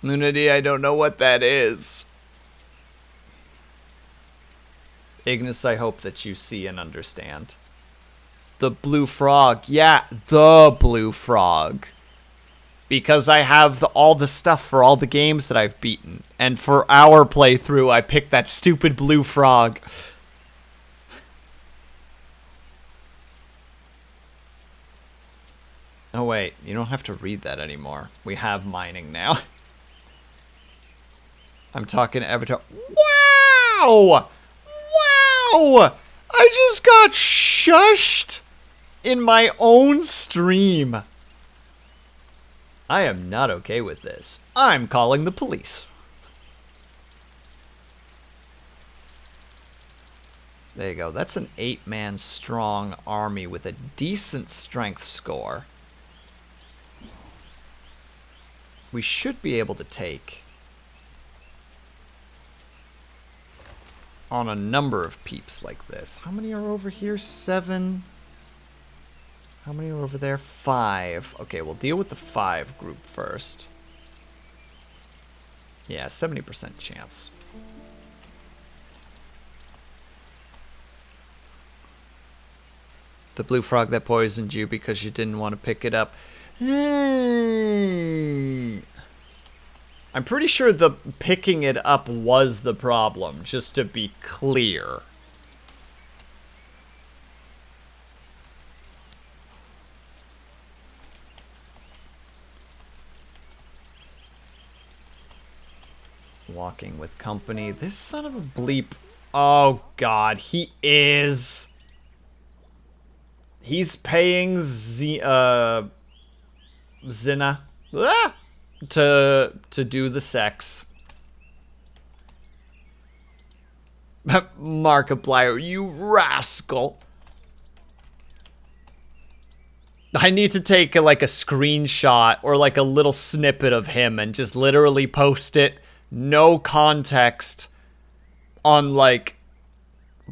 Lunity, I don't know what that is. Ignis, I hope that you see and understand. The blue frog. Yeah, the blue frog. Because I have all the stuff for all the games that I've beaten. And for our playthrough, I picked that stupid blue frog. Oh wait, you don't have to read that anymore. We have mining now. I'm talking Avatar. Wow! Wow! I just got shushed in my own stream. I am not okay with this. I'm calling the police. There you go. That's an 8-man strong army with a decent strength score. we should be able to take on a number of peeps like this. How many are over here? 7. How many are over there? 5. Okay, we'll deal with the 5 group first. Yeah, 70% chance. The blue frog that poisoned you because you didn't want to pick it up. I'm pretty sure the picking it up was the problem, just to be clear. Walking with company. This son of a bleep. Oh, God. He is. He's paying Zina to do the sex. Markiplier, you rascal. I need to take like a screenshot or like a little snippet of him and just literally post it. No context on like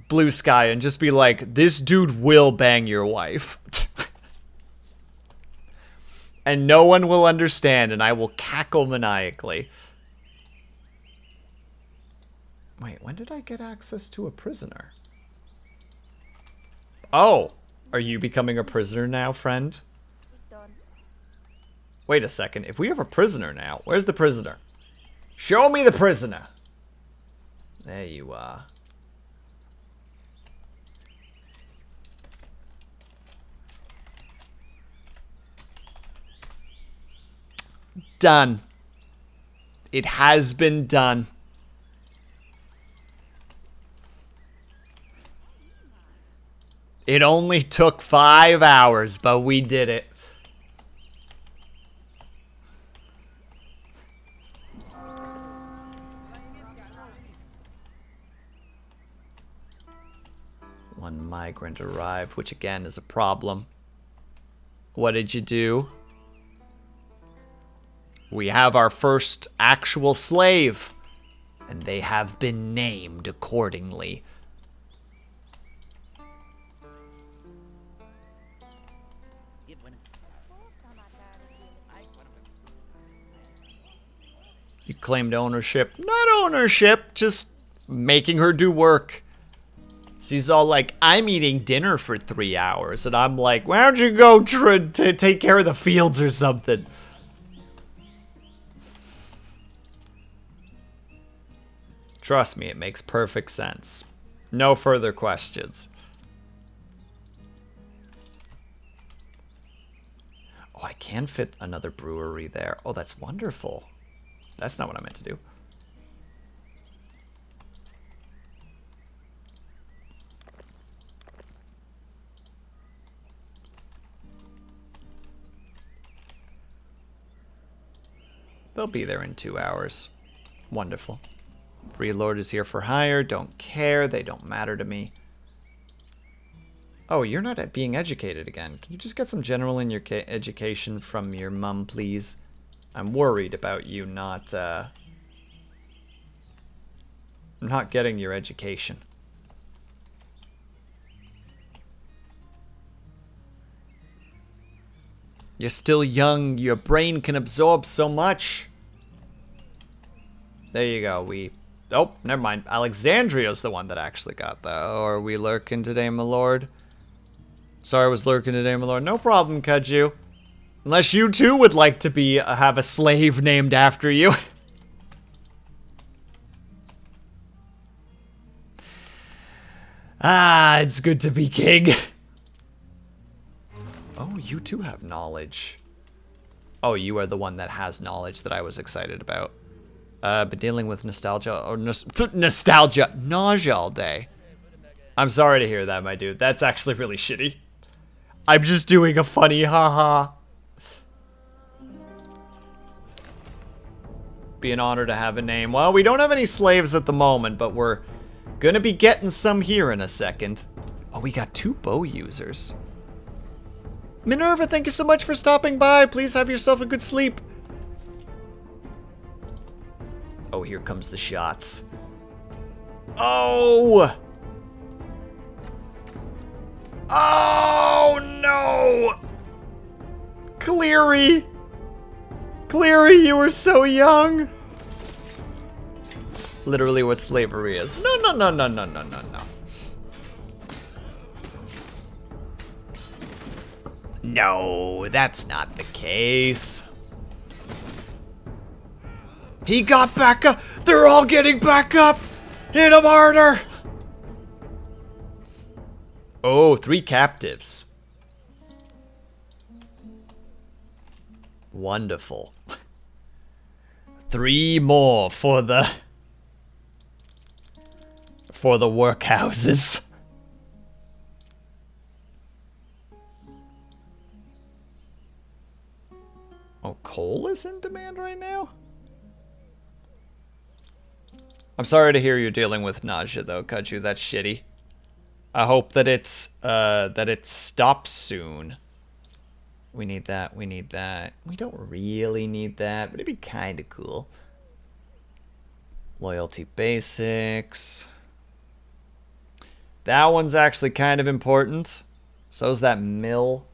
Blue Sky and just be like, this dude will bang your wife. And no one will understand and I will cackle maniacally. Wait, when did I get access to a prisoner? Oh, are you becoming a prisoner now, friend? Wait a second, if we have a prisoner now, where's the prisoner? Show me the prisoner. There you are. Done. It has been done. It only took 5 hours, but we did it. One migrant arrived, which again is a problem. What did you do? We have our first actual slave, and they have been named accordingly. You claimed ownership. Not ownership, just making her do work. She's all like, I'm eating dinner for 3 hours. And I'm like, why don't you go to take care of the fields or something? Trust me, it makes perfect sense. No further questions. Oh, I can fit another brewery there. Oh, that's wonderful. That's not what I meant to do. They'll be there in 2 hours. Wonderful. Free Lord is here for hire. Don't care. They don't matter to me. Oh, you're not being educated again. Can you just get some general in your education from your mum, please? I'm worried about you not getting your education. You're still young. Your brain can absorb so much. There you go. Oh, never mind. Alexandria's the one that actually got that. Oh, are we lurking today, my lord? Sorry I was lurking today, my lord. No problem, Kaju. Unless you too would like to be have a slave named after you. Ah, it's good to be king. Oh, you too have knowledge. Oh, you are the one that has knowledge that I was excited about. Been dealing with nostalgia or nausea all day. I'm sorry to hear that, my dude. That's actually really shitty. I'm just doing a funny haha. Be an honor to have a name. Well, we don't have any slaves at the moment, but we're gonna be getting some here in a second. Oh, we got 2 bow users. Minerva, thank you so much for stopping by. Please have yourself a good sleep. Oh, here comes the shots. Oh! Oh, no! Cleary! Cleary, you were so young! Literally what slavery is. No, no, no, no, no, no, no, no. No, that's not the case. He got back up. They're all getting back up in a martyr. Oh, 3 captives. Wonderful. 3 more for the workhouses. Oh, coal is in demand right now? I'm sorry to hear you're dealing with nausea though, Kaju. That's shitty. I hope that it stops soon. We need that, we need that. We don't really need that, but it'd be kinda cool. Loyalty basics. That one's actually kind of important. So is that mill.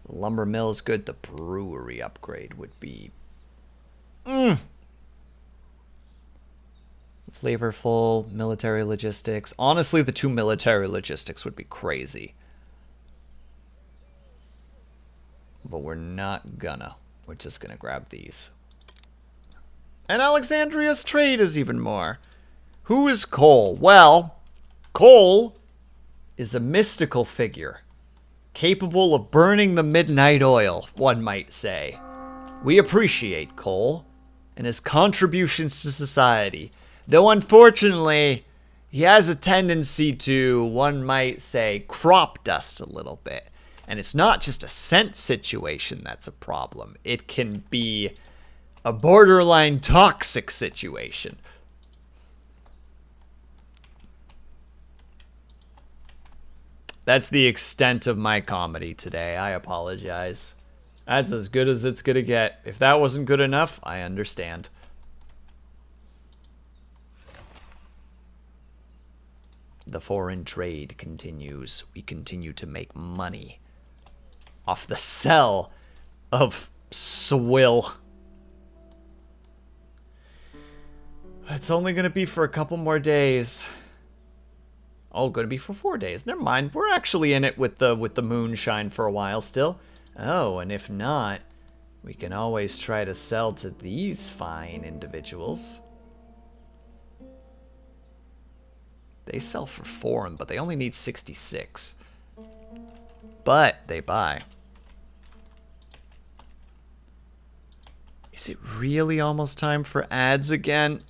The lumber mill is good. The brewery upgrade would be... Flavorful, military logistics. Honestly, the 2 military logistics would be crazy. But we're not gonna. We're just gonna grab these. And Alexandria's trade is even more. Who is Cole? Well, Cole is a mystical figure, capable of burning the midnight oil, one might say. We appreciate Cole and his contributions to society, though unfortunately, he has a tendency to, one might say, crop dust a little bit. And it's not just a scent situation that's a problem. It can be a borderline toxic situation. That's the extent of my comedy today. I apologize. That's as good as it's gonna get. If that wasn't good enough, I understand. The foreign trade continues. We continue to make money off the sell of swill. It's only gonna be for a couple more days. Oh, gonna be for 4 days. Never mind. We're actually in it with the moonshine for a while still. Oh, and if not, we can always try to sell to these fine individuals. They sell for 4, but they only need 66. But they buy. Is it really almost time for ads again?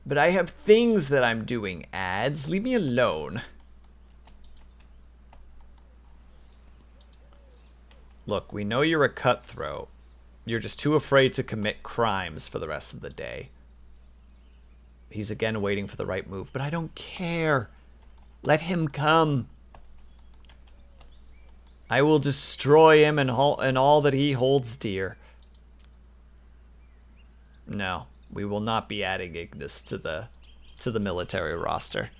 But I have things that I'm doing ads. Leave me alone. Look, we know you're a cutthroat. You're just too afraid to commit crimes for the rest of the day. He's again waiting for the right move, but I don't care. Let him come. I will destroy him and all that he holds dear. No, we will not be adding Ignis to the military roster.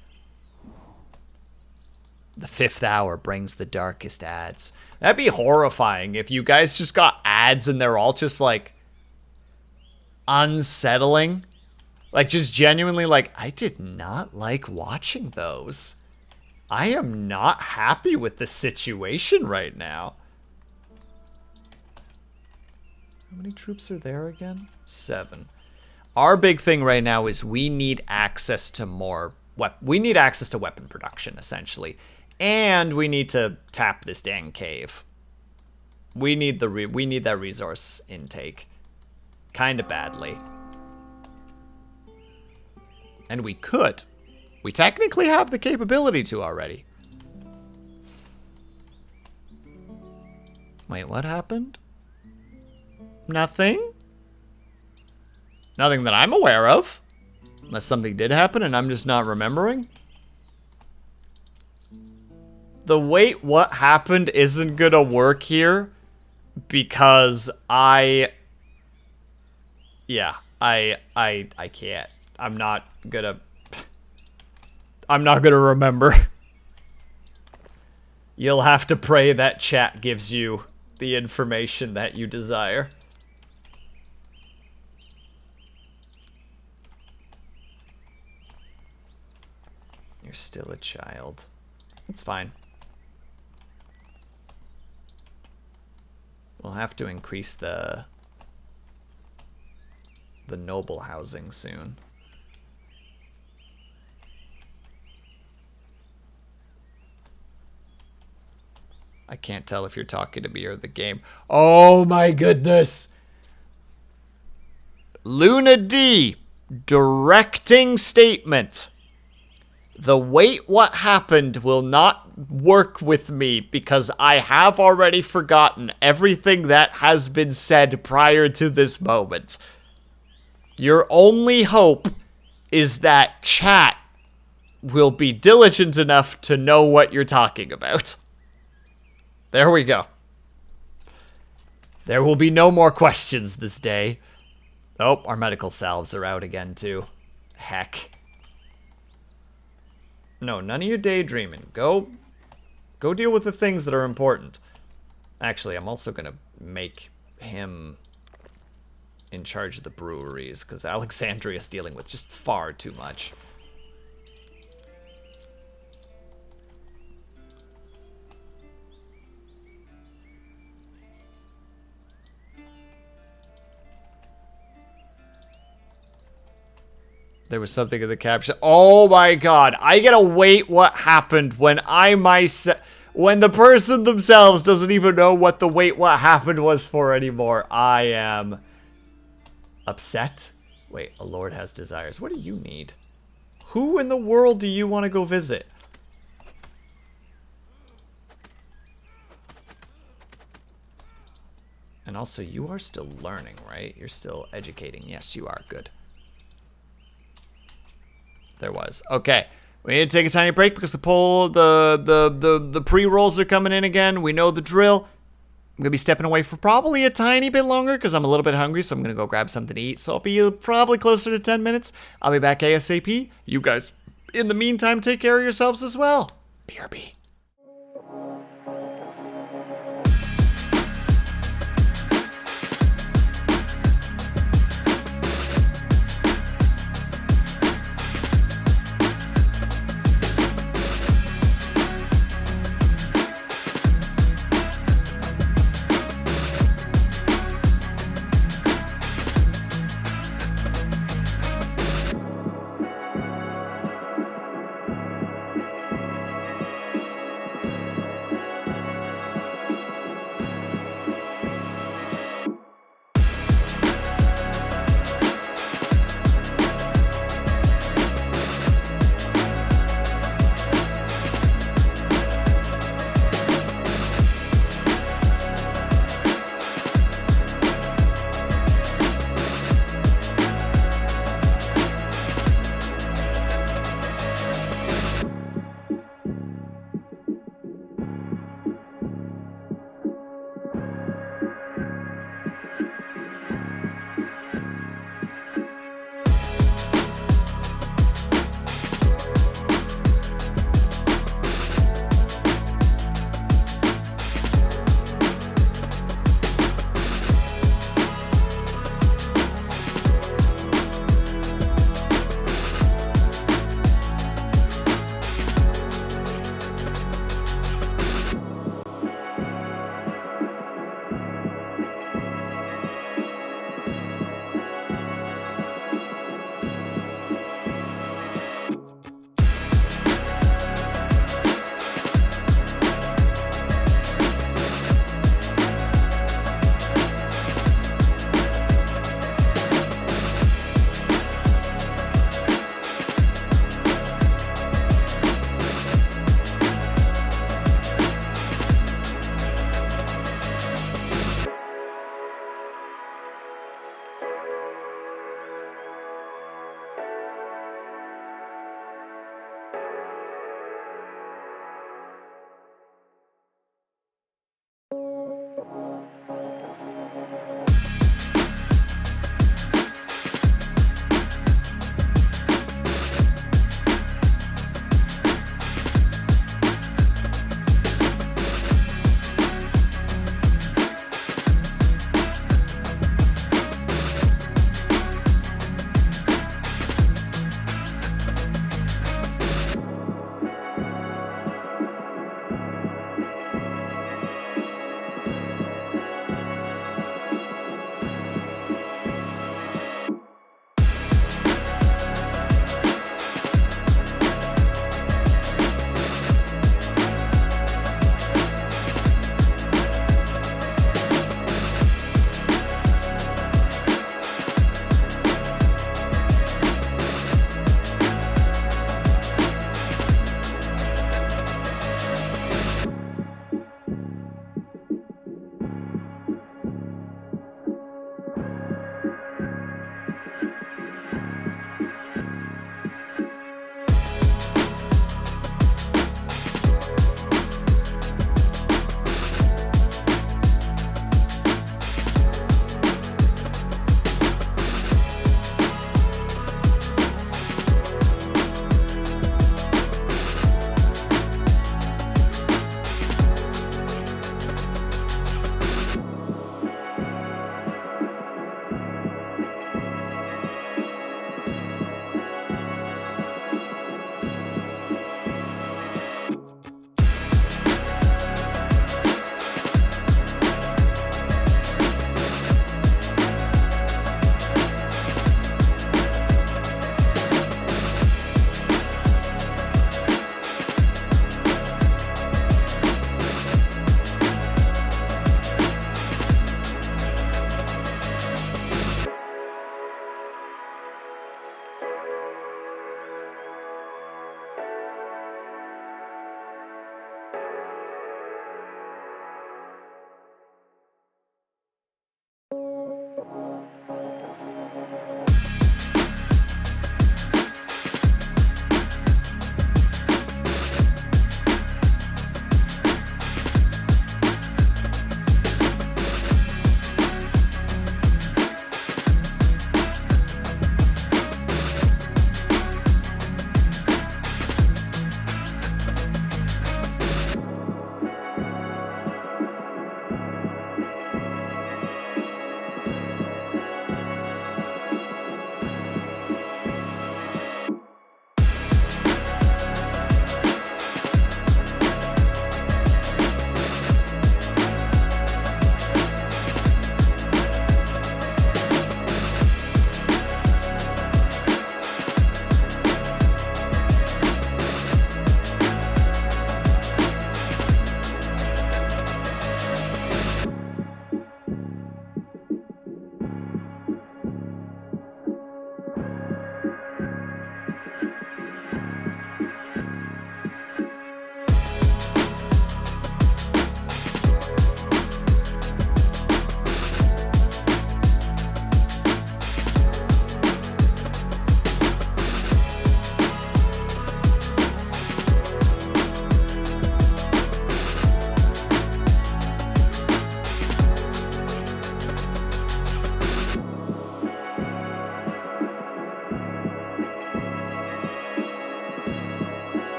The 5th hour brings the darkest ads. That'd be horrifying if you guys just got ads and they're all just like unsettling. Like just genuinely like, I did not like watching those. I am not happy with the situation right now. How many troops are there again? 7. Our big thing right now is we need access to more we need access to weapon production, essentially. And we need to tap this dang cave. We need that resource intake kind of badly. And we could. We technically have the capability to already. Wait, what happened? Nothing? Nothing that I'm aware of. Unless something did happen and I'm just not remembering. The wait, what happened isn't gonna work here because yeah, I can't. I'm not gonna remember. You'll have to pray that chat gives you the information that you desire. You're still a child. It's fine. We'll have to increase the noble housing soon. I can't tell if you're talking to me or the game. Oh my goodness. Luna D, directing statement. The wait what happened will not work with me because I have already forgotten everything that has been said prior to this moment. Your only hope is that chat will be diligent enough to know what you're talking about. There we go. There will be no more questions this day. Oh, our medical salves are out again, too. Heck. No, none of your daydreaming. Go deal with the things that are important. Actually, I'm also going to make him in charge of the breweries, because Alexandria's dealing with just far too much. There was something in the caption. Oh my god. I gotta wait what happened when when the person themselves doesn't even know what the wait what happened was for anymore. I am upset. Wait, a lord has desires. What do you need? Who in the world do you want to go visit? And also, you are still learning, right? You're still educating. Yes, you are. Good. There was. Okay. We need to take a tiny break because the pre-rolls are coming in again. We know the drill. I'm going to be stepping away for probably a tiny bit longer because I'm a little bit hungry, so I'm going to go grab something to eat. So I'll be probably closer to 10 minutes. I'll be back ASAP. You guys, in the meantime, take care of yourselves as well. BRB.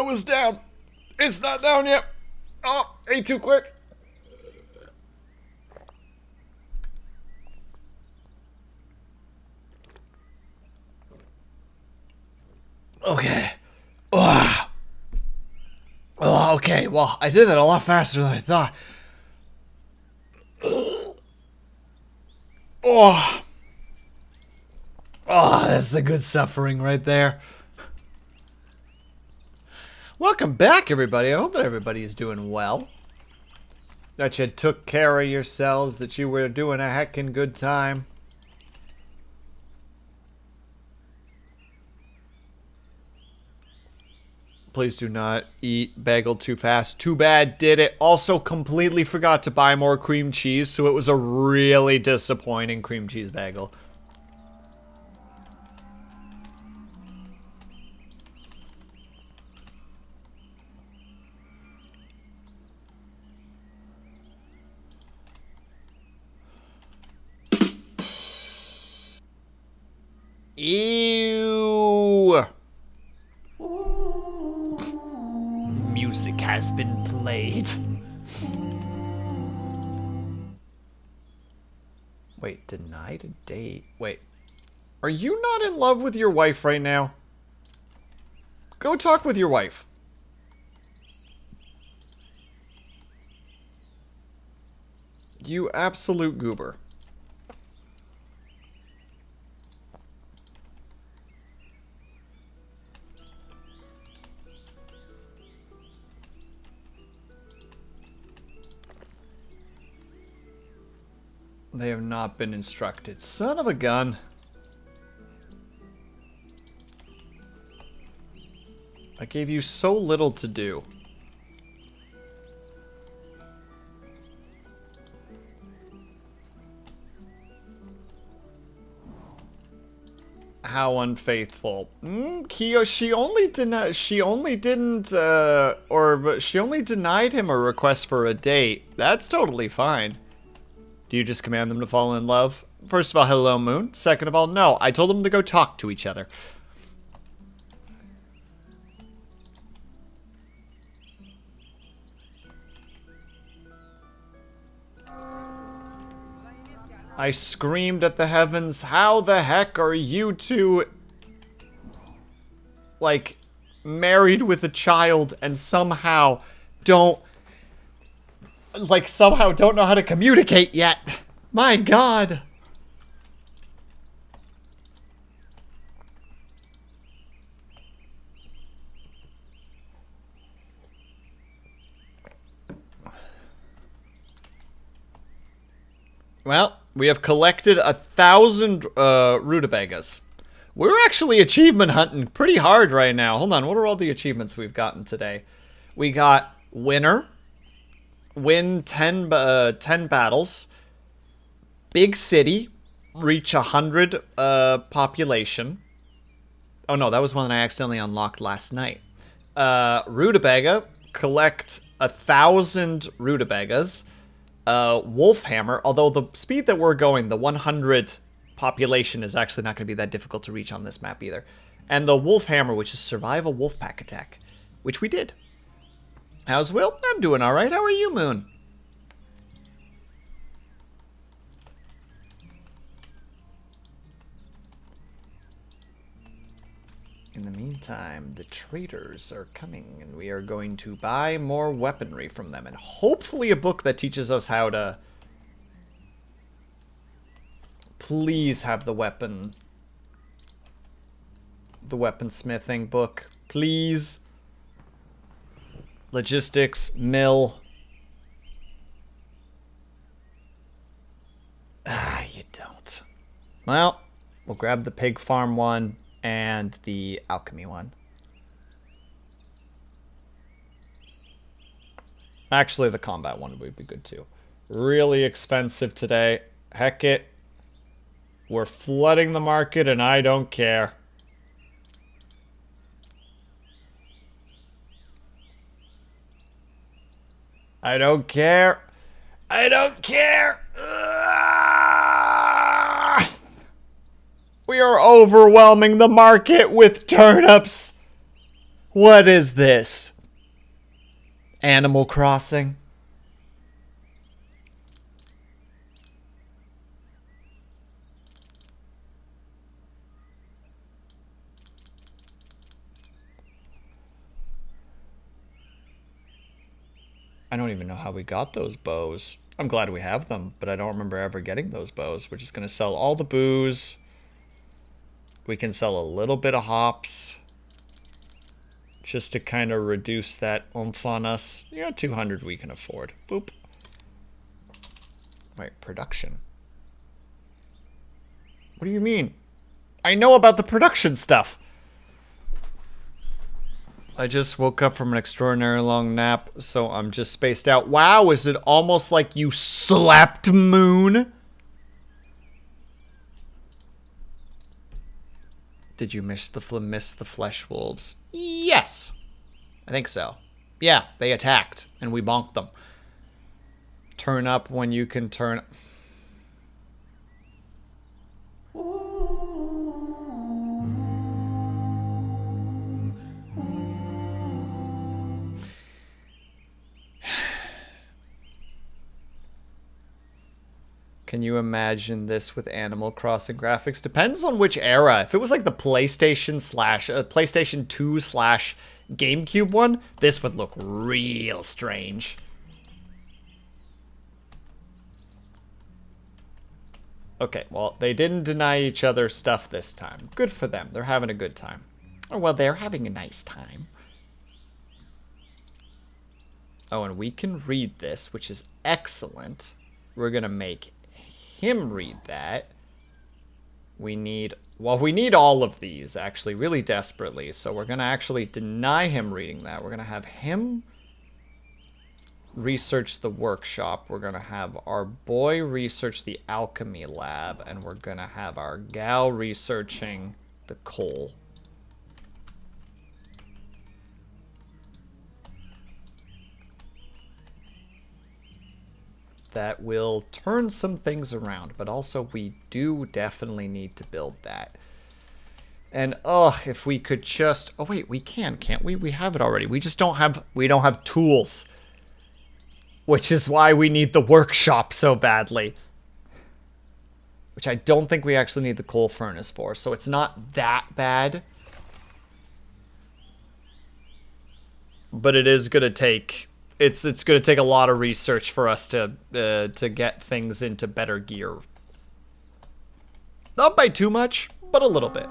was down. It's not down yet. Oh, ate too quick. Okay. Oh, okay. Well, I did that a lot faster than I thought. Oh. Oh, that's the good suffering right there. Welcome back, everybody. I hope that everybody is doing well. That you took care of yourselves, that you were doing a heckin' good time. Please do not eat bagel too fast. Too bad, did it. Also completely forgot to buy more cream cheese, so it was a really disappointing cream cheese bagel. Ew. Music has been played. Wait, denied a date? Wait, are you not in love with your wife right now? Go talk with your wife. You absolute goober. They have not been instructed. Son of a gun. I gave you so little to do. How unfaithful. Kyo, she only denied him a request for a date. That's totally fine. Do you just command them to fall in love? First of all, hello, Moon. Second of all, no. I told them to go talk to each other. I screamed at the heavens, how the heck are you two, like, married with a child and somehow don't know how to communicate yet? My God. Well, we have collected 1,000 rutabagas. We're actually achievement hunting pretty hard right now. Hold on, what are all the achievements we've gotten today? We got winner, win 10 battles, big city, reach 100 population. Oh no, that was one that I accidentally unlocked last night. Rutabaga, collect 1,000 rutabagas. Wolf Hammer, although the speed that we're going, the 100 population is actually not going to be that difficult to reach on this map either. And the Wolf Hammer, which is survive a wolf pack attack, which we did. How's Will? I'm doing alright. How are you, Moon? In the meantime, the traders are coming, and we are going to buy more weaponry from them, and hopefully a book that teaches us how to... Please have the weaponsmithing book. Please. Logistics, mill. Ah, you don't. Well, we'll grab the pig farm one and the alchemy one. Actually, the combat one would be good too. Really expensive today. Heck it. We're flooding the market and I don't care. I don't care. I don't care. We are overwhelming the market with turnips. What is this? Animal Crossing? I don't even know how we got those bows. I'm glad we have them, but I don't remember ever getting those bows. We're just going to sell all the booze. We can sell a little bit of hops. Just to kind of reduce that oomph on us. Yeah, 200 we can afford. Boop. Wait, production. What do you mean? I know about the production stuff. I just woke up from an extraordinarily long nap, so I'm just spaced out. Wow, is it almost like you slept, Moon? Did you miss the flesh wolves? Yes. I think so. Yeah, they attacked, and we bonked them. Turn up when you can turn... Can you imagine this with Animal Crossing graphics? Depends on which era. If it was like the PlayStation 2 / GameCube one, this would look real strange. Okay, well, they didn't deny each other stuff this time. Good for them. They're having a good time. Oh, well, they're having a nice time. Oh, and we can read this, which is excellent. We're going to make him read that. We need all of these, actually, really desperately. So we're going to actually deny him reading that. We're going to have him research the workshop. We're going to have our boy research the alchemy lab. And we're going to have our gal researching the coal. That will turn some things around, but also we do definitely need to build that. And oh, if we could just... Oh wait, we can, can't we? We have it already. We just don't have tools. Which is why we need the workshop so badly. Which I don't think we actually need the coal furnace for, so it's not that bad. But it is going to take... It's going to take a lot of research for us to get things into better gear. Not by too much, but a little bit.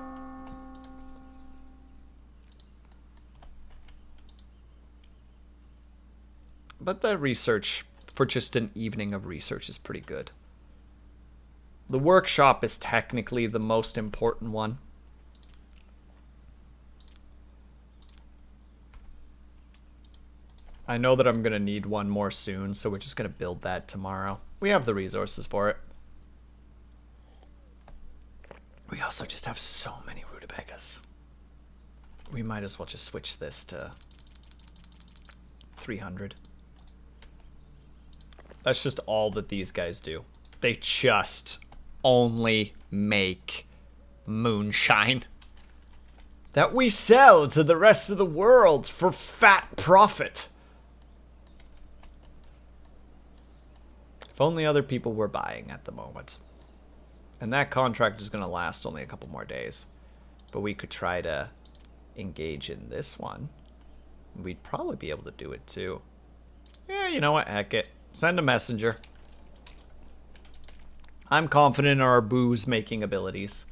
But the research, for just an evening of research, is pretty good. The workshop is technically the most important one. I know that I'm going to need one more soon, so we're just going to build that tomorrow. We have the resources for it. We also just have so many rutabagas. We might as well just switch this to 300. That's just all that these guys do. They just only make moonshine that we sell to the rest of the world for fat profit. If only other people were buying at the moment. And that contract is going to last only a couple more days. But we could try to engage in this one. We'd probably be able to do it too. Yeah, you know what? Heck it. Send a messenger. I'm confident in our booze making abilities.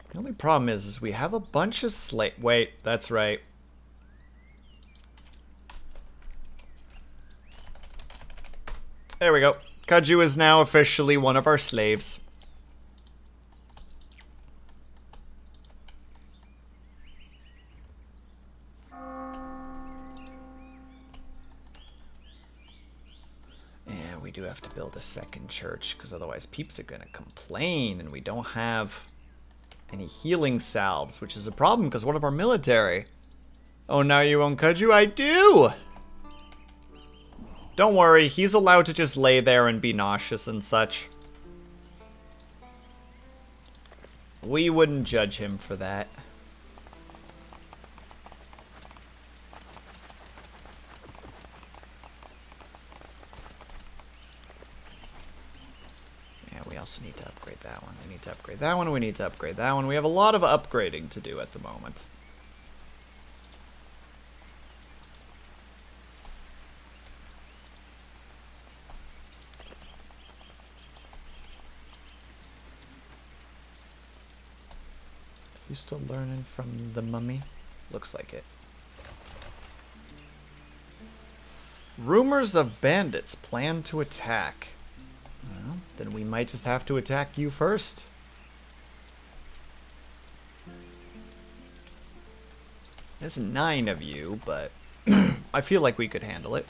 The only problem is we have a bunch of Wait, that's right. There we go. Kaju is now officially one of our slaves. Yeah, we do have to build a second church, because otherwise peeps are going to complain, and we don't have any healing salves, which is a problem, because one of our military... Oh, now you own Kaju? I do! Don't worry, he's allowed to just lay there and be nauseous and such. We wouldn't judge him for that. Yeah, we also need to upgrade that one. We need to upgrade that one. We need to upgrade that one. We have a lot of upgrading to do at the moment. You still learning from the mummy? Looks like it. Rumors of bandits plan to attack. Well, then we might just have to attack you first. There's 9 of you, but I feel like we could handle it.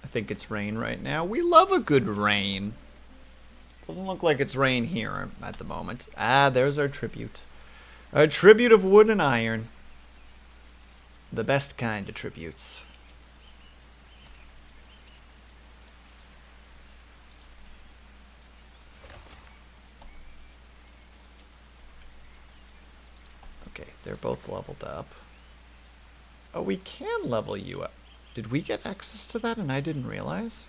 I think it's rain right now. We love a good rain. Doesn't look like it's rain here at the moment. Ah, there's our tribute. Our tribute of wood and iron. The best kind of tributes. Okay, they're both leveled up. Oh, we can level you up. Did we get access to that and I didn't realize?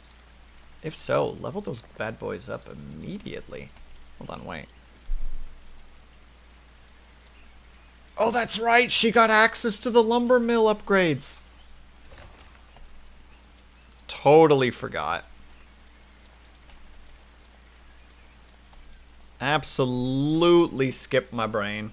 If so, level those bad boys up immediately. Hold on, wait. Oh, that's right! She got access to the lumber mill upgrades! Totally forgot. Absolutely skipped my brain.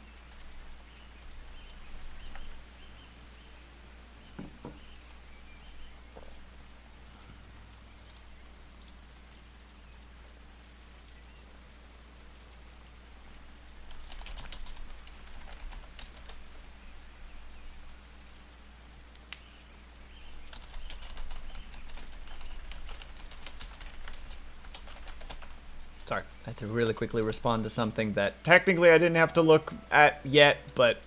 Sorry, I had to really quickly respond to something that technically I didn't have to look at yet, but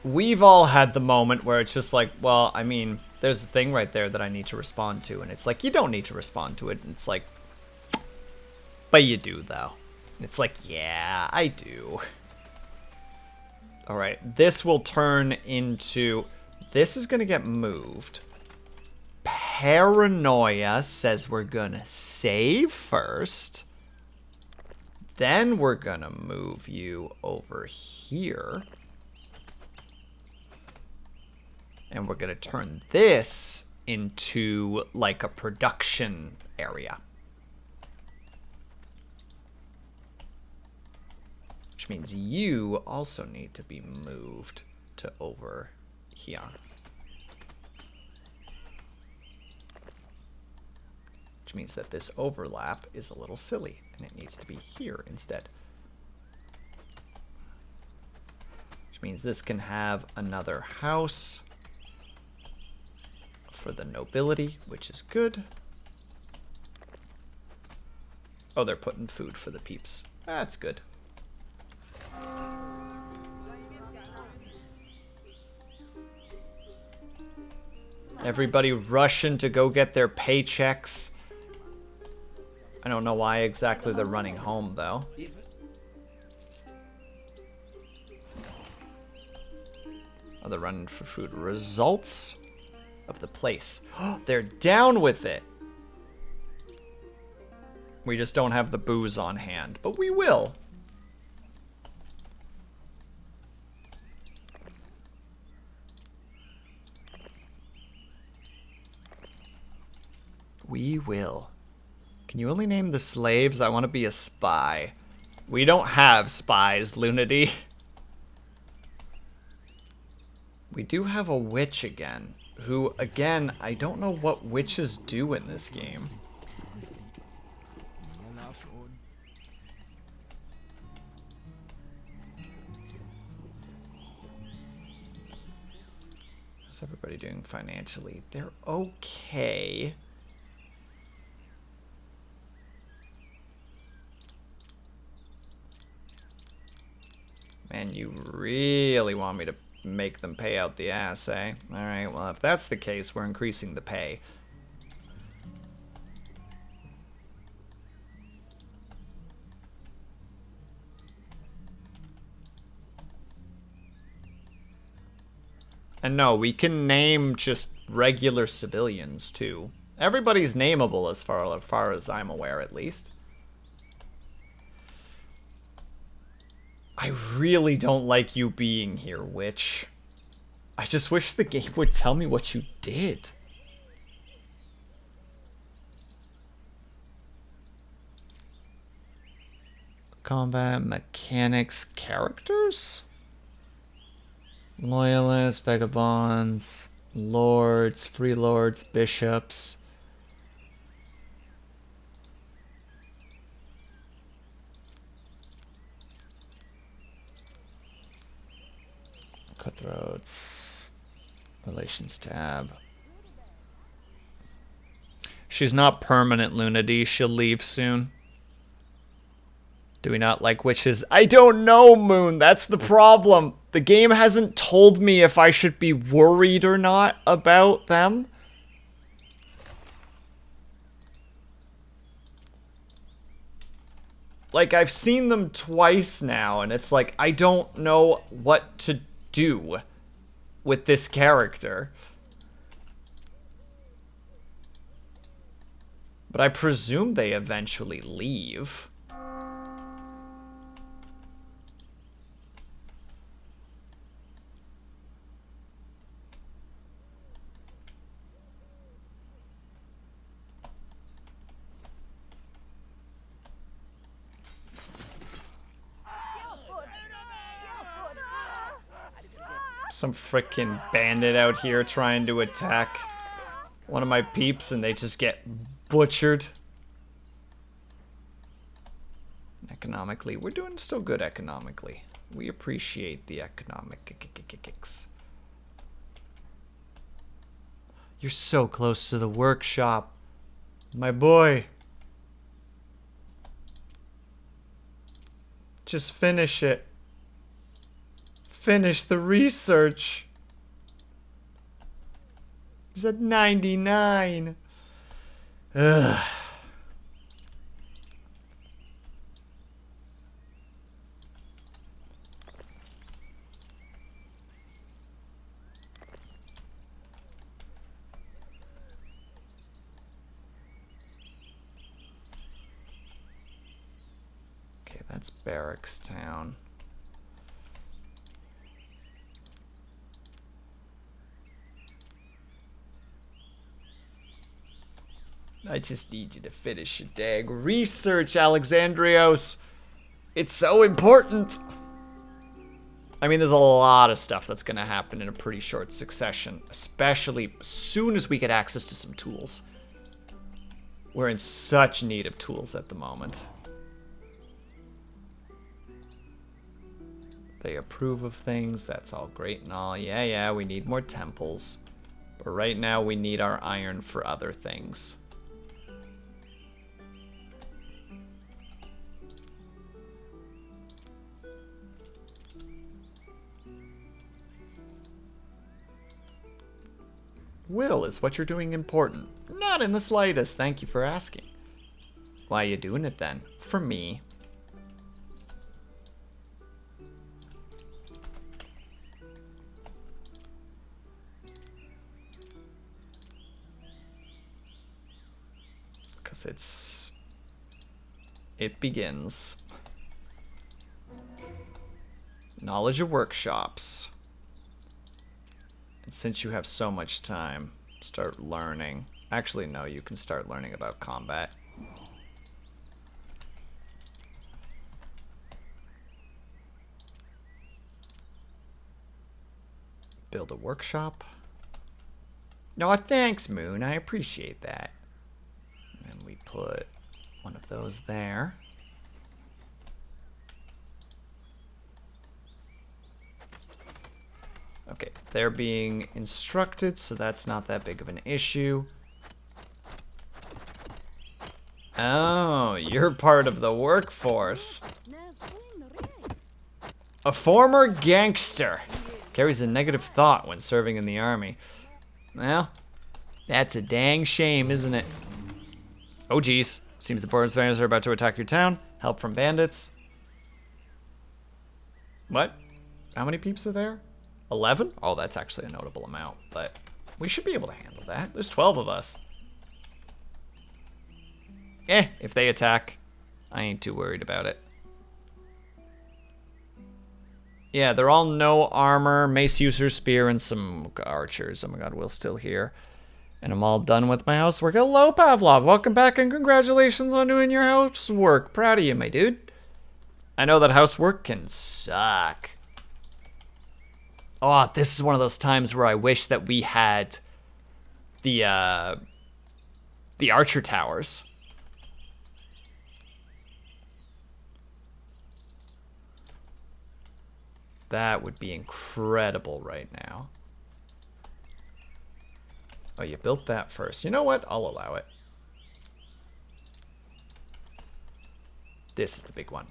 we've all had the moment where it's just like, well, I mean, there's a thing right there that I need to respond to, and it's like, you don't need to respond to it, and it's like, but you do, though. It's like, yeah, I do. Alright, this will turn into, this is going to get moved. Paranoia says we're gonna save first. Then we're gonna move you over here. And we're gonna turn this into like a production area. Which means you also need to be moved to over here. Which means that this overlap is a little silly, and it needs to be here instead. Which means this can have another house for the nobility, which is good. Oh, they're putting food for the peeps. That's good. Everybody rushing to go get their paychecks. I don't know why exactly they're running home, though. Oh, they're running for food. Results of the place. They're down with it. We just don't have the booze on hand, but we will. We will. Can you only name the slaves? I want to be a spy. We don't have spies, Lunity. We do have a witch again, who, again, I don't know what witches do in this game. How's everybody doing financially? They're okay. Man, you really want me to make them pay out the ass, eh? Alright, well, if that's the case, we're increasing the pay. And no, we can name just regular civilians, too. Everybody's nameable as far as I'm aware, at least. I really don't like you being here, Witch. I just wish the game would tell me what you did. Combat mechanics characters? Loyalists, vagabonds, lords, free lords, bishops. Cutthroats. Relations tab. She's not permanent, Lunady. She'll leave soon. Do we not like witches? I don't know, Moon. That's the problem. The game hasn't told me if I should be worried or not about them. Like, I've seen them twice now, and it's like, I don't know what to do with this character. But I presume they eventually leave. Some frickin' bandit out here trying to attack one of my peeps and they just get butchered. Economically, we're doing still good economically. We appreciate the economic kicks. You're so close to the workshop, my boy. Just finish it. Finish the research. He's at 99. Ugh. Okay, that's Barracks Town. I just need you to finish your dang research, Alexandrios. It's so important. I mean, there's a lot of stuff that's going to happen in a pretty short succession, especially as soon as we get access to some tools. We're in such need of tools at the moment. They approve of things. That's all great and all. Yeah, we need more temples. But right now, we need our iron for other things. Will, is what you're doing important? Not in the slightest. Thank you for asking. Why are you doing it then? For me. Because it begins. Knowledge of workshops. And since you have so much time, start learning. Actually, no, you can start learning about combat. Build a workshop. No, thanks, Moon. I appreciate that. And then we put one of those there. Okay, they're being instructed, so that's not that big of an issue. Oh, you're part of the workforce. A former gangster. Carries a negative thought when serving in the army. Well, that's a dang shame, isn't it? Oh, geez. Seems the border inspectors are about to attack your town. Help from bandits. What? How many peeps are there? 11? Oh, that's actually a notable amount, but we should be able to handle that. There's 12 of us. If they attack, I ain't too worried about it. Yeah, they're all no armor, mace user, spear, and some archers. Oh my god, Will's still here. And I'm all done with my housework. Hello, Pavlov. Welcome back and congratulations on doing your housework. Proud of you, my dude. I know that housework can suck. Oh, this is one of those times where I wish that we had the archer towers. That would be incredible right now. Oh, you built that first. You know what? I'll allow it. This is the big one.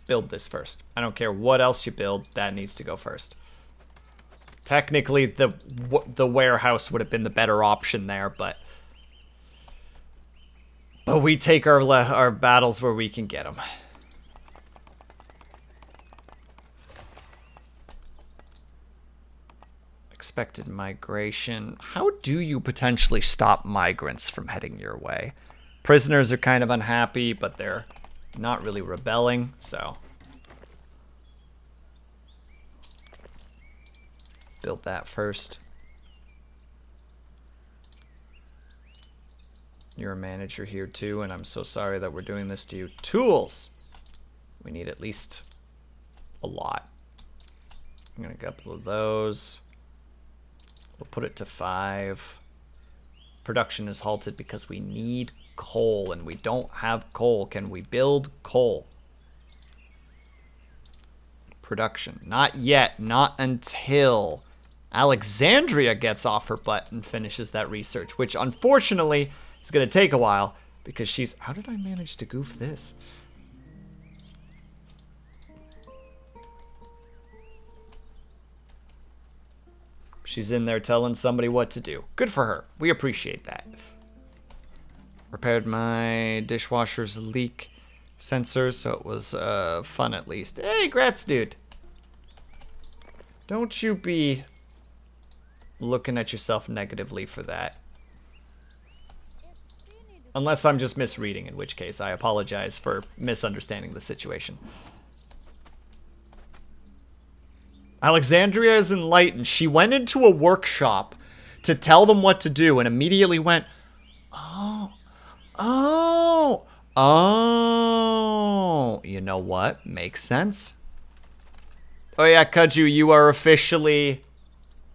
Build this first. I don't care what else you build. That needs to go first. Technically, the warehouse would have been the better option there, but we take our battles where we can get them. Expected migration. How do you potentially stop migrants from heading your way? Prisoners are kind of unhappy, but they're not really rebelling, so. Build that first. You're a manager here too, and I'm so sorry that we're doing this to you. Tools! We need at least a lot. I'm gonna get a couple of those. We'll put it to 5. Production is halted because we need coal, and we don't have coal. Can we build coal? Production. Not yet. Not until Alexandria gets off her butt and finishes that research, which unfortunately is going to take a while because she's... How did I manage to goof this? She's in there telling somebody what to do. Good for her. We appreciate that. Repaired my dishwasher's leak sensor, so it was fun at least. Hey, Gratz, dude. Don't you be looking at yourself negatively for that. Unless I'm just misreading, in which case I apologize for misunderstanding the situation. Alexandria is enlightened. She went into a workshop to tell them what to do and immediately went, oh, you know what? Makes sense. Oh yeah, Kaju, you are officially,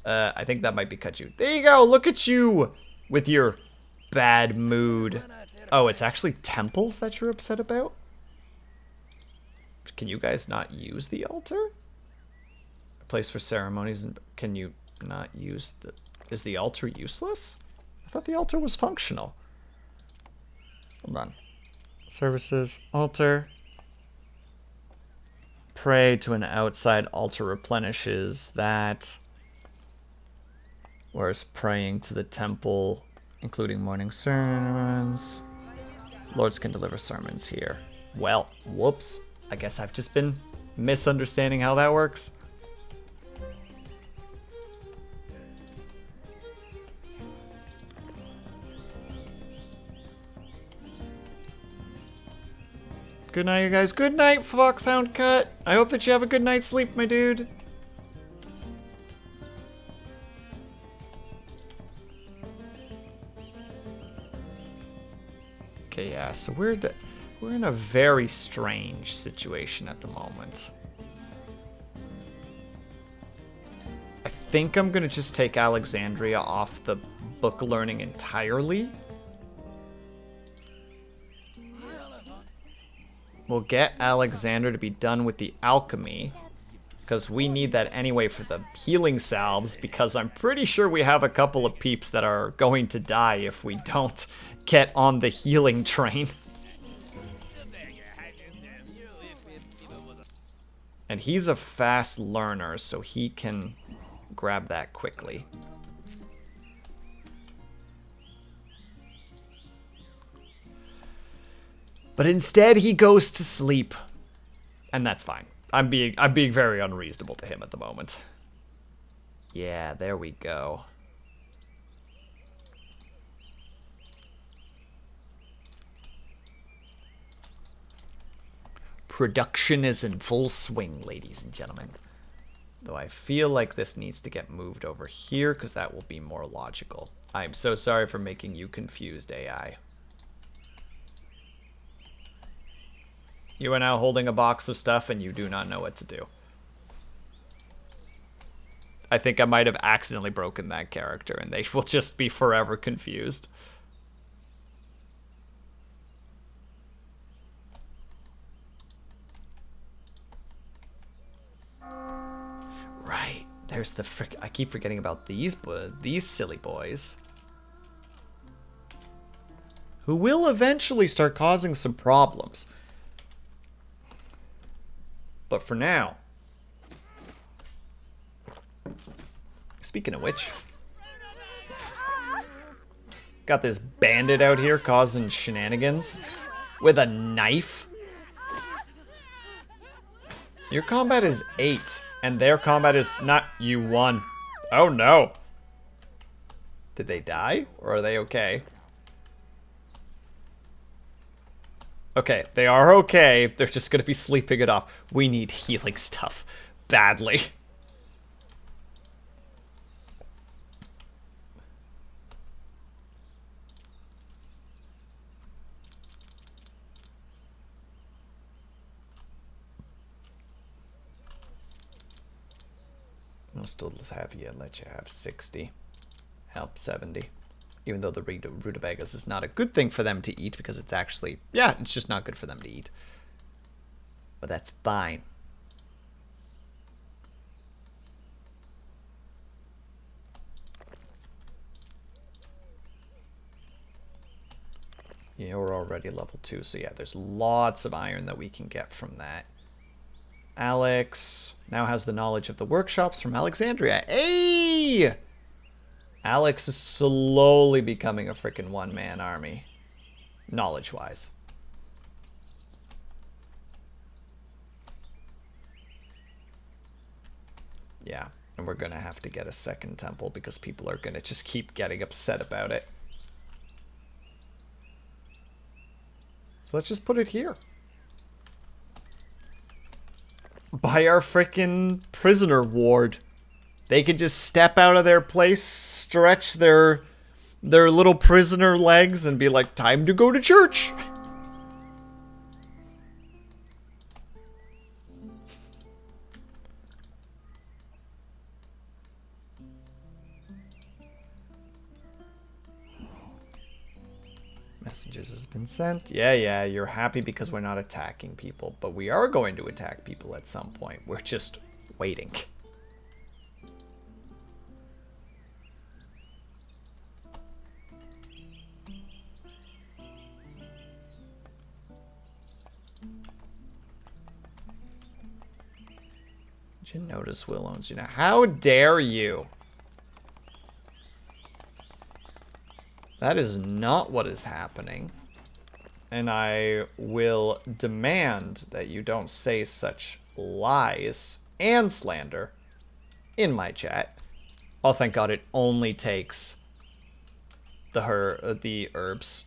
I think that might be Kaju. There you go, look at you with your bad mood. Oh, it's actually temples that you're upset about? Can you guys not use the altar? Place for ceremonies, and can you not use the... Is the altar useless? I thought the altar was functional. Hold on. Services, altar. Pray to an outside altar replenishes that. Whereas praying to the temple, including morning sermons. Lords can deliver sermons here. Well, whoops. I guess I've just been misunderstanding how that works. Good night, you guys. Good night, Foxhound Cut. I hope that you have a good night's sleep, my dude. Okay, yeah, so we're in a very strange situation at the moment. I think I'm gonna just take Alexandria off the book learning entirely. We'll get Alexander to be done with the alchemy, because we need that anyway for the healing salves, because I'm pretty sure we have a couple of peeps that are going to die if we don't get on the healing train. And he's a fast learner, so he can grab that quickly. But instead, he goes to sleep. And that's fine. I'm being very unreasonable to him at the moment. Yeah, there we go. Production is in full swing, ladies and gentlemen. Though I feel like this needs to get moved over here because that will be more logical. I'm so sorry for making you confused, AI. You are now holding a box of stuff and you do not know what to do. I think I might have accidentally broken that character and they will just be forever confused. Right, there's the frick. I keep forgetting about these silly boys. Who will eventually start causing some problems. But for now. Speaking of which. Got this bandit out here causing shenanigans. With a knife. Your combat is 8. And their combat is not. You won. Oh no. Did they die? Or are they okay? Okay, they are okay. They're just going to be sleeping it off. We need healing stuff. Badly. I'll still have you, let you have 60. Help 70. Even though the rutabagas is not a good thing for them to eat because it's actually, yeah, it's just not good for them to eat. But that's fine. Yeah, we're already level 2, so yeah, there's lots of iron that we can get from that. Alex now has the knowledge of the workshops from Alexandria. Hey! Alex is slowly becoming a freaking one-man army. Knowledge-wise. Yeah, and we're going to have to get a second temple because people are going to just keep getting upset about it. So let's just put it here. By our freaking prisoner ward. They could just step out of their place, stretch their little prisoner legs, and be like, time to go to church. Messages has been sent. Yeah, you're happy because we're not attacking people, but we are going to attack people at some point. We're just waiting. Did you notice Will owns you now? How dare you? That is not what is happening. And I will demand that you don't say such lies and slander in my chat. Oh, thank God, it only takes the herbs.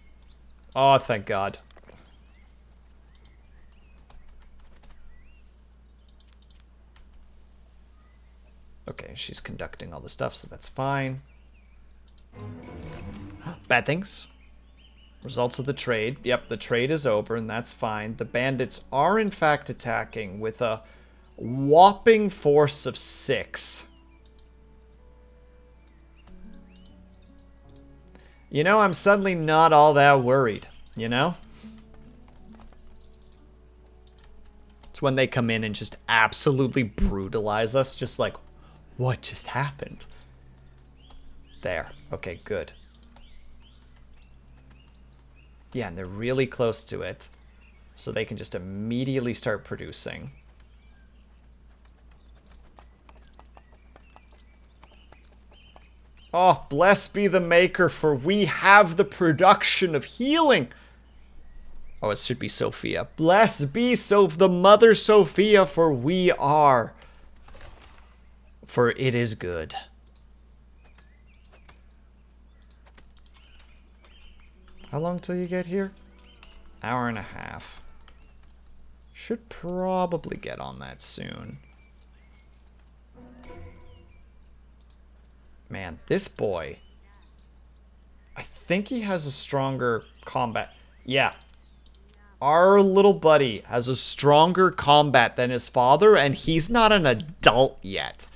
Oh, thank God. Okay, she's conducting all the stuff, so that's fine. Bad things. Results of the trade. Yep, the trade is over, and that's fine. The bandits are, in fact, attacking with a whopping force of 6. You know, I'm suddenly not all that worried, you know? It's when they come in and just absolutely brutalize us, just like, what just happened? There. Okay, good. Yeah, and they're really close to it. So they can just immediately start producing. Oh, blessed be the maker, for we have the production of healing. Oh, it should be Sophia. Blessed be the Mother Sophia, for we are. For it is good. How long till you get here? Hour and a half. Should probably get on that soon. Man, this boy. I think he has a stronger combat. Yeah. Our little buddy has a stronger combat than his father, and he's not an adult yet.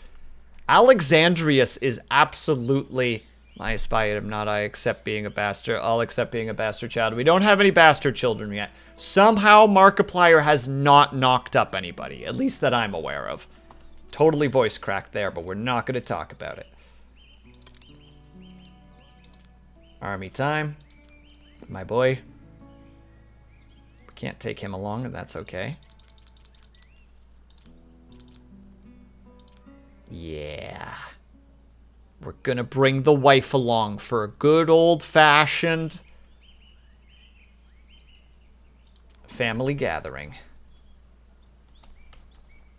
Alexandrius is absolutely... I spy him, not I accept being a bastard. I'll accept being a bastard child. We don't have any bastard children yet. Somehow Markiplier has not knocked up anybody, at least that I'm aware of. Totally voice cracked there, but we're not going to talk about it. Army time. My boy. We can't take him along, and that's okay. Yeah. We're gonna bring the wife along for a good old-fashioned family gathering.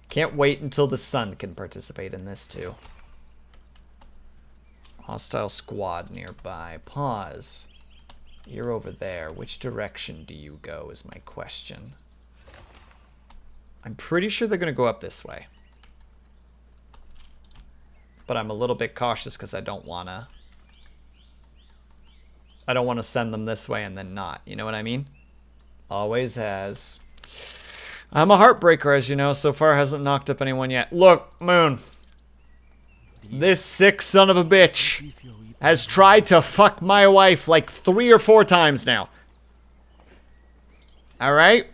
Can't wait until the son can participate in this too. Hostile squad nearby. Pause. You're over there. Which direction do you go is my question. I'm pretty sure they're gonna go up this way. But I'm a little bit cautious because I don't want to send them this way and then not. You know what I mean? Always has. I'm a heartbreaker, as you know. So far hasn't knocked up anyone yet. Look, Moon. This sick son of a bitch has tried to fuck my wife like 3 or 4 times now. Alright?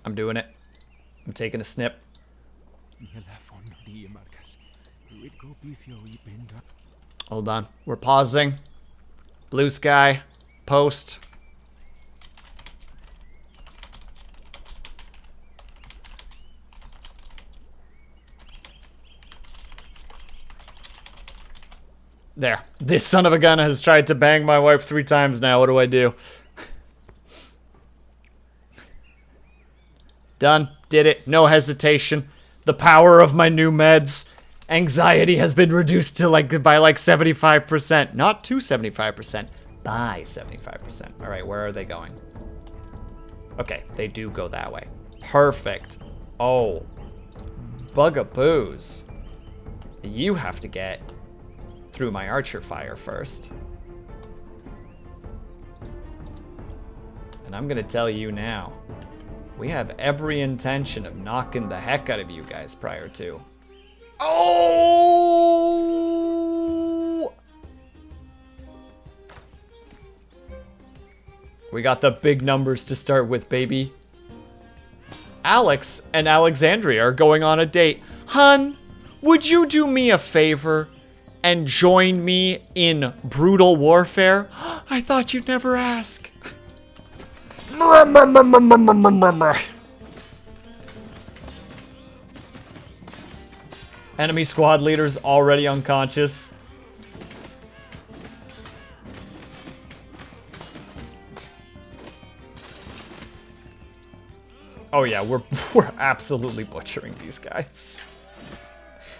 I'm doing it. I'm taking a snip. Hold on. We're pausing. Blue sky. Post. There. This son of a gun has tried to bang my wife 3 times now. What do I do? Done. Did it. No hesitation. The power of my new meds. Anxiety has been reduced to by 75%. Not to 75%. By 75%. Alright, where are they going? Okay, they do go that way. Perfect. Oh. Bugaboos. You have to get through my archer fire first. And I'm gonna tell you now. We have every intention of knocking the heck out of you guys prior to. Oh! We got the big numbers to start with, baby. Alex and Alexandria are going on a date. Hun, would you do me a favor and join me in brutal warfare? I thought you'd never ask. Enemy squad leaders already unconscious. Oh yeah, we're absolutely butchering these guys.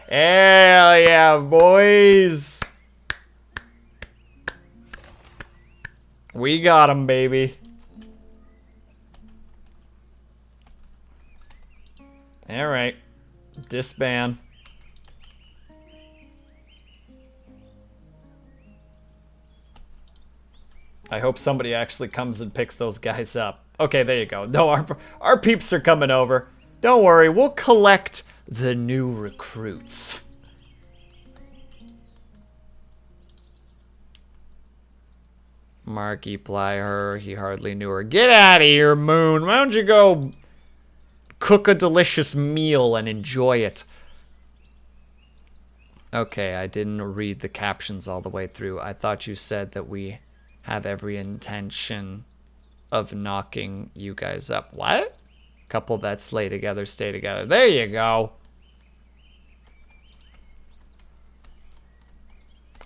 Hell yeah, boys. We got them, baby. All right, disband. I hope somebody actually comes and picks those guys up. Okay, there you go. No, our peeps are coming over. Don't worry, we'll collect the new recruits. Markiplier, he hardly knew her. Get out of here, Moon. Why don't you go cook a delicious meal and enjoy it? Okay, I didn't read the captions all the way through. I thought you said that we have every intention of knocking you guys up. What? Couple that slay together, stay together. There you go.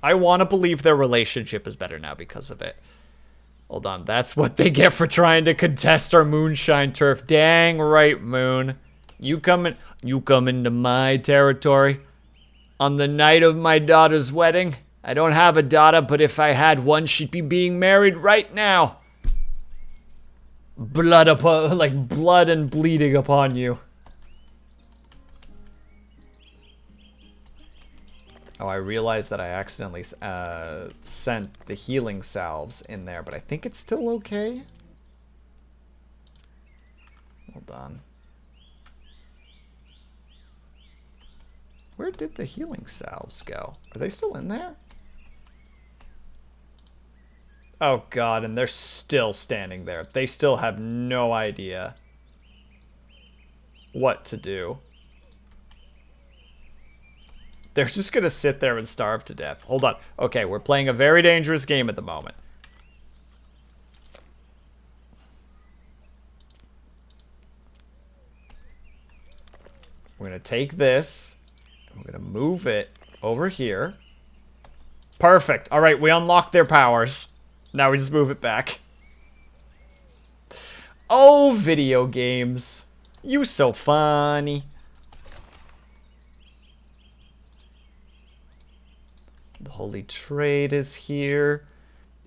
I want to believe their relationship is better now because of it. Hold on, that's what they get for trying to contest our moonshine turf. Dang right, Moon. You come into my territory, On the night of my daughter's wedding. I don't have a daughter, but if I had one, she'd be being married right now. Blood upon, like blood and bleeding upon you. Oh, I realized that I accidentally sent the healing salves in there, but I think it's still okay. Hold on. Where did the healing salves go? Are they still in there? Oh god, and they're still standing there. They still have no idea what to do. They're just gonna sit there and starve to death. Hold on. Okay, we're playing a very dangerous game at the moment. We're gonna take this. And we're gonna move it over here. Perfect. All right, we unlocked their powers. Now we just move it back. Oh, video games. You so funny. The Holy Trade is here.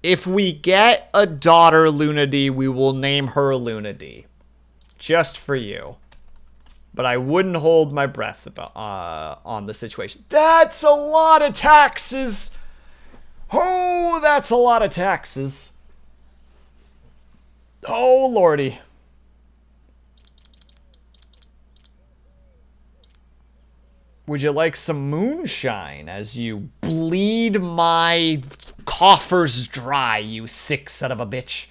If we get a daughter Lunady, we will name her Lunady. Just for you. But I wouldn't hold my breath about, on the situation. That's a lot of taxes! Oh, that's a lot of taxes. Oh, lordy. Would you like some moonshine as you bleed my coffers dry, you sick son of a bitch?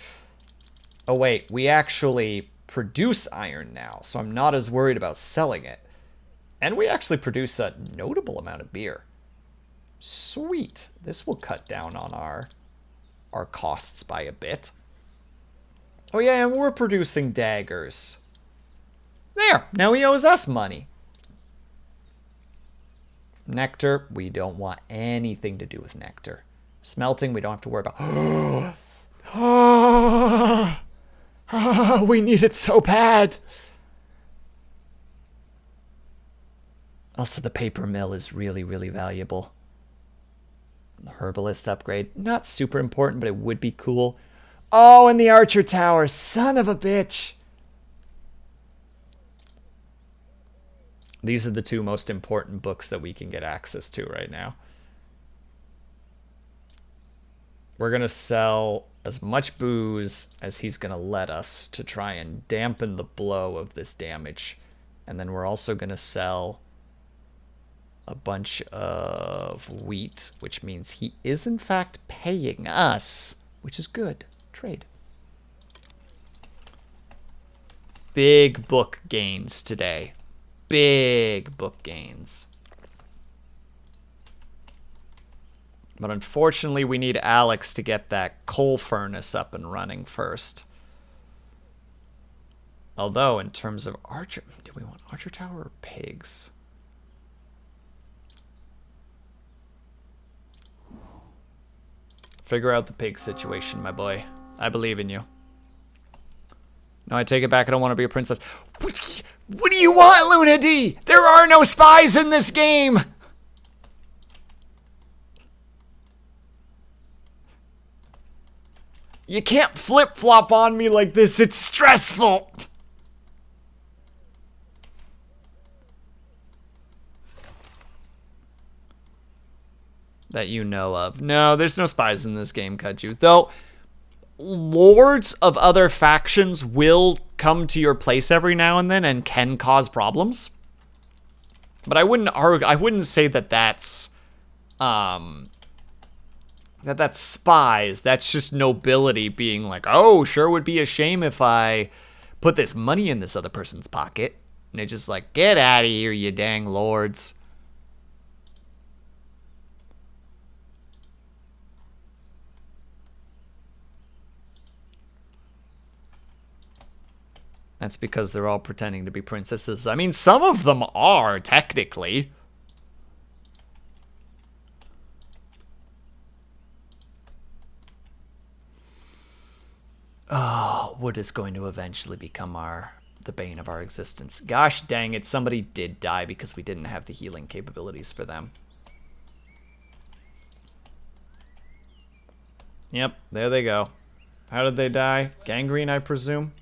Oh, wait. We actually produce iron now, so I'm not as worried about selling it. And we actually produce a notable amount of beer. Sweet. This will cut down on our costs by a bit. Oh, yeah, and we're producing daggers. There. Now he owes us money. Nectar, we don't want anything to do with nectar. Smelting, we don't have to worry about. We need it so bad. Also, the paper mill is really, really valuable. The herbalist upgrade, not super important, but it would be cool. Oh, and the archer tower, son of a bitch. These are the two most important books that we can get access to right now. We're going to sell as much booze as he's going to let us to try and dampen the blow of this damage. And then we're also going to sell a bunch of wheat, which means he is in fact paying us, which is good. Trade. Big book gains today. Big book gains. But unfortunately, we need Alex to get that coal furnace up and running first. Although, in terms of archer... Do we want archer tower or pigs? Figure out the pig situation, my boy. I believe in you. No, I take it back. I don't want to be a princess. What do you want, Luna D? There are no spies in this game! You can't flip-flop on me like this. It's stressful. That you know of. No, there's no spies in this game, Kaju. Though, lords of other factions will come to your place every now and then and can cause problems. But I wouldn't say that that's that's spies. That's just nobility being like, oh, sure would be a shame if I put this money in this other person's pocket. And it's just like, get out of here, you dang lords. That's because they're all pretending to be princesses. I mean, some of them are, technically. Oh, wood is going to eventually become the bane of our existence. Gosh dang it, somebody did die because we didn't have the healing capabilities for them. Yep, there they go. How did they die? Gangrene, I presume?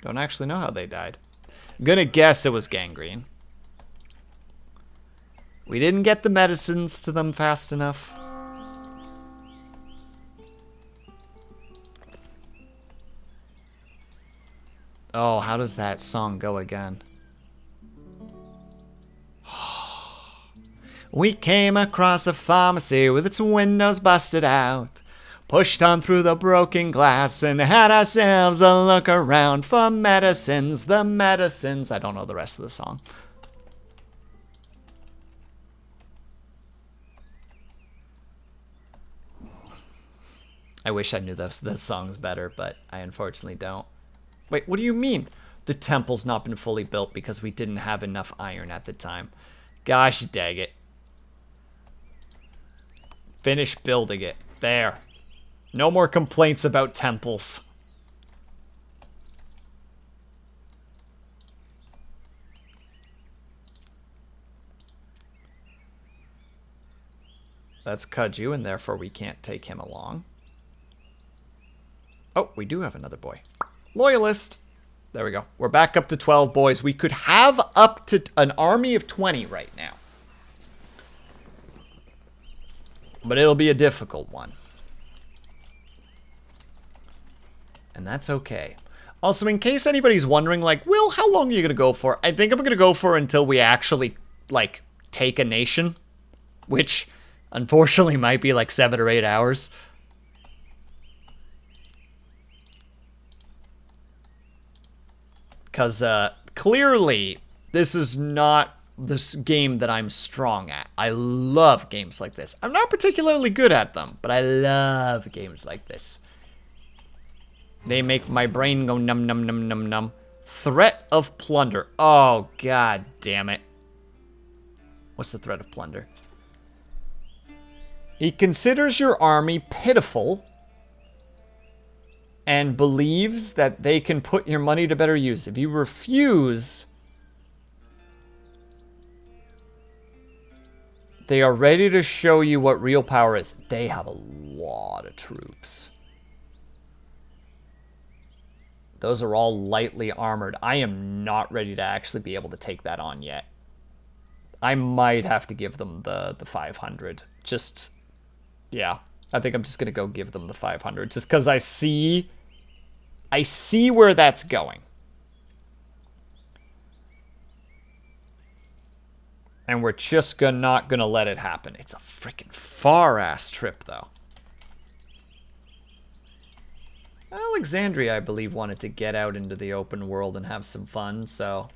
Don't actually know how they died. I'm gonna guess it was gangrene. We didn't get the medicines to them fast enough. Oh, how does that song go again? We came across a pharmacy with its windows busted out. Pushed on through the broken glass and had ourselves a look around for medicines, the medicines. I don't know the rest of the song. I wish I knew those songs better, but I unfortunately don't. Wait, what do you mean? The temple's not been fully built because we didn't have enough iron at the time. Gosh dang it. Finish building it. There. No more complaints about temples. That's Kaju, and therefore we can't take him along. Oh, we do have another boy. Loyalist. There we go. We're back up to 12 boys. We could have up to an army of 20 right now. But it'll be a difficult one. And that's okay. Also, in case anybody's wondering, like, Will, how long are you going to go for? I think I'm going to go for until we actually, like, take a nation. Which, unfortunately, might be like 7 or 8 hours. Because, clearly, this is not this game that I'm strong at. I love games like this. I'm not particularly good at them, but I love games like this. They make my brain go num num num num num. Threat of plunder. Oh, god damn it. What's the threat of plunder? He considers your army pitiful and believes that they can put your money to better use. If you refuse, they are ready to show you what real power is. They have a lot of troops. Those are all lightly armored. I am not ready to actually be able to take that on yet. I might have to give them the 500. Just, yeah. I think I'm just going to go give them the 500. Just because I see where that's going. And we're just not going to let it happen. It's a freaking far-ass trip, though. Alexandria, I believe, wanted to get out into the open world and have some fun, so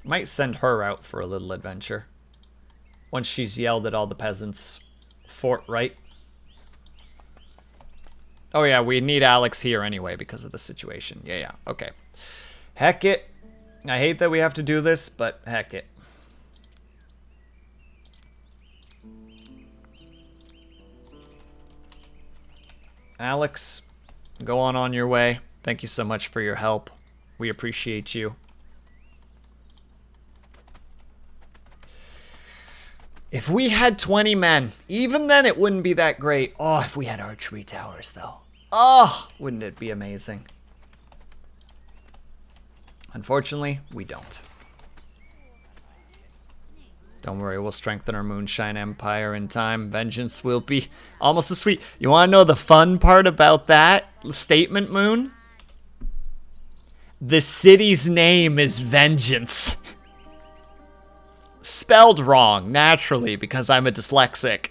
might send her out for a little adventure. Once she's yelled at all the peasants forthright. Oh yeah, we need Alex here anyway because of the situation. Yeah, okay. Heck it. I hate that we have to do this, but heck it. Alex, go on your way. Thank you so much for your help. We appreciate you. If we had 20 men, even then it wouldn't be that great. Oh, if we had archery towers, though. Oh, wouldn't it be amazing? Unfortunately, we don't. Don't worry, we'll strengthen our Moonshine Empire in time. Vengeance will be almost as sweet. You want to know the fun part about that statement, Moon? The city's name is Vengeance. Spelled wrong, naturally, because I'm a dyslexic.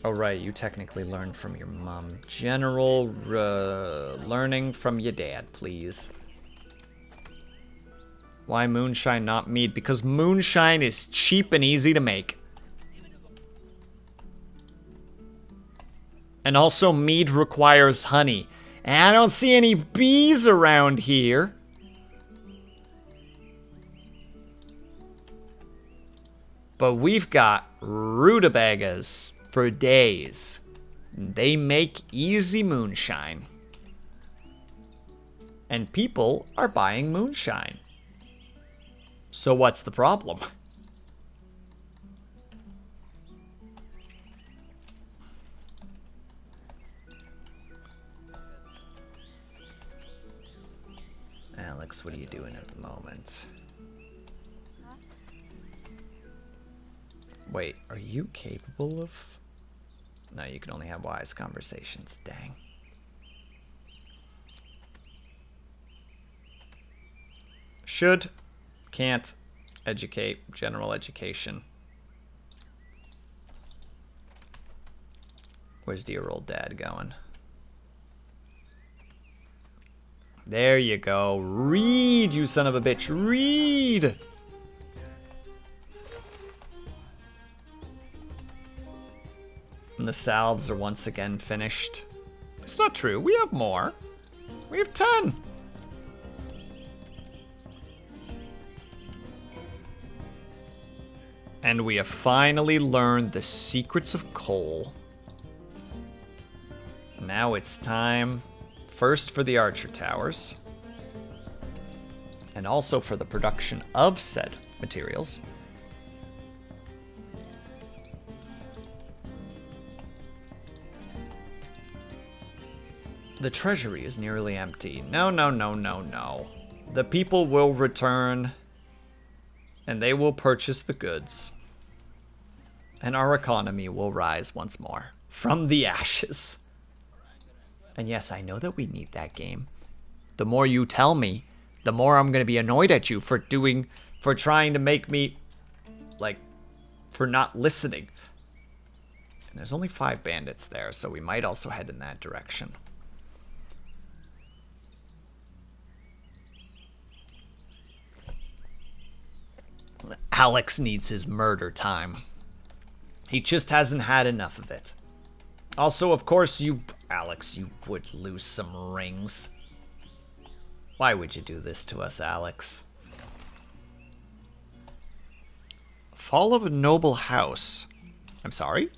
Oh, right, you technically learned from your mom. General, learning from your dad, please. Why moonshine, not mead? Because moonshine is cheap and easy to make. And also, mead requires honey. And I don't see any bees around here. But we've got rutabagas for days. They make easy moonshine. And people are buying moonshine. So what's the problem? Alex, what are you doing at the moment? Wait, are you capable of... No, you can only have wise conversations. Dang. Should. Can't. Educate. General education. Where's dear old dad going? There you go. Read, you son of a bitch. Read! And the salves are once again finished. It's not true. We have more. We have 10. And we have finally learned the secrets of coal. Now it's time, first for the archer towers, and also for the production of said materials. The treasury is nearly empty. No, no, no, no, no. The people will return, and they will purchase the goods. And our economy will rise once more from the ashes. And yes, I know that we need that game. The more you tell me, the more I'm going to be annoyed at you for trying to make me, like, for not listening. And there's only 5 bandits there, so we might also head in that direction. Alex needs his murder time. He just hasn't had enough of it. Also, of course, Alex, you would lose some rings. Why would you do this to us, Alex? Fall of a noble house. I'm sorry?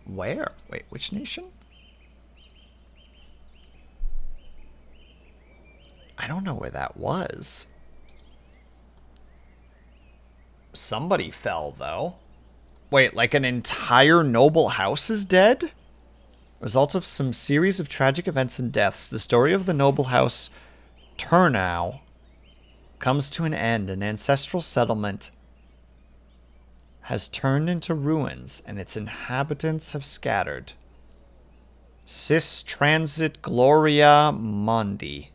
Where? Wait, which nation? I don't know where that was. Somebody fell, though. Wait, like an entire noble house is dead? Result of some series of tragic events and deaths, the story of the noble house Turnau comes to an end. An ancestral settlement has turned into ruins, and its inhabitants have scattered. Cis transit Gloria Mondi.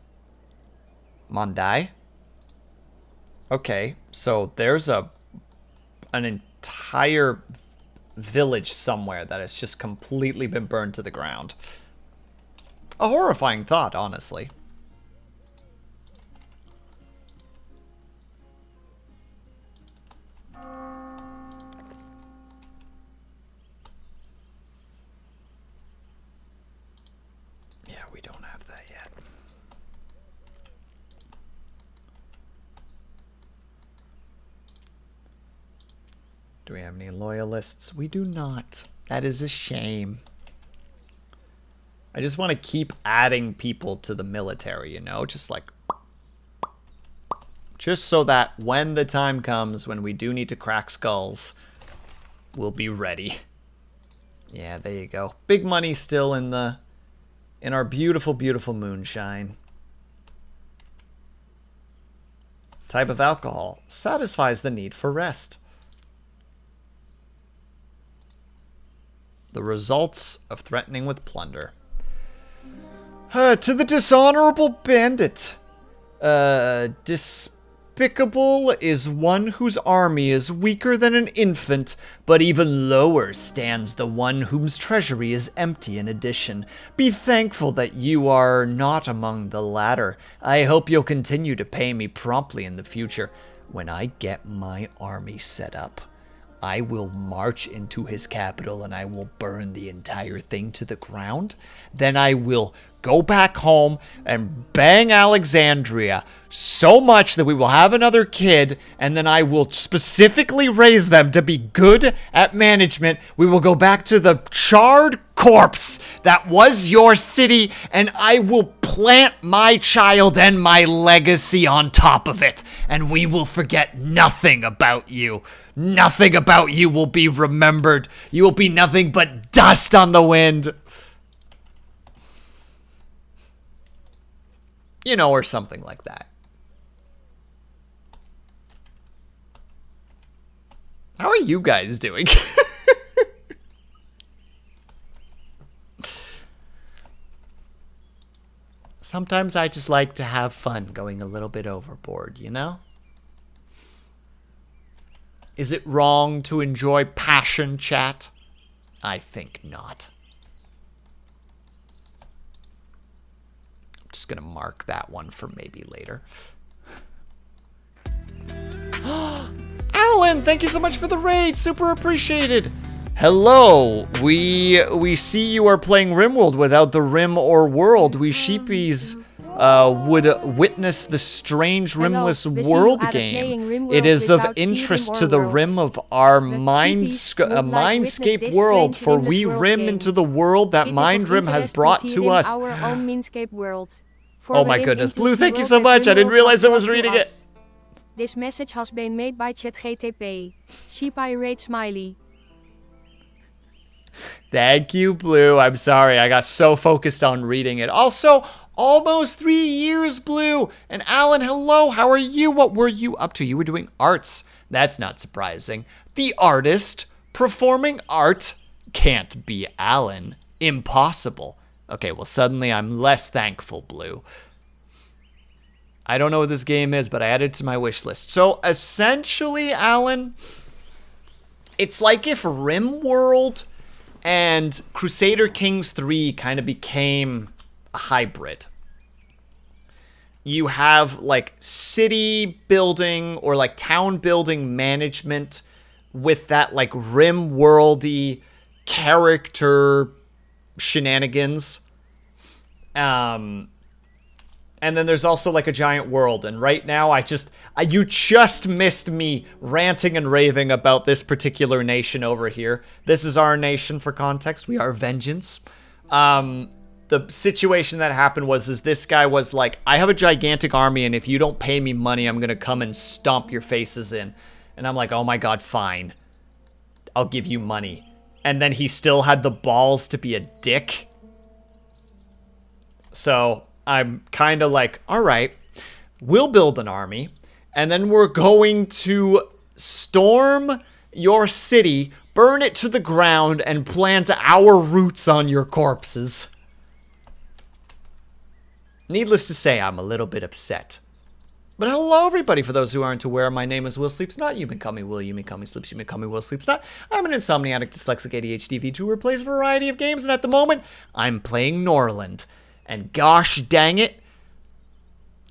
Mondi? Okay, so there's an entire village somewhere that has just completely been burned to the ground. A horrifying thought, honestly. Yeah, we don't have that yet. Do we have any loyalists? We do not. That is a shame. I just want to keep adding people to the military, you know? Just like... just so that when the time comes, when we do need to crack skulls, we'll be ready. Yeah, there you go. Big money still in our beautiful, beautiful moonshine. Type of alcohol. Satisfies the need for rest. The results of threatening with plunder. To the dishonorable bandit. Despicable is one whose army is weaker than an infant, but even lower stands the one whose treasury is empty in addition. Be thankful that you are not among the latter. I hope you'll continue to pay me promptly in the future. When I get my army set up, I will march into his capital and I will burn the entire thing to the ground. Then I will go back home and bang Alexandria so much that we will have another kid, and then I will specifically raise them to be good at management. We will go back to the charred corpse that was your city, and I will plant my child and my legacy on top of it, and we will forget nothing about you. Nothing about you will be remembered. You will be nothing but dust on the wind. You know, or something like that. How are you guys doing? Sometimes I just like to have fun going a little bit overboard, you know? Is it wrong to enjoy passion chat? I think not. I'm just gonna mark that one for maybe later. Alan, thank you so much for the raid. Super appreciated. Hello. We see you are playing RimWorld without the Rim or World. We sheepies would witness the strange rimless world game. It is of interest to the rim of our mindscape world, for we rim into the world that Mind Rim has brought to us. Oh my goodness. Blue, thank you so much. I didn't realize I was reading it.
This message has been made by ChatGTP. Sheepy rate smiley.
Thank you, Blue. I'm sorry. I got so focused on reading it. Also, almost 3 years, Blue. And Alan, hello. How are you? What were you up to? You were doing arts. That's not surprising. The artist performing art can't be Alan. Impossible. Okay, well, suddenly I'm less thankful, Blue. I don't know what this game is, but I added it to my wish list. So, essentially, Alan, it's like if RimWorld and Crusader Kings 3 kind of became a hybrid. You have like city building or like town building management with that like RimWorldy character shenanigans. And then there's also like a giant world. And right now you just missed me ranting and raving about this particular nation over here. This is our nation for context. We are Vengeance. The situation that happened was this guy was like, I have a gigantic army, and if you don't pay me money, I'm going to come and stomp your faces in. And I'm like, oh my God, fine. I'll give you money. And then he still had the balls to be a dick. So I'm kind of like, all right, we'll build an army, and then we're going to storm your city, burn it to the ground, and plant our roots on your corpses. Needless to say, I'm a little bit upset. But hello, everybody. For those who aren't aware, my name is WillSleepsNot. You may call me Will, you may call me Sleeps, you may call me WillSleepsNot. I'm an insomniatic, dyslexic, ADHD Vtuber who plays a variety of games, and at the moment, I'm playing Norland. And gosh dang it.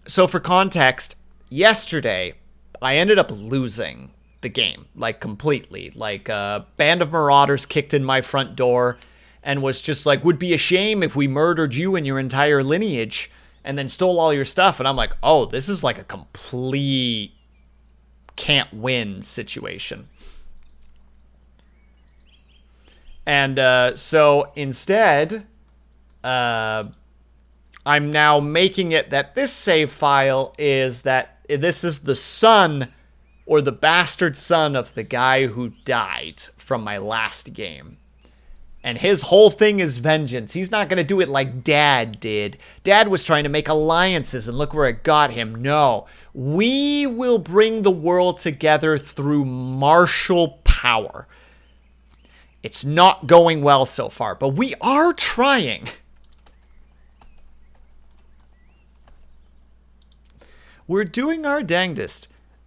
So for context, yesterday, I ended up losing the game, like completely. Like a band of marauders kicked in my front door and was just like, would be a shame if we murdered you and your entire lineage and then stole all your stuff. And I'm like, oh, this is like a complete can't win situation. And so instead, I'm now making it that this save file is that this is the son or the bastard son of the guy who died from my last game. And his whole thing is vengeance. He's not going to do it like Dad did. Dad was trying to make alliances, and look where it got him. No, we will bring the world together through martial power. It's not going well so far, but we are trying. We're doing our dangdest.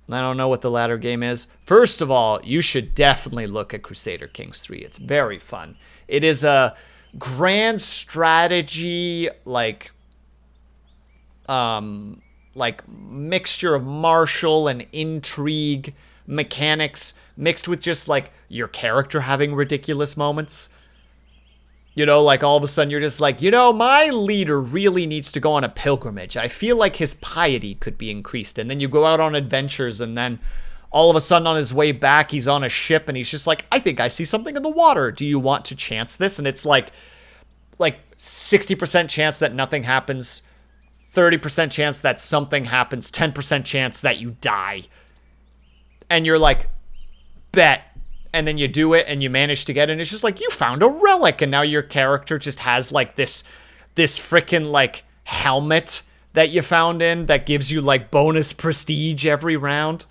I don't know what the latter game is. First of all, you should definitely look at Crusader Kings 3. It's very fun. It is a grand strategy, like mixture of martial and intrigue mechanics mixed with just like your character having ridiculous moments. You know, like all of a sudden you're just like, you know, my leader really needs to go on a pilgrimage. I feel like his piety could be increased. And then you go out on adventures, and then all of a sudden on his way back, he's on a ship and he's just like, I think I see something in the water. Do you want to chance this? And it's like 60% chance that nothing happens, 30% chance that something happens, 10% chance that you die. And you're like, bet. And then you do it and you manage to get it. And it's just like, you found a relic. And now your character just has like this freaking like helmet that you found in that gives you like bonus prestige every round.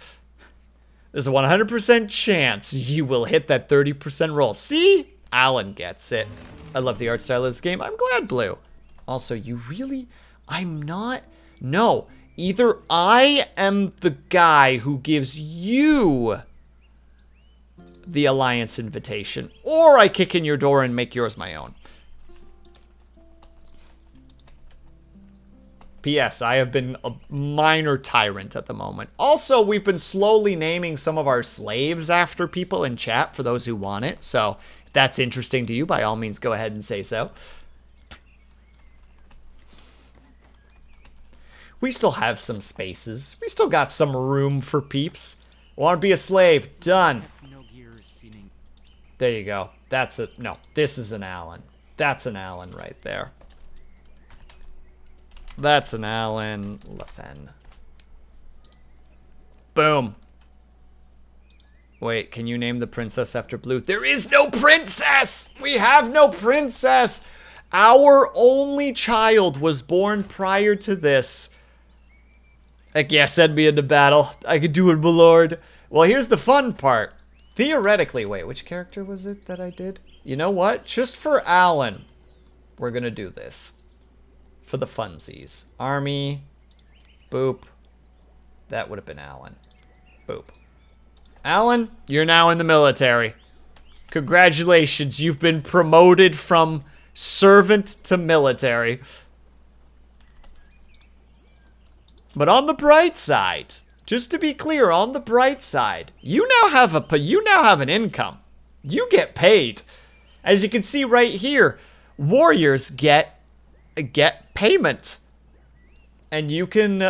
There's a 100% chance you will hit that 30% roll. See? Alan gets it. I love the art style of this game. I'm glad, Blue. Also, you really... I'm not... No. Either I am the guy who gives you the Alliance invitation, or I kick in your door and make yours my own. P.S. I have been a minor tyrant at the moment. Also, we've been slowly naming some of our slaves after people in chat for those who want it. So, if that's interesting to you, by all means, go ahead and say so. We still have some spaces. We still got some room for peeps. Want to be a slave? Done. There you go. That's it. No, this is an Alan. That's an Alan right there. That's an Alan LaFen. Boom. Wait, can you name the princess after Blue? There is no princess! We have no princess! Our only child was born prior to this. Heck yeah, send me into battle. I could do it, my lord. Well, here's the fun part. Theoretically, wait, which character was it that I did? You know what? Just for Alan, we're gonna do this. For the funsies. Army. Boop. That would have been Alan. Boop. Alan, you're now in the military. Congratulations, you've been promoted from servant to military. But on the bright side, just to be clear, on the bright side, you now have an income. You get paid. As you can see right here, warriors get payment. And you can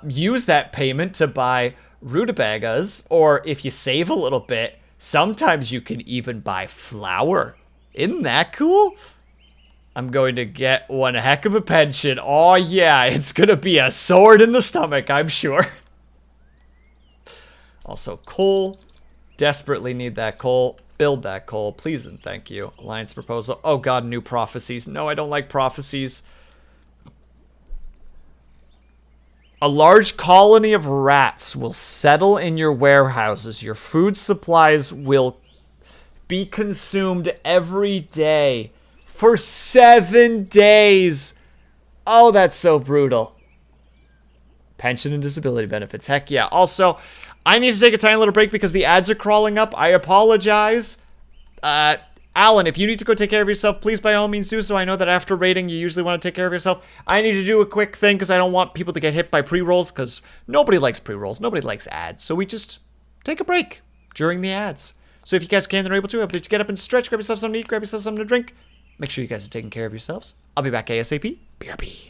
use that payment to buy rutabagas, or if you save a little bit, sometimes you can even buy flour. Isn't that cool? I'm going to get one heck of a pension. Oh yeah, it's gonna be a sword in the stomach, I'm sure. Also, coal. Desperately need that coal. Build that coal, please and thank you. Alliance proposal. Oh god, new prophecies. No, I don't like prophecies. A large colony of rats will settle in your warehouses. Your food supplies will be consumed every day for 7 days. Oh, that's so brutal. Pension and disability benefits. Heck yeah. Also, I need to take a tiny little break because the ads are crawling up. I apologize. Alan, if you need to go take care of yourself, please by all means do so. I know that after raiding, you usually want to take care of yourself. I need to do a quick thing because I don't want people to get hit by pre-rolls because nobody likes pre-rolls. Nobody likes ads. So we just take a break during the ads. So if you guys can and are able to get up and stretch, grab yourself something to eat, grab yourself something to drink. Make sure you guys are taking care of yourselves. I'll be back ASAP. BRB.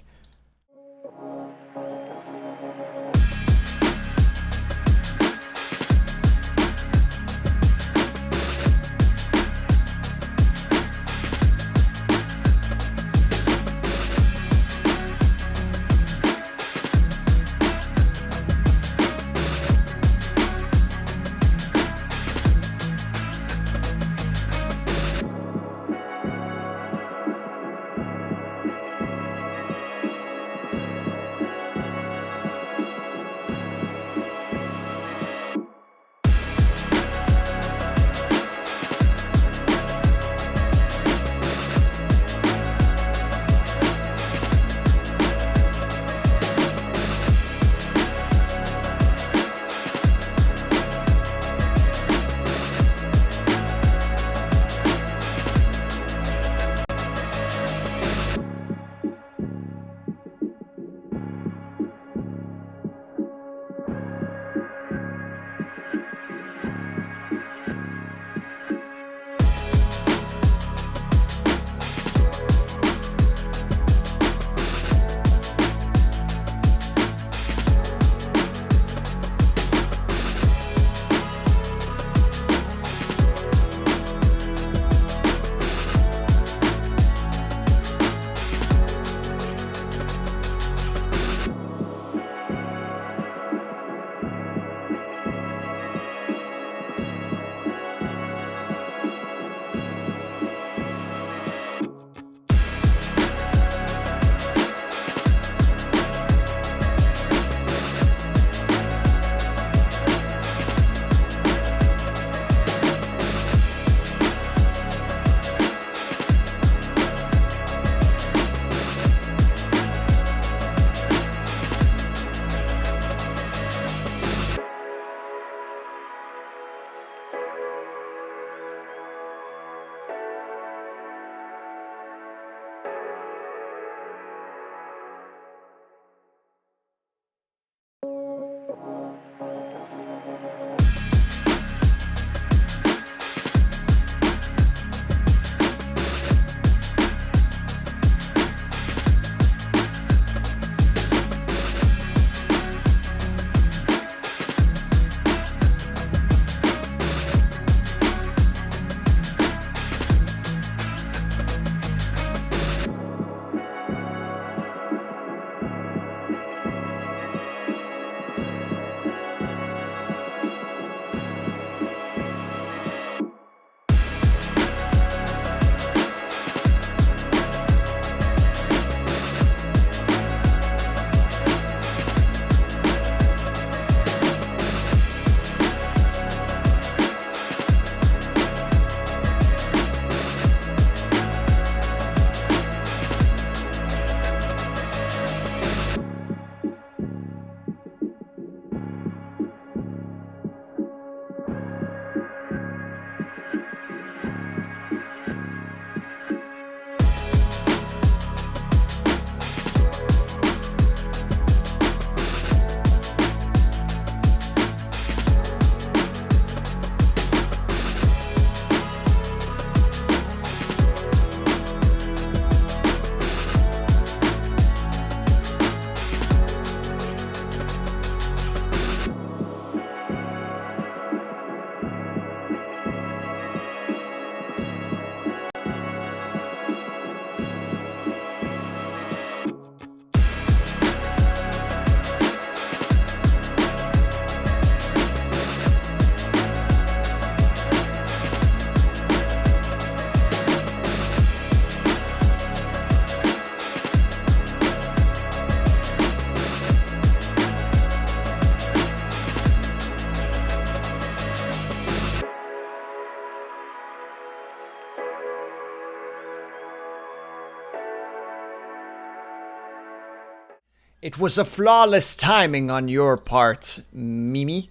It was a flawless timing on your part, Mimi.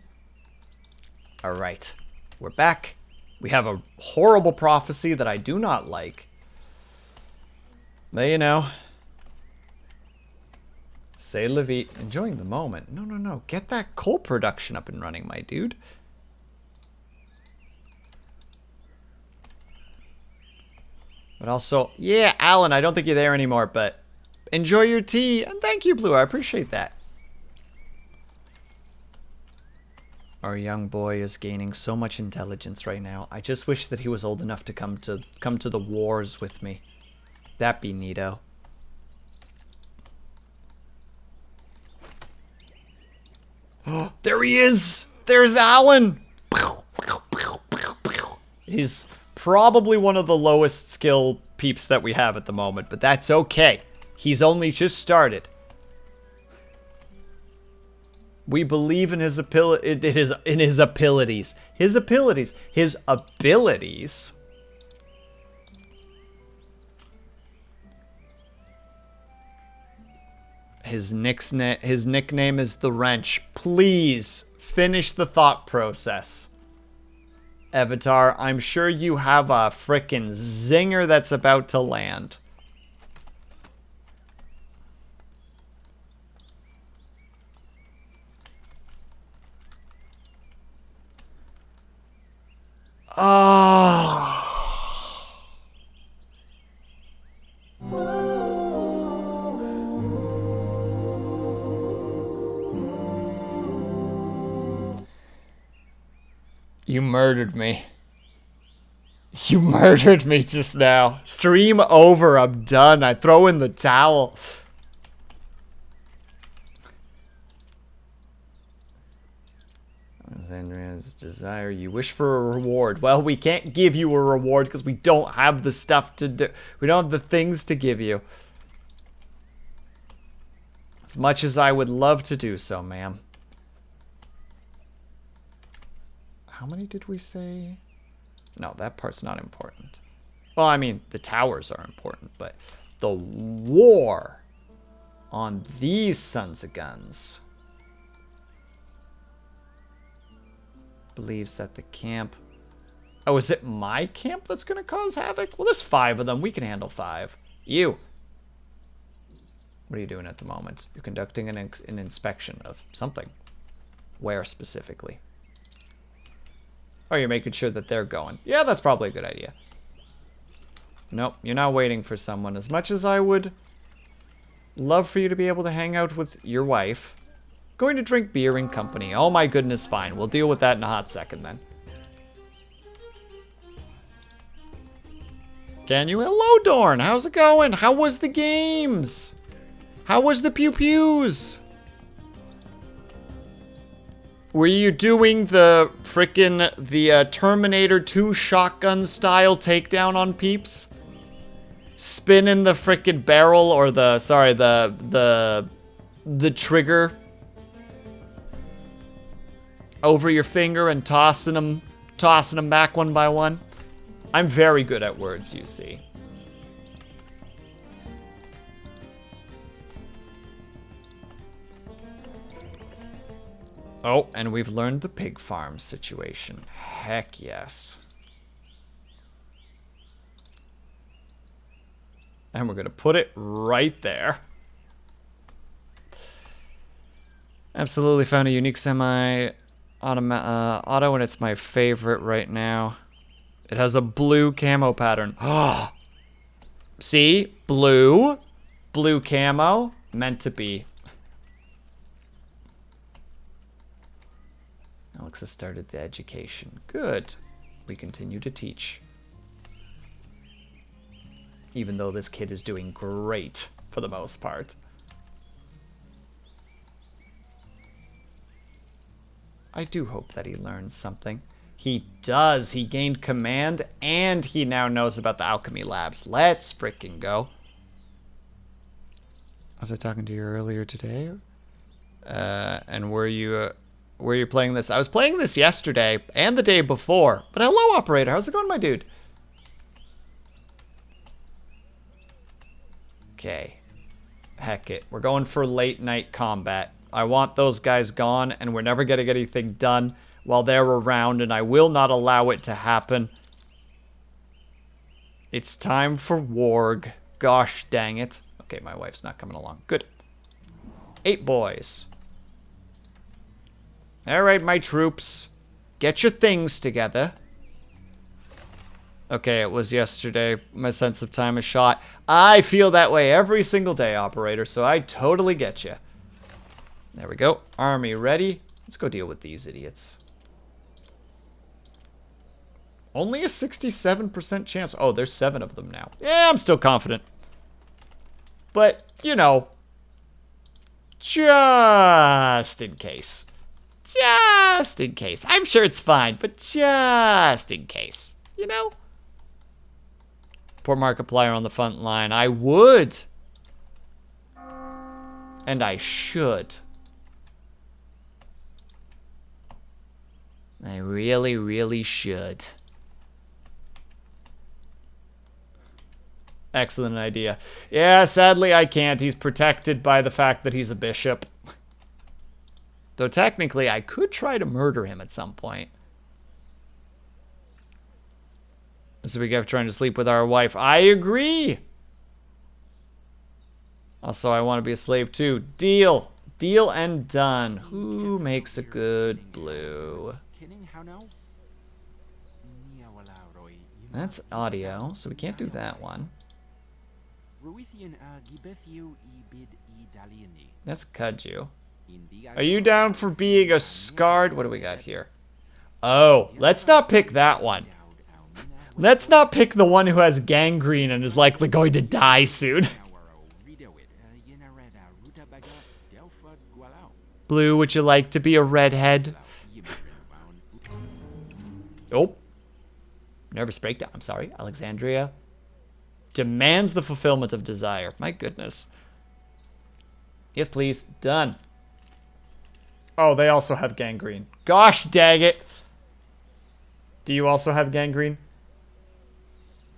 Alright. We're back. We have a horrible prophecy that I do not like. But you know. Say la vie. Enjoying the moment. No, no, no. Get that coal production up and running, my dude. But also, yeah, Alan, I don't think you're there anymore, but enjoy your tea. And thank you, Blue. I appreciate that. Our young boy is gaining so much intelligence right now. I just wish that he was old enough to come to the wars with me. That'd be neato. Oh, there he is! There's Alan! He's probably one of the lowest skill peeps that we have at the moment, but that's okay. He's only just started. We believe in his abilities. His abilities. His nickname is the Wrench. Please finish the thought process. Avatar, I'm sure you have a frickin' zinger that's about to land. Oh. You murdered me. You murdered me just now. Stream over. I'm done. I throw in the towel. Andrea's desire. You wish for a reward. Well, we can't give you a reward because we don't have the stuff to do. We don't have the things to give you. As much as I would love to do so, ma'am. How many did we say? No, that part's not important. Well, I mean, the towers are important, but the war on these sons of guns believes that the camp... Oh, is it my camp that's going to cause havoc? Well, there's 5 of them. We can handle 5. You. What are you doing at the moment? You're conducting an inspection of something. Where specifically? Oh, you're making sure that they're going. Yeah, that's probably a good idea. Nope, you're not waiting for someone. As much as I would love for you to be able to hang out with your wife, going to drink beer in company. Oh my goodness, fine. We'll deal with that in a hot second then. Can you? Hello, Dorn. How's it going? How was the games? How was the pew-pews? Were you doing the Terminator 2 shotgun style takedown on peeps? Spinning the frickin' barrel or the trigger over your finger and tossing them back one by one? I'm very good at words, you see. Oh, and we've learned the pig farm situation. Heck yes. And we're going to put it right there. Absolutely found a unique semi-auto, and it's my favorite right now. It has a blue camo pattern. Oh, see? Blue. Blue camo. Meant to be. Alexa started the education. Good. We continue to teach. Even though this kid is doing great for the most part. I do hope that he learns something. He does. He gained command and he now knows about the alchemy labs. Let's frickin' go. Was I talking to you earlier today? And were you playing this? I was playing this yesterday and the day before. But hello, operator. How's it going, my dude? Okay. Heck it. We're going for late night combat. I want those guys gone, and we're never going to get anything done while they're around, and I will not allow it to happen. It's time for warg. Gosh dang it. Okay, my wife's not coming along. Good. 8 boys. Alright, my troops. Get your things together. Okay, it was yesterday. My sense of time is shot. I feel that way every single day, operator, so I totally get you. There we go. Army ready. Let's go deal with these idiots. Only a 67% chance. Oh, there's 7 of them now. Yeah, I'm still confident. But, you know, just in case. Just in case. I'm sure it's fine, but just in case. You know? Poor Markiplier on the front line. I would. And I should. I really, really should. Excellent idea. Yeah, sadly I can't. He's protected by the fact that he's a bishop. Though technically I could try to murder him at some point. So we get trying to sleep with our wife. I agree. Also, I want to be a slave too. Deal. Deal and done. Who makes a good blue? That's audio, so we can't do that one. That's Kudju. Are you down for being a scarred? What do we got here? Oh, let's not pick that one. Let's not pick the one who has gangrene and is likely going to die soon. Blue, would you like to be a redhead? Oh. Nervous breakdown. I'm sorry. Alexandria demands the fulfillment of desire. My goodness. Yes, please. Done. Oh, they also have gangrene. Gosh dang it. Do you also have gangrene?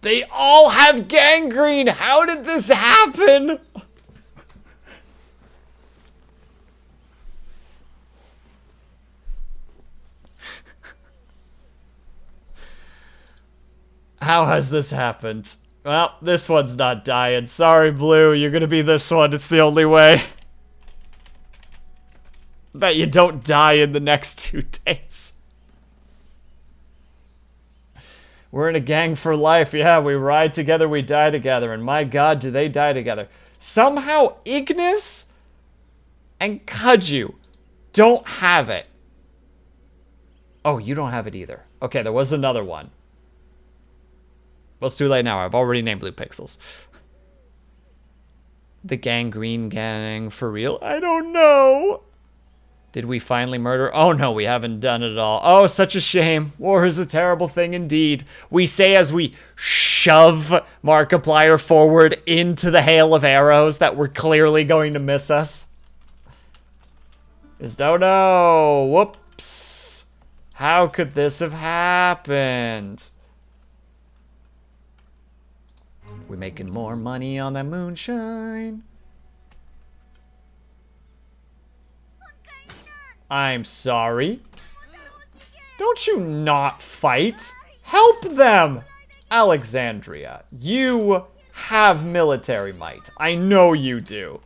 They all have gangrene. How did this happen? How has this happened? Well, this one's not dying. Sorry, Blue. You're gonna be this one. It's the only way. Bet you don't die in the next 2 days. We're in a gang for life. Yeah, we ride together, we die together. And my god, do they die together. Somehow, Ignis and Kudju don't have it. Oh, you don't have it either. Okay, there was another one. Well, it's too late now. I've already named Blue Pixels. The gangrene gang for real? I don't know. Did we finally murder? Oh no, we haven't done it at all. Oh, such a shame. War is a terrible thing indeed. We say as we shove Markiplier forward into the hail of arrows that were clearly going to miss us. Just oh no. Whoops. How could this have happened? We're making more money on that moonshine. I'm sorry. Don't you not fight? Help them! Alexandria, you have military might. I know you do.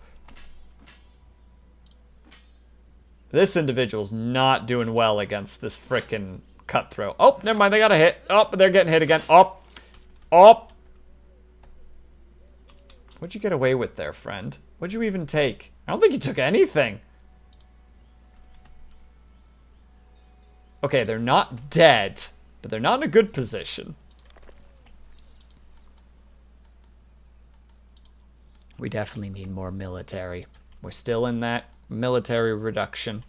This individual's not doing well against this frickin' cutthroat. Oh, never mind, they got a hit. Oh, they're getting hit again. Oh. Oh. What'd you get away with there, friend? What'd you even take? I don't think you took anything. Okay, they're not dead, but they're not in a good position. We definitely need more military. We're still in that military reduction.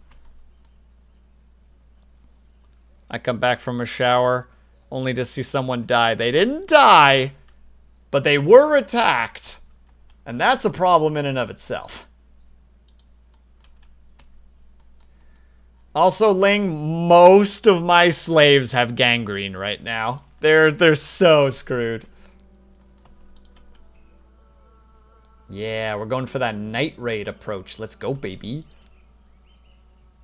I come back from a shower only to see someone die. They didn't die, but they were attacked. And that's a problem in and of itself. Also, Ling, most of my slaves have gangrene right now. They're so screwed. Yeah, we're going for that night raid approach. Let's go, baby.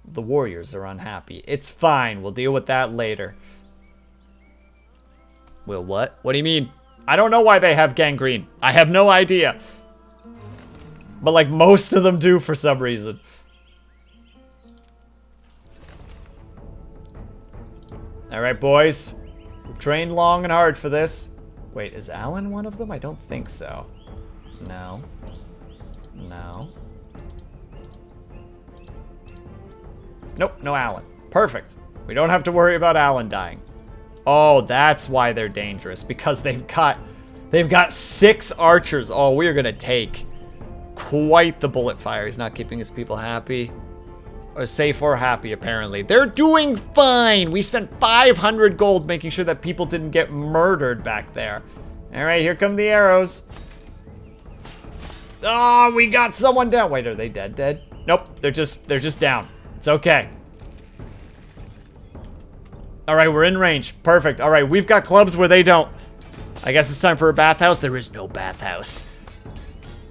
The warriors are unhappy. It's fine. We'll deal with that later. Will what? What do you mean? I don't know why they have gangrene. I have no idea. But like most of them do for some reason. Alright, boys. We've trained long and hard for this. Wait, is Alan one of them? I don't think so. No. No. Nope, no Alan. Perfect. We don't have to worry about Alan dying. Oh, that's why they're dangerous. Because they've got 6 archers. Oh, we're gonna take quite the bullet fire. He's not keeping his people happy. Or safe or happy, apparently. They're doing fine. We spent 500 gold making sure that people didn't get murdered back there. All right, here come the arrows. Oh, we got someone down. Wait, are they dead? Nope, they're just down. It's okay. All right, we're in range. Perfect. All right, we've got clubs where they don't. I guess it's time for a bathhouse. There is no bathhouse.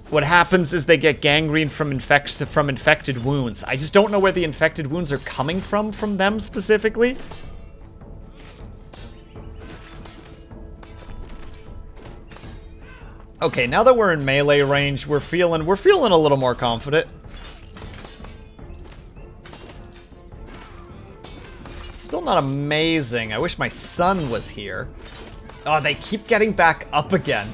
What happens is they get gangrene from infected wounds. I just don't know where the infected wounds are coming from them specifically. Okay, now that we're in melee range, we're feeling a little more confident. Still not amazing. I wish my son was here. Oh, they keep getting back up again.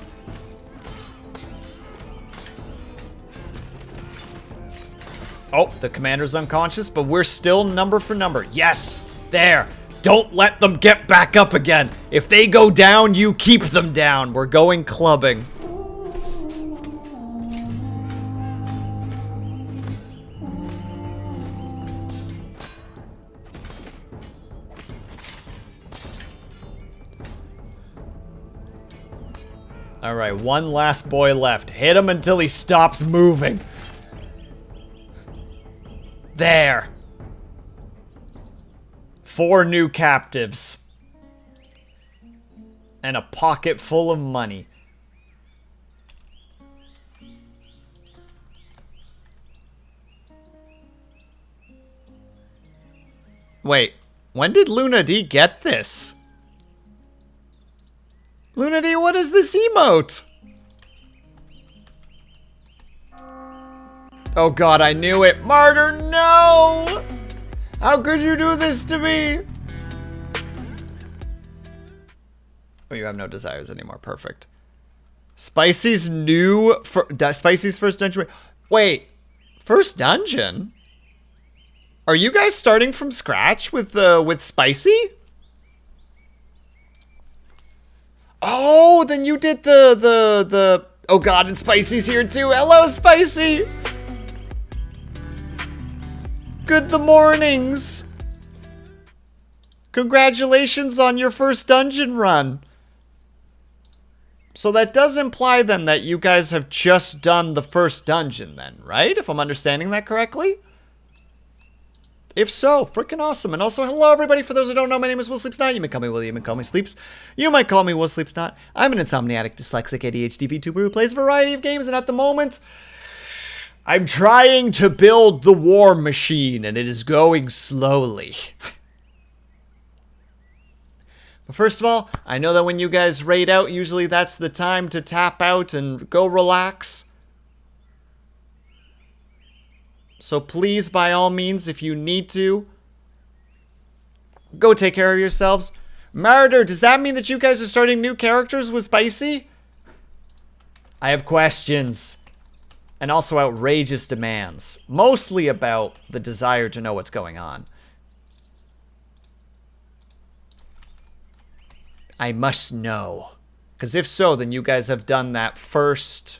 Oh, the commander's unconscious, but we're still number for number. Yes, there. Don't let them get back up again. If they go down, you keep them down. We're going clubbing. All right, one last boy left. Hit him until he stops moving. There. 4 new captives. And a pocket full of money. Wait, when did Luna D get this? Luna D, what is this emote? Oh god, I knew it. Martyr, no! How could you do this to me? Oh, you have no desires anymore. Perfect. Spicy's Spicy's first dungeon. Wait, first dungeon? Are you guys starting from scratch with Spicy? Oh, then you did the oh god, and Spicy's here too. Hello, Spicy. Good the mornings. Congratulations on your first dungeon run. So that does imply then that you guys have just done the first dungeon then, right? If I'm understanding that correctly? If so, freaking awesome. And also, hello everybody. For those who don't know, my name is WillSleepsNot. You may call me Will, you may call me Sleeps. You might call me WillSleepsNot. I'm an insomniatic, dyslexic, ADHD VTuber who plays a variety of games, and at the moment, I'm trying to build the war machine, and it is going slowly. But first of all, I know that when you guys raid out, usually that's the time to tap out and go relax. So please, by all means, if you need to, go take care of yourselves. Murder, does that mean that you guys are starting new characters with Spicy? I have questions. And also outrageous demands. Mostly about the desire to know what's going on. I must know. Because if so, then you guys have done that first...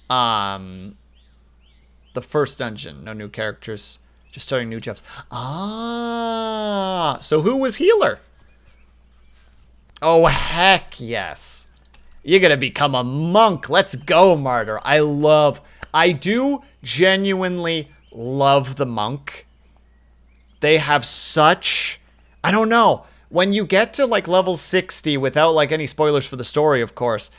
the first dungeon. No new characters. Just starting new jobs. Ah! So who was healer? Oh, heck yes. You're gonna become a monk. Let's go, Martyr. I do genuinely love the monk. They have such... I don't know. When you get to, like, level 60, without, like, any spoilers for the story, of course,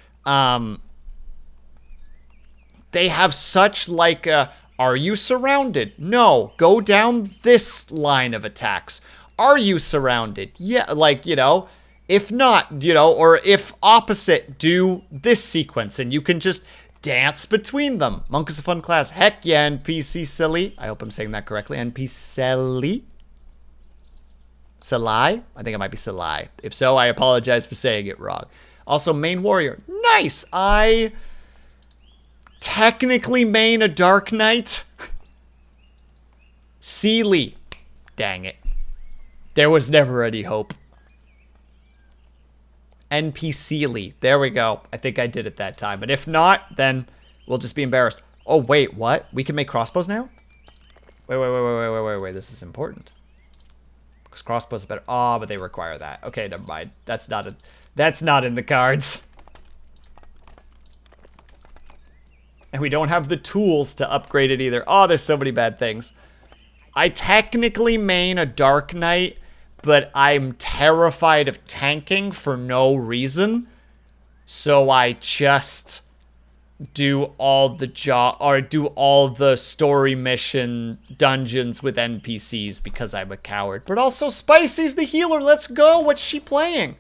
They have such like a, are you surrounded? No, go down this line of attacks. Are you surrounded? Yeah, like, you know, if not, you know, or if opposite, do this sequence, and you can just dance between them. Monk is a fun class. Heck yeah, NPC silly. I hope I'm saying that correctly. NPC silly. Salai? I think it might be Salai. If so, I apologize for saying it wrong. Also, main warrior. Nice! I technically main a Dark Knight. Sealy. Dang it. There was never any hope. NPC-ly. There we go. I think I did it that time. But if not, then we'll just be embarrassed. Oh, wait, what? We can make crossbows now? Wait. This is important. Because crossbows are better. Oh, but they require that. Okay, never mind. That's not in the cards. And we don't have the tools to upgrade it either. Oh, there's so many bad things. I technically main a Dark Knight, but I'm terrified of tanking for no reason. So I just do all the story mission dungeons with NPCs because I'm a coward. But also Spicy's the healer. Let's go. What's she playing?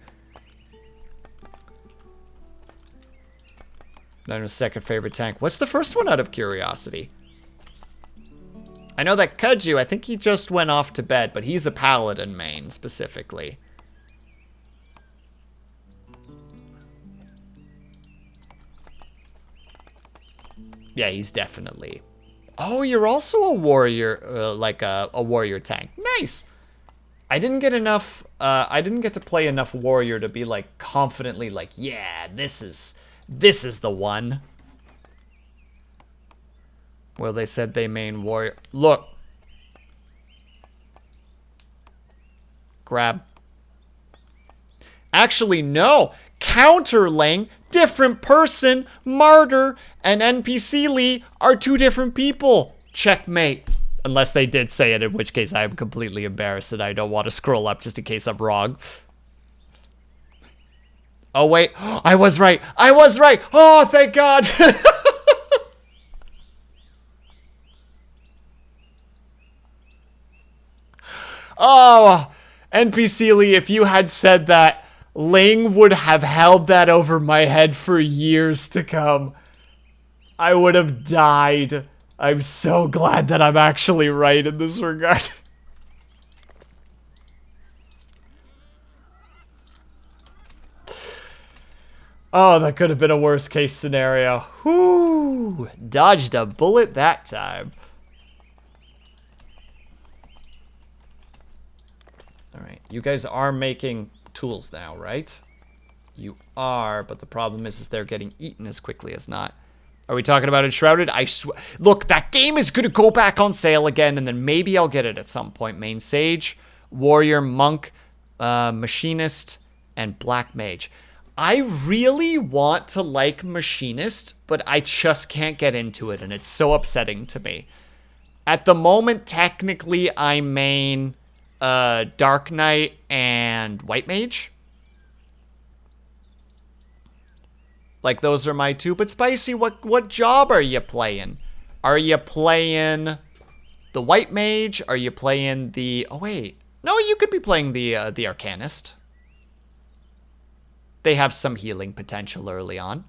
Not a second favorite tank. What's the first one out of curiosity? I know that Kaju, I think he just went off to bed, but he's a paladin main specifically. Yeah, he's definitely. Oh, you're also a warrior, like a warrior tank. Nice. I didn't get enough, I didn't get to play enough warrior to be like confidently like, yeah, this is the one. Well, they said they main warrior. Look. Grab. Actually, no. Counterling, different person, martyr, and NPC Lee are two different people. Checkmate. Unless they did say it, in which case I am completely embarrassed and I don't want to scroll up just in case I'm wrong. Oh, wait. I was right. I was right. Oh, thank God. Oh, NPC Lee, if you had said that, Ling would have held that over my head for years to come. I would have died. I'm so glad that I'm actually right in this regard. Oh, that could have been a worst case scenario. Whoo! Dodged a bullet that time. Alright, you guys are making tools now, right? You are, but the problem is they're getting eaten as quickly as not. Are we talking about Enshrouded? Look, that game is gonna go back on sale again, and then maybe I'll get it at some point. Main Sage, Warrior, Monk, Machinist, and Black Mage. I really want to like Machinist, but I just can't get into it, and it's so upsetting to me. At the moment, technically, I main Dark Knight and White Mage. Like, those are my two. But Spicy, what job are you playing? Are you playing the White Mage? Are you playing the... Oh, wait. No, you could be playing the Arcanist. They have some healing potential early on.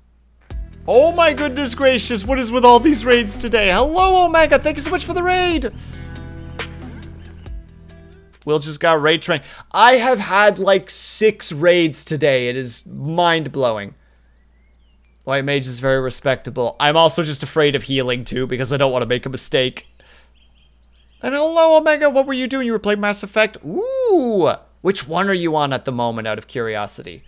Oh my goodness gracious, what is with all these raids today? Hello, Omega, thank you so much for the raid! Will just got raid trained. I have had like 6 raids today. It is mind-blowing. White Mage is very respectable. I'm also just afraid of healing too because I don't want to make a mistake. And hello, Omega, what were you doing? You were playing Mass Effect? Ooh! Which one are you on at the moment, out of curiosity?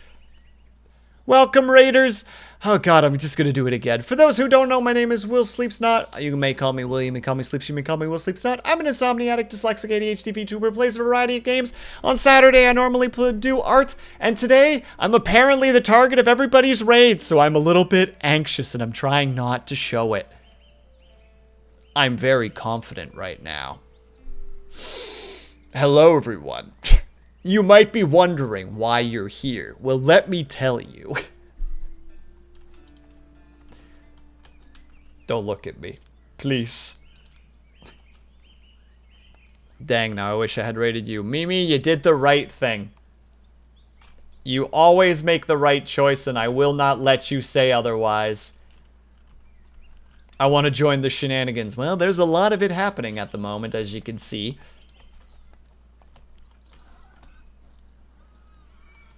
Welcome, Raiders! Oh god, I'm just gonna do it again. For those who don't know, my name is WillSleepsNot. You may call me Will, you may call me Sleeps, you may call me WillSleepsNot. I'm an insomniatic, dyslexic, ADHD VTuber, plays a variety of games. On Saturday, I normally do art, and today, I'm apparently the target of everybody's raids, so I'm a little bit anxious, and I'm trying not to show it. I'm very confident right now. Hello, everyone. You might be wondering why you're here. Well, let me tell you. Don't look at me. Please. Dang, now I wish I had rated you. Mimi, you did the right thing. You always make the right choice, and I will not let you say otherwise. I want to join the shenanigans. Well, there's a lot of it happening at the moment, as you can see.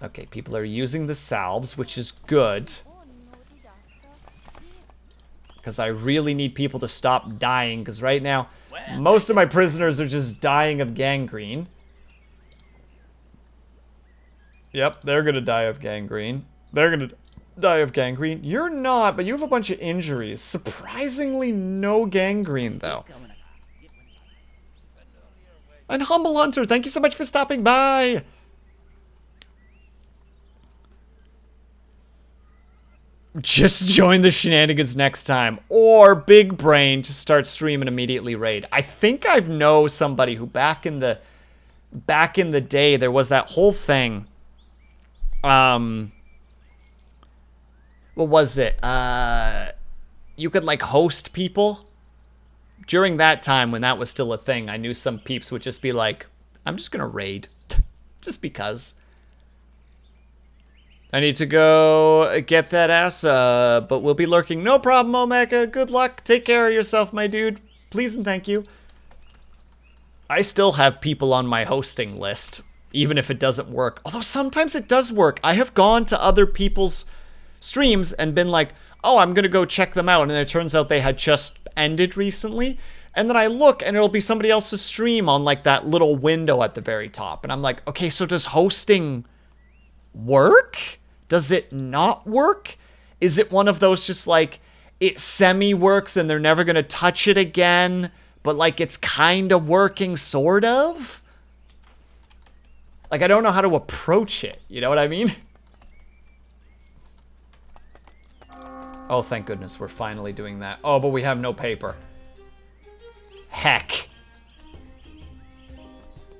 Okay, people are using the salves, which is good. Because I really need people to stop dying, because right now, most of my prisoners are just dying of gangrene. Yep, they're gonna die of gangrene. They're gonna die of gangrene. You're not, but you have a bunch of injuries. Surprisingly, no gangrene, though. And Humble Hunter, thank you so much for stopping by. Just join the shenanigans next time. Or Big Brain, just start stream and immediately raid. I think I know somebody who back in the day, there was that whole thing. What was it? You could like host people. During that time when that was still a thing, I knew some peeps would just be like, I'm just gonna raid. Just because. I need to go get that ass, but we'll be lurking. No problem, Omega. Good luck. Take care of yourself, my dude. Please and thank you. I still have people on my hosting list, even if it doesn't work. Although sometimes it does work. I have gone to other people's streams and been like, oh, I'm going to go check them out. And it turns out they had just ended recently. And then I look and it'll be somebody else's stream on like that little window at the very top. And I'm like, okay, so does hosting work? Does it not work? Is it one of those just like it semi-works and they're never going to touch it again, but like it's kind of working sort of? Like I don't know how to approach it. You know what I mean? Oh, thank goodness we're finally doing that. Oh, but we have no paper. Heck.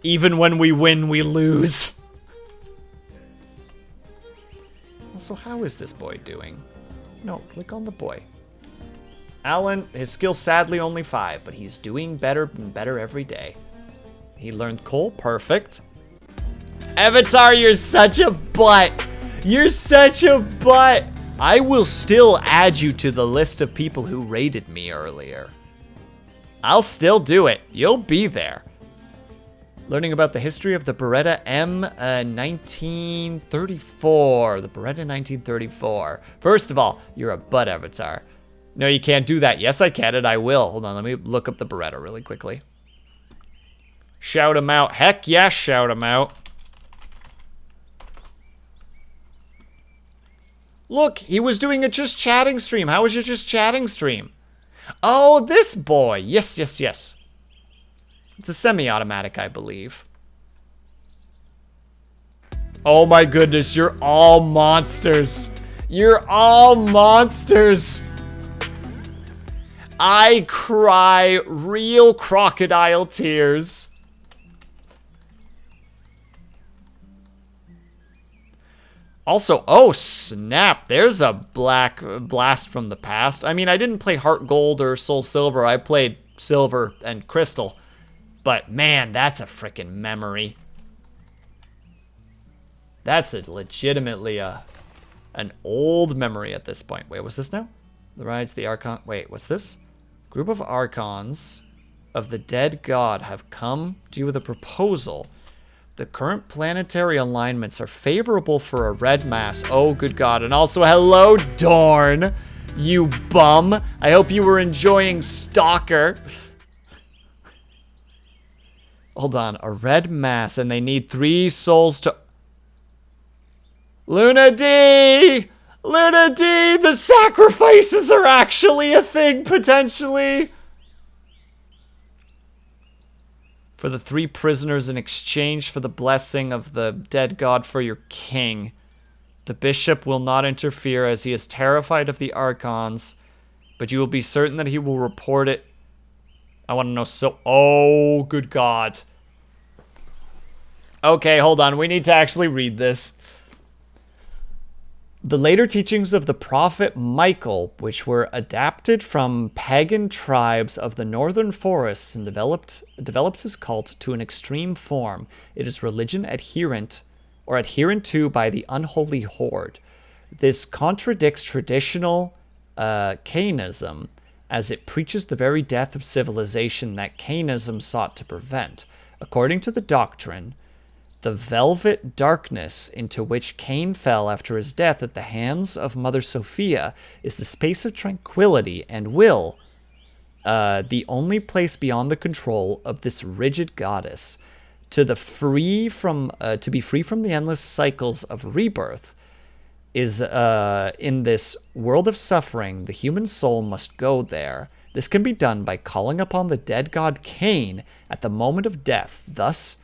Even when we win, we lose. So how is this boy doing? No, click on the boy. Alan, his skill sadly only 5, but he's doing better and better every day. He learned coal, perfect. Avatar, you're such a butt. You're such a butt. I will still add you to the list of people who rated me earlier. I'll still do it. You'll be there. Learning about the history of the Beretta M1934. The Beretta 1934. First of all, you're a butt, Avatar. No, you can't do that. Yes, I can, and I will. Hold on, let me look up the Beretta really quickly. Shout him out. Heck yes, shout him out. Look, he was doing a just chatting stream. How was your just chatting stream? Oh, this boy. Yes, yes, yes. It's a semi-automatic, I believe. Oh my goodness, you're all monsters. You're all monsters. I cry real crocodile tears. Also, oh snap, there's a black blast from the past. I mean, I didn't play Heart Gold or Soul Silver. I played Silver and Crystal. But man, that's a freaking memory. That's legitimately an old memory at this point. Wait, what's this now? The rides, the Archon. Wait, what's this? Group of Archons of the dead god have come to you with a proposal. The current planetary alignments are favorable for a red mass. Oh, good god. And also, hello, Dorn, you bum. I hope you were enjoying Stalker. Hold on, a red mass, and they need 3 souls to... Luna D! Luna D! The sacrifices are actually a thing, potentially! For the 3 prisoners in exchange for the blessing of the dead god for your king. The bishop will not interfere as he is terrified of the Archons, but you will be certain that he will report it. I want to know so... Oh, good god. Okay, hold on. We need to actually read this. The later teachings of the prophet Michael, which were adapted from pagan tribes of the northern forests and develops his cult to an extreme form. It is religion adherent to by the unholy horde. This contradicts traditional Cainism, as it preaches the very death of civilization that Cainism sought to prevent. According to the doctrine, the velvet darkness into which Cain fell after his death at the hands of Mother Sophia is the space of tranquility and will, the only place beyond the control of this rigid goddess. To be free from the endless cycles of rebirth is in this world of suffering, the human soul must go there. This can be done by calling upon the dead god Cain at the moment of death. Thus,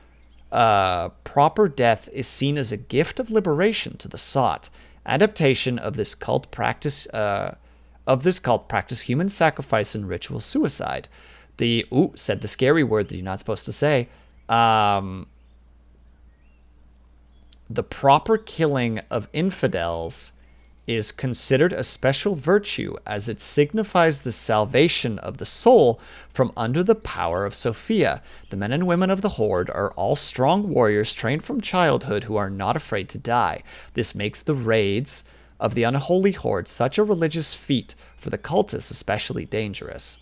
proper death is seen as a gift of liberation to the sought. Adaptation of this cult practice human sacrifice and ritual suicide. Said the scary word that you're not supposed to say. The proper killing of infidels is considered a special virtue, as it signifies the salvation of the soul from under the power of Sophia. The men and women of the horde are all strong warriors trained from childhood who are not afraid to die. This makes the raids of the unholy horde such a religious feat, for the cultists especially dangerous.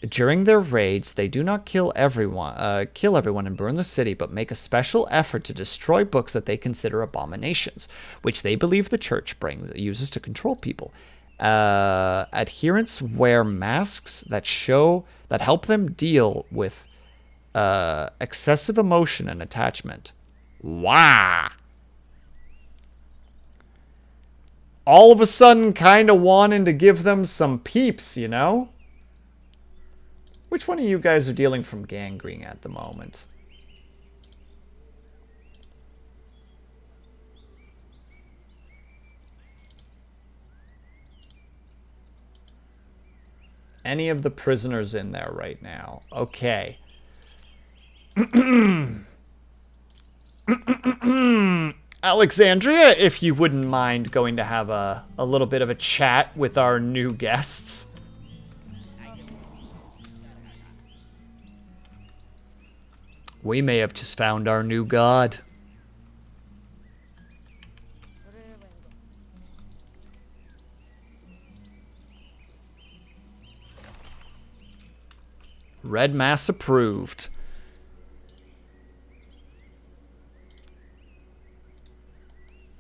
During their raids, they do not kill everyone and burn the city, but make a special effort to destroy books that they consider abominations, which they believe the church uses to control people. Adherents wear masks that help them deal with excessive emotion and attachment. Wow! All of a sudden, kind of wanting to give them some peeps, you know? Which one of you guys are dealing from gangrene at the moment? Any of the prisoners in there right now? Okay. Alexandria, if you wouldn't mind going to have a little bit of a chat with our new guests. We may have just found our new god. Red Mass approved.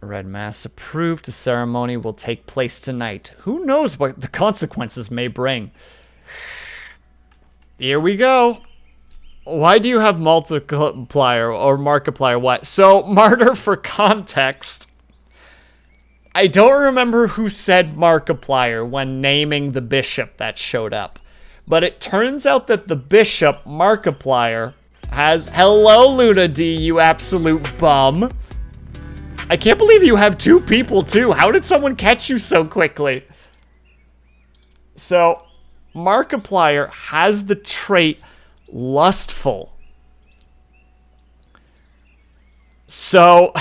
Red Mass approved. The ceremony will take place tonight. Who knows what the consequences may bring? Here we go. Why do you have multiplier or Markiplier? What? So, Martyr, for context, I don't remember who said Markiplier when naming the bishop that showed up. But it turns out that the bishop, Markiplier, has... Hello, Luna D, you absolute bum. I can't believe you have two people, too. How did someone catch you so quickly? So, Markiplier has the trait... lustful. So,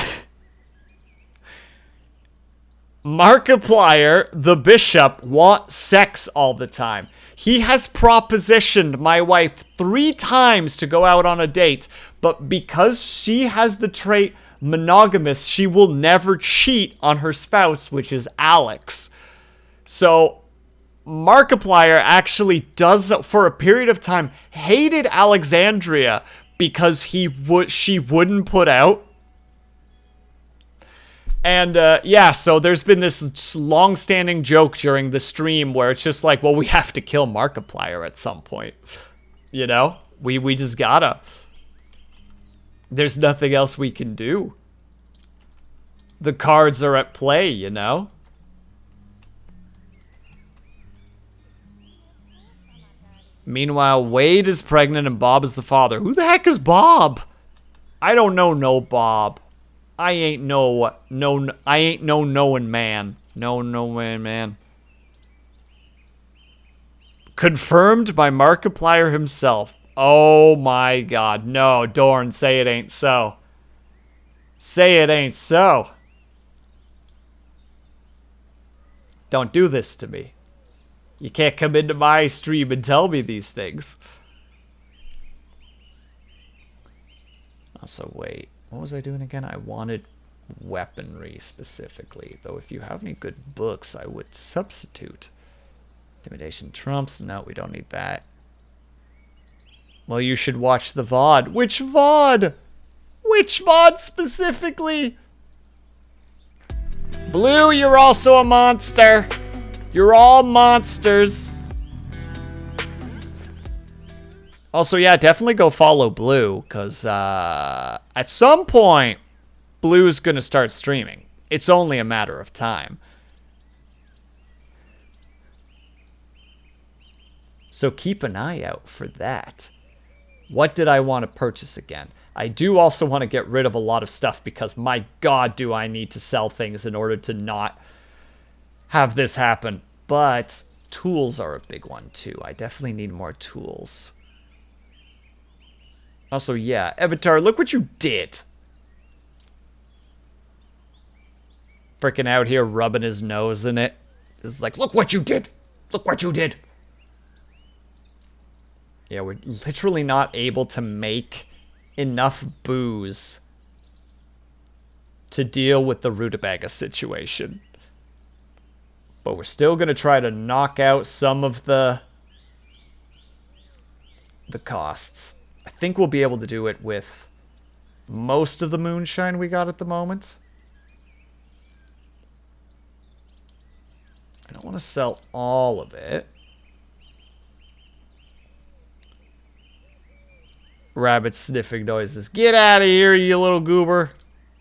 Markiplier, the bishop, wants sex all the time. He has propositioned my wife 3 times to go out on a date, but because she has the trait monogamous, she will never cheat on her spouse, which is Alex. So, Markiplier actually does, for a period of time, hated Alexandria because she wouldn't put out. And, yeah, so there's been this long-standing joke during the stream where it's just like, well, we have to kill Markiplier at some point. You know? We just gotta. There's nothing else we can do. The cards are at play, you know? Meanwhile, Wade is pregnant and Bob is the father. Who the heck is Bob? I don't know no Bob. I ain't no knowing man. No knowing man. Confirmed by Markiplier himself. Oh my god. No, Dorn, say it ain't so. Say it ain't so. Don't do this to me. You can't come into my stream and tell me these things. Also, wait. What was I doing again? I wanted weaponry specifically. Though if you have any good books, I would substitute. Intimidation trumps. No, we don't need that. Well, you should watch the VOD. Which VOD? Which VOD specifically? Blue, you're also a monster. You're all monsters. Also, yeah, definitely go follow Blue, because at some point, Blue's going to start streaming. It's only a matter of time. So keep an eye out for that. What did I want to purchase again? I do also want to get rid of a lot of stuff because, my God, do I need to sell things in order to not have this happen. But tools are a big one, too. I definitely need more tools. Also, yeah, Avatar, look what you did. Freaking out here rubbing his nose in it. It's like, look what you did. Look what you did. Yeah, we're literally not able to make enough booze to deal with the rutabaga situation. But we're still going to try to knock out some of the costs. I think we'll be able to do it with most of the moonshine we got at the moment. I don't want to sell all of it. Rabbit sniffing noises. Get out of here, you little goober.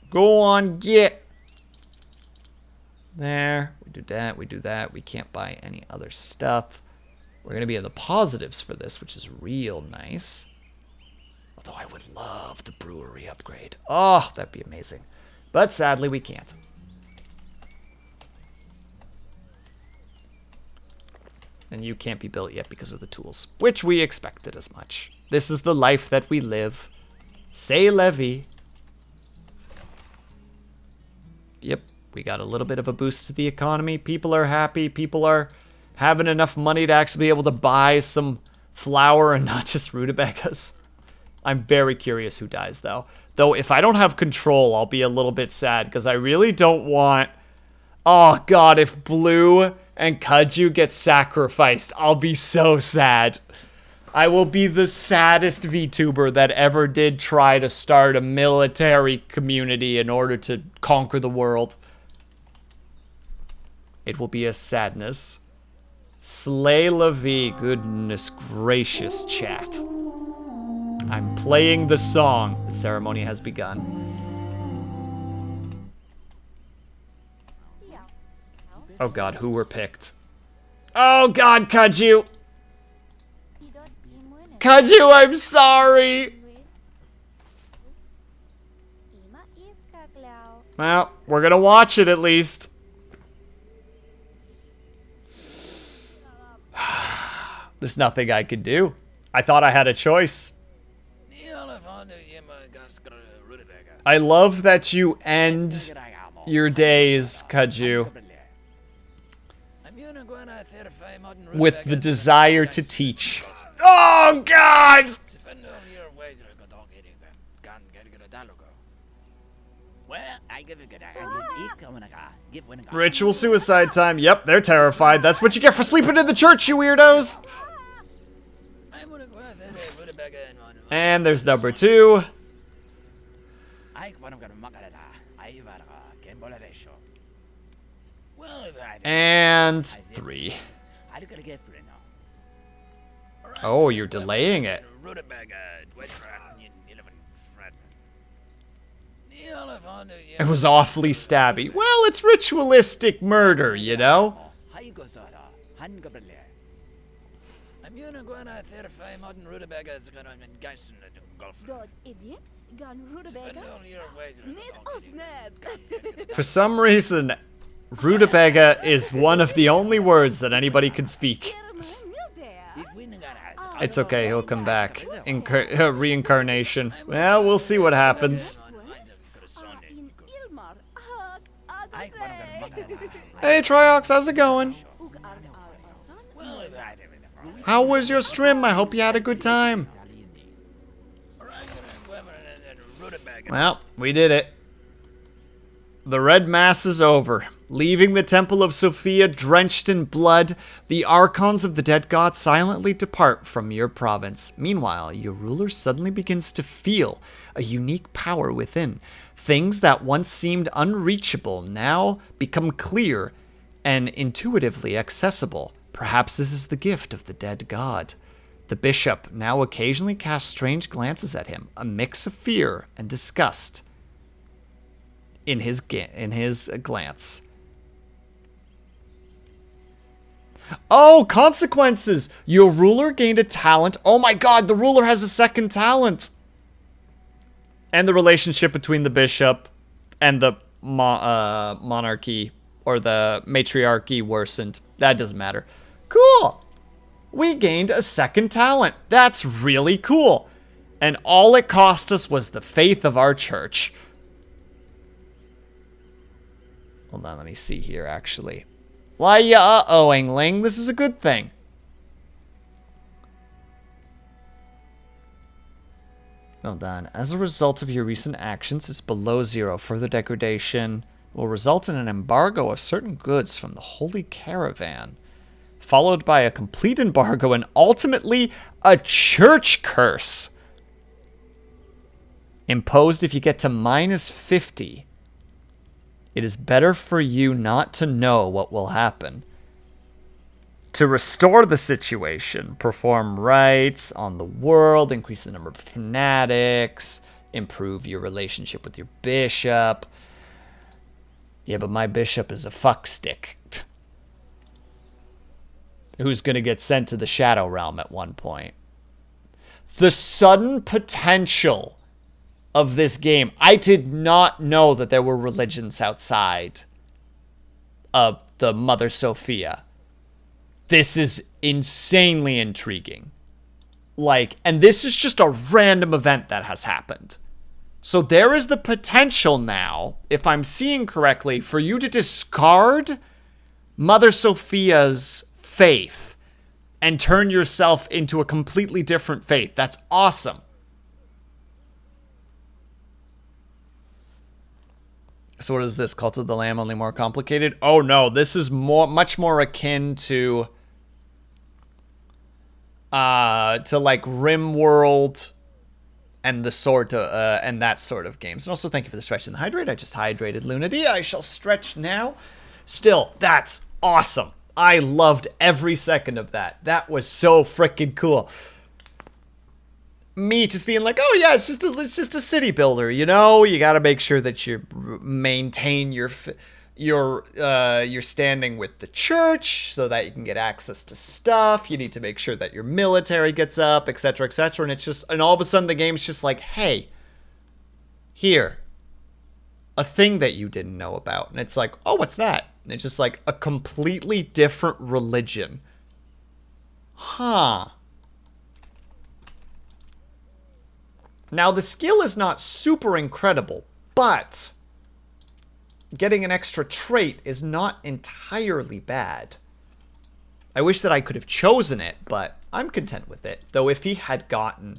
Go on, get. There. We do that. We do that. We can't buy any other stuff. We're going to be in the positives for this, which is real nice. Although I would love the brewery upgrade. Oh, that'd be amazing. But sadly, we can't. And you can't be built yet because of the tools, which we expected as much. This is the life that we live. Say Levy. Yep, we got a little bit of a boost to the economy. People are happy. People are having enough money to actually be able to buy some flour and not just rutabagas. I'm very curious who dies, though. Though, if I don't have control, I'll be a little bit sad, because I really don't want... Oh, God, if Blue and Kaju get sacrificed, I'll be so sad. I will be the saddest VTuber that ever did try to start a military community in order to conquer the world. It will be a sadness. Slay La Vie, goodness gracious, chat. I'm playing the song. The ceremony has begun. Oh God, who were picked? Oh God, Kaju! Kaju, I'm sorry! Well, we're gonna watch it at least. There's nothing I could do. I thought I had a choice. I love that you end your days, Kaju, with the desire to teach. Oh, God! Ritual suicide time. Yep, they're terrified. That's what you get for sleeping in the church, you weirdos. And there's number 2. And 3. Oh, you're delaying it. It was awfully stabby. Well, it's ritualistic murder, you know? For some reason, rutabaga is one of the only words that anybody can speak. It's okay, he'll come back. Reincarnation. Well, we'll see what happens. Hey, Triox, how's it going? How was your stream? I hope you had a good time. Well, we did it. The Red Mass is over. Leaving the Temple of Sophia drenched in blood, the Archons of the Dead God silently depart from your province. Meanwhile, your ruler suddenly begins to feel a unique power within. Things that once seemed unreachable now become clear and intuitively accessible. Perhaps this is the gift of the Dead God. The bishop now occasionally casts strange glances at him, a mix of fear and disgust in his glance. Oh, consequences! Your ruler gained a talent. Oh my god, the ruler has a second talent! And the relationship between the bishop and the monarchy or the matriarchy worsened. That doesn't matter. Cool! We gained a second talent. That's really cool. And all it cost us was the faith of our church. Hold on, let me see here, actually. Why ya uh-ohing, Ling? This is a good thing. Well done. As a result of your recent actions, it's below 0. Further degradation will result in an embargo of certain goods from the Holy Caravan, followed by a complete embargo and ultimately a church curse. Imposed if you get to -50. It is better for you not to know what will happen. To restore the situation, perform rites on the world, increase the number of fanatics, improve your relationship with your bishop. Yeah, but my bishop is a fuckstick. Who's going to get sent to the Shadow Realm at one point. The sudden potential of this game. I did not know that there were religions outside of the Mother Sophia. This is insanely intriguing. Like, and this is just a random event that has happened. So there is the potential now, if I'm seeing correctly, for you to discard Mother Sophia's faith and turn yourself into a completely different faith. That's awesome. So what is this? Cult of the Lamb, only more complicated? Oh no, this is much more akin to like RimWorld and the sort of and that sort of games. And also thank you for the stretch and the hydrate. I just hydrated Lunadia. I shall stretch now. Still, that's awesome. I loved every second of that. That was so freaking cool. Me just being like, oh yeah, it's just a city builder, you know. You got to make sure that you maintain your standing with the church so that you can get access to stuff. You need to make sure that your military gets up, etc., etc. And it's just, and all of a sudden the game's just like, hey, here, a thing that you didn't know about, and it's like, oh, what's that? And it's just like a completely different religion. Huh. Now, the skill is not super incredible, but getting an extra trait is not entirely bad. I wish that I could have chosen it, but I'm content with it. Though if he had gotten,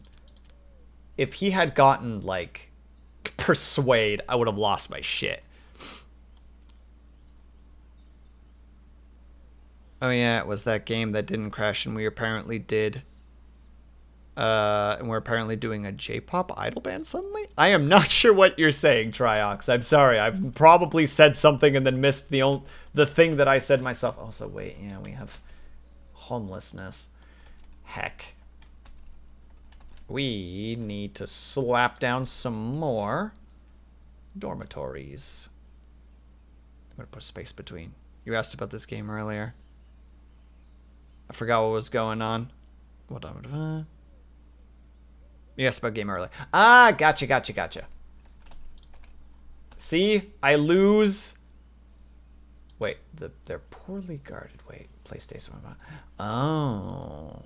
like, Persuade, I would have lost my shit. Oh yeah, it was that game that didn't crash and we apparently did. And we're apparently doing a J-pop idol band suddenly? I am not sure what you're saying, Triox. I'm sorry. I've probably said something and then missed the thing that I said myself. Oh, so wait. Yeah, we have homelessness. Heck. We need to slap down some more dormitories. I'm going to put a space between. You asked about this game earlier. I forgot what was going on. What on? You asked about game earlier. Ah, gotcha. See? I lose. Wait, they're poorly guarded. Wait, PlayStation. Oh.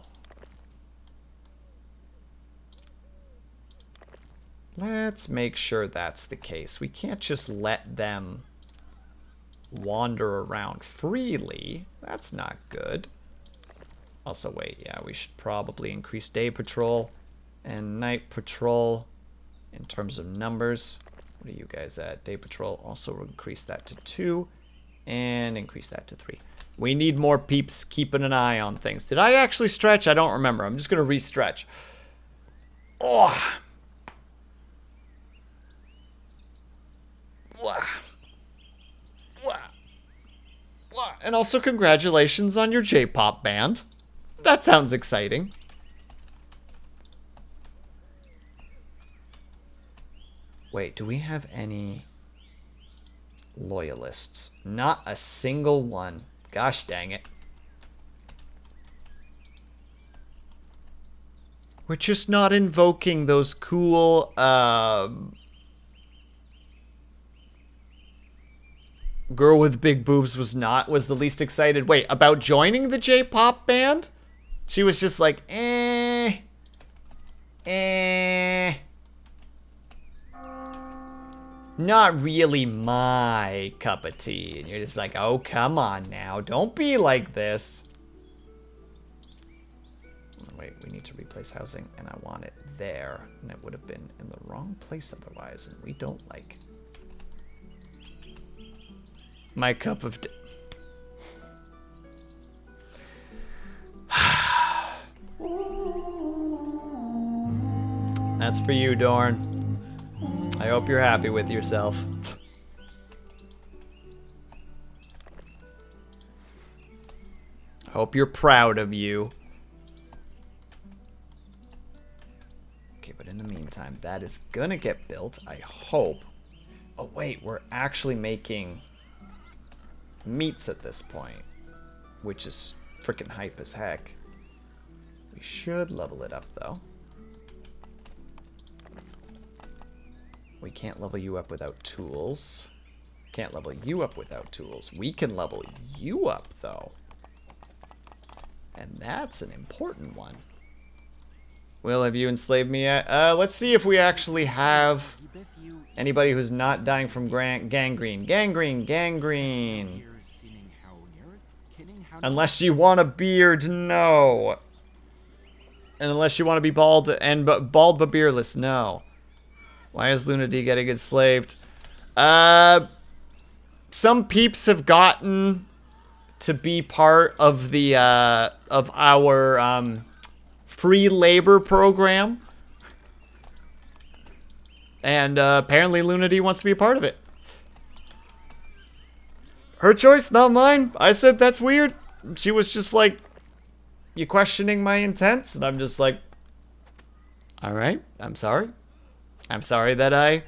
Let's make sure that's the case. We can't just let them wander around freely. That's not good. Also, wait, yeah, we should probably increase day patrol and night patrol in terms of numbers. What are you guys at? Day patrol, also increase that to 2 and increase that to 3. We need more peeps keeping an eye on things. Did I actually stretch? I don't remember. I'm just going to re-stretch. Oh. And also congratulations on your J-pop band. That sounds exciting. Wait, do we have any loyalists? Not a single one. Gosh dang it. We're just not invoking those cool, girl with big boobs was the least excited. Wait, about joining the J-pop band? She was just like, not really my cup of tea. And you're just like, oh, come on now. Don't be like this. Wait, we need to replace housing, and I want it there. And it would have been in the wrong place otherwise, and we don't like my cup of tea. That's for you, Dorn. I hope you're happy with yourself. Hope you're proud of you. Okay, but in the meantime, that is gonna get built, I hope. Oh wait, we're actually making meats at this point, which is freaking hype as heck. We should level it up though. We can't level you up without tools. Can't level you up without tools. We can level you up though. And that's an important one. Will, have you enslaved me yet? Let's see if we actually have anybody who's not dying from gangrene. Gangrene. Unless you want a beard, no. And unless you want to be bald and bald but beardless, no. Why is Luna D getting enslaved? Some peeps have gotten to be part of the of our free labor program, and apparently Luna D wants to be a part of it. Her choice, not mine. I said that's weird. She was just like, "You questioning my intents?" And I'm just like, "All right, I'm sorry. I'm sorry that I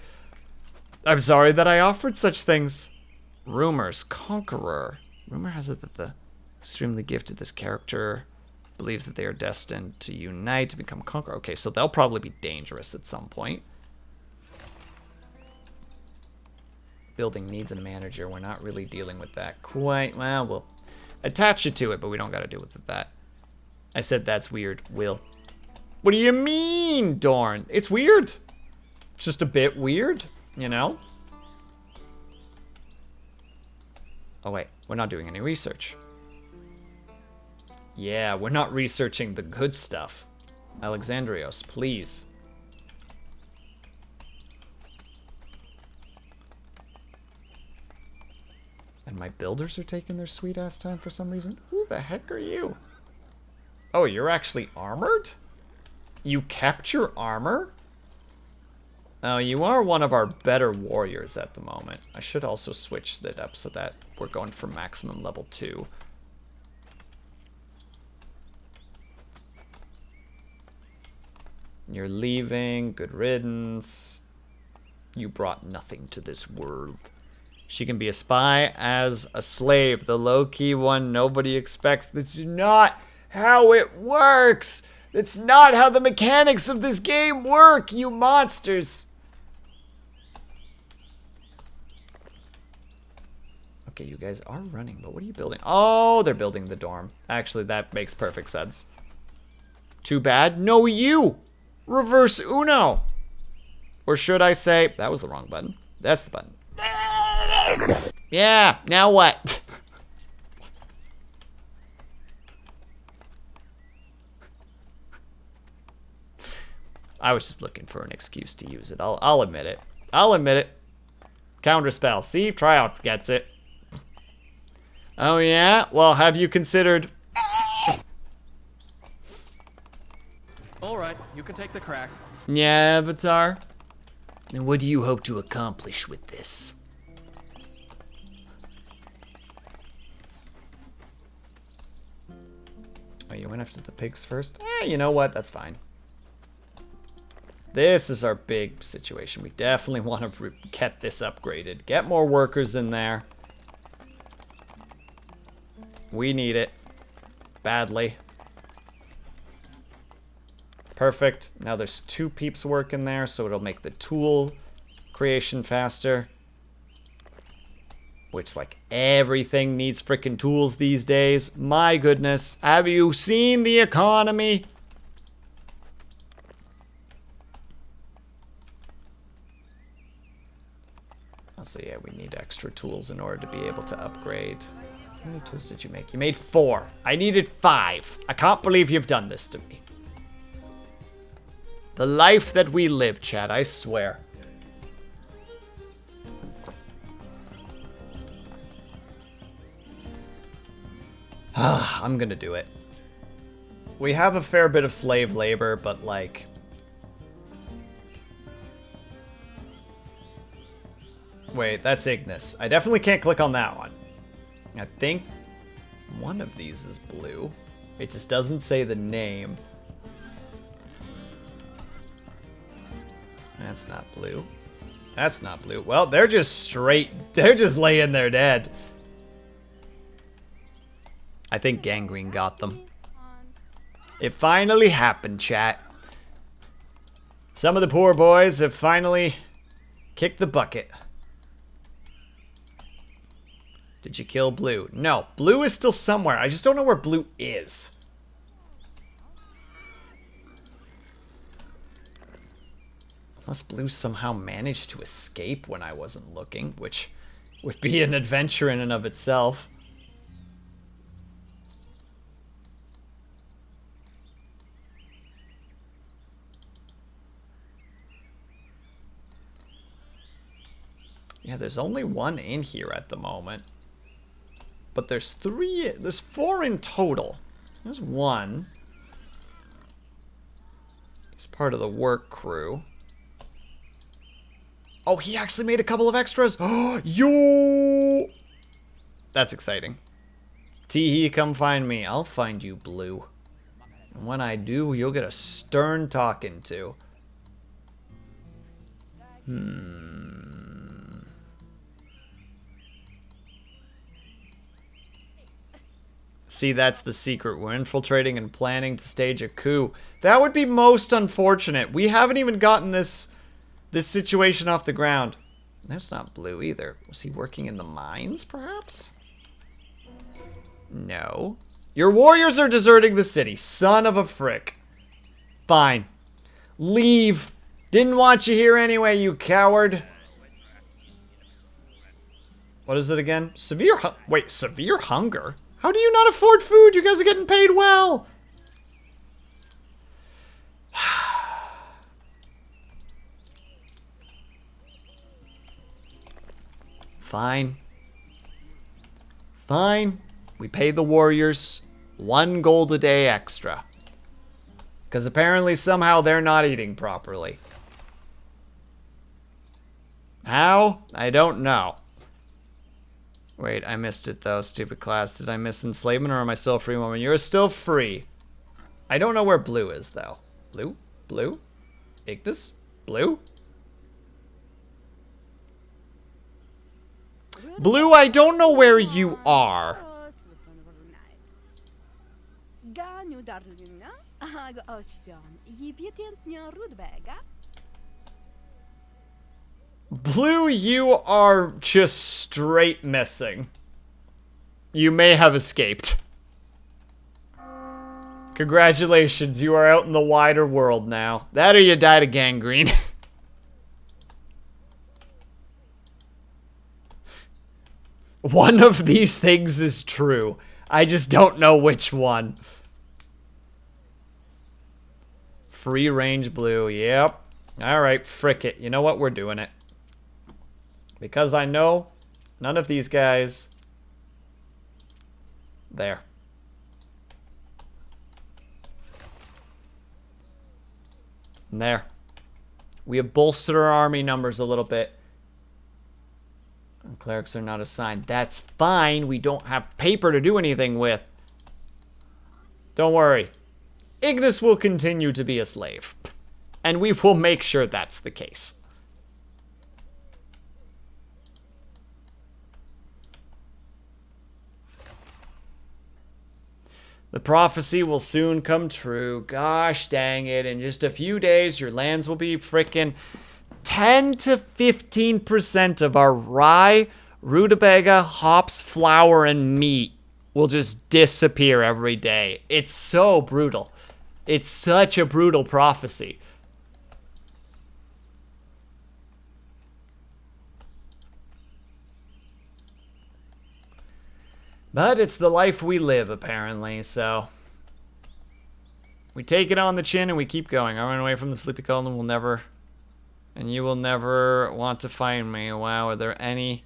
offered such things." Rumors, Conqueror. Rumor has it that the extremely gifted this character believes that they are destined to unite to become Conqueror. Okay, so they'll probably be dangerous at some point. Building needs a manager. We're not really dealing with that quite. Well, we'll attach it to it, but we don't got to deal with that. I said that's weird, Will. What do you mean, Dorn? It's weird. It's just a bit weird, you know? Oh, wait. We're not doing any research. Yeah, we're not researching the good stuff. Alexandrios, please. And my builders are taking their sweet-ass time for some reason. Who the heck are you? Oh, you're actually armored? You kept your armor? Oh, you are one of our better warriors at the moment. I should also switch that up so that we're going for maximum level 2. You're leaving. Good riddance. You brought nothing to this world. She can be a spy as a slave. The low-key one nobody expects. That's not how it works. That's not how the mechanics of this game work, you monsters. Okay, you guys are running, but what are you building? Oh, they're building the dorm. Actually, that makes perfect sense. Too bad. No, you! Reverse Uno! Or should I say, that was the wrong button. That's the button. Yeah, now what? I was just looking for an excuse to use it. I'll admit it. I'll admit it. Counterspell. See? Tryout gets it. Oh yeah? Well, have you considered...
Alright, you can take the crack.
Yeah, Avatar? And what do you hope to accomplish with this? Oh, you went after the pigs first? You know what? That's fine. This is our big situation. We definitely want to get this upgraded. Get more workers in there. We need it. Badly. Perfect. Now there's 2 peeps working there, so it'll make the tool creation faster. Which, like, everything needs freaking tools these days. My goodness. Have you seen the economy? So yeah, we need extra tools in order to be able to upgrade. How many tools did you make? You made 4. I needed 5. I can't believe you've done this to me. The life that we live, Chad, I swear. I'm gonna do it. We have a fair bit of slave labor, but like... Wait, that's Ignis. I definitely can't click on that one. I think one of these is blue. It just doesn't say the name. That's not blue. That's not blue. Well, they're just straight. They're just laying there dead. I think gangrene got them. It finally happened, chat. Some of the poor boys have finally kicked the bucket. Did you kill Blue? No, Blue is still somewhere. I just don't know where Blue is. Unless Blue somehow managed to escape when I wasn't looking, which would be an adventure in and of itself. Yeah, there's only 1 in here at the moment. But there's 4 in total. There's 1. He's part of the work crew. Oh, he actually made a couple of extras. Oh, yo! That's exciting. Teehee, come find me. I'll find you, Blue. And when I do, you'll get a stern talking to. See, that's the secret. We're infiltrating and planning to stage a coup. That would be most unfortunate. We haven't even gotten this situation off the ground. That's not Blue either. Was he working in the mines, perhaps? No. Your warriors are deserting the city. Son of a frick. Fine. Leave. Didn't want you here anyway, you coward. What is it again? Severe hunger? How do you not afford food? You guys are getting paid well. Fine. Fine. We pay the warriors 1 gold a day extra. Because apparently somehow they're not eating properly. How? I don't know. Wait, I missed it though, stupid class. Did I miss enslavement or am I still a free woman? You're still free. I don't know where Blue is though. Blue? Blue? Ignis? Blue? Blue, I don't know where you are. Blue, you are just straight missing. You may have escaped. Congratulations, you are out in the wider world now. That or you died of gangrene. One of these things is true. I just don't know which one. Free range blue. Yep. All right, frick it. You know what? We're doing it. Because I know none of these guys... There. And there. We have bolstered our army numbers a little bit. And clerics are not assigned. That's fine. We don't have paper to do anything with. Don't worry. Ignis will continue to be a slave. And we will make sure that's the case. The prophecy will soon come true. Gosh dang it. In just a few days, your lands will be frickin' 10 to 15% of our rye, rutabaga, hops, flour, and meat will just disappear every day. It's so brutal. It's such a brutal prophecy. But it's the life we live, apparently, so... We take it on the chin and we keep going. I run away from the sleepy column will never... And you will never want to find me. Wow, are there any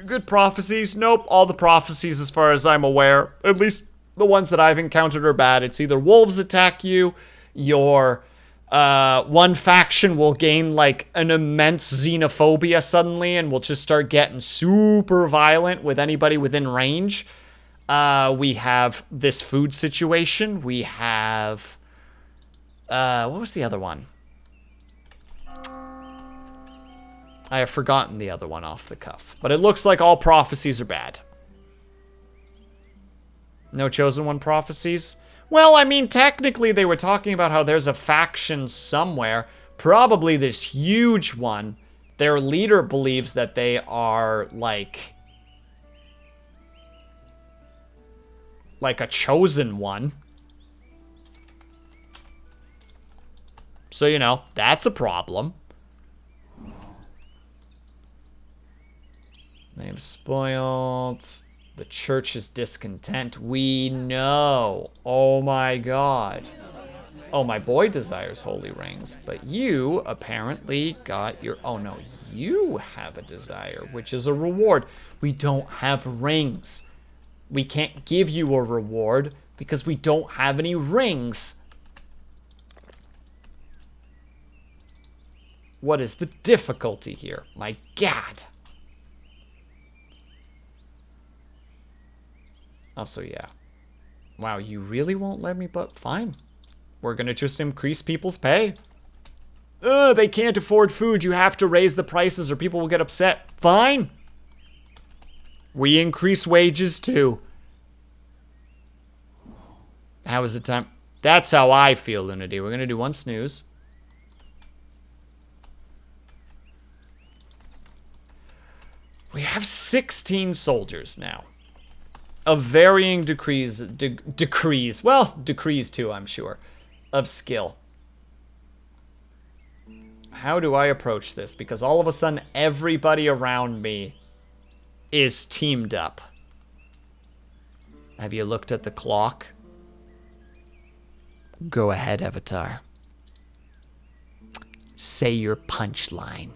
good prophecies? Nope, all the prophecies as far as I'm aware, at least the ones that I've encountered, are bad. It's either wolves attack you, your one faction will gain like an immense xenophobia suddenly and will just start getting super violent with anybody within range. We have this food situation. We have... what was the other one? I have forgotten the other one off the cuff. But it looks like all prophecies are bad. No chosen one prophecies? Well, I mean, technically they were talking about how there's a faction somewhere. Probably this huge one. Their leader believes that they are, like a chosen one. So, you know, that's a problem. They've spoiled. The church is discontent. We know. Oh my god. Oh, my boy desires holy rings. But you apparently got your... Oh no, you have a desire, which is a reward. We don't have rings. We can't give you a reward because we don't have any rings. What is the difficulty here? My god. Also, yeah. Wow, you really won't let me, but fine. We're gonna just increase people's pay. They can't afford food. You have to raise the prices or people will get upset. Fine. We increase wages too. How is it time? That's how I feel, Lunity. We're gonna do one snooze. We have 16 soldiers now. Of varying decrees, well, decrees too, I'm sure, of skill. How do I approach this? Because all of a sudden, everybody around me is teamed up. Have you looked at the clock? Go ahead, Avatar. Say your punchline.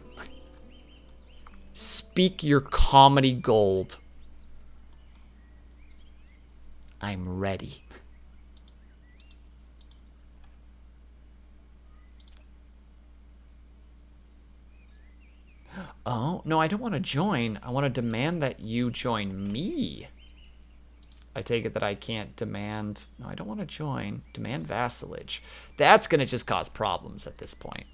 Speak your comedy gold. I'm ready. Oh, no, I don't want to join. I want to demand that you join me. I take it that I can't demand... No, I don't want to join. Demand vassalage. That's going to just cause problems at this point.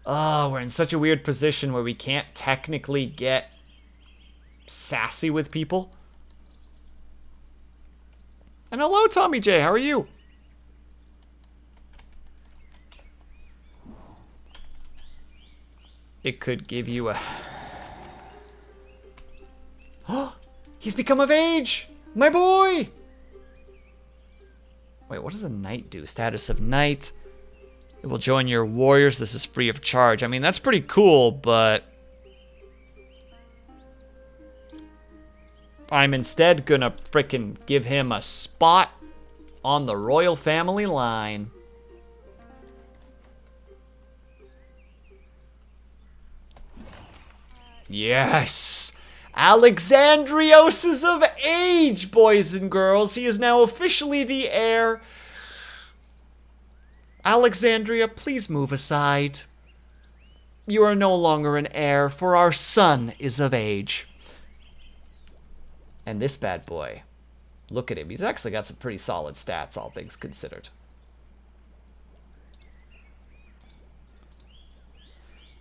Oh, we're in such a weird position where we can't technically get sassy with people. And hello, Tommy J. How are you? It could give you a... Oh, he's become of age! My boy! Wait, what does a knight do? Status of knight. It will join your warriors. This is free of charge. I mean, that's pretty cool, but... I'm instead gonna frickin' give him a spot on the royal family line. Yes! Alexandrios is of age, boys and girls. He is now officially the heir. Alexandria, please move aside. You are no longer an heir, for our son is of age. And this bad boy, look at him. He's actually got some pretty solid stats, all things considered.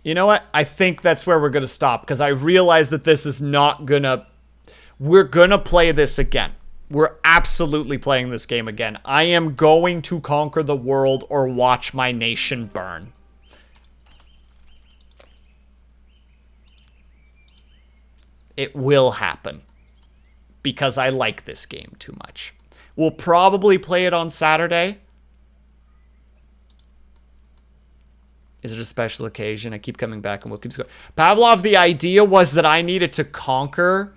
You know what? I think that's where we're going to stop, because I realize that this is not going to... We're going to play this again. We're absolutely playing this game again. I am going to conquer the world or watch my nation burn. It will happen. Because I like this game too much. We'll probably play it on Saturday. Is it a special occasion? I keep coming back and we'll keep going. Pavlov, the idea was that I needed to conquer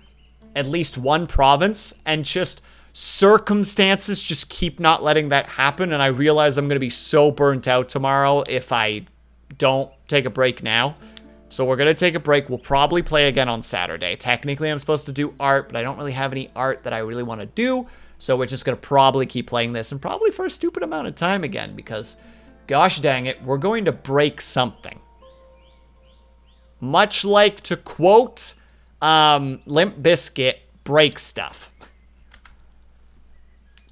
at least one province, and just circumstances just keep not letting that happen, and I realize I'm going to be so burnt out tomorrow if I don't take a break now. So we're going to take a break. We'll probably play again on Saturday. Technically, I'm supposed to do art, but I don't really have any art that I really want to do, so we're just going to probably keep playing this, and probably for a stupid amount of time again, because... gosh dang it, we're going to break something. Much like, to quote Limp Bizkit, break stuff.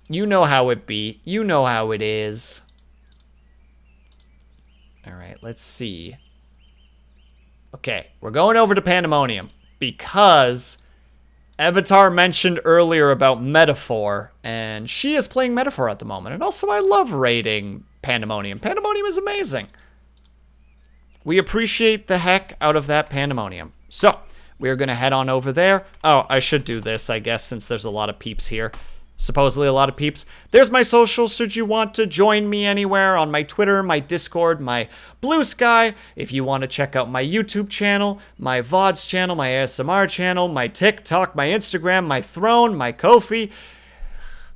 You know how it be. You know how it is. Alright, let's see. Okay, we're going over to Pandemonium because Avatar mentioned earlier about Metaphor, and she is playing Metaphor at the moment. And also, I love raiding Pandemonium. Pandemonium is amazing. We appreciate the heck out of that Pandemonium. So, we're going to head on over there. Oh, I should do this, I guess, since there's a lot of peeps here. Supposedly a lot of peeps. There's my socials should you want to join me anywhere on my Twitter, my Discord, my Blue Sky. If you want to check out my YouTube channel, my VODs channel, my ASMR channel, my TikTok, my Instagram, my Throne, my Ko-fi.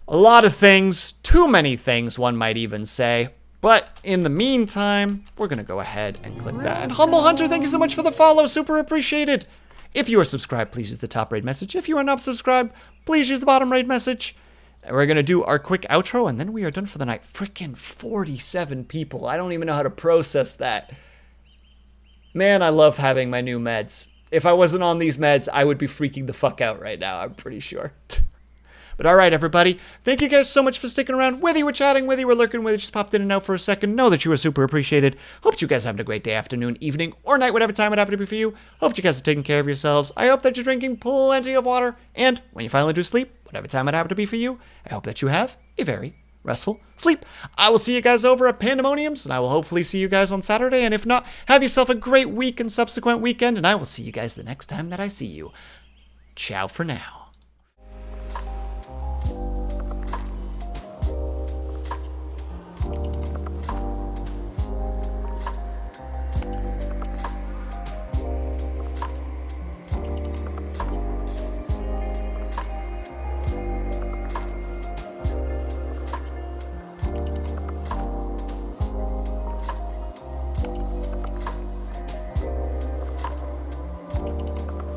A lot of things. Too many things, one might even say. But in the meantime, we're going to go ahead and click that. And Humble Hunter, thank you so much for the follow. Super appreciated. If you are subscribed, please use the top raid message. If you are not subscribed, please use the bottom raid message. And we're going to do our quick outro, and then we are done for the night. Freaking 47 people. I don't even know how to process that. Man, I love having my new meds. If I wasn't on these meds, I would be freaking the fuck out right now, I'm pretty sure. But alright, everybody. Thank you guys so much for sticking around. Whether you were chatting, whether you were lurking, whether you just popped in and out for a second, know that you were super appreciated. Hope you guys are having a great day, afternoon, evening, or night, whatever time it happened to be for you. Hope you guys are taking care of yourselves. I hope that you're drinking plenty of water. And when you finally do sleep, whatever time it happened to be for you, I hope that you have a very restful sleep. I will see you guys over at Pandemoniums, and I will hopefully see you guys on Saturday. And if not, have yourself a great week and subsequent weekend, and I will see you guys the next time that I see you. Ciao for now.